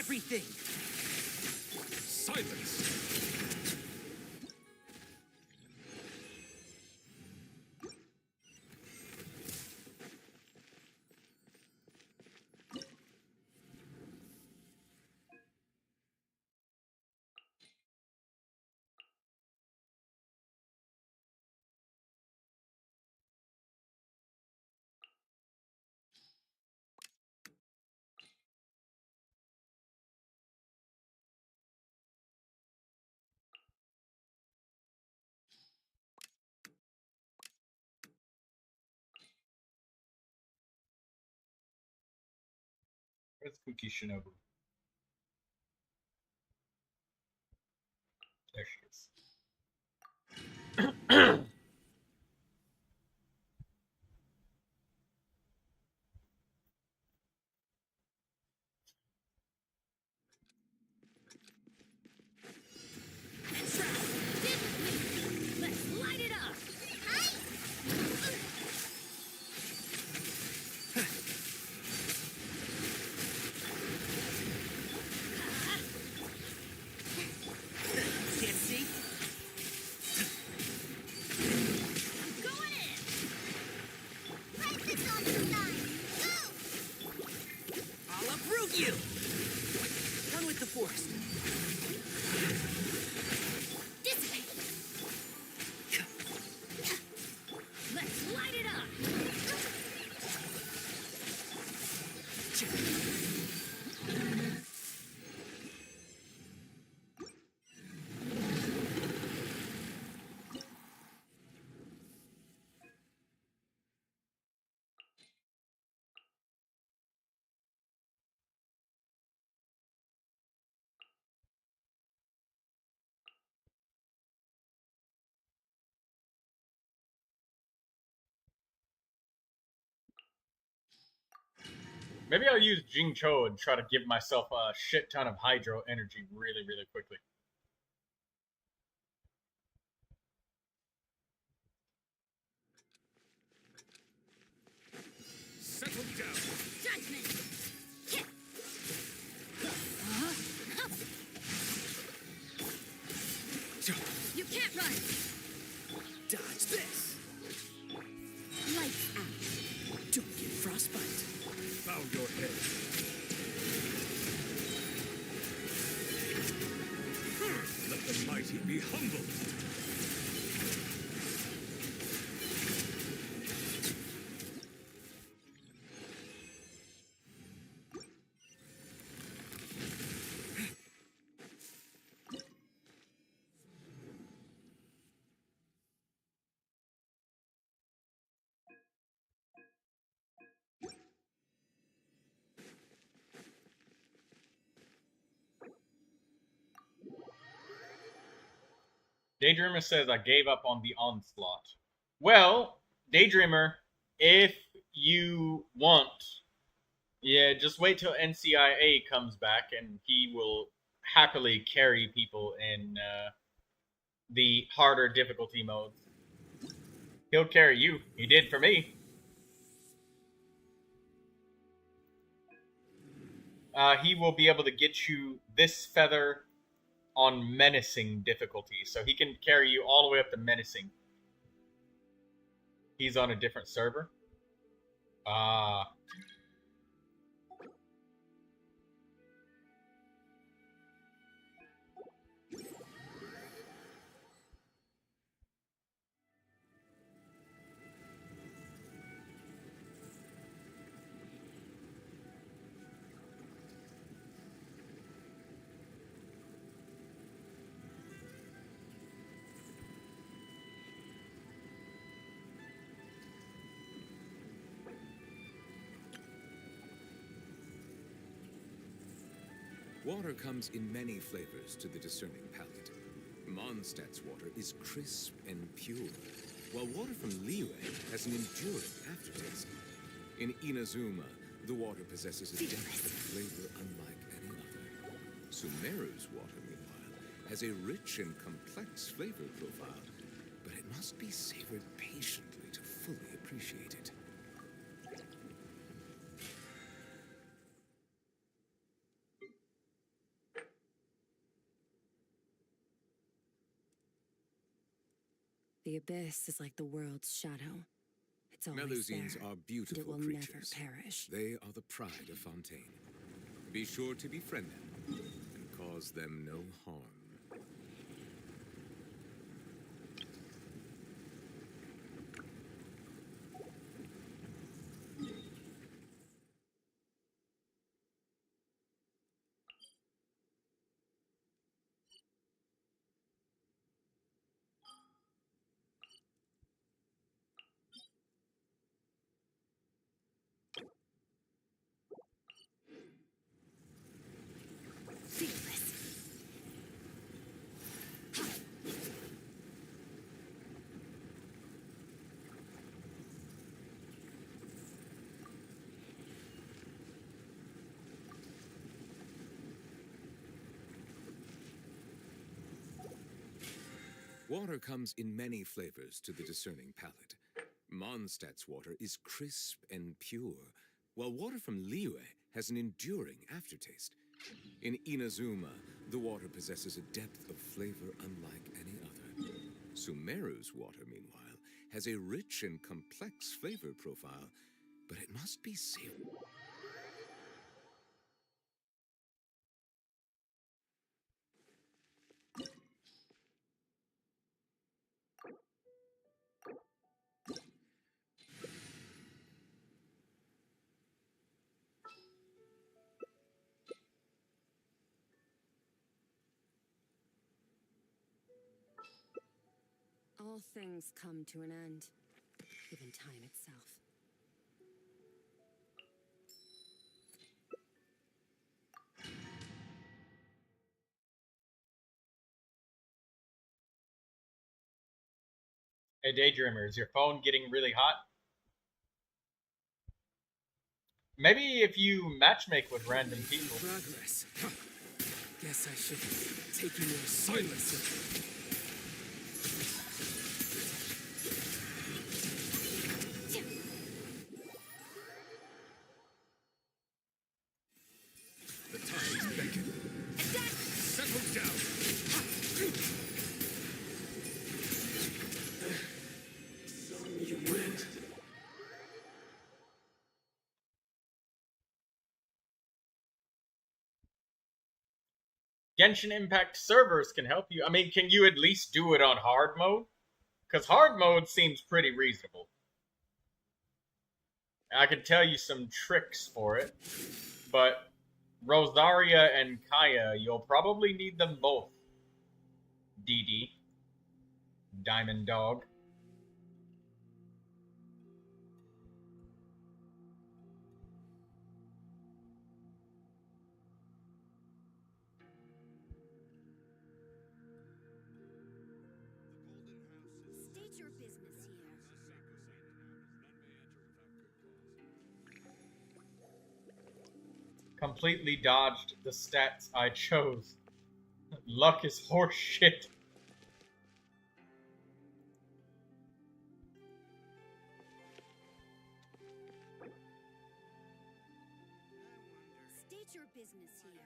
everything! Silence! Where's Cookie Shinobu? There she is. Let's light it up! Can't see? Going in! Break this off the side! Go! I'll uproot you! One with the force. Dissipate! Let's light it up! Maybe I'll use Jingcho and try to give myself a shit ton of hydro energy really, really quickly. Settle down! Judgment! You can't run! Dodge this! Lights out! Don't get frostbite. Bow your head. Let the mighty be humbled. Daydreamer says I gave up on the onslaught. Well, Daydreamer, if you want, yeah, just wait till NCIA comes back and he will happily carry people in the harder difficulty modes. He'll carry you. He did for me. He will be able to get you this feather on menacing difficulty, so he can carry you all the way up to menacing. He's on a different server. Water comes in many flavors to the discerning palate. Mondstadt's water is crisp and pure, while water from Liyue has an enduring aftertaste. In Inazuma, the water possesses a depth of flavor unlike any other. Sumeru's water, meanwhile, has a rich and complex flavor profile, but it must be savored patiently to fully appreciate it. The abyss is like the world's shadow. It's always Melusines there, are and beautiful it will creatures. never perish. They are the pride of Fontaine. Be sure to befriend them and cause them no harm. Water comes in many flavors to the discerning palate. Mondstadt's water is crisp and pure, while water from Liyue has an enduring aftertaste. In Inazuma, the water possesses a depth of flavor unlike any other. Sumeru's water, meanwhile, has a rich and complex flavor profile, but it must be savory. All things come to an end, even time itself. Hey, Daydreamer, is your phone getting really hot? Maybe if you matchmake with random people. Progress. Guess I should take you more seriously. The times beckon. Settle down. You went. Genshin Impact servers can help you. I mean, can you at least do it on hard mode? Because hard mode seems pretty reasonable. I can tell you some tricks for it, but Rosaria and Kaya, you'll probably need them both. DD. Diamond Dog. State your business here. Completely dodged the stats I chose. Luck is horse shit. State your business here.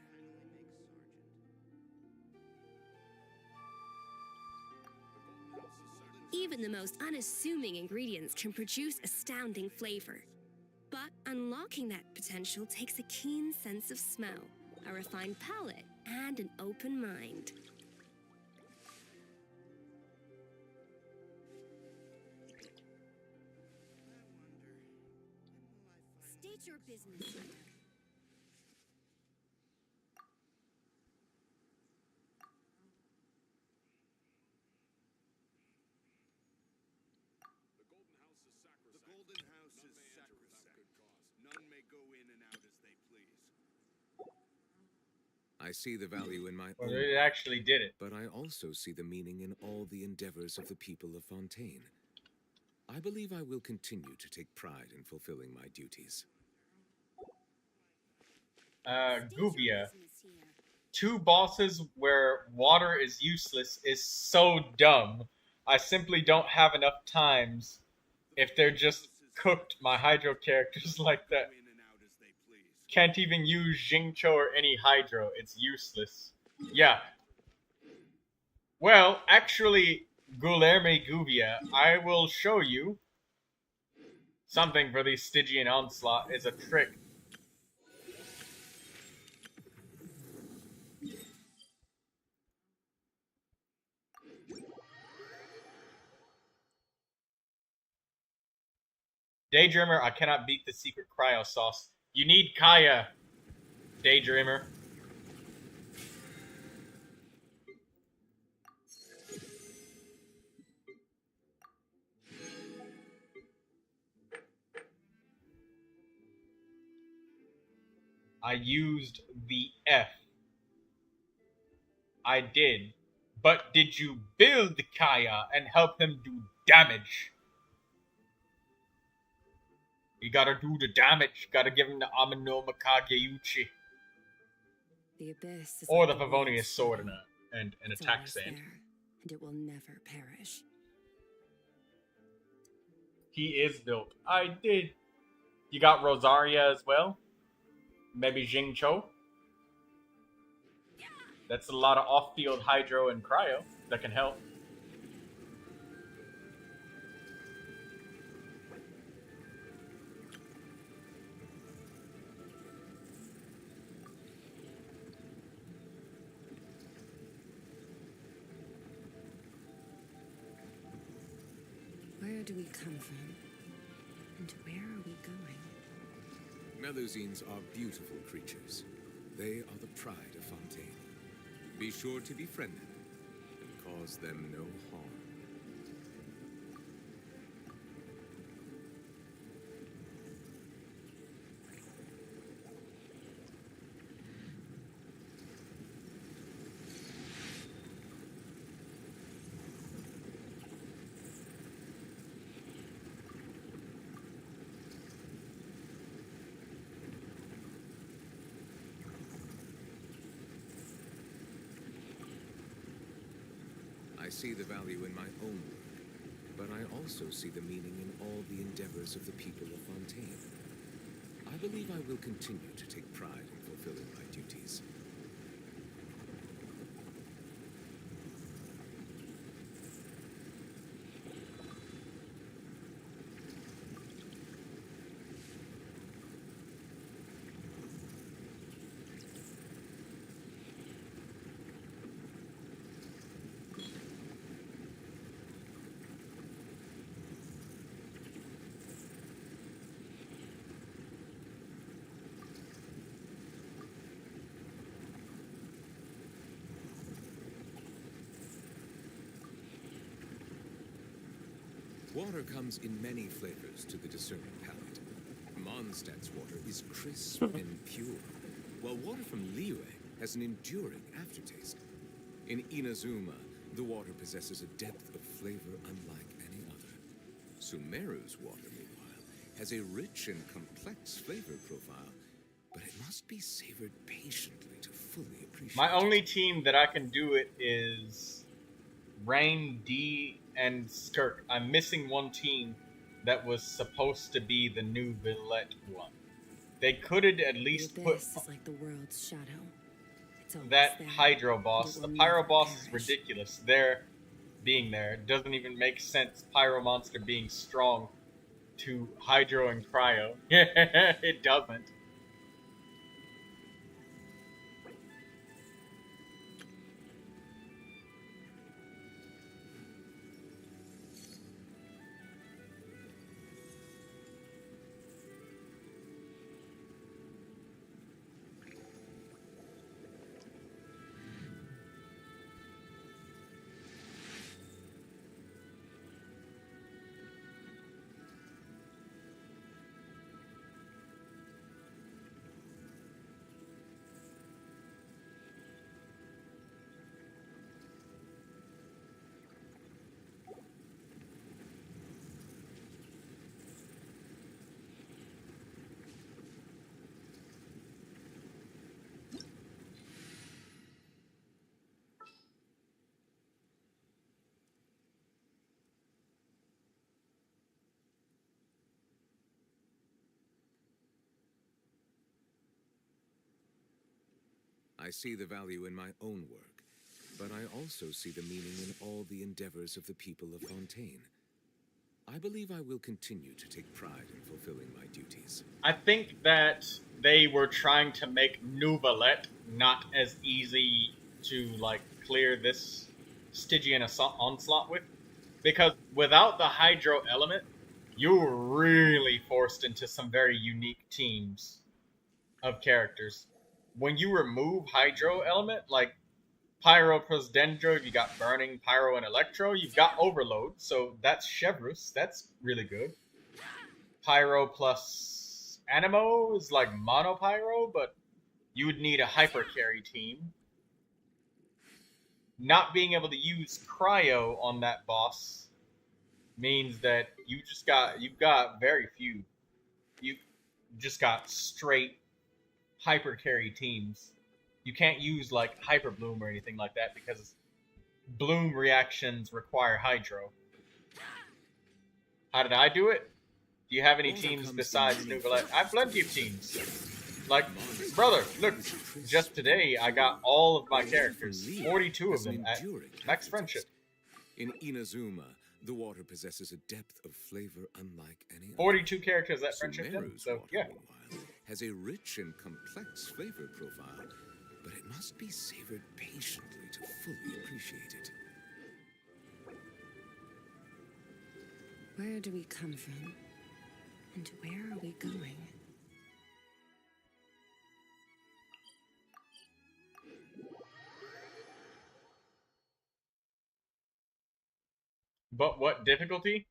Even the most unassuming ingredients can produce astounding flavor. But unlocking that potential takes a keen sense of smell, a refined palate, and an open mind. State your business here. The Golden House is sacrosanct. None may go in and out as they please. I see the value in my Well, own, it actually did it. but I also see the meaning in all the endeavors of the people of Fontaine. I believe I will continue to take pride in fulfilling my duties. Guvia. 2 bosses where water is useless is so dumb. I simply don't have enough times if they're just cooked my hydro characters like that. Can't even use Jingcho or any hydro. It's useless. Yeah. Well, actually, Guilherme Gouveia, I will show you something for the Stygian Onslaught is a trick. Daydreamer, I cannot beat the secret cryo sauce. You need Kaya, Daydreamer. I used the F. I did. But did you build Kaya and help him do damage? You gotta do the damage. Gotta give him the Amino Makageuchi. The abyss is Or like the world's Favonius sword shadow. and an It's attack always sand. there, and it will never perish. He is built. I did. You got Rosaria as well. Maybe Jing Cho. That's a lot of off-field hydro and cryo that can help. Where do we come from? And where are we going? Melusines are beautiful creatures. They are the pride of Fontaine. Be sure to befriend them and cause them no harm. I see the value in my own work, but I also see the meaning in all the endeavors of the people of Fontaine. I believe I will continue to take pride in fulfilling my duties. Water comes in many flavors to the discerning palate. Mondstadt's water is crisp and pure, while water from Liyue has an enduring aftertaste. In Inazuma, the water possesses a depth of flavor unlike any other. Sumeru's water, meanwhile, has a rich and complex flavor profile, but it must be savored patiently to fully appreciate My only team that I can do it is Rain, D, and Skirk. I'm missing one team that was supposed to be the Neuvilette one. They could have at least The put abyss is like the world's shadow. It's always that there, Hydro boss. and The it will Pyro never boss is perish. ridiculous. Their being there doesn't even make sense. Pyro monster being strong to Hydro and Cryo. It doesn't. I see the value in my own work, but I also see the meaning in all the endeavors of the people of Fontaine. I believe I will continue to take pride in fulfilling my duties. I think that they were trying to make Neuvilette not as easy to, like, clear this Stygian Onslaught with. Because without the Hydro element, you were really forced into some very unique teams of characters. When you remove Hydro element, like Pyro plus Dendro, you got Burning, Pyro, and Electro. You've got Overload, so that's Chevrus. That's really good. Pyro plus Anemo is like Mono Pyro, but you would need a Hyper Carry team. Not being able to use Cryo on that boss means that you've got very few. You just got straight Hyper Carry teams. You can't use, like, Hyper Bloom or anything like that because Bloom reactions require Hydro. How did I do it? Do you have any teams besides Neuvilette? I have plenty of teams. Like, brother, look, just today I got all of my characters, 42 of them at Max Friendship. In Inazuma, the water possesses a depth of flavor unlike any other. 42 characters at Friendship, then, so yeah. Has a rich and complex flavor profile, but it must be savored patiently to fully appreciate it. Where do we come from? And where are we going? But what difficulty?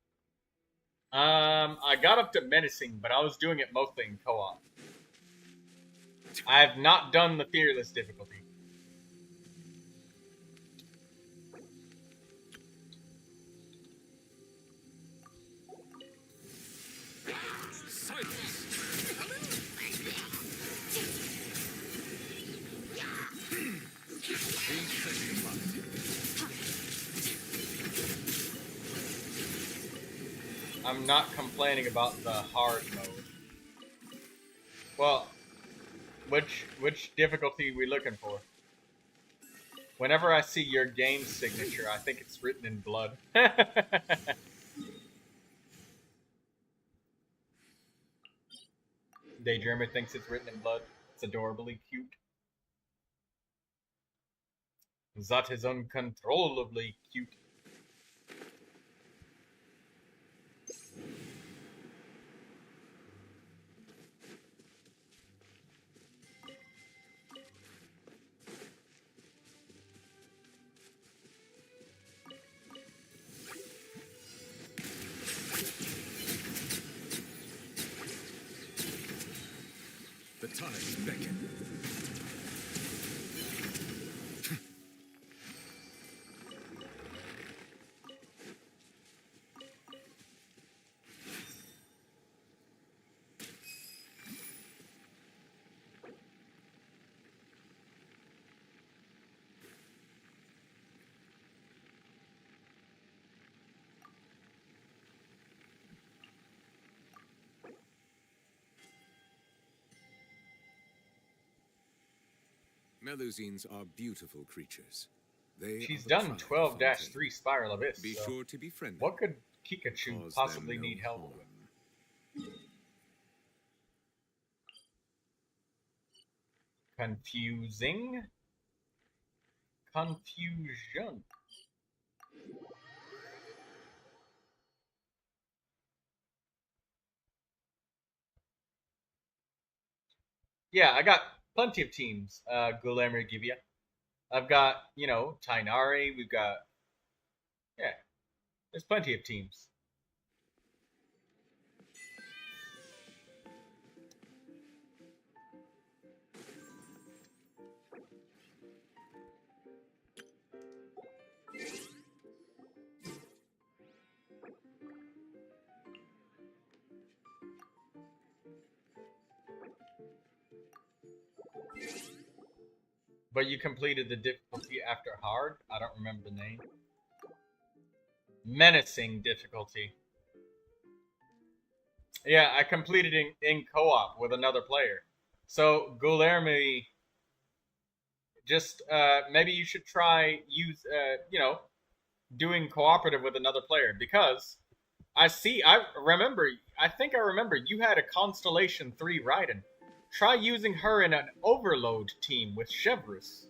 I got up to Menacing, but I was doing it mostly in co-op. I have not done the Fearless difficulty. I'm not complaining about the hard mode. Well, which difficulty are we looking for? Whenever I see your game signature, I think it's written in blood. Daydreamer thinks it's written in blood. It's adorably cute. That is uncontrollably cute. The tides beckon. Melusines are beautiful creatures. She's done 12-3 Spiral Abyss. Be so sure to be friendly. what could Kikachu possibly need help with? Confusing. Confusion. Yeah, I got plenty of teams. Guilherme Givia. I've got, you know, Tainari. We've got, yeah, there's plenty of teams. But you completed the difficulty after hard? I don't remember the name. Menacing difficulty. Yeah, I completed in co-op with another player. So Guilherme just maybe you should try doing cooperative with another player, because I think I remember you had a Constellation 3 Raiden. Try using her in an Overload team with Chevrus.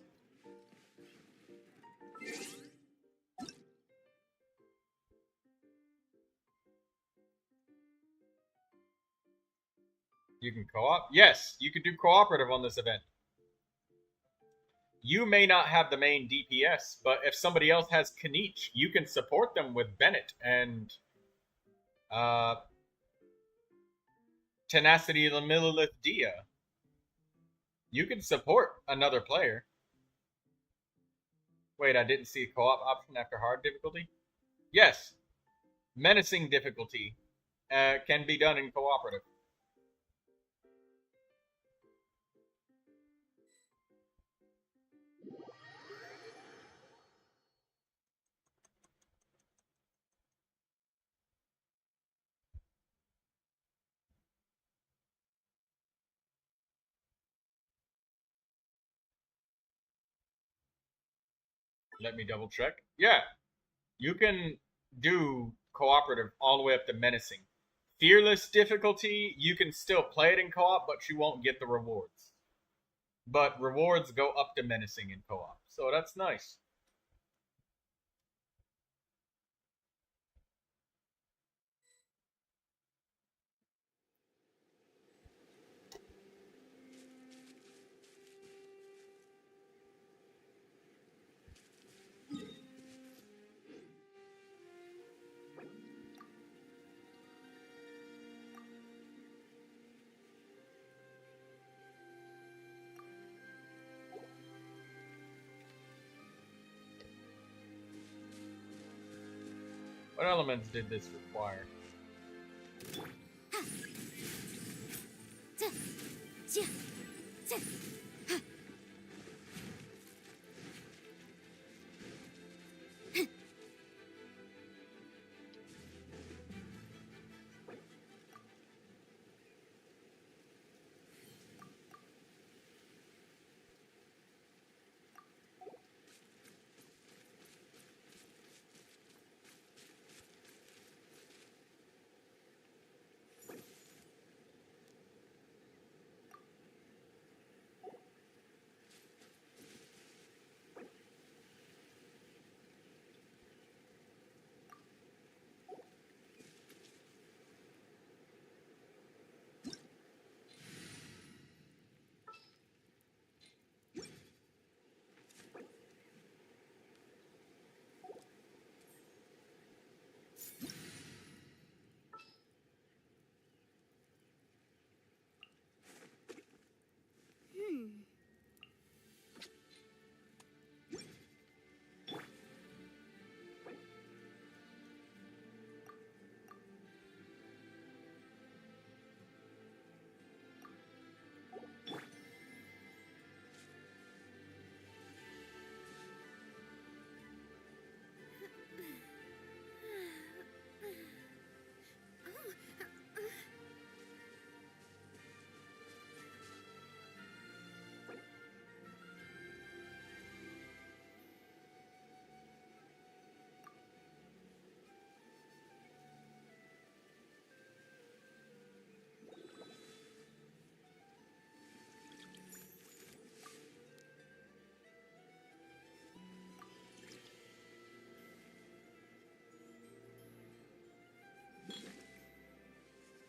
You can co-op? Yes, you can do cooperative on this event. You may not have the main DPS, but if somebody else has Kniech, you can support them with Bennett and Tenacity the Millilith Dia. You can support another player. Wait, I didn't see a co-op option after hard difficulty? Yes. Menacing difficulty can be done in cooperative. Let me double check. Yeah, you can do cooperative all the way up to menacing. Fearless difficulty, you can still play it in co-op, but you won't get the rewards. But rewards go up to menacing in co-op, so that's nice. What elements did this require?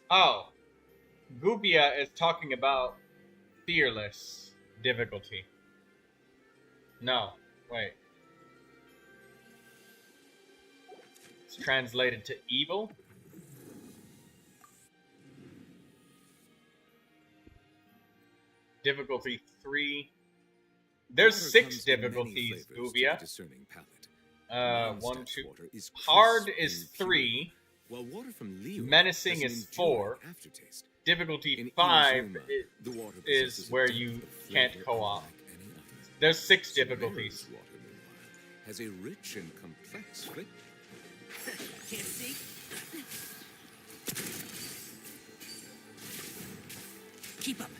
Oh, Gubia is talking about fearless difficulty. No, wait. It's translated to evil? Difficulty 3. There's 6 difficulties, Gubia. 1, 2. Hard is 3. Menacing is 4. Difficulty 5 is where you can't co-op. There's 6 difficulties. Has a rich and complex flip. Can't see. Keep up.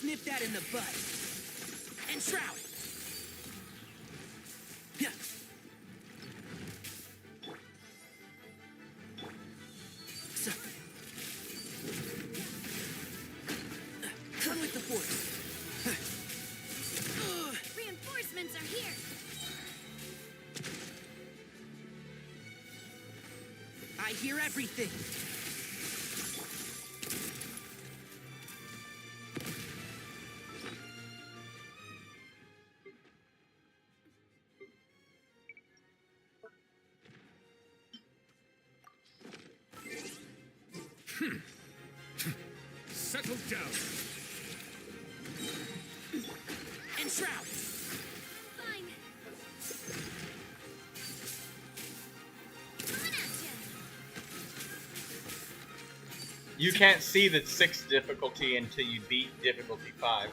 nip that in the bud. And shroud. Yeah. So. Come with the force. Reinforcements are here. I hear everything. Settle down. And shroud. Fine. Coming at ya. You can't see the 6th difficulty until you beat difficulty 5.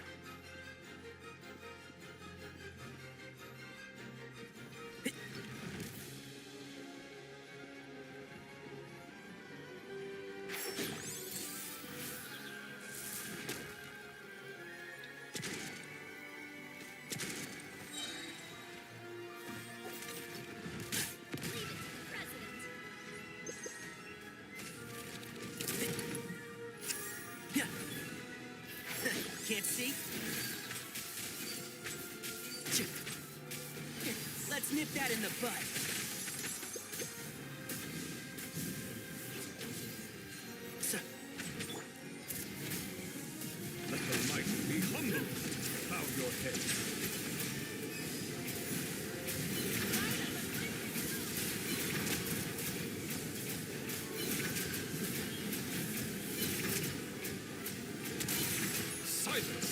Can't see? Let's nip that in the bud. So. Let the mighty be humble. Bow your head. Silence.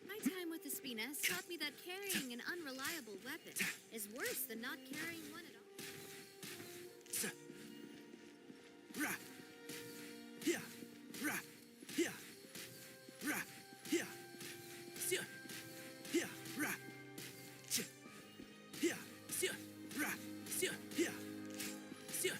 My time with the Spinas taught me that carrying an unreliable weapon is worse than not carrying one at all. Ra. Yeah. Ra. Yeah. Ra. Yeah. Sia. Yeah. Ra. Ch. Yeah. Sia. Ra. Sia. Yeah. Sia.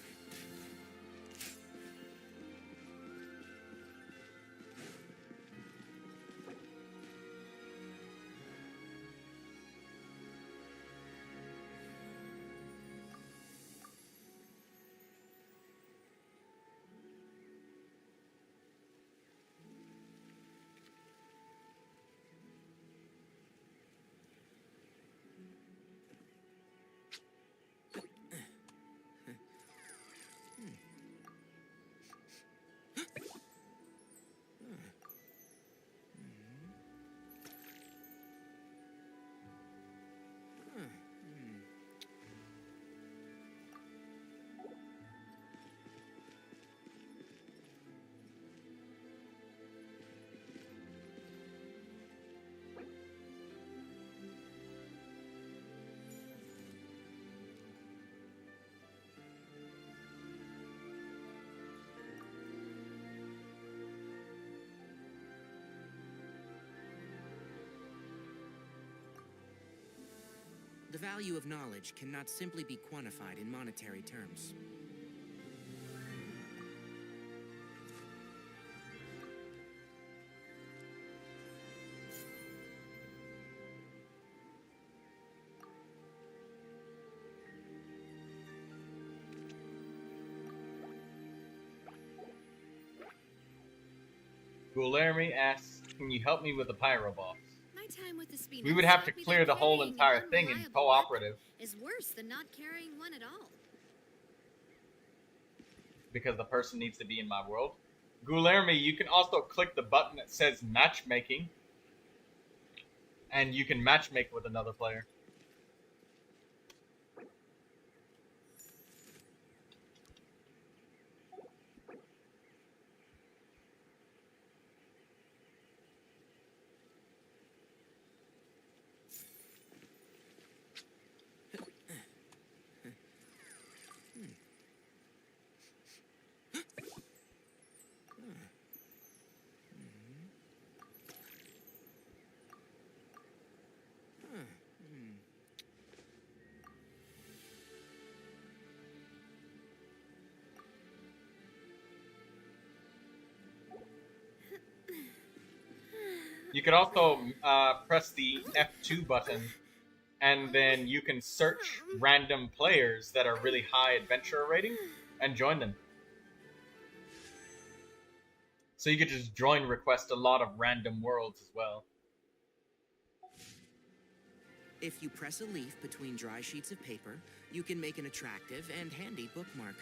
The value of knowledge cannot simply be quantified in monetary terms. Guilherme asks, can you help me with the pyro boss? My time with the speed. We would have to clear the whole entire thing in cooperative. Is worse than not carrying one at all. Because the person needs to be in my world. Guilherme, you can also click the button that says matchmaking. And you can matchmake with another player. You could also press the F2 button, and then you can search random players that are really high adventurer rating, and join them. So you could just join request a lot of random worlds as well. If you press a leaf between dry sheets of paper, you can make an attractive and handy bookmark.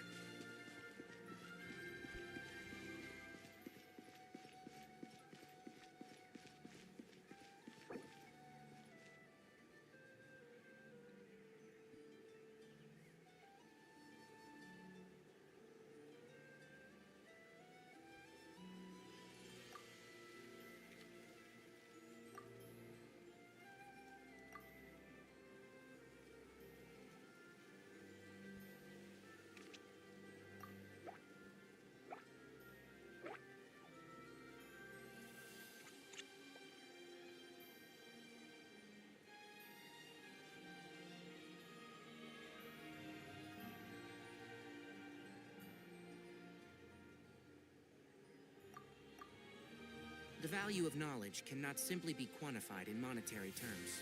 The value of knowledge cannot simply be quantified in monetary terms.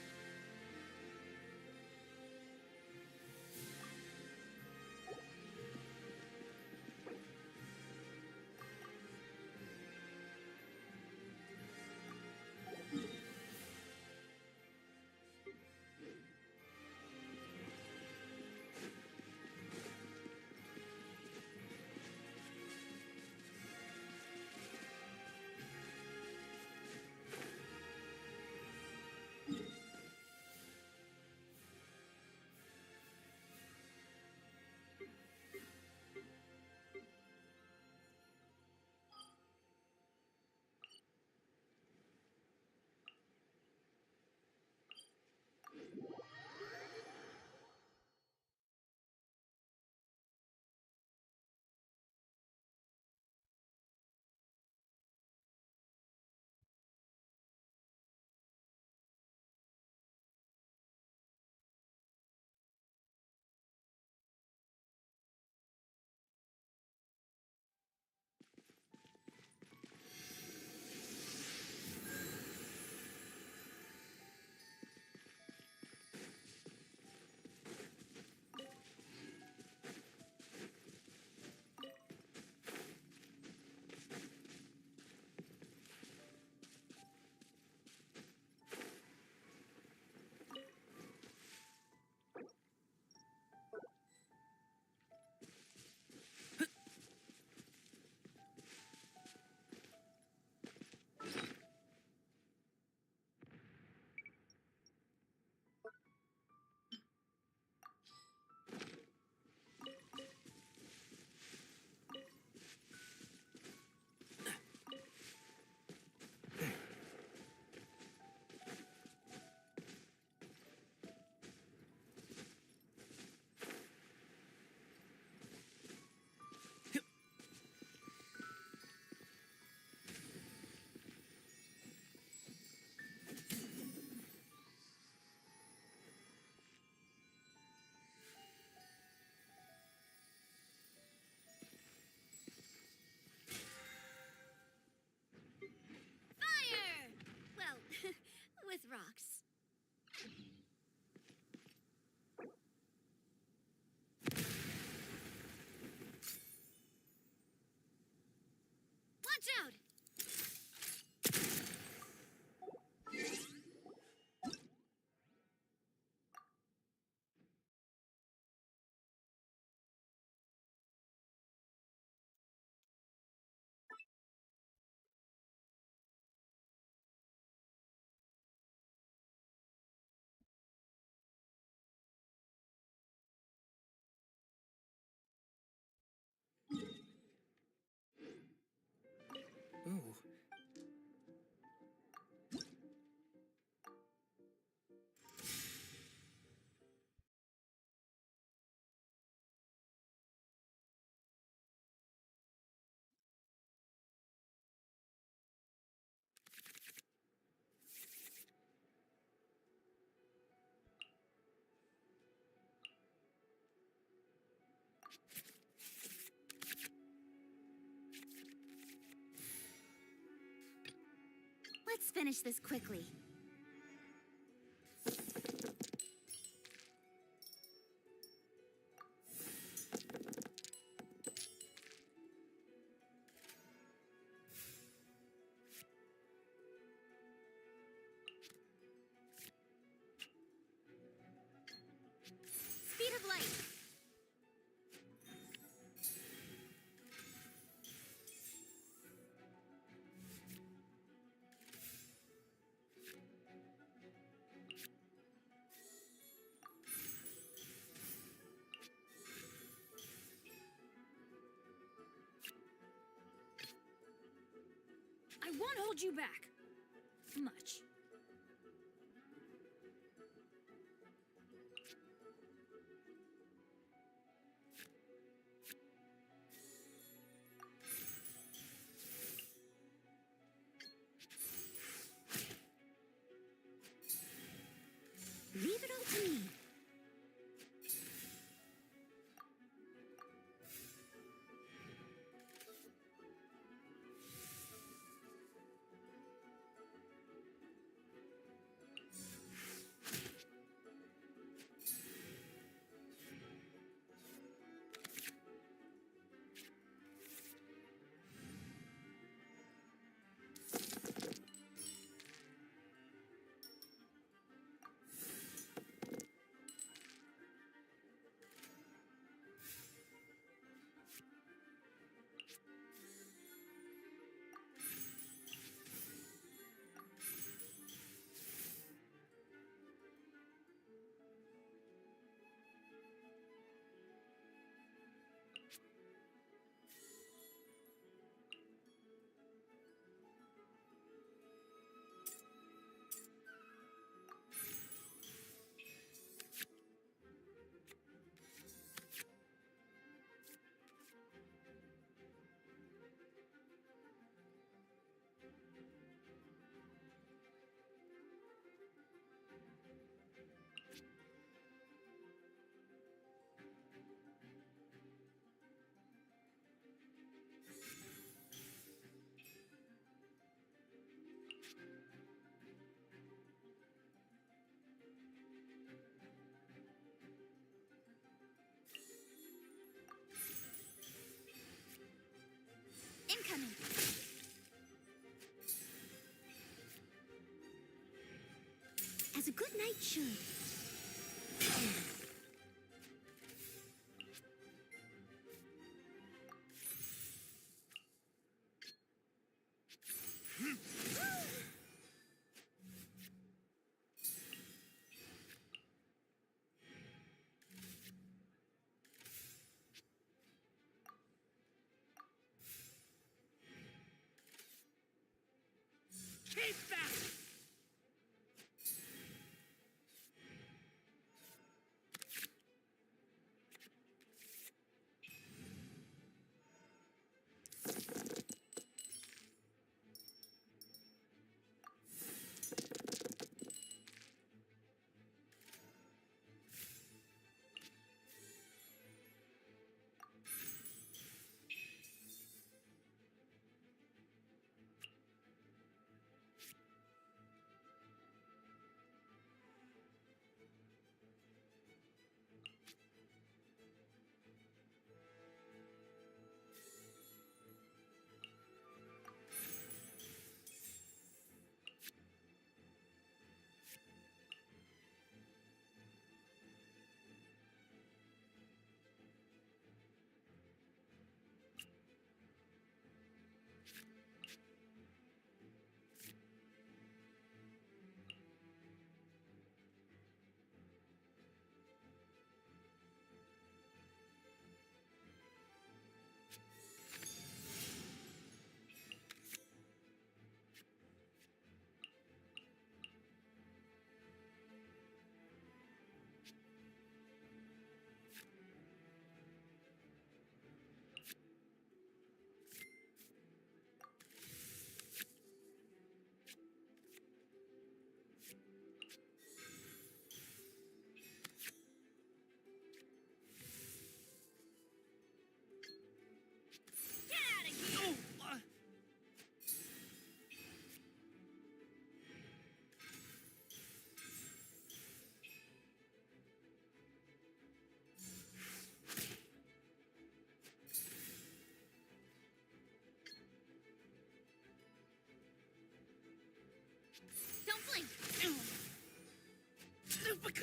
With rocks. Watch out! Let's finish this quickly. Speed of light. I won't hold you back. Much. Leave it all to me. Incoming. As a good knight should. Keep that!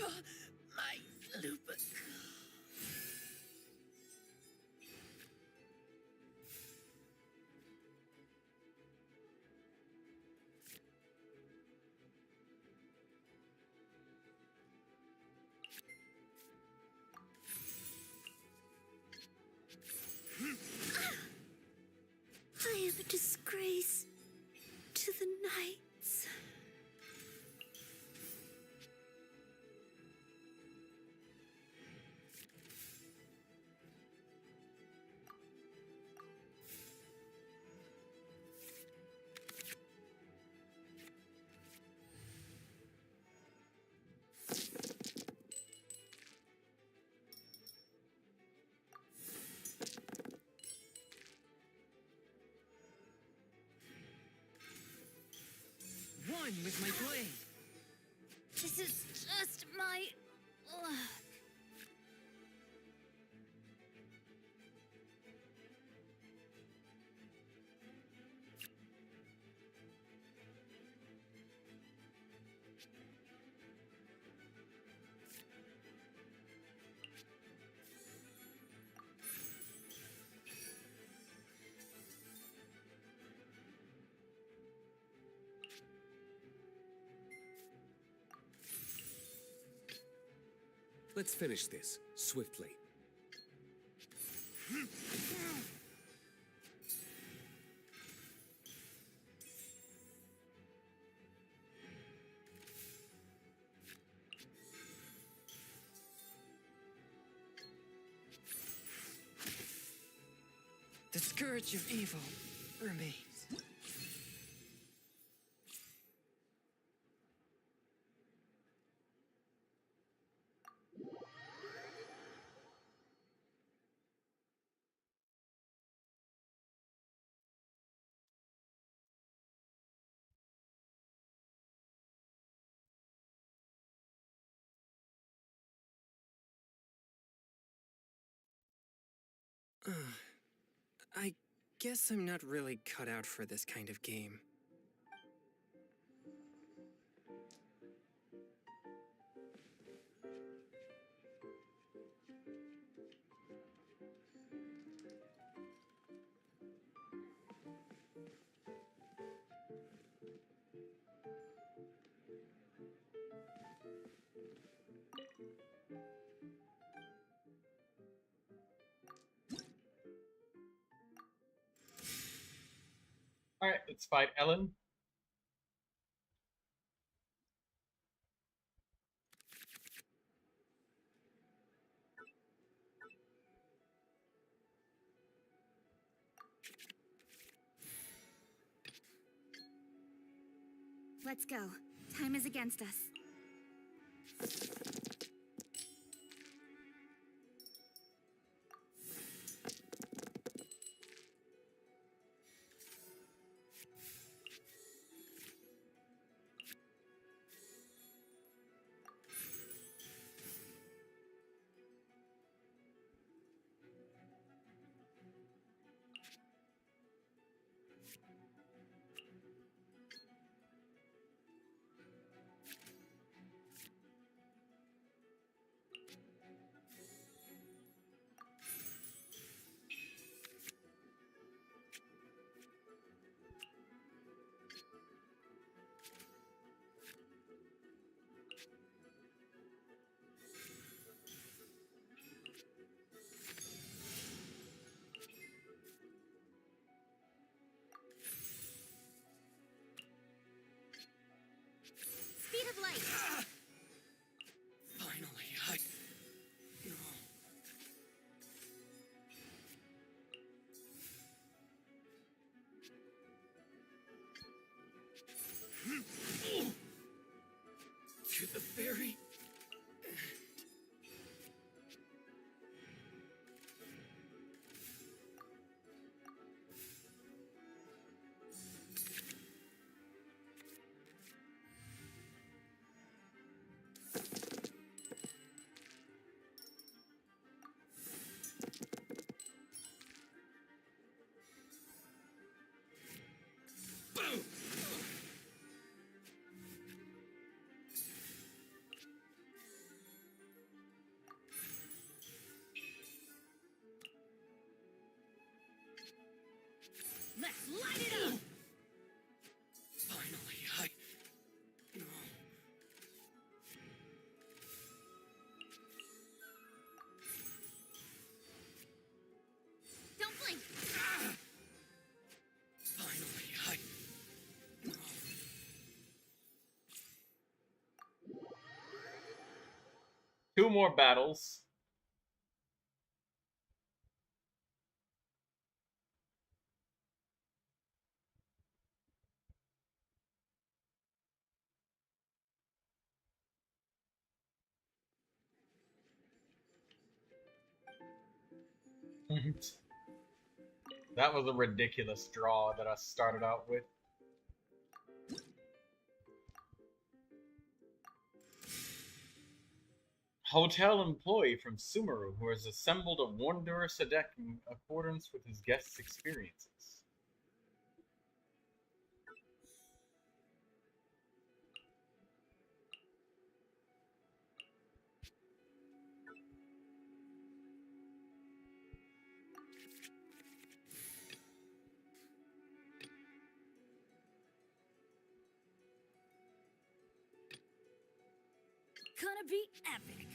My lupus. I am a disgrace to the knights. One with my blade. This is just my luck. Let's finish this swiftly. The scourge of evil remains. I guess I'm not really cut out for this kind of game. Alright, let's fight Ellen. Let's go. Time is against us. Speed of light. Finally, no. To the ferry. Boom! more battles. That was a ridiculous draw that I started out with. Hotel employee from Sumeru who has assembled a wondrous deck in accordance with his guests' experiences. Gonna be epic.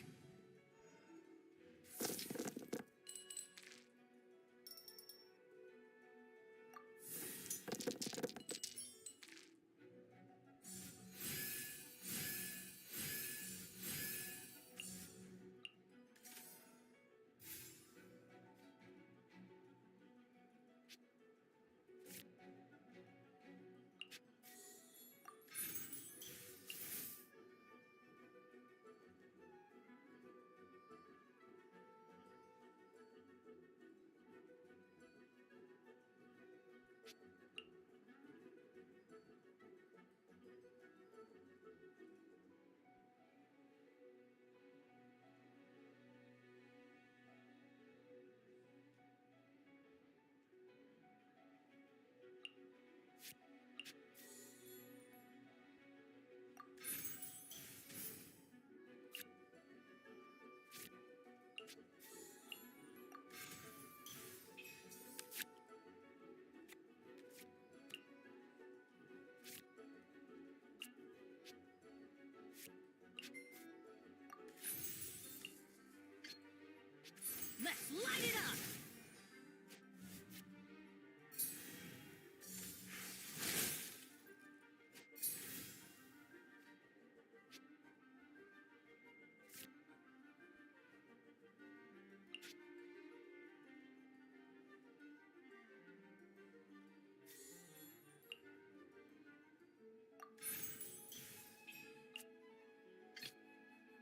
Let's light it up!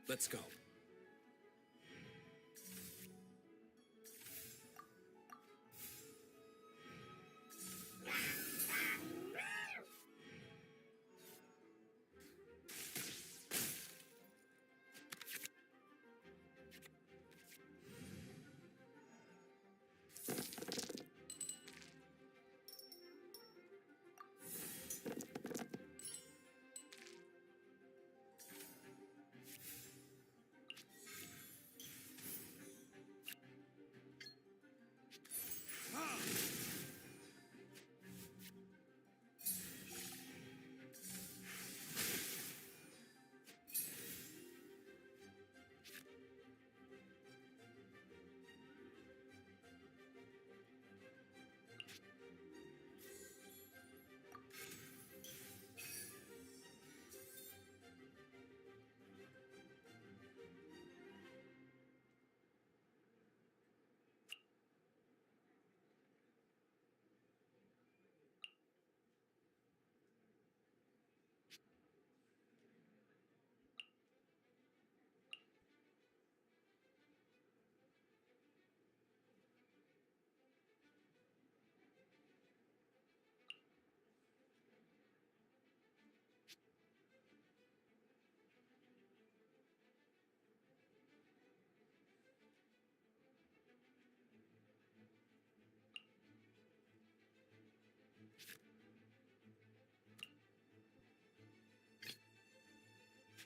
Let's go.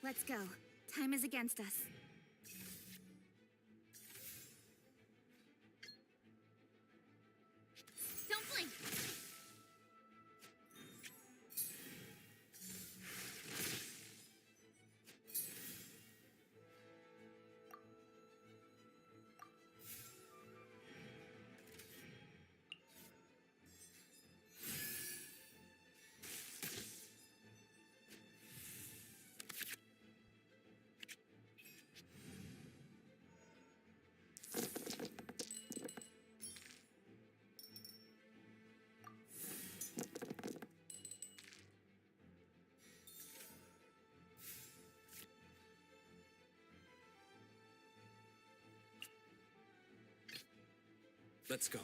Let's go. Time is against us. Don't blink! Let's go.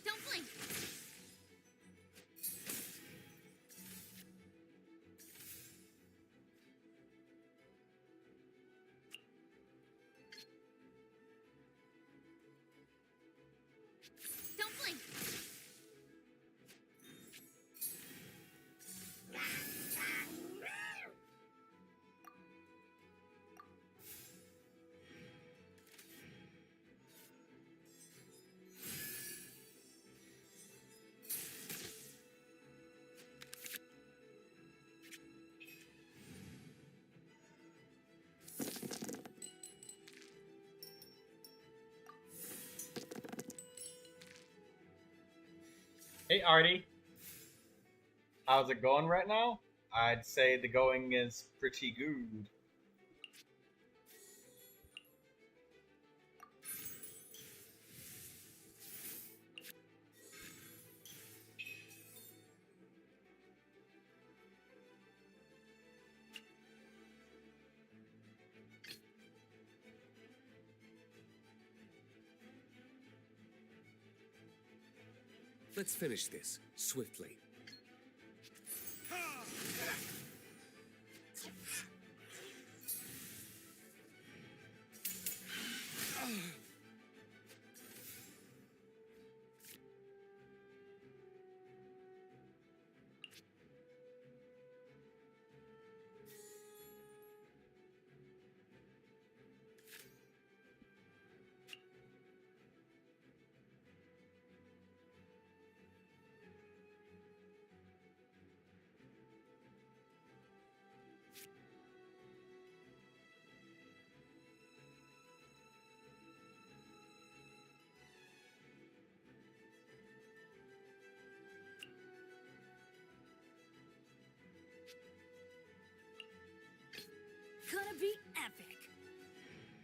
Don't blink! Don't blink! Hey Artie, how's it going right now? I'd say the going is pretty good. Let's finish this swiftly. Gonna be epic.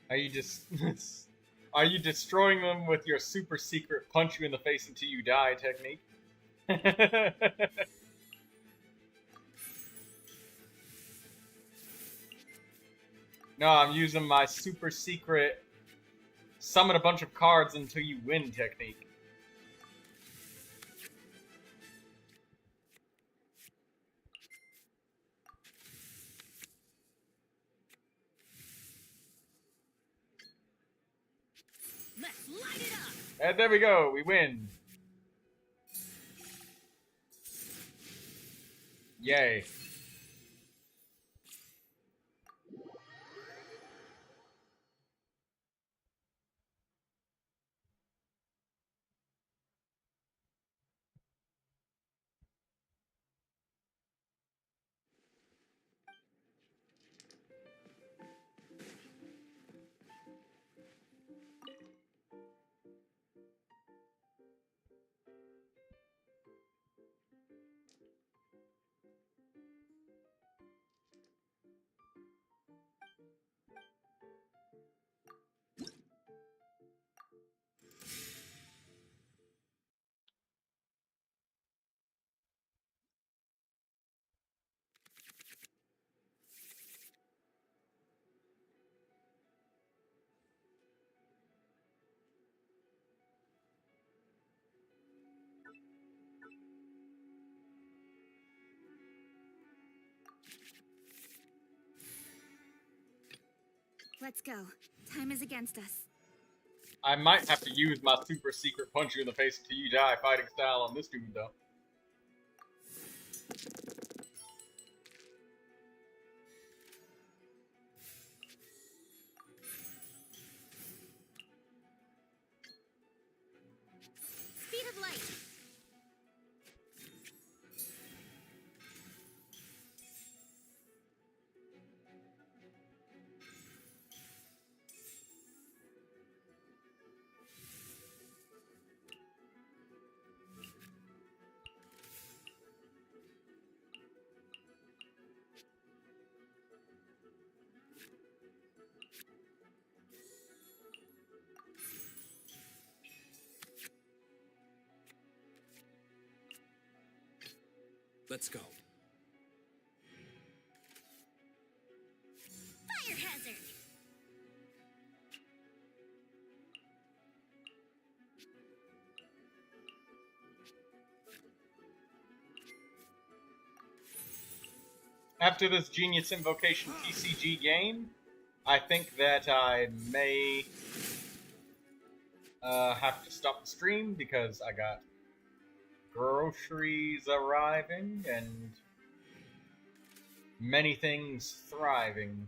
Are you just are you destroying them with your super secret punch you in the face until you die technique? No, I'm using my super secret summon a bunch of cards until you win technique. Let's light it up. And there we go, we win. Yay. Let's go. Time is against us. I might have to use my super secret punch you in the face until you die fighting style on this dude though. Let's go. Fire hazard! After this Genius Invocation TCG game, I think that I may have to stop the stream because I got groceries arriving and many things thriving.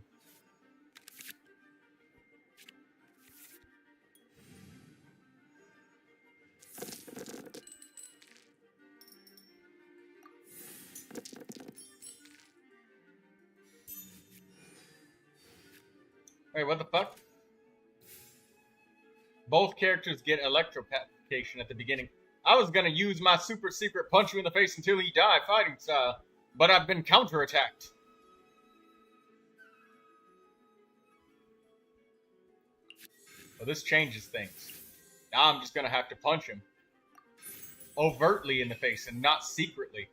Wait, what the fuck? Both characters get electropetrification at the beginning. I was gonna use my super secret punch you in the face until you die fighting style, but I've been counterattacked. Well, this changes things. Now I'm just gonna have to punch him overtly in the face and not secretly.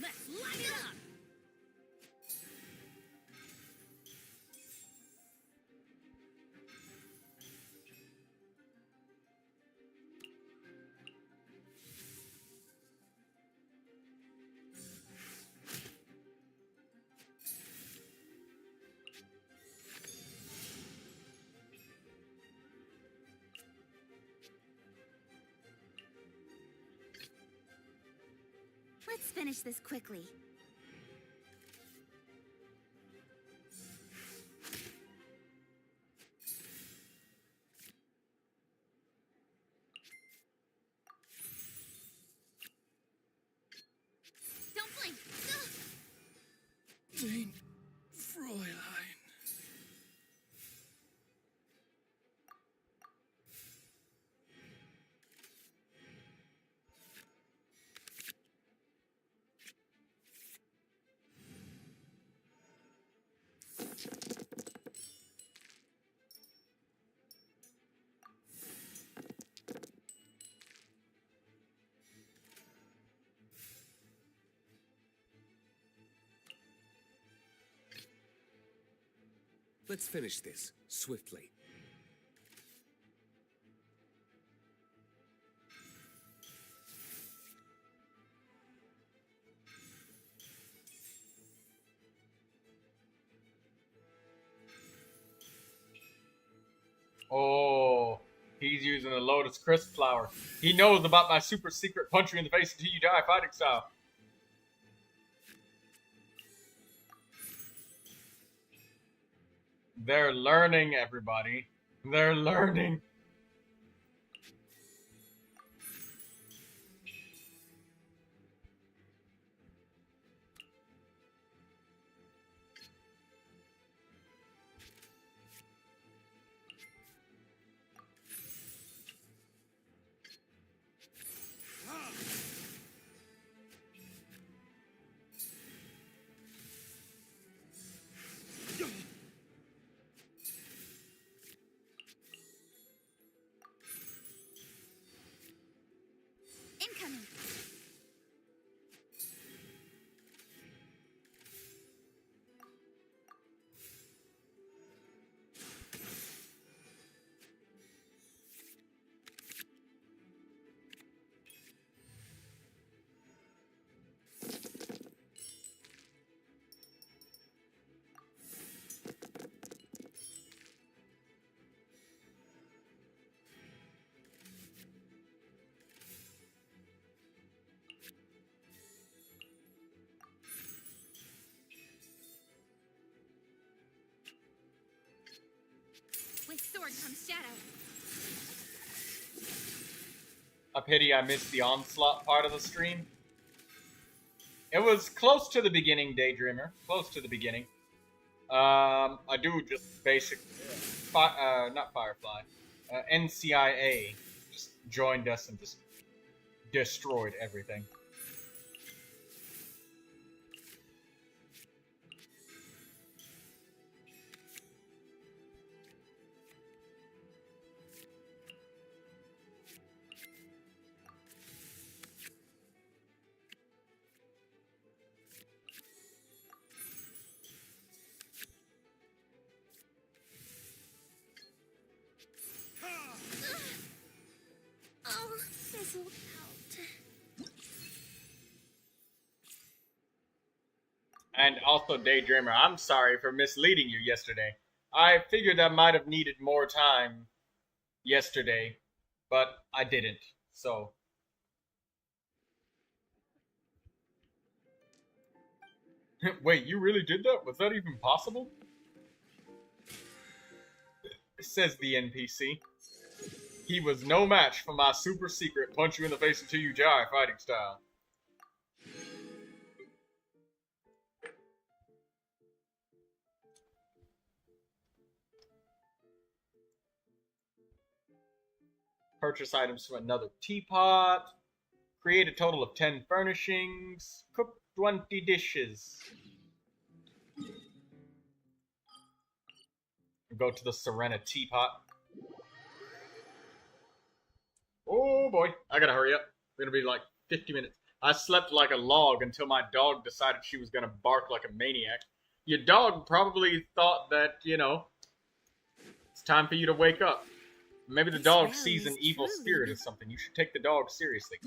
Let's light it up! Let's finish this quickly. Don't blink! Mein Fräulein. Let's finish this swiftly. Oh, he's using a Lotus Crisp flower. He knows about my super secret punch you in the face until you die fighting style. They're learning, everybody. They're learning. Incoming! With sword comes shadow. A pity I missed the Onslaught part of the stream. It was close to the beginning, Daydreamer. Close to the beginning. I do just basic... not Firefly. NCIA just joined us and just destroyed everything. And also, Daydreamer, I'm sorry for misleading you yesterday. I figured I might have needed more time yesterday, but I didn't. So. Wait, you really did that? Was that even possible? Says the NPC. He was no match for my super secret punch you in the face until you die fighting style. Purchase items from another teapot. Create a total of 10 furnishings. Cook 20 dishes. Go to the Serena teapot. Oh boy, I gotta hurry up. It's gonna be like 50 minutes. I slept like a log until my dog decided she was gonna bark like a maniac. Your dog probably thought that, you know, it's time for you to wake up. Maybe the dog sees an evil spirit or something. You should take the dog seriously.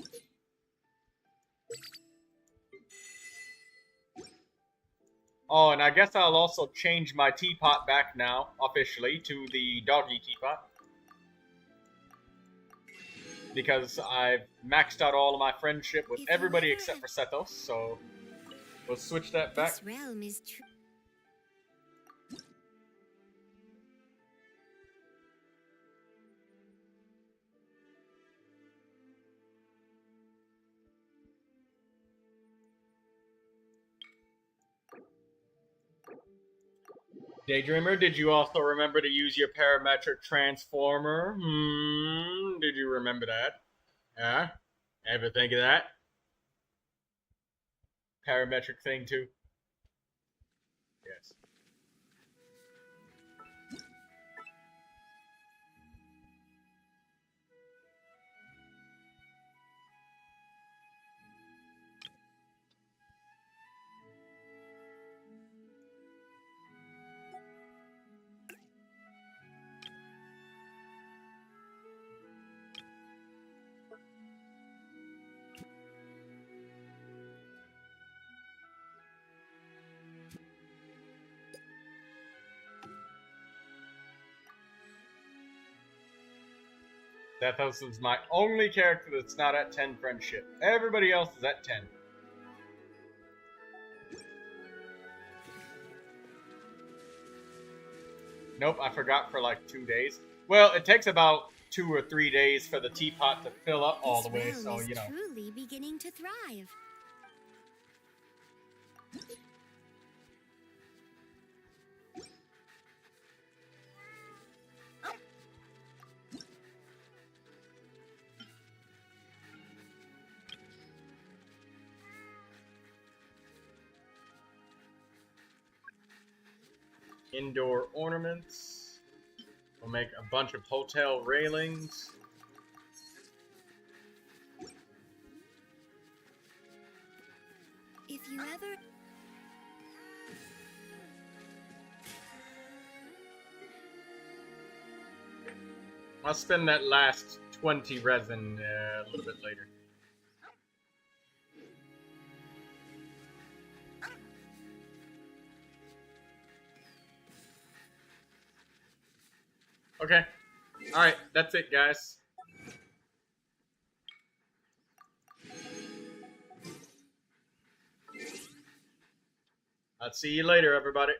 Oh, and I guess I'll also change my teapot back now, officially, to the doggy teapot. Because I've maxed out all of my friendship with everybody except for Sethos, so we'll switch that back. This realm is true. Daydreamer, did you also remember to use your parametric transformer? Did you remember that? Huh? Ever think of that? Parametric thing too? Yes. Sethos is my only character that's not at 10 friendship. Everybody else is at 10. Nope, I forgot for like 2 days. Well, it takes about 2 or 3 days for the teapot to fill up all the way, so you know. Truly beginning to thrive. Indoor ornaments. We'll make a bunch of hotel railings. If you ever... I'll spend that last 20 resin a little bit later. Okay. Alright, that's it, guys. I'll see you later, everybody.